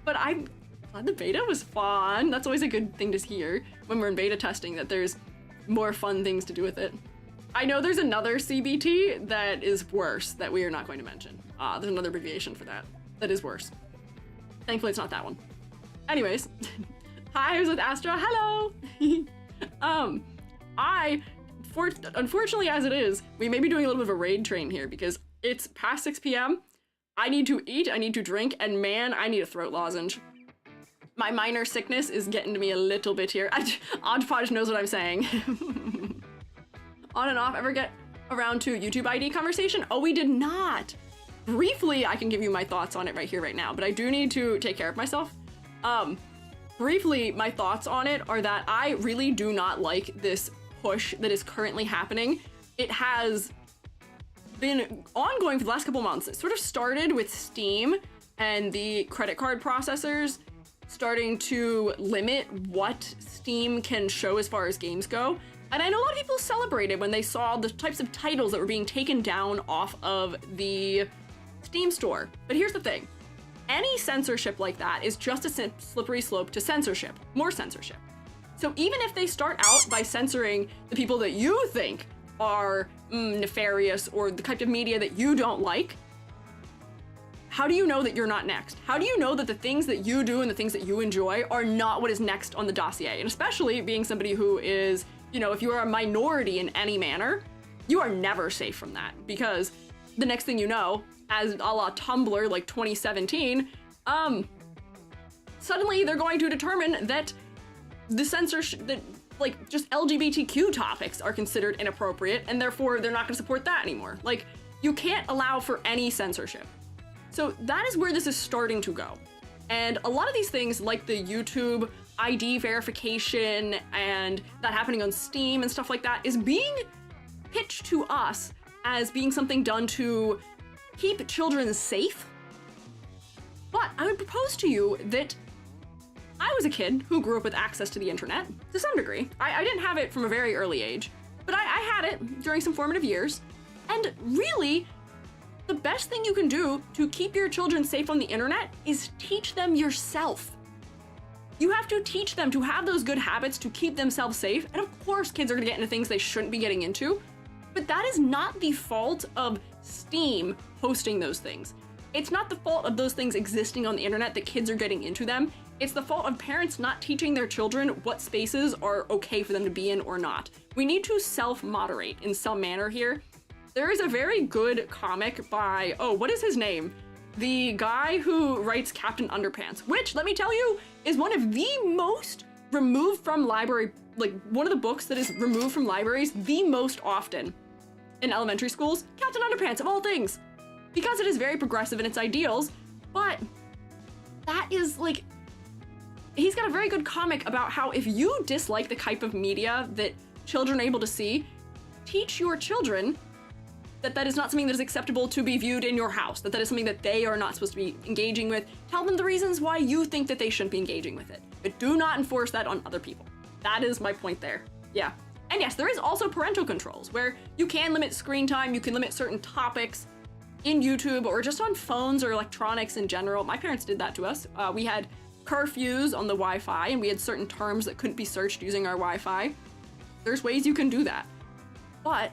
But I'm glad the beta was fun. That's always a good thing to hear when we're in beta testing, that there's more fun things to do with it. I know there's another CBT that is worse that we are not going to mention. There's another abbreviation for that. That is worse. Thankfully, it's not that one. Anyways, hi, I was with Astra. Hello. Unfortunately, as it is, we may be doing a little bit of a raid train here because it's past 6 p.m. I need to eat, I need to drink, and man, I need a throat lozenge. My minor sickness is getting to me a little bit here. Oddpodge knows what I'm saying. On and off, ever get around to YouTube ID conversation? Oh, we did not. Briefly, I can give you my thoughts on it right here, right now, but I do need to take care of myself. Briefly, my thoughts on it are that I really do not like this push that is currently happening it has been ongoing for the last couple months. It sort of started with Steam and the credit card processors starting to limit what Steam can show as far as games go. And I know a lot of people celebrated when they saw the types of titles that were being taken down off of the Steam store. But here's the thing. Any censorship like that is just a slippery slope to censorship, more censorship. So even if they start out by censoring the people that you think are nefarious or the type of media that you don't like, how do you know that you're not next? How do you know that the things that you do and the things that you enjoy are not what is next on the dossier? And especially being somebody who is, you know, if you are a minority in any manner, you are never safe from that, because the next thing you know, as a la Tumblr like 2017, suddenly they're going to determine that the censorship, that like just LGBTQ topics are considered inappropriate, and therefore they're not going to support that anymore. Like, you can't allow for any censorship. So that is where this is starting to go. And a lot of these things, like the YouTube ID verification and that happening on Steam and stuff like that, is being pitched to us as being something done to keep children safe. But I would propose to you that I was a kid who grew up with access to the internet, to some degree. I didn't have it from a very early age, but I had it during some formative years. And really, the best thing you can do to keep your children safe on the internet is teach them yourself. You have to teach them to have those good habits to keep themselves safe. And of course, kids are gonna get into things they shouldn't be getting into, but that is not the fault of Steam hosting those things. It's not the fault of those things existing on the internet that kids are getting into them. It's the fault of parents not teaching their children what spaces are okay for them to be in or not. We need to self-moderate in some manner here. There is a very good comic by, what is his name? The guy who writes Captain Underpants, which, let me tell you, is one of the most removed from library, like one of the books that is removed from libraries the most often in elementary schools. Captain Underpants, of all things. Because it is very progressive in its ideals, but that is like, he's got a very good comic about how if you dislike the type of media that children are able to see, teach your children that that is not something that is acceptable to be viewed in your house, that that is something that they are not supposed to be engaging with. Tell them the reasons why you think that they shouldn't be engaging with it, but do not enforce that on other people. That is my point there. Yeah. And yes, there is also parental controls where you can limit screen time, you can limit certain topics in YouTube or just on phones or electronics in general. My parents did that to us. We had curfews on the Wi-Fi and we had certain terms that couldn't be searched using our Wi-Fi. There's ways you can do that. But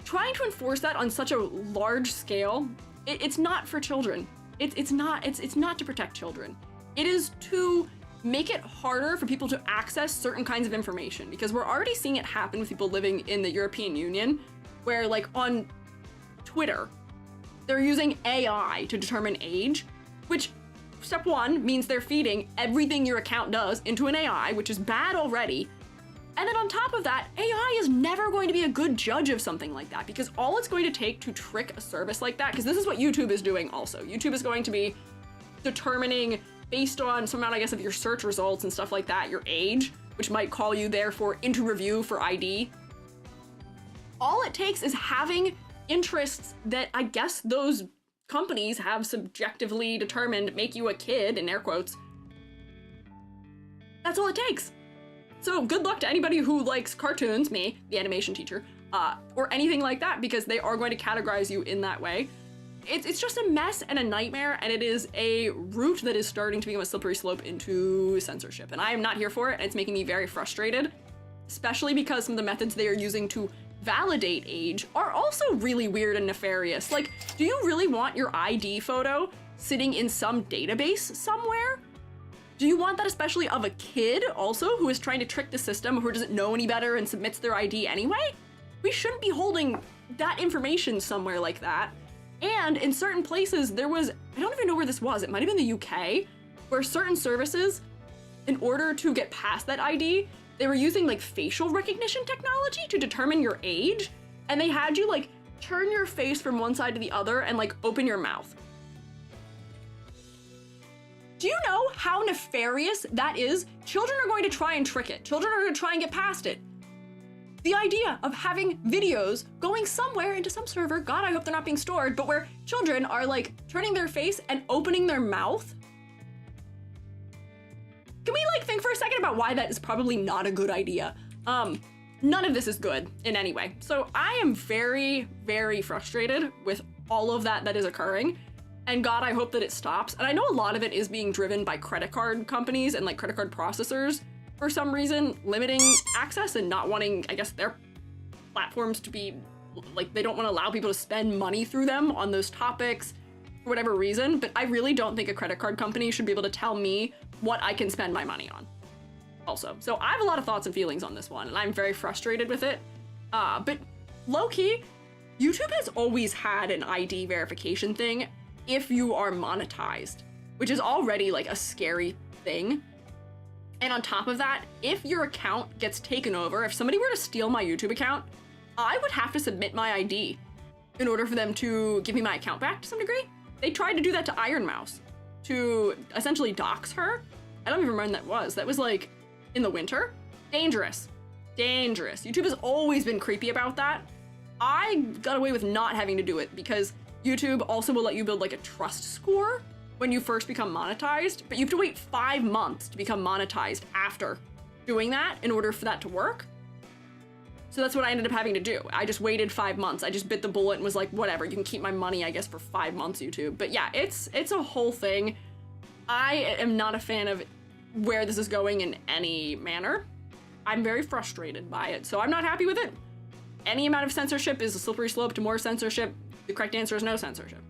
trying to enforce that on such a large scale, it's not for children. It's not to protect children. It is to make it harder for people to access certain kinds of information, because we're already seeing it happen with people living in the European Union, where like on Twitter, they're using AI to determine age, which step one means they're feeding everything your account does into an AI, which is bad already. And then on top of that, AI is never going to be a good judge of something like that, because all it's going to take to trick a service like that, because this is what YouTube is doing also. YouTube is going to be determining, based on some amount, I guess, of your search results and stuff like that, your age, which might call you therefore into review for ID. All it takes is having interests that I guess those companies have subjectively determined make you a kid, in air quotes. That's all it takes. So good luck to anybody who likes cartoons, me, the animation teacher, or anything like that, because they are going to categorize you in that way. It's just a mess and a nightmare, and it is a route that is starting to become a slippery slope into censorship. And I am not here for it, and it's making me very frustrated, especially because some of the methods they are using to validate age are also really weird and nefarious. Like, do you really want your ID photo sitting in some database somewhere? Do you want that especially of a kid also who is trying to trick the system, who doesn't know any better and submits their ID anyway? We shouldn't be holding that information somewhere like that. And in certain places there was, I don't even know where this was, it might have been the UK, where certain services, in order to get past that ID, they were using like facial recognition technology to determine your age, and they had you like turn your face from one side to the other and like open your mouth. Do you know how nefarious that is? Children are going to try and trick it. Children are going to try and get past it. the idea of having videos going somewhere into some server, God, I hope they're not being stored, but where children are like turning their face and opening their mouth. Can we like think for a second about why that is probably not a good idea? None of this is good in any way. So I am very, very frustrated with all of that is occurring. And God, I hope that it stops. And I know a lot of it is being driven by credit card companies and like credit card processors for some reason, limiting access and not wanting, I guess, their platforms to be like, they don't want to allow people to spend money through them on those topics for whatever reason. But I really don't think a credit card company should be able to tell me what I can spend my money on. Also, so I have a lot of thoughts and feelings on this one, and I'm very frustrated with it. But low-key, YouTube has always had an ID verification thing if you are monetized, which is already like a scary thing. And on top of that, if your account gets taken over, if somebody were to steal my YouTube account, I would have to submit my ID in order for them to give me my account back to some degree. They tried to do that to Iron Mouse to essentially dox her. I don't even remember when that was. That was like in the winter. Dangerous. Dangerous. YouTube has always been creepy about that. I got away with not having to do it because YouTube also will let you build like a trust score when you first become monetized, but you have to wait 5 months to become monetized after doing that in order for that to work. So that's what I ended up having to do. I just waited 5 months. I just bit the bullet and was like, whatever, you can keep my money, I guess, for 5 months, YouTube. But yeah, it's a whole thing. I am not a fan of where this is going in any manner. I'm very frustrated by it, so I'm not happy with it. Any amount of censorship is a slippery slope to more censorship. The correct answer is no censorship.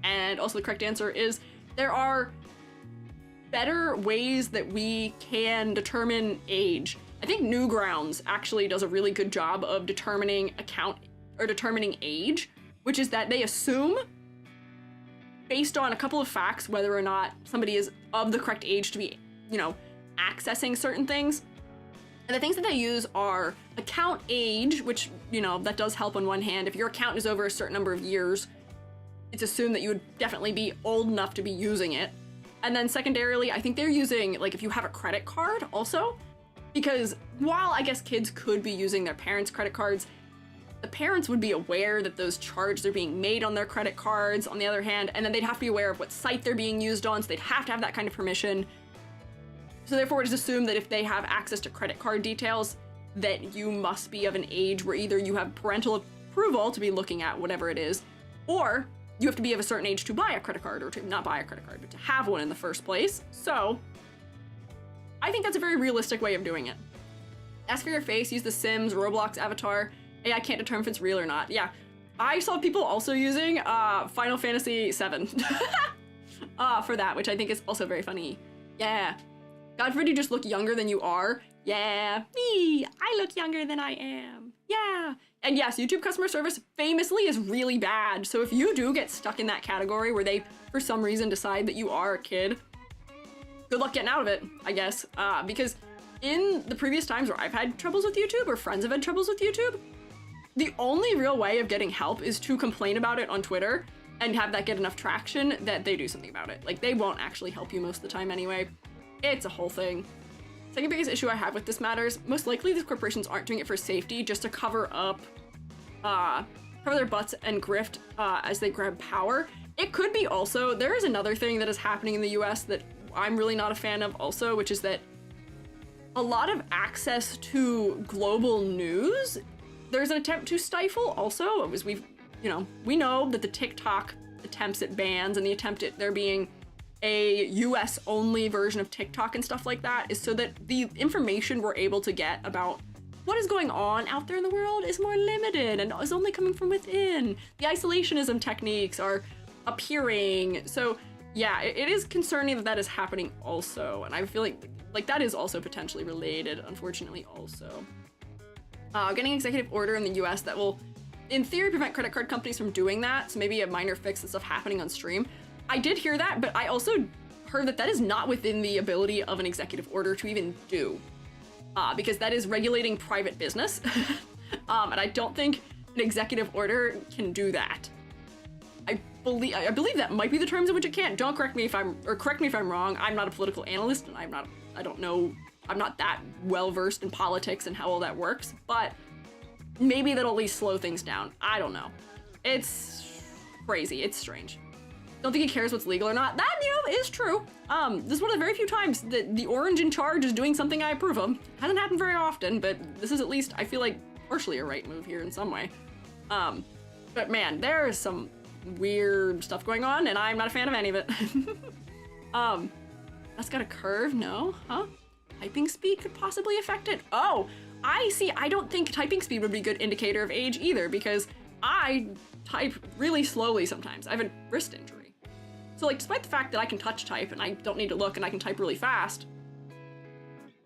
And also the correct answer is there are better ways that we can determine age. I think Newgrounds actually does a really good job of determining age, which is that they assume based on a couple of facts whether or not somebody is of the correct age to be, accessing certain things. And the things that they use are account age, which, that does help on one hand. If your account is over a certain number of years, it's assumed that you would definitely be old enough to be using it. And then secondarily, I think they're using, like, if you have a credit card also, because while I guess kids could be using their parents' credit cards, the parents would be aware that those charges are being made on their credit cards, on the other hand, and then they'd have to be aware of what site they're being used on, so they'd have to have that kind of permission. So therefore, it is assumed that if they have access to credit card details, that you must be of an age where either you have parental approval to be looking at whatever it is, or you have to be of a certain age to buy a credit card, or to not buy a credit card, but to have one in the first place. So I think that's a very realistic way of doing it. Ask for your face, use the Sims, Roblox avatar. Hey, I can't determine if it's real or not. Yeah, I saw people also using Final Fantasy VII for that, which I think is also very funny. Yeah. God forbid you just look younger than you are. Yeah, me, I look younger than I am. Yeah. And yes, YouTube customer service famously is really bad. So if you do get stuck in that category where they, for some reason, decide that you are a kid, good luck getting out of it, I guess. Because in the previous times where I've had troubles with YouTube or friends have had troubles with YouTube, the only real way of getting help is to complain about it on Twitter and have that get enough traction that they do something about it. Like, they won't actually help you most of the time anyway. It's a whole thing. Second biggest issue I have with this matter is most likely these corporations aren't doing it for safety, just to cover up, cover their butts and grift as they grab power. It could be also, there is another thing that is happening in the US that I'm really not a fan of also, which is that a lot of access to global news, there's an attempt to stifle also, as we know that the TikTok attempts at bans and the attempt at there being a US only version of TikTok and stuff like that is so that the information we're able to get about what is going on out there in the world is more limited and is only coming from within. The isolationism techniques are appearing. So yeah, it is concerning that that is happening also. And I feel like that is also potentially related, unfortunately also. Getting an executive order in the US that will, in theory, prevent credit card companies from doing that. So maybe a minor fix and stuff happening on stream. I did hear that, but I also heard that that is not within the ability of an executive order to even do, because that is regulating private business, and I don't think an executive order can do that. I believe that might be the terms in which it can't. Don't correct me if I'm wrong. I'm not a political analyst, and I'm not that well versed in politics and how all that works. But maybe that'll at least slow things down. I don't know. It's crazy. It's strange. Don't think he cares what's legal or not. That, is true. This is one of the very few times that the orange in charge is doing something I approve of. Hasn't happened very often, but this is at least, I feel like, partially a right move here in some way. But man, there is some weird stuff going on, and I'm not a fan of any of it. That's got a curve? No? Huh? Typing speed could possibly affect it? Oh, I see. I don't think typing speed would be a good indicator of age either, because I type really slowly sometimes. I have a wrist injury. So, like, despite the fact that I can touch type and I don't need to look and I can type really fast,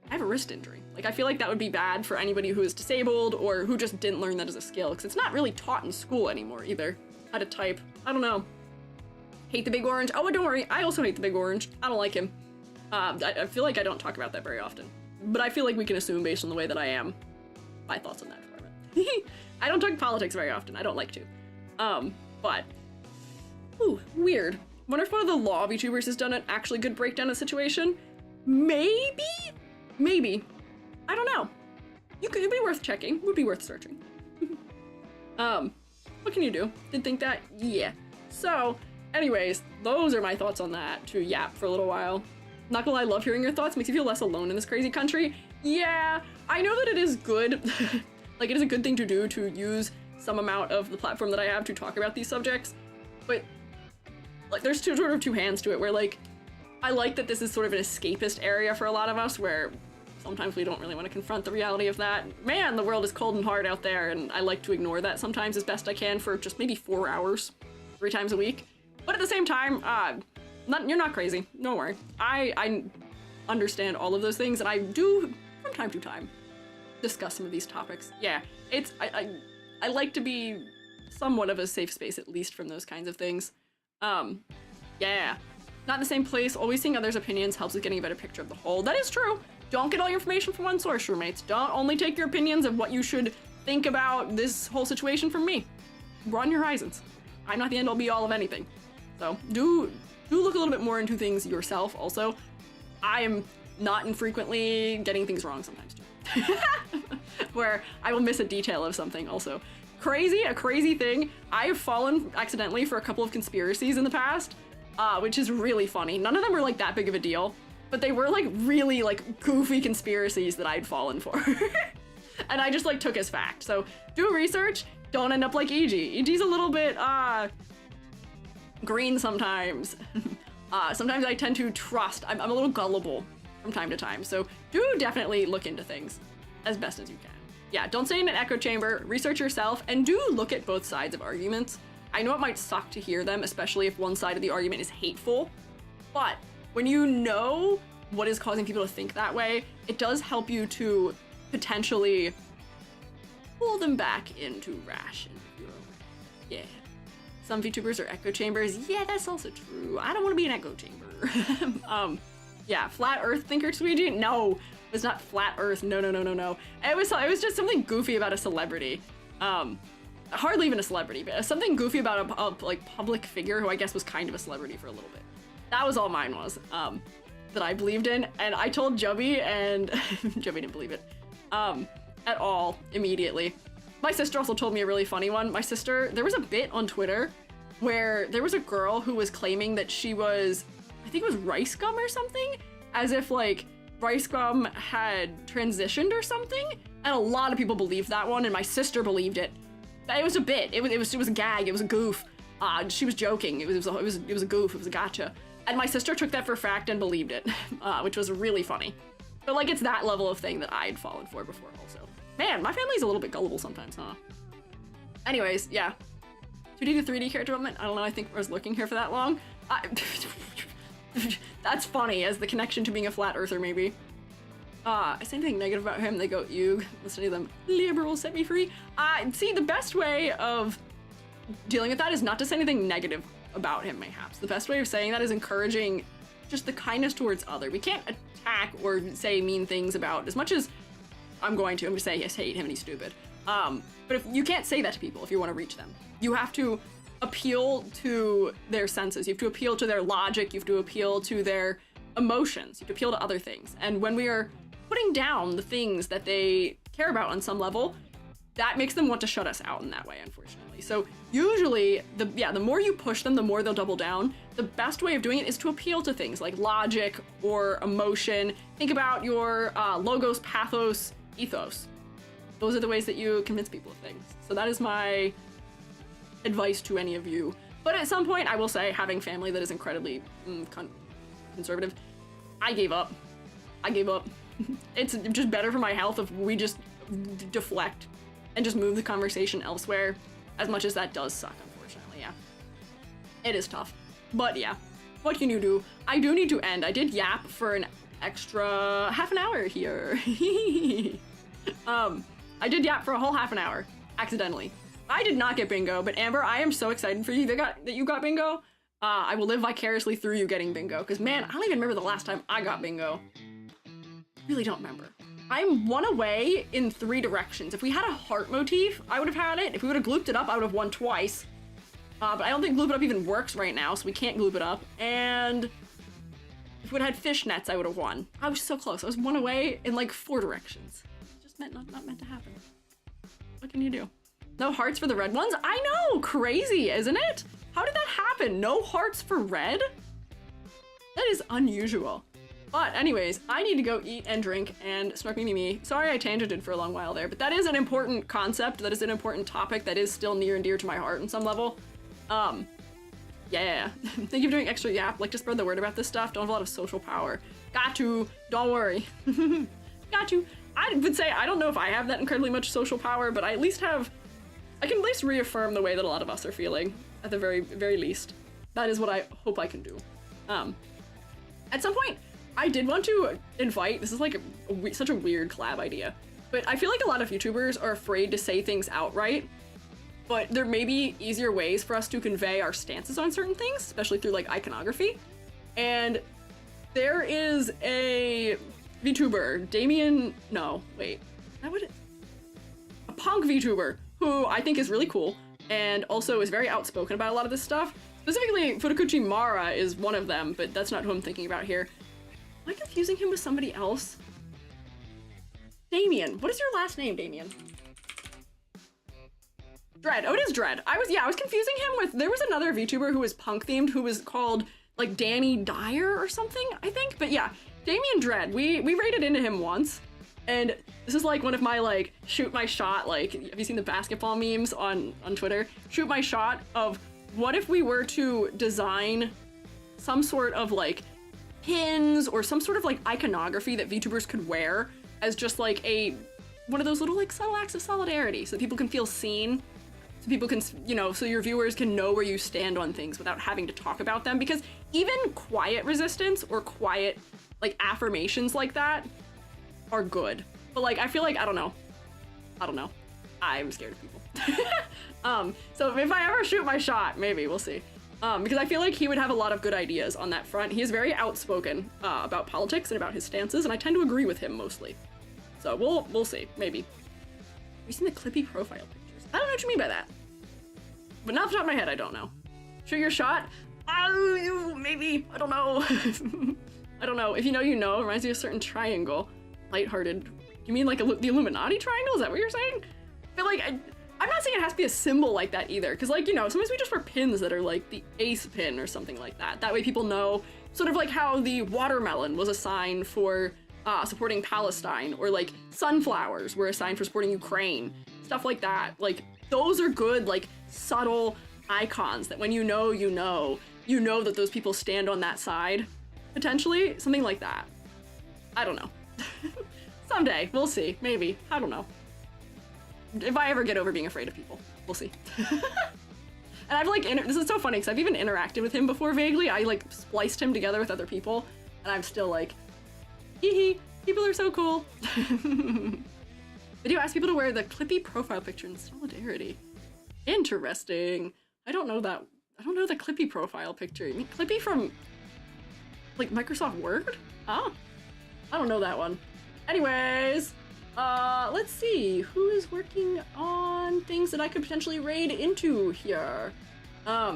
I have a wrist injury. Like, I feel like that would be bad for anybody who is disabled or who just didn't learn that as a skill, because it's not really taught in school anymore either, how to type. I don't know. Hate the Big Orange. Oh, don't worry. I also hate the Big Orange. I don't like him. I feel like I don't talk about that very often, but I feel like we can assume based on the way that I am my thoughts on that department. I don't talk politics very often. I don't like to. But, ooh, weird. Wonder if one of the law VTubers has done an actually good breakdown of the situation? Maybe? Maybe. I don't know. It'd be worth checking. Would be worth searching. What can you do? Didn't think that? Yeah. So, anyways, those are my thoughts on that, to yap for a little while. Not gonna lie, I love hearing your thoughts. Makes you feel less alone in this crazy country. Yeah, I know that it is good. Like, it is a good thing to do to use some amount of the platform that I have to talk about these subjects. But, like, there's sort of two hands to it, where, like, I like that this is sort of an escapist area for a lot of us, where sometimes we don't really want to confront the reality of that. Man, the world is cold and hard out there, and I like to ignore that sometimes as best I can for just maybe 4 hours, 3 times a week. But at the same time, you're not crazy. Don't worry. I understand all of those things, and I do, from time to time, discuss some of these topics. Yeah, I like to be somewhat of a safe space, at least from those kinds of things. Yeah. Not in the same place. Always seeing others' opinions helps with getting a better picture of the whole. That is true. Don't get all your information from one source, roommates. Don't only take your opinions of what you should think about this whole situation from me. Broaden your horizons. I'm not the end-all be-all of anything. So do look a little bit more into things yourself also. I am not infrequently getting things wrong sometimes too. Where I will miss a detail of something also. A crazy thing. I have fallen accidentally for a couple of conspiracies in the past, which is really funny. None of them were like that big of a deal, but they were like really like goofy conspiracies that I'd fallen for. And I just like took as fact. So do research, don't end up like E.G. E.G.'s a little bit, green sometimes. Sometimes I tend to trust. I'm a little gullible from time to time, so do definitely look into things as best as you can. Yeah, don't stay in an echo chamber, research yourself, and do look at both sides of arguments. I know it might suck to hear them, especially if one side of the argument is hateful, but when you know what is causing people to think that way, it does help you to potentially pull them back into ration. Yeah. Some VTubers are echo chambers. Yeah, that's also true. I don't want to be an echo chamber. Yeah, flat earth thinker Squiiji? No, it's not flat earth. No. It was just something goofy about a celebrity. Hardly even a celebrity, but something goofy about a like public figure who I guess was kind of a celebrity for a little bit. That was all mine was, that I believed in, and I told Joby, and Joby didn't believe it, at all, immediately. My sister also told me a really funny one. My sister, there was a bit on Twitter where there was a girl who was claiming that she was, I think it was Rice Gum or something, as if like Rice Gum had transitioned or something, and a lot of people believed that one, and my sister believed it. It was a bit. It was a gag. It was a goof. She was joking. It was a goof. It was a gotcha. And my sister took that for fact and believed it, which was really funny. But like, it's that level of thing that I'd fallen for before also. Man, my family's a little bit gullible sometimes, huh? Anyways, yeah. 2D to 3D character development? I don't know, I think I was looking here for that long. That's funny, as the connection to being a flat earther, maybe. I say anything negative about him, they go, you, listen to them, liberals set me free. See, the best way of dealing with that is not to say anything negative about him, mayhaps. The best way of saying that is encouraging just the kindness towards other. We can't attack or say mean things about, as much as I'm going to say, yes, hate him and he's stupid. But if you can't say that to people if you want to reach them. You have to appeal to their senses. You have to appeal to their logic. You have to appeal to their emotions. You have to appeal to other things. And when we are putting down the things that they care about on some level, that makes them want to shut us out in that way, unfortunately. So usually, the more you push them, the more they'll double down. The best way of doing it is to appeal to things like logic or emotion. Think about your logos, pathos, ethos. Those are the ways that you convince people of things. So that is my advice to any of you. But at some point, I will say, having family that is incredibly conservative, I gave up. It's just better for my health if we just deflect and just move the conversation elsewhere, as much as that does suck, unfortunately, yeah. It is tough. But yeah, what can you do? I do need to end. I did yap for an extra half an hour here. I did yap for a whole half an hour, accidentally. I did not get bingo, but Amber, I am so excited for you that you got bingo. I will live vicariously through you getting bingo, because man, I don't even remember the last time I got bingo. Really don't remember. I'm one away in 3 directions. If we had a heart motif, I would have had it. If we would have glooped it up, I would have won twice. But I don't think gloop it up even works right now, so we can't gloop it up. And if we would have had fishnets, I would have won. I was so close. I was one away in like 4 directions. Just not meant to happen. What can you do? No hearts for the red ones? I know! Crazy, isn't it? How did that happen? No hearts for red? That is unusual. But anyways, I need to go eat and drink and smoke me. Sorry I tangented for a long while there, but that is an important concept. That is an important topic that is still near and dear to my heart on some level. Yeah. Thank you for doing extra yap. Like, to spread the word about this stuff. Don't have a lot of social power. Got to. Don't worry. Got to. I would say I don't know if I have that incredibly much social power, but I can at least reaffirm the way that a lot of us are feeling, at the very, very least. That is what I hope I can do. At some point, I did want to invite, this is like such a weird collab idea, but I feel like a lot of YouTubers are afraid to say things outright, but there may be easier ways for us to convey our stances on certain things, especially through like iconography. And there is a Vtuber, a punk Vtuber, who I think is really cool and also is very outspoken about a lot of this stuff. Specifically, Furukuchi Mara is one of them, but that's not who I'm thinking about here. Am I confusing him with somebody else? Damien. What is your last name, Damien? Dread. Oh, it is Dread. I was confusing him with, there was another VTuber who was punk themed who was called like Danny Dyer or something, I think. But yeah, Damien Dread. We raided into him once. And this is like one of my like shoot my shot, like, have you seen the basketball memes on Twitter? Shoot my shot of what if we were to design some sort of like pins or some sort of like iconography that VTubers could wear as just like one of those little like subtle acts of solidarity so people can feel seen, so people can, so your viewers can know where you stand on things without having to talk about them, because even quiet resistance or quiet like affirmations like that are good. But like, I feel like, I don't know. I'm scared of people. So if I ever shoot my shot, maybe, we'll see. Because I feel like he would have a lot of good ideas on that front. He is very outspoken about politics and about his stances, and I tend to agree with him mostly. So we'll see, maybe. Have you seen the Clippy profile pictures? I don't know what you mean by that. But not off the top of my head, I don't know. Shoot your shot? Maybe, I don't know. I don't know. If you know, you know. It reminds me of a certain triangle. Lighthearted. You mean like the Illuminati triangle? Is that what you're saying? But like, I'm not saying it has to be a symbol like that either, because like, sometimes we just wear pins that are like the ace pin or something like that. That way people know, sort of like how the watermelon was a sign for supporting Palestine, or like sunflowers were a sign for supporting Ukraine. Stuff like that. Like, those are good, like, subtle icons that when you know that those people stand on that side, potentially. Something like that. I don't know. Someday, we'll see. Maybe. I don't know. If I ever get over being afraid of people, we'll see. And I've like, this is so funny because I've even interacted with him before vaguely. I like spliced him together with other people, and I'm still like, hee, people are so cool. They do ask people to wear the Clippy profile picture in solidarity. Interesting. I don't know the Clippy profile picture. You mean Clippy from like Microsoft Word? Oh, I don't know that one. Anyways, let's see who is working on things that I could potentially raid into here. Oh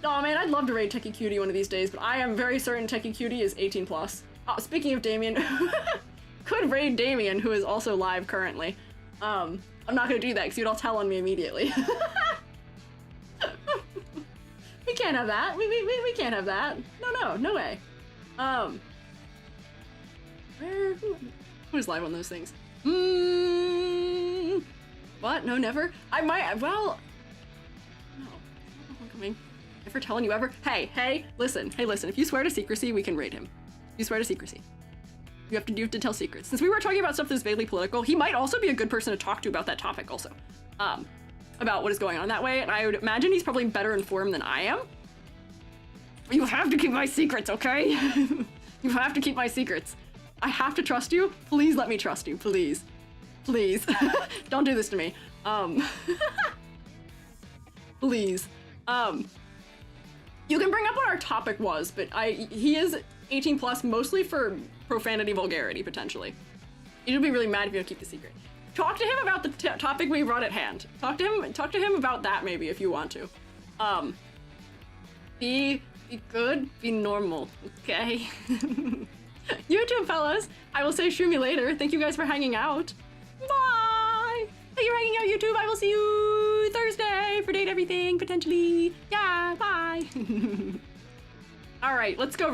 man, I'd love to raid Techie Cutie one of these days, but I am very certain Techie Cutie is 18 plus. Oh, speaking of Damien, could raid Damien, who is also live currently. I'm not gonna do that because you'd all tell on me immediately. We can't have that. We can't have that. No way. Who's live on those things? What? No, never? I might, well... No. Homecoming. Never telling you ever. Hey, listen. If you swear to secrecy, we can raid him. You swear to secrecy. You have to tell secrets. Since we were talking about stuff that's vaguely political, he might also be a good person to talk to about that topic also. About what is going on that way, and I would imagine he's probably better informed than I am. You have to keep my secrets, okay? You have to keep my secrets. I have to trust you. Please let me trust you, please. Please. Don't do this to me. Please. You can bring up what our topic was, but he is 18 plus, mostly for profanity, vulgarity, potentially. You'll be really mad if you don't keep the secret. Talk to him about the topic we brought at hand. Talk to him about that maybe if you want to. Be good, be normal, okay? YouTube fellas, I will say shoo me later. Thank you guys for hanging out. Bye! Thank you for hanging out, YouTube. I will see you Thursday for Date Everything, potentially. Yeah, bye. All right, let's go.